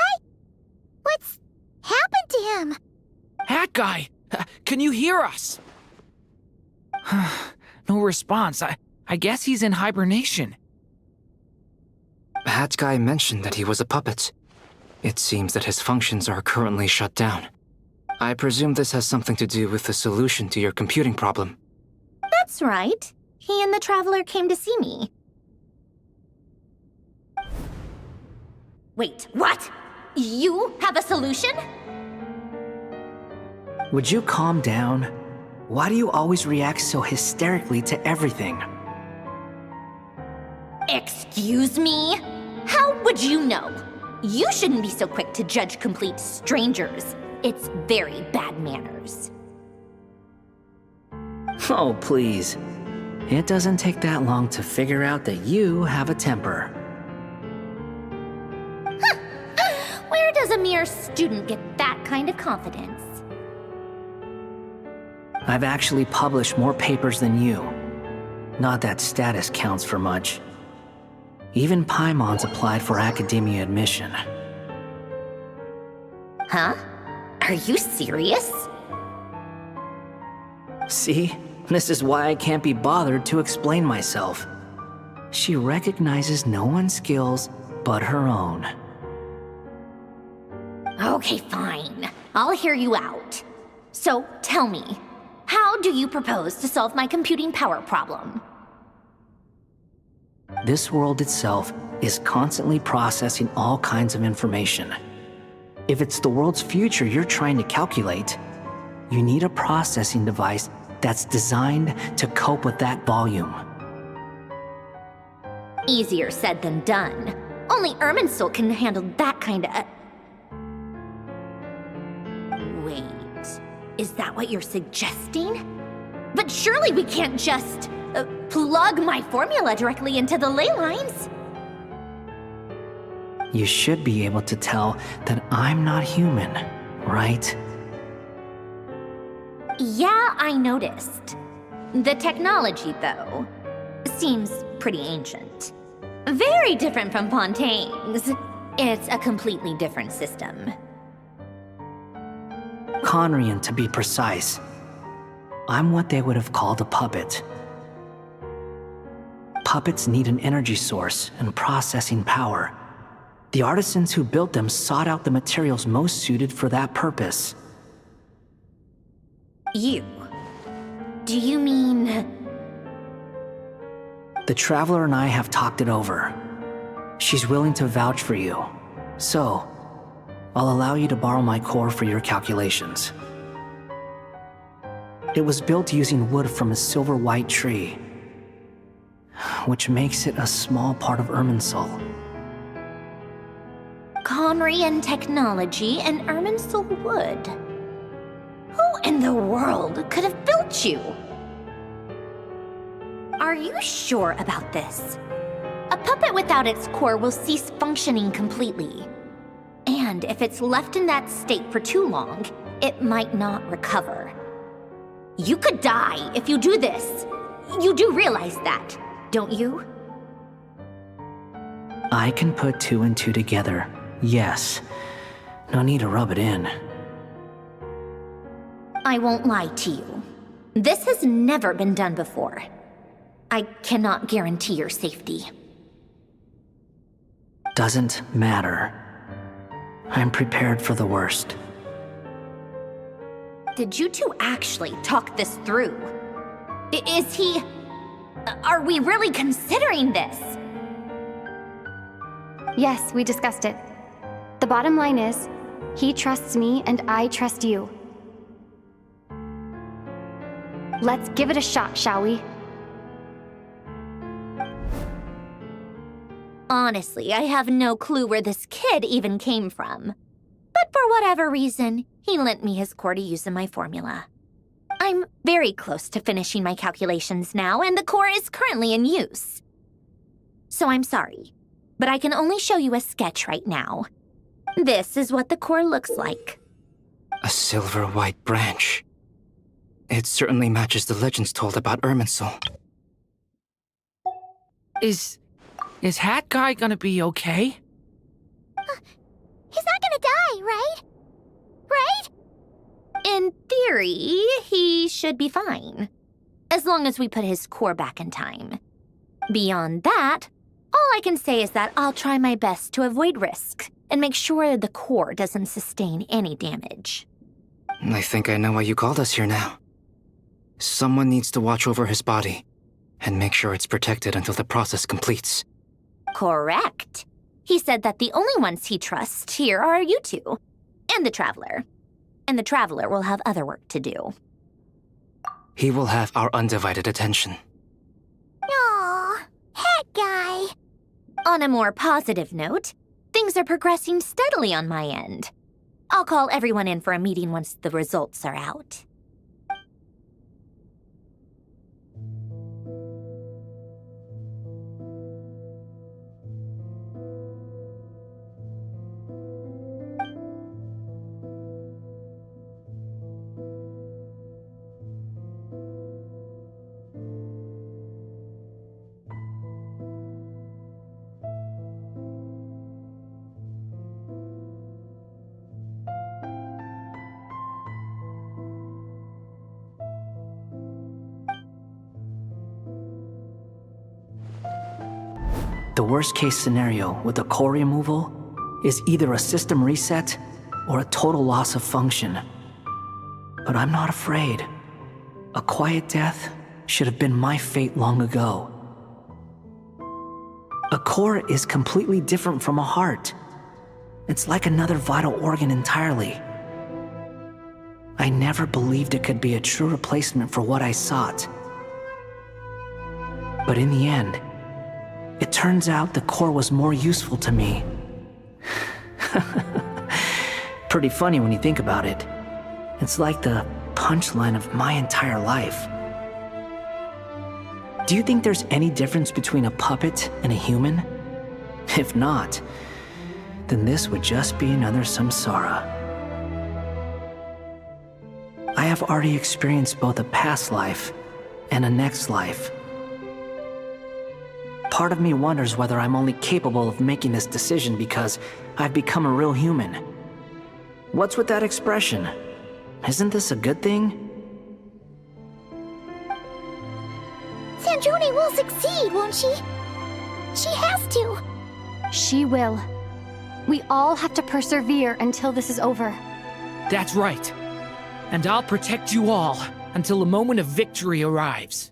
What's happened to him? Hat Guy! Can you hear us? No response. I guess he's in hibernation. Hat Guy mentioned that he was a puppet. It seems that his functions are currently shut down. I presume this has something to do with the solution to your computing problem. That's right. He and the Traveler came to see me. Wait, what? You have a solution? Would you calm down? Why do you always react so hysterically to everything? Excuse me? How would you know? You shouldn't be so quick to judge complete strangers. It's very bad manners. Oh, please. It doesn't take that long to figure out that you have a temper. Where does a mere student get that kind of confidence? I've actually published more papers than you. Not that status counts for much. Even Paimon's applied for academia admission. Huh? Are you serious? See? This is why I can't be bothered to explain myself. She recognizes no one's skills but her own. Okay, fine. I'll hear you out. So, tell me, how do you propose to solve my computing power problem? This world itself is constantly processing all kinds of information. If it's the world's future you're trying to calculate, you need a processing device that's designed to cope with that volume. Easier said than done. Only Irminsul can handle that kind of... Wait, is that what you're suggesting? But surely we can't just plug my formula directly into the ley lines. You should be able to tell that I'm not human, right? Yeah, I noticed. The technology, though, seems pretty ancient. Very different from Fontaine's. It's a completely different system. Conrian, to be precise. I'm what they would have called a puppet. Puppets need an energy source and processing power. The artisans who built them sought out the materials most suited for that purpose. You? Do you mean... The Traveler and I have talked it over. She's willing to vouch for you. So, I'll allow you to borrow my core for your calculations. It was built using wood from a silver-white tree, which makes it a small part of Irminsul. weaponry and technology, and Irminsul wood. Who in the world could have built you? Are you sure about this? A puppet without its core will cease functioning completely. And if it's left in that state for too long, it might not recover. You could die if you do this. You do realize that, don't you? I can put two and two together, yes. No need to rub it in. I won't lie to you. This has never been done before. I cannot guarantee your safety. Doesn't matter. I'm prepared for the worst. Did you two actually talk this through? Is he... Are we really considering this? Yes, we discussed it. The bottom line is, he trusts me and I trust you. Let's give it a shot, shall we? Honestly, I have no clue where this kid even came from. But for whatever reason, he lent me his core to use in my formula. I'm very close to finishing my calculations now, and the core is currently in use. So I'm sorry, but I can only show you a sketch right now. This is what the core looks like. A silver white branch. It certainly matches the legends told about Irminsul. Is Hat Guy gonna be okay? He's not gonna die, right? Right? In theory, he should be fine. As long as we put his core back in time. Beyond that, all I can say is that I'll try my best to avoid risk and make sure the core doesn't sustain any damage. I think I know why you called us here now. Someone needs to watch over his body and make sure it's protected until the process completes. Correct. He said that the only ones he trusts here are you two, and the Traveler. And the Traveler will have other work to do. He will have our undivided attention. Aw, Hat Guy. On a more positive note, things are progressing steadily on my end. I'll call everyone in for a meeting once the results are out. The worst case scenario with the core removal is either a system reset or a total loss of function. But I'm not afraid. A quiet death should have been my fate long ago. A core is completely different from a heart. It's like another vital organ entirely. I never believed it could be a true replacement for what I sought. But in the end, it turns out the core was more useful to me. Pretty funny when you think about it. It's like the punchline of my entire life. Do you think there's any difference between a puppet and a human? If not, then this would just be another samsara. I have already experienced both a past life and a next life. Part of me wonders whether I'm only capable of making this decision because I've become a real human. What's with that expression? Isn't this a good thing? Sandrone will succeed, won't she? She has to. She will. We all have to persevere until this is over. That's right. And I'll protect you all until the moment of victory arrives.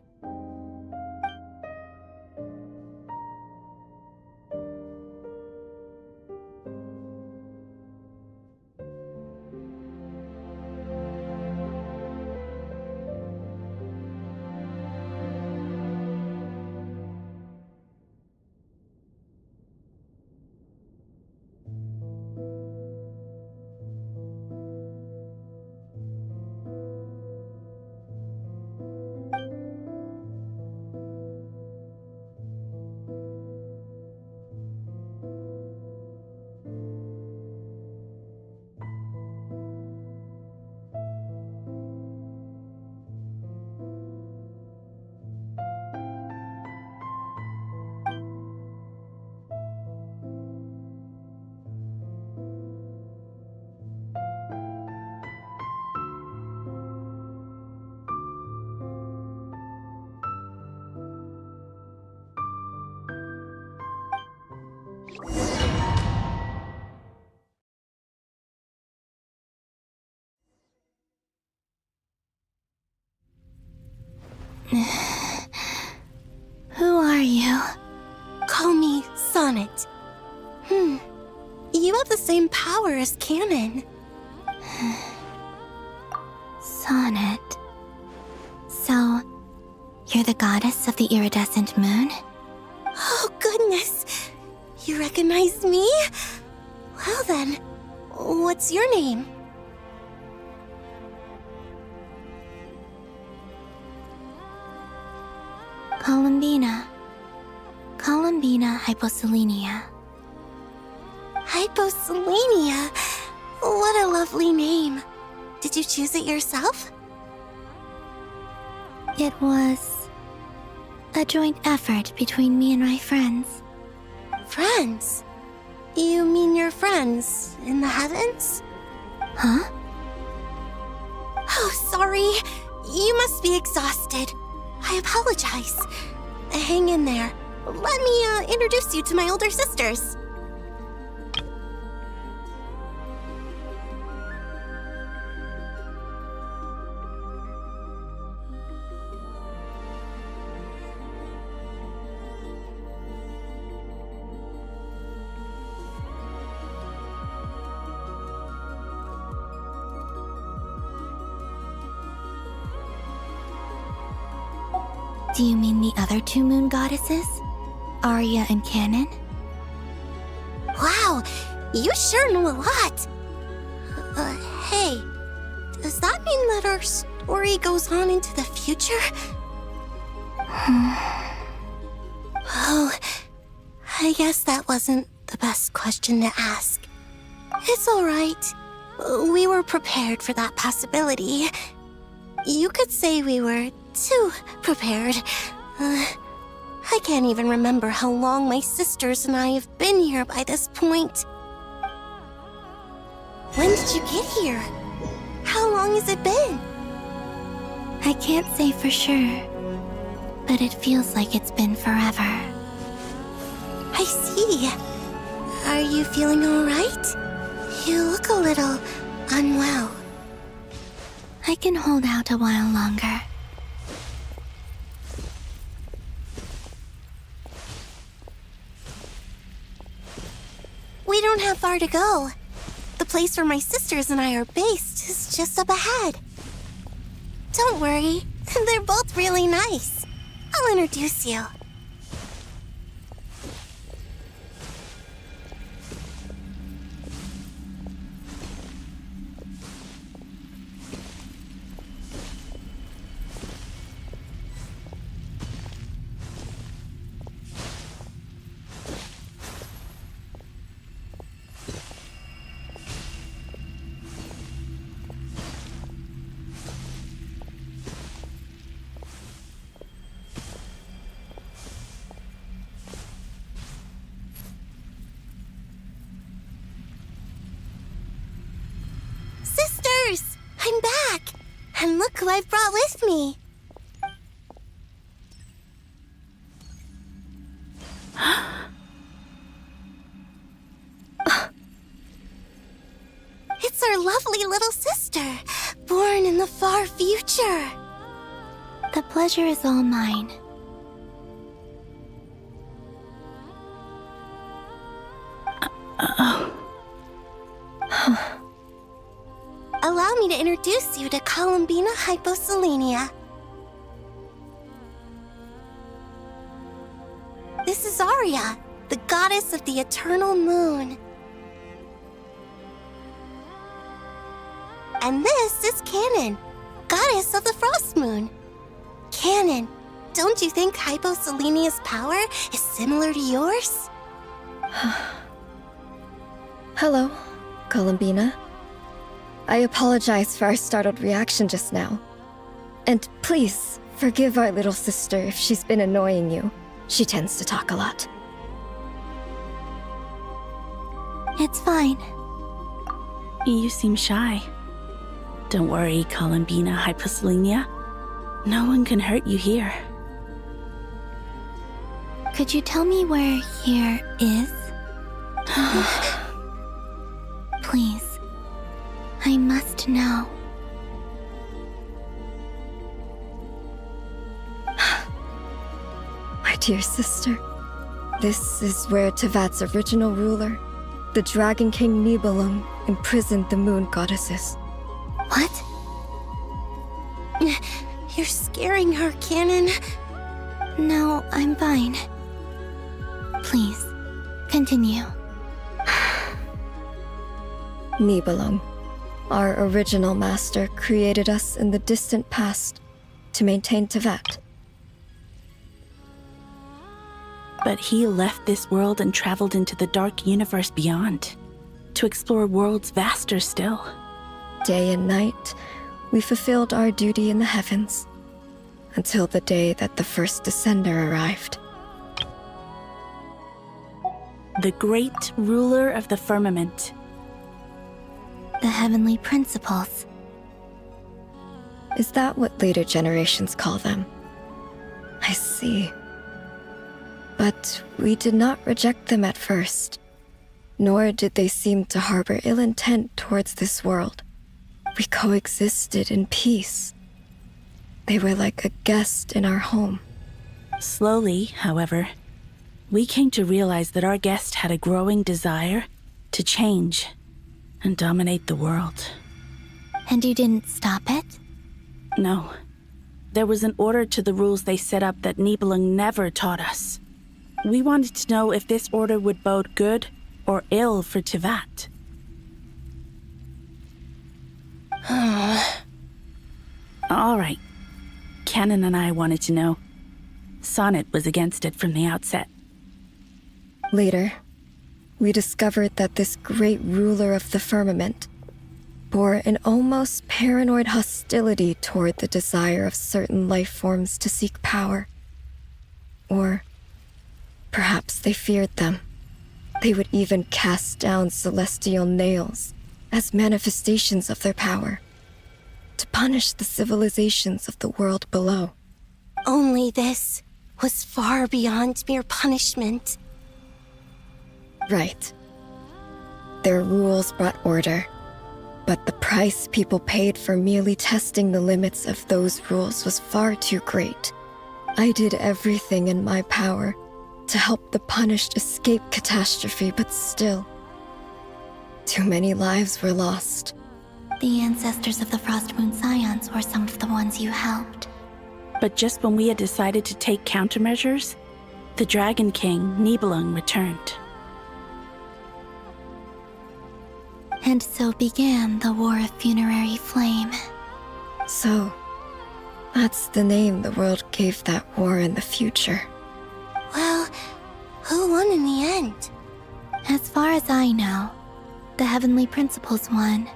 Who are you? Call me Sonnet. You have the same power as Canon. Sonnet. So, you're the goddess of the iridescent moon? Oh, goodness. You recognize me? Well then, what's your name? Columbina. Columbina Hyposelenia. Hyposelenia? What a lovely name. Did you choose it yourself? It was a joint effort between me and my friends. Friends? You mean your friends in the heavens? Huh? Oh, sorry. You must be exhausted. I apologize. Hang in there. Let me introduce you to my older sisters. Do you mean the other two moon goddesses? Arya and Canon? Wow, you sure know a lot. Hey, does that mean that our story goes on into the future? Oh, I guess that wasn't the best question to ask. It's alright. We were prepared for that possibility. You could say we were too prepared. I can't even remember how long my sisters and I have been here by this point. When did you get here? How long has it been? I can't say for sure, but it feels like it's been forever. I see. Are you feeling alright? You look a little unwell. I can hold out a while longer. We don't have far to go. The place where my sisters and I are based is just up ahead. Don't worry, they're both really nice. I'll introduce you. Sisters! I'm back! And look who I've brought with me! It's our lovely little sister, born in the far future. The pleasure is all mine. Allow me to introduce you to Columbina Hyposelenia. This is Arya, the goddess of the eternal moon. And this is Canon, goddess of the frost moon. Canon, don't you think Hyposelenia's power is similar to yours? Hello, Columbina. I apologize for our startled reaction just now. And please, forgive our little sister if she's been annoying you. She tends to talk a lot. It's fine. You seem shy. Don't worry, Columbina Hyposelenia. No one can hurt you here. Could you tell me where here is? Please. I must know. dear sister. This is where Tevat's original ruler, the Dragon King Nibelung, imprisoned the moon goddesses. What? You're scaring her, Canon. No, I'm fine. Please, continue. Nibelung, our original master, created us in the distant past to maintain Tevat. But he left this world and traveled into the dark universe beyond, to explore worlds vaster still. Day and night, we fulfilled our duty in the heavens, until the day that the first Descender arrived. The great ruler of the firmament. The heavenly principles. Is that what later generations call them? I see. But we did not reject them at first, nor did they seem to harbor ill intent towards this world. We coexisted in peace. They were like a guest in our home. Slowly, however, we came to realize that our guest had a growing desire to change and dominate the world. And you didn't stop it? No. There was an order to the rules they set up that Nibelung never taught us. We wanted to know if this order would bode good or ill for Tevat. All right. Canon and I wanted to know. Sonnet was against it from the outset. Later, we discovered that this great ruler of the firmament bore an almost paranoid hostility toward the desire of certain life forms to seek power. Or perhaps they feared them. They would even cast down celestial nails as manifestations of their power, to punish the civilizations of the world below. Only this was far beyond mere punishment. Right. Their rules brought order, but the price people paid for merely testing the limits of those rules was far too great. I did everything in my power to help the punished escape catastrophe, but still, too many lives were lost. The ancestors of the Frost Moon Scions were some of the ones you helped. But just when we had decided to take countermeasures, the Dragon King, Nibelung, returned. And so began the War of Funerary Flame. So, that's the name the world gave that war in the future. Well, who won in the end? As far as I know, the Heavenly Principles won,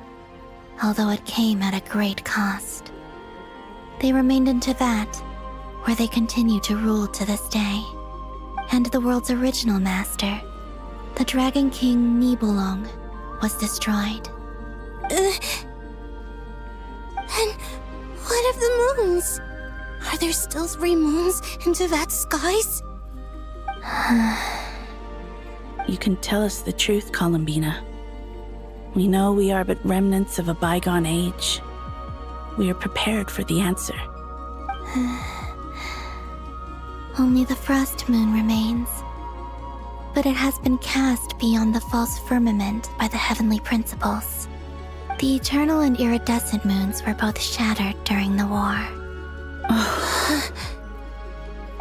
although it came at a great cost. They remained in Tevat, where they continue to rule to this day. And the world's original master, the Dragon King Nibelung, was destroyed. And what of the moons? Are there still 3 moons in Tevat's skies? You can tell us the truth, Columbina. We know we are but remnants of a bygone age. We are prepared for the answer. Only the Frost Moon remains. But it has been cast beyond the false firmament by the Heavenly Principles. The eternal and iridescent moons were both shattered during the war.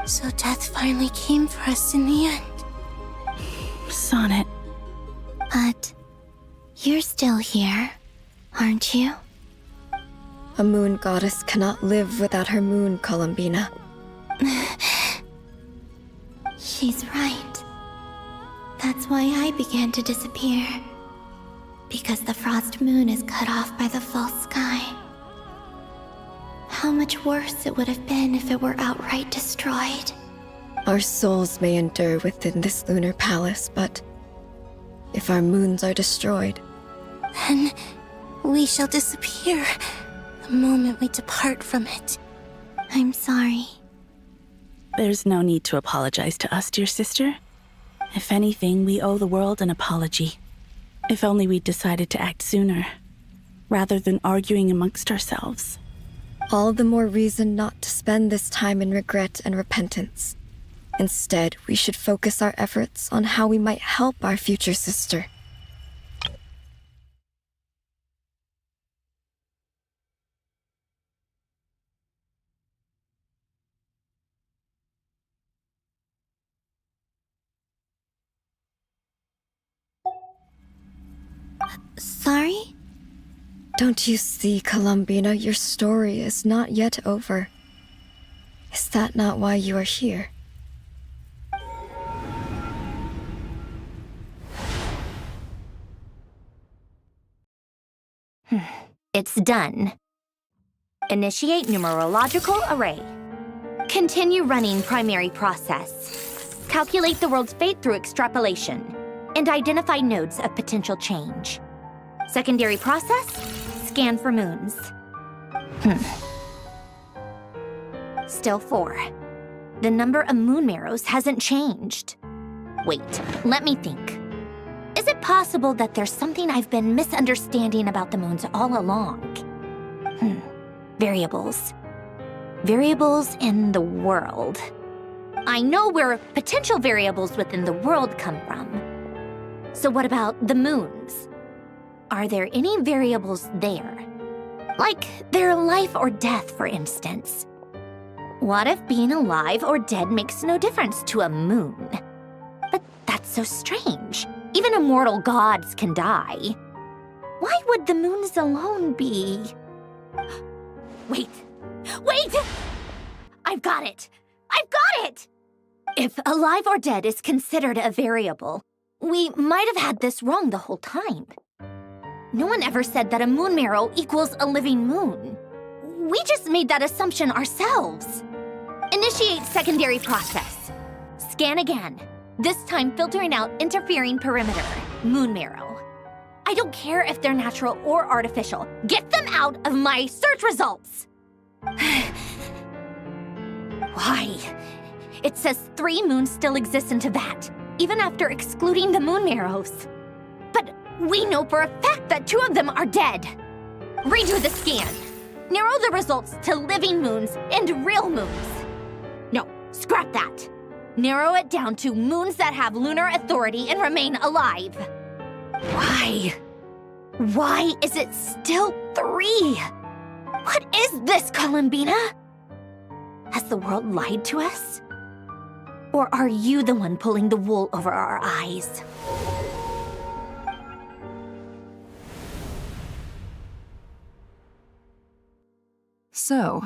So death finally came for us in the end. Sonnet. But you're still here, aren't you? A moon goddess cannot live without her moon, Columbina. She's right. That's why I began to disappear. Because the Frost Moon is cut off by the false sky. How much worse it would have been if it were outright destroyed. Our souls may endure within this lunar palace, but if our moons are destroyed, then we shall disappear the moment we depart from it. I'm sorry. There's no need to apologize to us, dear sister. If anything, we owe the world an apology. If only we'd decided to act sooner, rather than arguing amongst ourselves. all the more reason not to spend this time in regret and repentance. Instead, we should focus our efforts on how we might help our future sister. Sorry? Don't you see, Columbina, your story is not yet over. Is that not why you are here? It's done. Initiate numerological array. Continue running primary process. Calculate the world's fate through extrapolation. And identify nodes of potential change. Secondary process, scan for moons. Still 4. The number of moon marrows hasn't changed. Wait, let me think. Is it possible that there's something I've been misunderstanding about the moons all along? Variables. Variables in the world. I know where potential variables within the world come from. So what about the moons? Are there any variables there? Like their life or death, for instance. What if being alive or dead makes no difference to a moon? But that's so strange. Even immortal gods can die. Why would the moons alone be? Wait! I've got it! If alive or dead is considered a variable, we might have had this wrong the whole time. No one ever said that a moon marrow equals a living moon. We just made that assumption ourselves. Initiate secondary process. Scan again. This time filtering out interfering perimeter, moon marrow. I don't care if they're natural or artificial. Get them out of my search results! Why? It says 3 moons still exist in Teyvat, even after excluding the moon marrows. But we know for a fact that 2 of them are dead. Redo the scan. Narrow the results to living moons and real moons. No, scrap that. Narrow it down to moons that have lunar authority and remain alive. Why? Why is it still 3? What is this, Columbina? Has the world lied to us? Or are you the one pulling the wool over our eyes? So,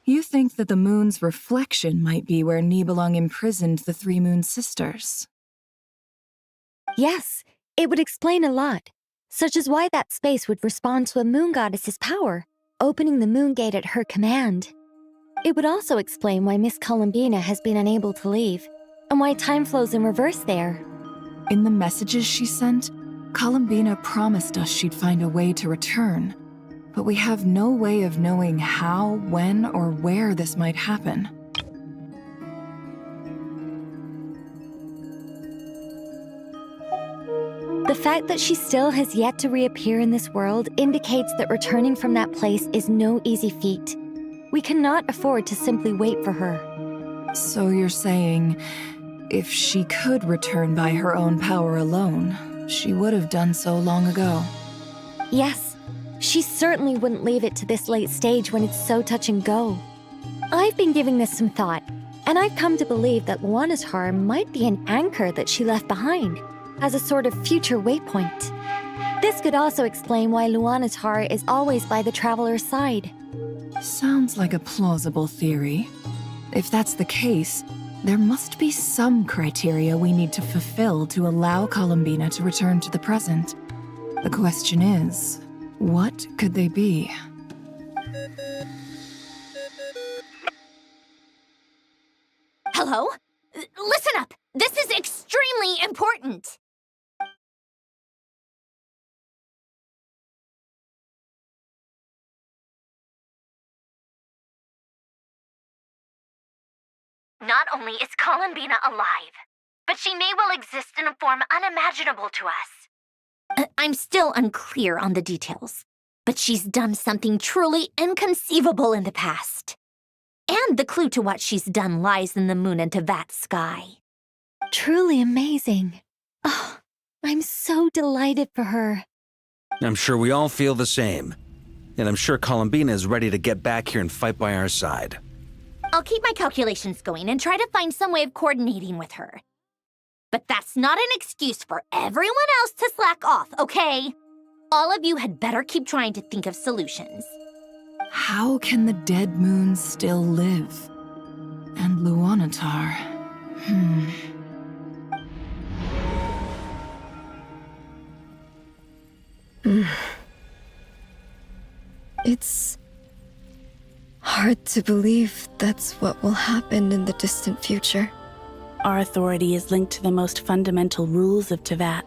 you think that the moon's reflection might be where Nibelung imprisoned the 3 moon sisters? Yes, it would explain a lot, such as why that space would respond to a moon goddess's power, opening the moon gate at her command. It would also explain why Miss Columbina has been unable to leave, and why time flows in reverse there. In the messages she sent, Columbina promised us she'd find a way to return, but we have no way of knowing how, when, or where this might happen. The fact that she still has yet to reappear in this world indicates that returning from that place is no easy feat. We cannot afford to simply wait for her. So you're saying, if she could return by her own power alone, she would have done so long ago? Yes, she certainly wouldn't leave it to this late stage when it's so touch and go. I've been giving this some thought, and I've come to believe that Luana's harm might be an anchor that she left behind, as a sort of future waypoint. This could also explain why Luana's heart is always by the traveler's side. Sounds like a plausible theory. If that's the case, there must be some criteria we need to fulfill to allow Columbina to return to the present. The question is, what could they be? Hello? Listen up! This is extremely important! Not only is Columbina alive, but she may well exist in a form unimaginable to us. I'm still unclear on the details, but she's done something truly inconceivable in the past. And the clue to what she's done lies in the moon and Tevat's sky. Truly amazing. Oh, I'm so delighted for her. I'm sure we all feel the same. And I'm sure Columbina is ready to get back here and fight by our side. I'll keep my calculations going and try to find some way of coordinating with her. But that's not an excuse for everyone else to slack off, okay? All of you had better keep trying to think of solutions. How can the dead moon still live? And Luanatar... It's hard to believe that's what will happen in the distant future. Our authority is linked to the most fundamental rules of Tevat.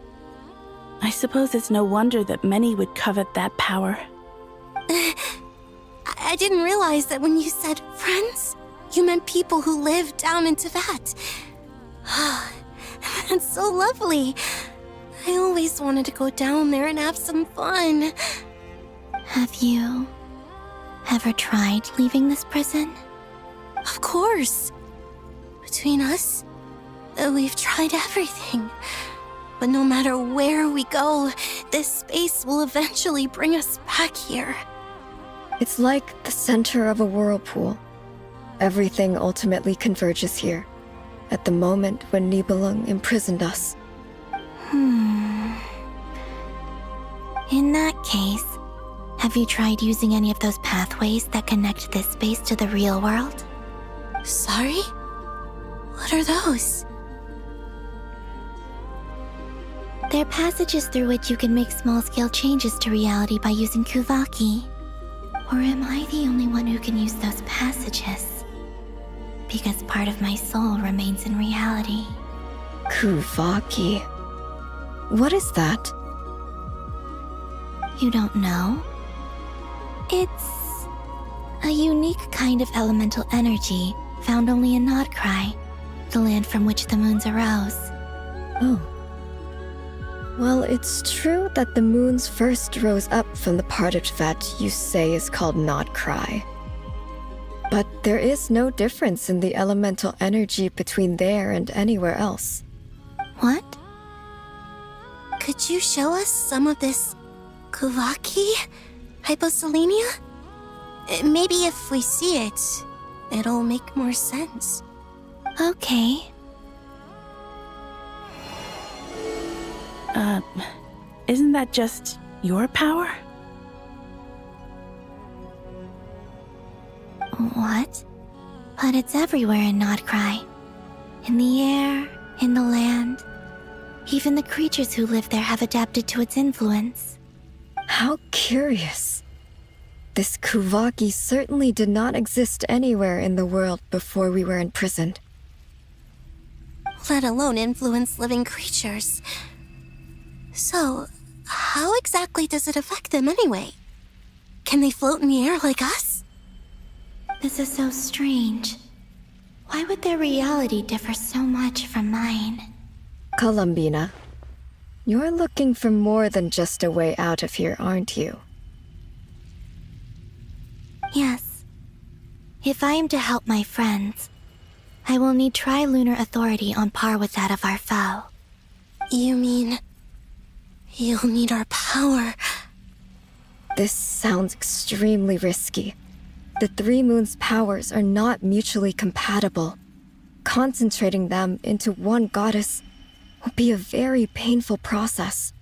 I suppose it's no wonder that many would covet that power. I didn't realize that when you said friends, you meant people who live down in Tevat. That's so lovely. I always wanted to go down there and have some fun. Have you ever tried leaving this prison? Of course. Between us, we've tried everything. But no matter where we go, this space will eventually bring us back here. It's like the center of a whirlpool. Everything ultimately converges here, at the moment when Nibelung imprisoned us. In that case, have you tried using any of those pathways that connect this space to the real world? Sorry? What are those? They're passages through which you can make small-scale changes to reality by using Kuvaki. Or am I the only one who can use those passages? Because part of my soul remains in reality. Kuvaki. What is that? You don't know? It's a unique kind of elemental energy found only in Nodcry, the land from which the moons arose. Oh. Well, it's true that the moons first rose up from the part of Tvet you say is called Nodcry. But there is no difference in the elemental energy between there and anywhere else. What? Could you show us some of this Kuvaki? Hyposelenia? Maybe if we see it, it'll make more sense. Okay. Isn't that just your power? What? But it's everywhere in Nodcry. In the air, in the land. Even the creatures who live there have adapted to its influence. How curious. This Kuvaki certainly did not exist anywhere in the world before we were imprisoned. Let alone influence living creatures. So, how exactly does it affect them anyway? Can they float in the air like us? This is so strange. Why would their reality differ so much from mine? Columbina, you're looking for more than just a way out of here, aren't you? Yes. If I am to help my friends, I will need trilunar authority on par with that of our foe. You mean... you'll need our power? This sounds extremely risky. The Three Moons' powers are not mutually compatible. Concentrating them into one goddess will be a very painful process.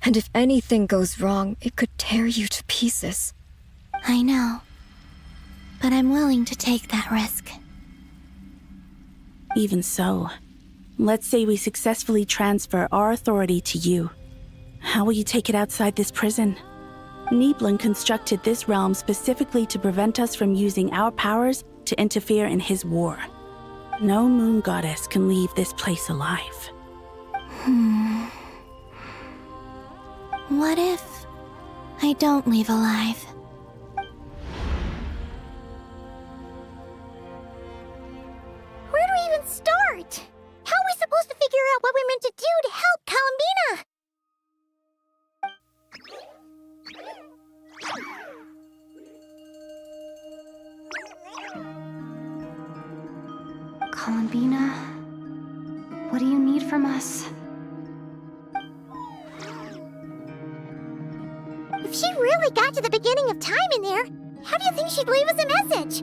And if anything goes wrong, it could tear you to pieces. I know. But I'm willing to take that risk. Even so, let's say we successfully transfer our authority to you. How will you take it outside this prison? Nibelung constructed this realm specifically to prevent us from using our powers to interfere in his war. No moon goddess can leave this place alive. What if I don't leave alive? Where do we even start? How are we supposed to figure out what we're meant to do to help Columbina? Columbina, what do you need from us? If she really got to the beginning of time in there, how do you think she'd leave us a message?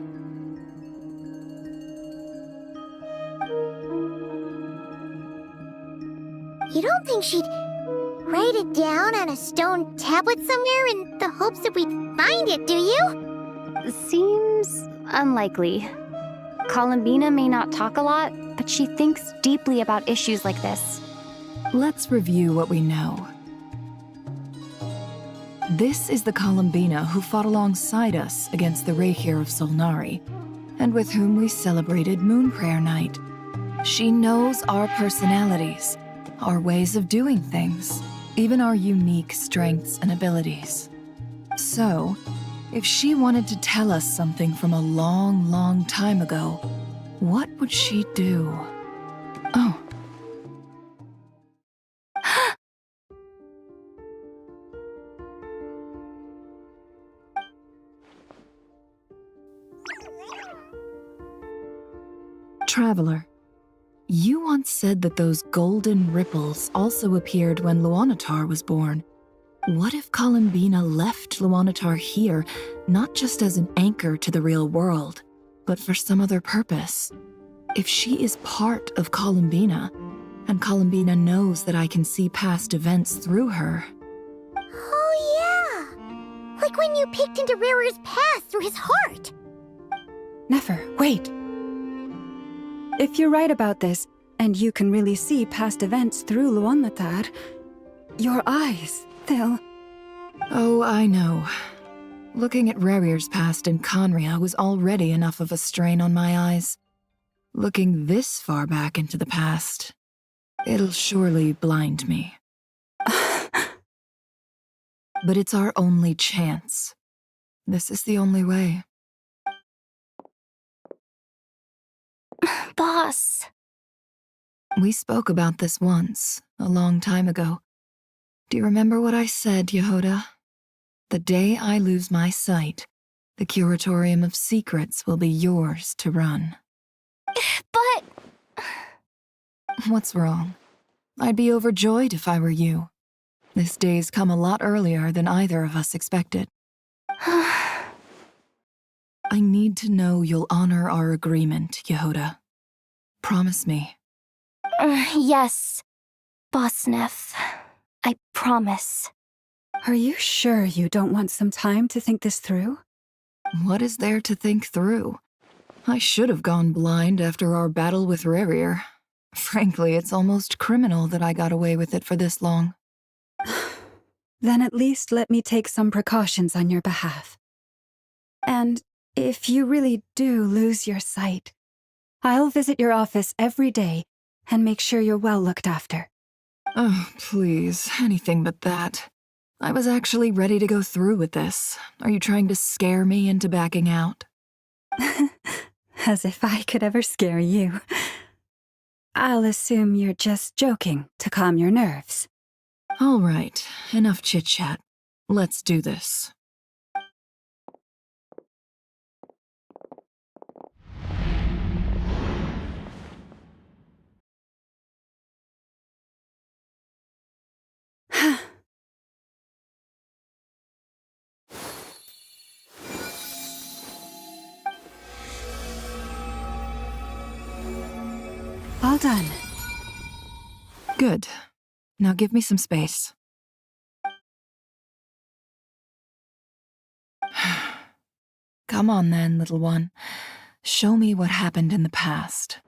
You don't think she'd write it down on a stone tablet somewhere in the hopes that we'd find it, do you? Seems unlikely. Columbina may not talk a lot, but she thinks deeply about issues like this. Let's review what we know. This is the Columbina who fought alongside us against the Rahir of Solnari, and with whom we celebrated Moon Prayer Night. She knows our personalities, our ways of doing things, even our unique strengths and abilities. So, if she wanted to tell us something from a long, long time ago, what would she do? Oh. Traveler, you once said that those golden ripples also appeared when Luanatar was born. What if Columbina left Luanatar here, not just as an anchor to the real world, but for some other purpose? If she is part of Columbina, and Columbina knows that I can see past events through her. Oh yeah! Like when you peeked into Rarir's past through his heart! Nefer, wait! If you're right about this, and you can really see past events through Luanatar, your eyes, they'll... Oh, I know. Looking at Rarir's past in Conria was already enough of a strain on my eyes. Looking this far back into the past, it'll surely blind me. But it's our only chance. This is the only way. Boss. We spoke about this once, a long time ago. Do you remember what I said, Yehoda? The day I lose my sight, the Curatorium of Secrets will be yours to run. But... What's wrong? I'd be overjoyed if I were you. This day's come a lot earlier than either of us expected. I need to know you'll honor our agreement, Yehoda. Promise me. Yes, Boss Neff. I promise. Are you sure you don't want some time to think this through? What is there to think through? I should have gone blind after our battle with Rarir. Frankly, it's almost criminal that I got away with it for this long. Then at least let me take some precautions on your behalf. And if you really do lose your sight, I'll visit your office every day and make sure you're well looked after. Oh, please, anything but that. I was actually ready to go through with this. Are you trying to scare me into backing out? As if I could ever scare you. I'll assume you're just joking to calm your nerves. All right, enough chit-chat. Let's do this. All done. Good. Now give me some space. Come on then, little one. Show me what happened in the past.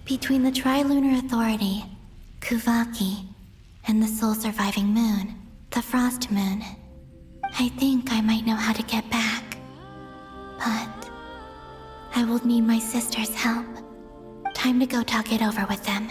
Between the Trilunar Authority, Kuvaki, and the soul-surviving moon, the Frost Moon, I think I might know how to get back. But I will need my sister's help. Time to go talk it over with them.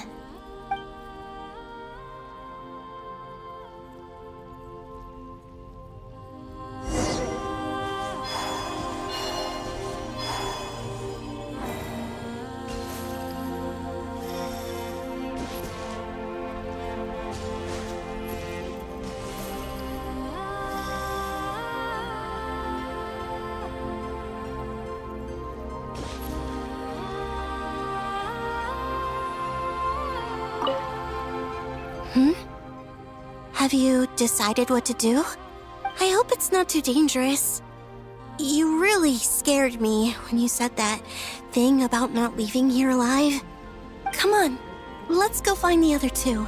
Have you decided what to do? I hope it's not too dangerous. You really scared me when you said that thing about not leaving here alive. Come on, let's go find the other two.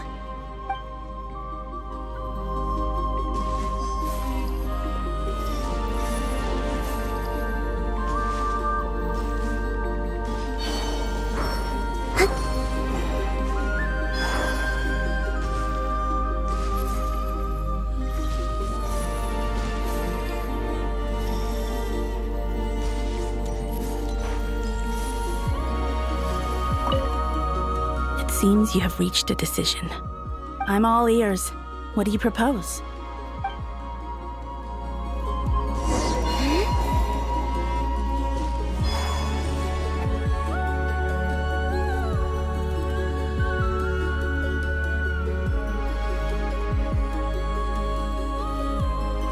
Seems you have reached a decision. I'm all ears. What do you propose?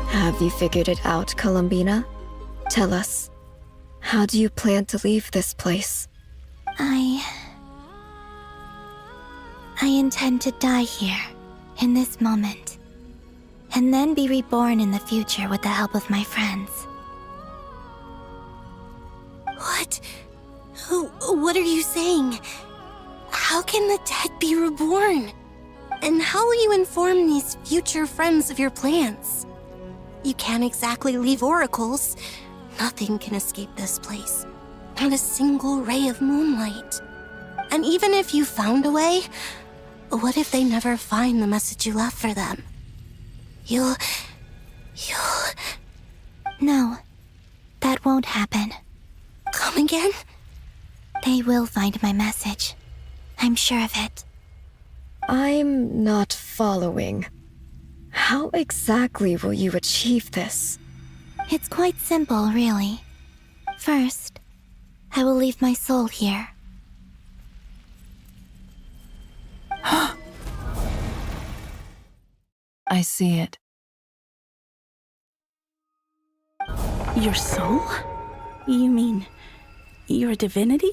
Have you figured it out, Columbina? Tell us. How do you plan to leave this place? I intend to die here, in this moment, and then be reborn in the future with the help of my friends. What? What are you saying? How can the dead be reborn? And how will you inform these future friends of your plans? You can't exactly leave oracles. Nothing can escape this place. Not a single ray of moonlight. And even if you found a way, what if they never find the message you left for them? You'll... No, that won't happen. Come again? They will find my message. I'm sure of it. I'm not following. How exactly will you achieve this? It's quite simple, really. First, I will leave my soul here. I see it. Your soul? You mean your divinity?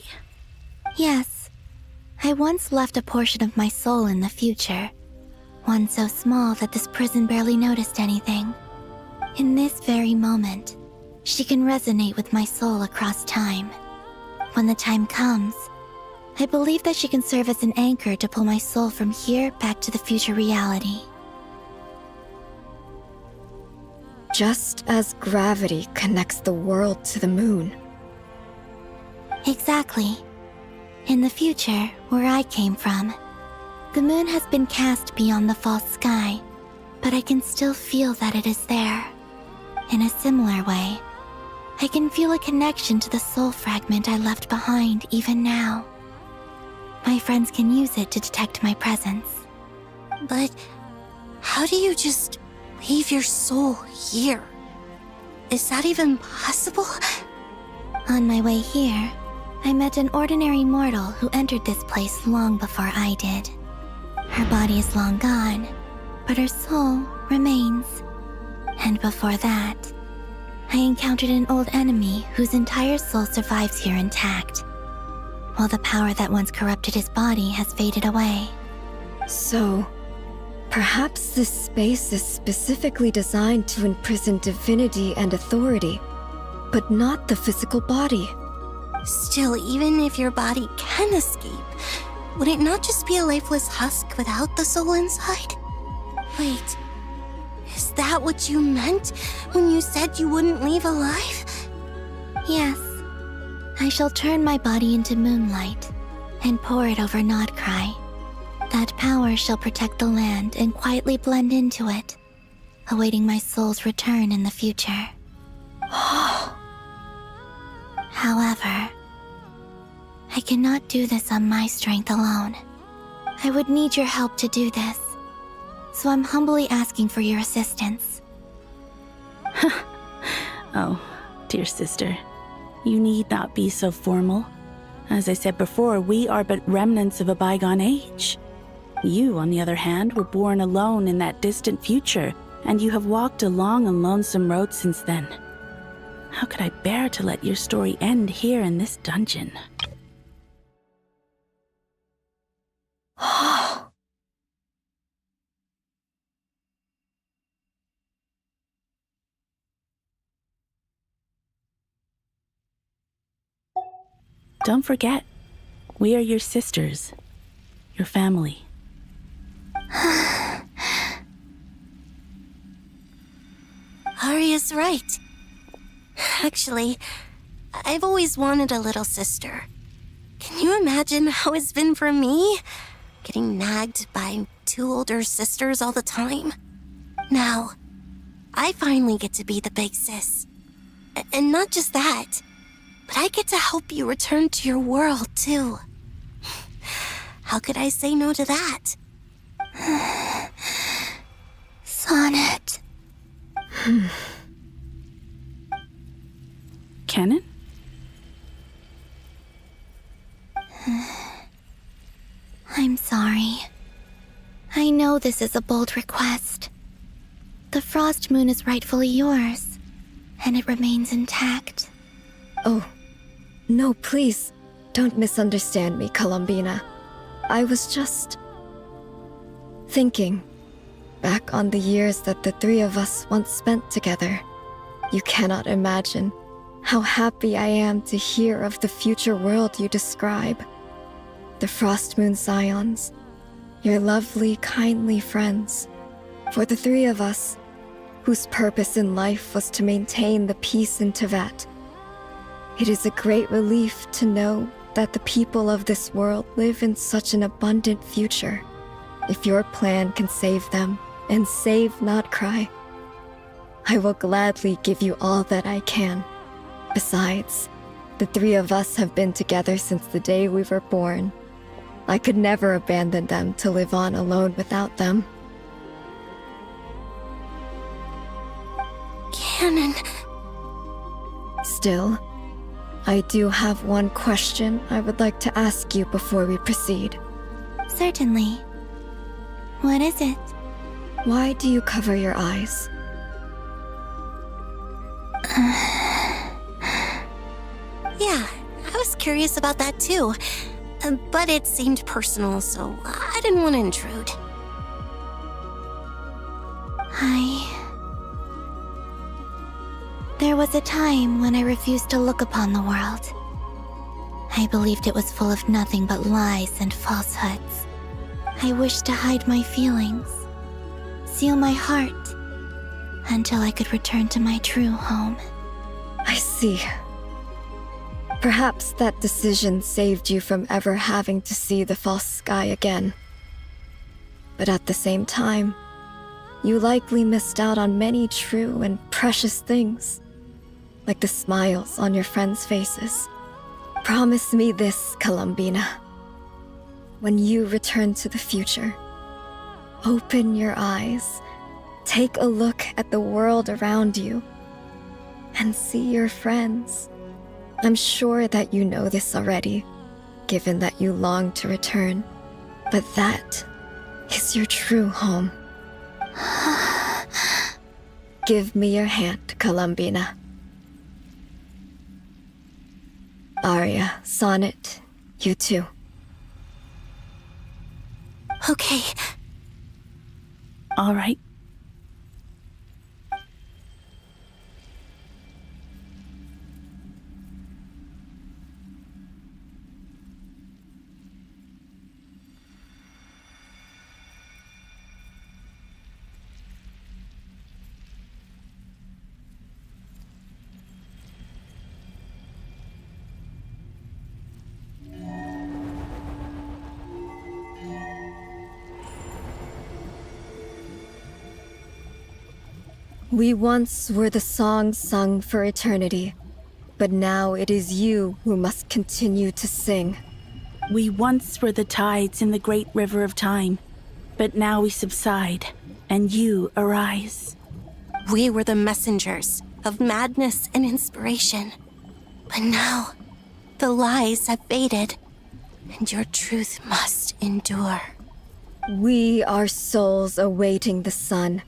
Yes. I once left a portion of my soul in the future. One so small that this prison barely noticed anything. In this very moment, she can resonate with my soul across time. When the time comes, I believe that she can serve as an anchor to pull my soul from here back to the future reality. Just as gravity connects the world to the moon. Exactly. In the future, where I came from, the moon has been cast beyond the false sky, but I can still feel that it is there. In a similar way, I can feel a connection to the soul fragment I left behind even now. My friends can use it to detect my presence. But how do you just leave your soul here? Is that even possible? On my way here, I met an ordinary mortal who entered this place long before I did. Her body is long gone, but her soul remains. And before that, I encountered an old enemy whose entire soul survives here intact, while the power that once corrupted his body has faded away. So, perhaps this space is specifically designed to imprison divinity and authority, but not the physical body. Still, even if your body can escape, would it not just be a lifeless husk without the soul inside? Wait, is that what you meant when you said you wouldn't leave alive? Yes. I shall turn my body into moonlight and pour it over Nodcry. That power shall protect the land and quietly blend into it, awaiting my soul's return in the future. However, I cannot do this on my strength alone. I would need your help to do this, so I'm humbly asking for your assistance. Oh, dear sister, you need not be so formal. As I said before, we are but remnants of a bygone age. You, on the other hand, were born alone in that distant future, and you have walked a long and lonesome road since then. How could I bear to let your story end here in this dungeon? Don't forget, we are your sisters, your family. Arya's right. Actually, I've always wanted a little sister. Can you imagine how it's been for me? Getting nagged by 2 older sisters all the time. Now, I finally get to be the big sis. And not just that, but I get to help you return to your world, too. How could I say no to that? Sonnet. Canon? I'm sorry. I know this is a bold request. The Frost Moon is rightfully yours, and it remains intact. Oh, no, please, don't misunderstand me, Columbina. I was just thinking back on the years that the 3 of us once spent together. You cannot imagine how happy I am to hear of the future world you describe. The Frostmoon Scions, your lovely, kindly friends. For the 3 of us, whose purpose in life was to maintain the peace in Teyvat. It is a great relief to know that the people of this world live in such an abundant future. If your plan can save them, and save Notcry, I will gladly give you all that I can. Besides, the 3 of us have been together since the day we were born. I could never abandon them to live on alone without them. Canon. Still, I do have one question I would like to ask you before we proceed. Certainly. What is it? Why do you cover your eyes? Yeah, I was curious about that too. But it seemed personal, so I didn't want to intrude. There was a time when I refused to look upon the world. I believed it was full of nothing but lies and falsehoods. I wished to hide my feelings, seal my heart, until I could return to my true home. I see. Perhaps that decision saved you from ever having to see the false sky again. But at the same time, you likely missed out on many true and precious things, like the smiles on your friends' faces. Promise me this, Columbina. When you return to the future, open your eyes, take a look at the world around you, and see your friends. I'm sure that you know this already, given that you long to return, but that is your true home. Give me your hand, Columbina. Arya, Sonnet, you too. Okay. All right. We once were the songs sung for eternity, but now it is you who must continue to sing. We once were the tides in the great river of time, but now we subside, and you arise. We were the messengers of madness and inspiration. But now, the lies have faded, and your truth must endure. We are souls awaiting the sun.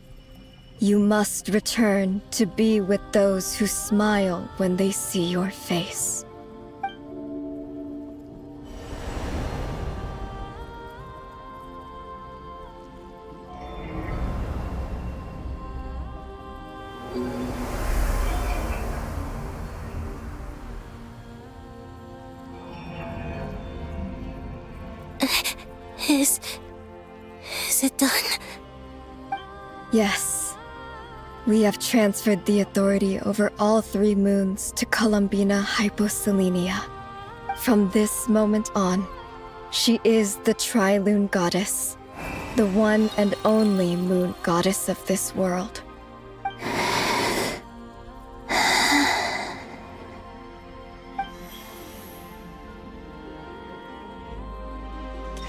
You must return to be with those who smile when they see your face. Is it done? Yes. We have transferred the authority over all 3 moons to Columbina Hyposelenia. From this moment on, she is the Tri-Lune Goddess, the one and only moon goddess of this world.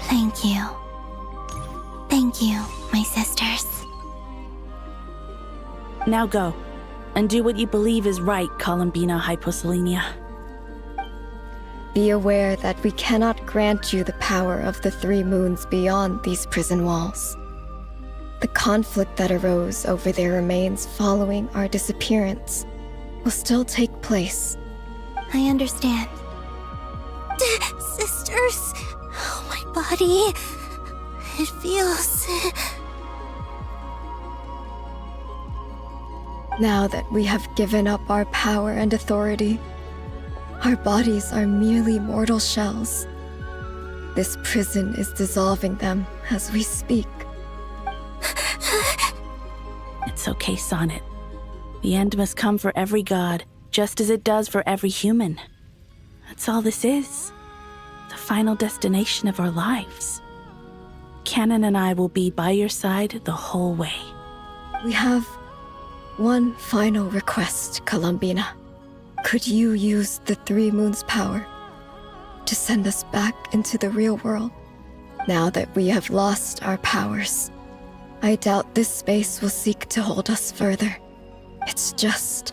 Thank you. Thank you, my sisters. Now go, and do what you believe is right, Columbina Hyposelenia. Be aware that we cannot grant you the power of the 3 moons beyond these prison walls. The conflict that arose over their remains following our disappearance will still take place. I understand. Sisters, oh, my body. It feels... Now that we have given up our power and authority, our bodies are merely mortal shells. This prison is dissolving them as we speak. It's okay, Sonnet. The end must come for every god, just as it does for every human. That's all this is. The final destination of our lives. Canon and I will be by your side the whole way. We have one final request, Columbina. Could you use the 3 moons' power to send us back into the real world? Now that we have lost our powers, I doubt this space will seek to hold us further. It's just...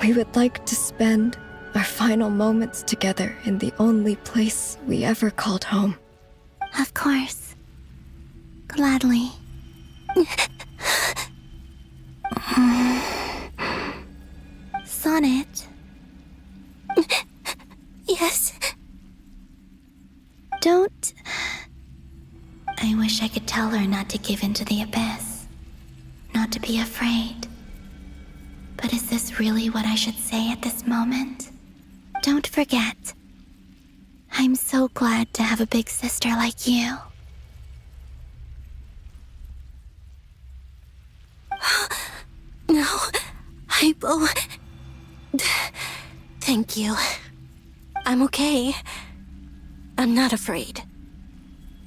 we would like to spend our final moments together in the only place we ever called home. Of course. Gladly. Sonnet. Yes? Don't... I wish I could tell her not to give in to the abyss. Not to be afraid. But is this really what I should say at this moment? Don't forget. I'm so glad to have a big sister like you. No, Hypo. Thank you. I'm okay. I'm not afraid.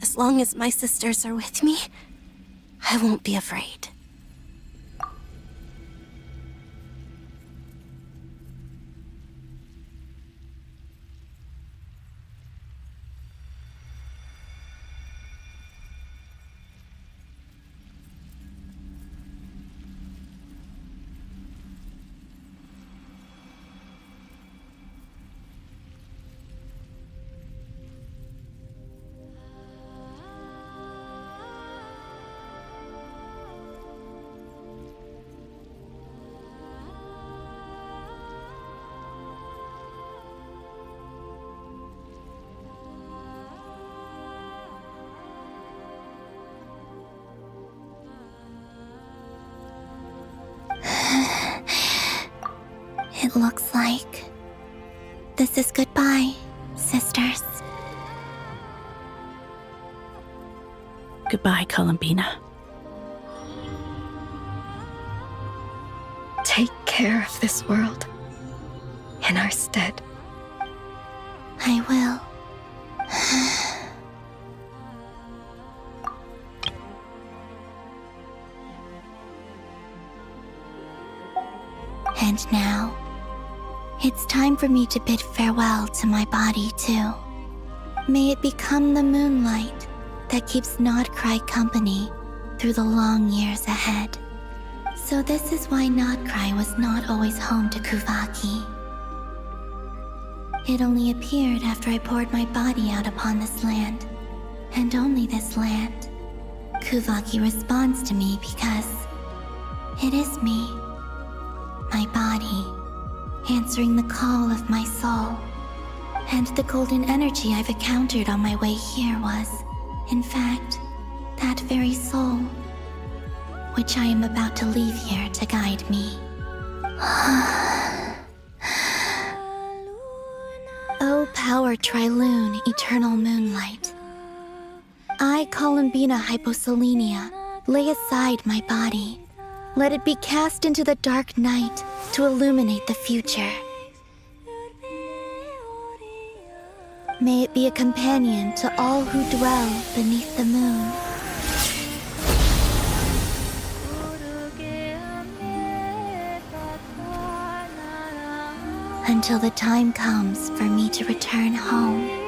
As long as my sisters are with me, I won't be afraid. It looks like this is goodbye, sisters. Goodbye, Columbina. Take care of this world in our stead. I will. And now, it's time for me to bid farewell to my body, too. May it become the moonlight that keeps Nodcry company through the long years ahead. So this is why Nodcry was not always home to Kuvaki. It only appeared after I poured my body out upon this land, and only this land. Kuvaki responds to me because it is me, my body, answering the call of my soul. And the golden energy I've encountered on my way here was, in fact, that very soul, which I am about to leave here to guide me. O power Tri-Lune, eternal moonlight, I, Columbina Hyposelenia, lay aside my body. Let it be cast into the dark night to illuminate the future. May it be a companion to all who dwell beneath the moon. Until the time comes for me to return home.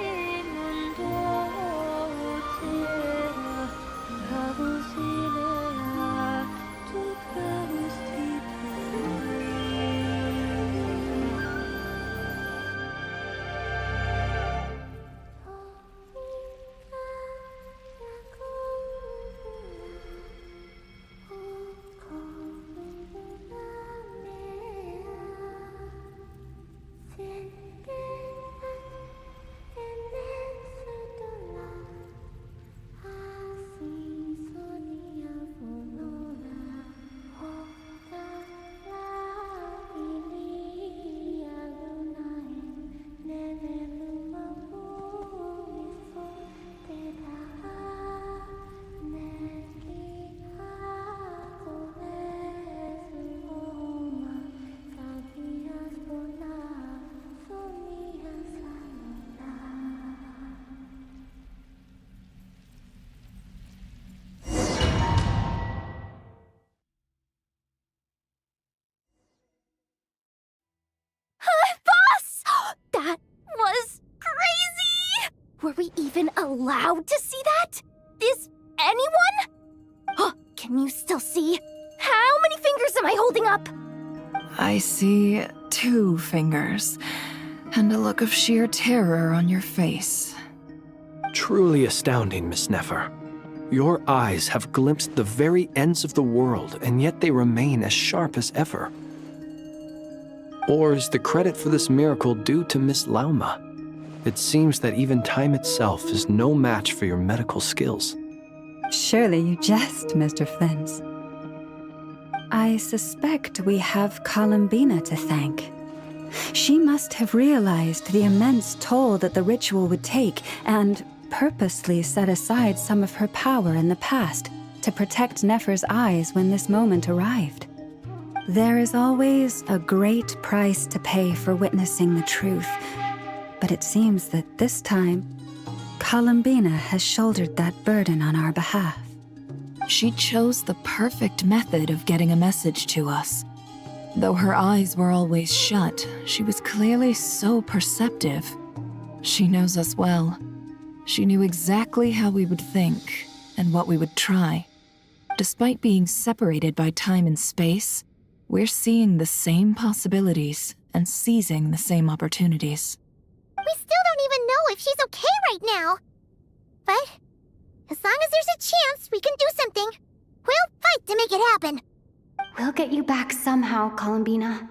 That was crazy! Were we even allowed to see that? Is anyone? Can you still see? How many fingers am I holding up? I see 2 fingers, and a look of sheer terror on your face. Truly astounding, Miss Nefer. Your eyes have glimpsed the very ends of the world, and yet they remain as sharp as ever. Or is the credit for this miracle due to Miss Lauma? It seems that even time itself is no match for your medical skills. Surely you jest, Mr. Flins. I suspect we have Columbina to thank. She must have realized the immense toll that the ritual would take and purposely set aside some of her power in the past to protect Nefer's eyes when this moment arrived. There is always a great price to pay for witnessing the truth, but it seems that this time, Columbina has shouldered that burden on our behalf. She chose the perfect method of getting a message to us. Though her eyes were always shut, she was clearly so perceptive. She knows us well. She knew exactly how we would think and what we would try. Despite being separated by time and space, we're seeing the same possibilities and seizing the same opportunities. We still don't even know if she's okay right now. But as long as there's a chance we can do something, we'll fight to make it happen. We'll get you back somehow, Columbina.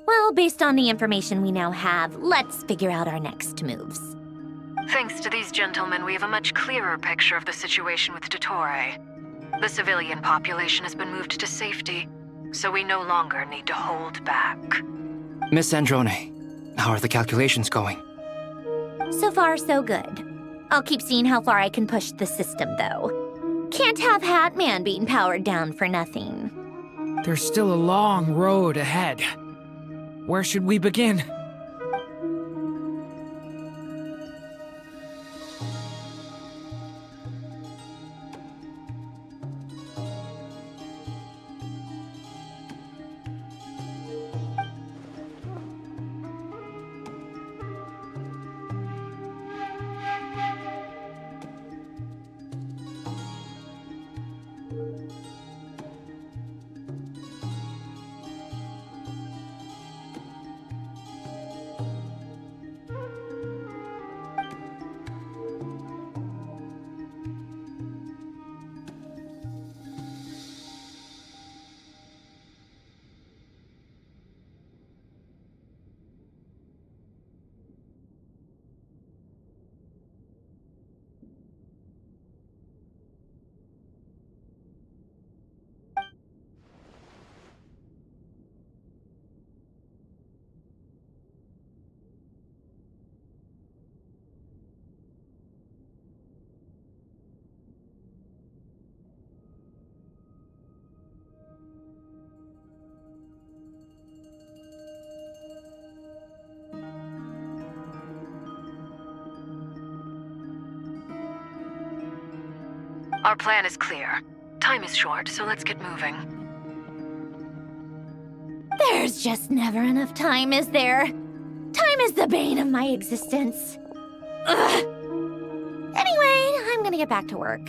Well, based on the information we now have, let's figure out our next moves. Thanks to these gentlemen, we have a much clearer picture of the situation with Dottore. The civilian population has been moved to safety, so we no longer need to hold back. Miss Androne, how are the calculations going? So far, so good. I'll keep seeing how far I can push the system, though. Can't have Hatman being powered down for nothing. There's still a long road ahead. Where should we begin? Our plan is clear. Time is short, so let's get moving. There's just never enough time, is there? Time is the bane of my existence. Ugh. Anyway, I'm gonna get back to work.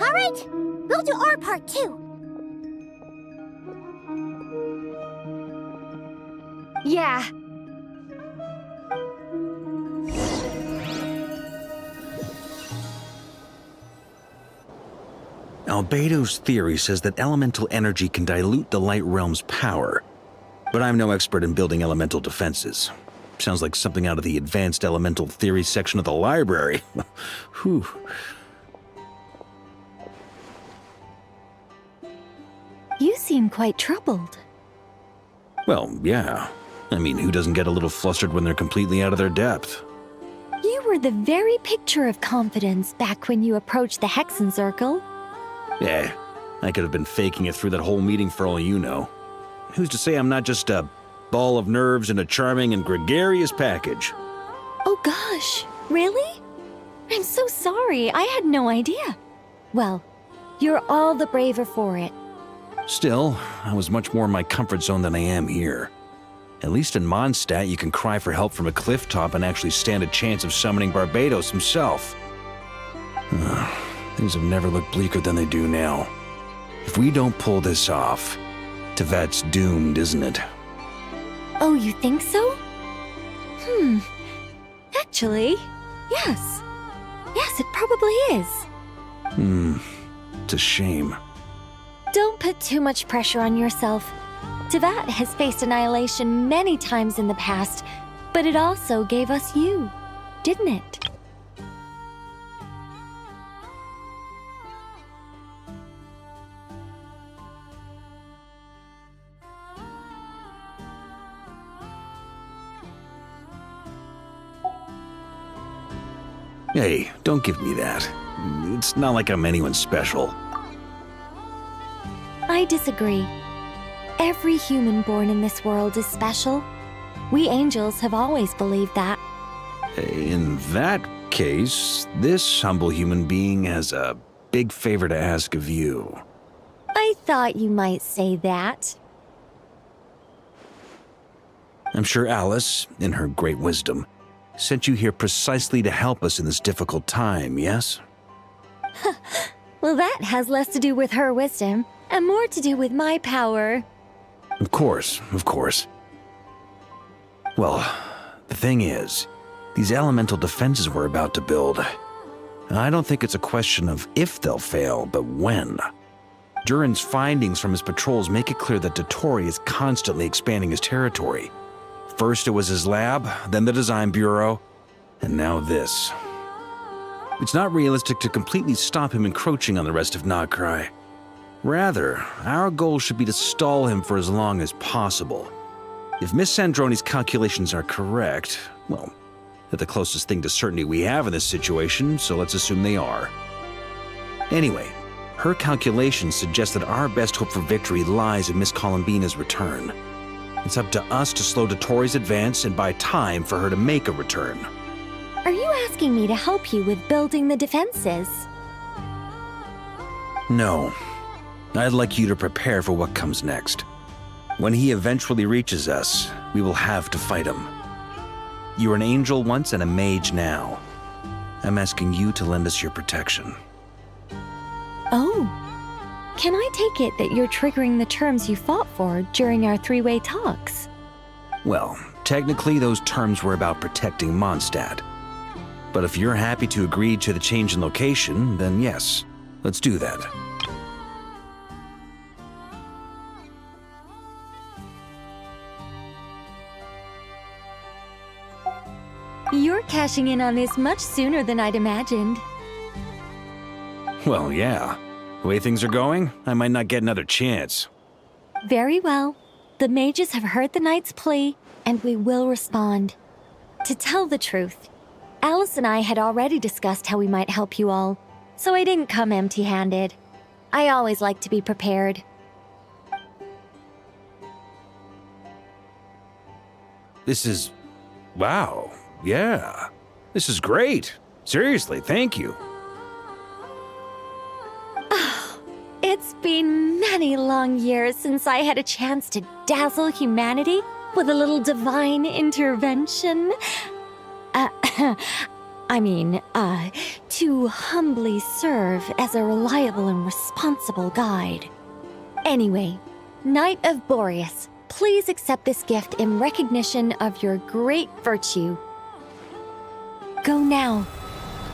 All right, we'll do our part too. Yeah. Albedo's theory says that elemental energy can dilute the light realm's power, but I'm no expert in building elemental defenses. Sounds like something out of the advanced elemental theory section of the library. Whew. You seem quite troubled. Well, yeah. I mean, who doesn't get a little flustered when they're completely out of their depth? You were the very picture of confidence back when you approached the Hexen Circle. Yeah, I could have been faking it through that whole meeting for all you know. Who's to say I'm not just a ball of nerves in a charming and gregarious package? Oh gosh, really? I'm so sorry, I had no idea. Well, you're all the braver for it. Still, I was much more in my comfort zone than I am here. At least in Mondstadt, you can cry for help from a cliff top and actually stand a chance of summoning Barbados himself. Things have never looked bleaker than they do now. If we don't pull this off, Tevat's doomed, isn't it? Oh, you think so? Actually, yes. Yes, it probably is. It's a shame. Don't put too much pressure on yourself. Tevat has faced annihilation many times in the past, but it also gave us you, didn't it? Hey, don't give me that. It's not like I'm anyone special. I disagree. Every human born in this world is special. We angels have always believed that. In that case, this humble human being has a big favor to ask of you. I thought you might say that. I'm sure Alice, in her great wisdom, sent you here precisely to help us in this difficult time, yes? Well, that has less to do with her wisdom and more to do with my power. Of course, of course. Well, the thing is, these elemental defenses we're about to build, I don't think it's a question of if they'll fail, but when. Durin's findings from his patrols make it clear that Dottori is constantly expanding his territory. First it was his lab, then the design bureau, and now this. It's not realistic to completely stop him encroaching on the rest of Nagrai. Rather, our goal should be to stall him for as long as possible. If Miss Sandroni's calculations are correct, well, they're the closest thing to certainty we have in this situation, so let's assume they are. Anyway, her calculations suggest that our best hope for victory lies in Miss Columbina's return. It's up to us to slow Dottori's advance and buy time for her to make a return. Are you asking me to help you with building the defenses? No. I'd like you to prepare for what comes next. When he eventually reaches us, we will have to fight him. You were an angel once and a mage now. I'm asking you to lend us your protection. Oh. Can I take it that you're triggering the terms you fought for during our three-way talks? Well, technically those terms were about protecting Mondstadt. But if you're happy to agree to the change in location, then yes, let's do that. You're cashing in on this much sooner than I'd imagined. Well, yeah. The way things are going, I might not get another chance. Very well. The mages have heard the knight's plea, and we will respond. To tell the truth, Alice and I had already discussed how we might help you all, so I didn't come empty-handed. I always like to be prepared. This is... wow. Yeah. This is great. Seriously, thank you. been many long years since I had a chance to dazzle humanity with a little divine intervention. To humbly serve as a reliable and responsible guide. Anyway, Knight of Boreas, please accept this gift in recognition of your great virtue. Go now.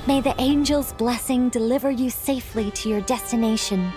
May the angel's blessing deliver you safely to your destination.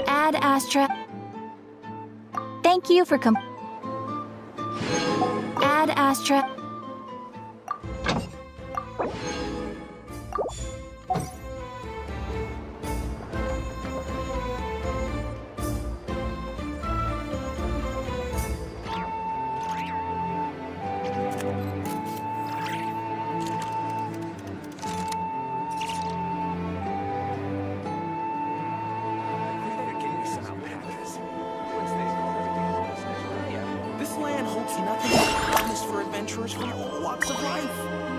Ad Astra. Thank you for Ad Astra. This land holds nothing but promise for adventurers from all walks of life.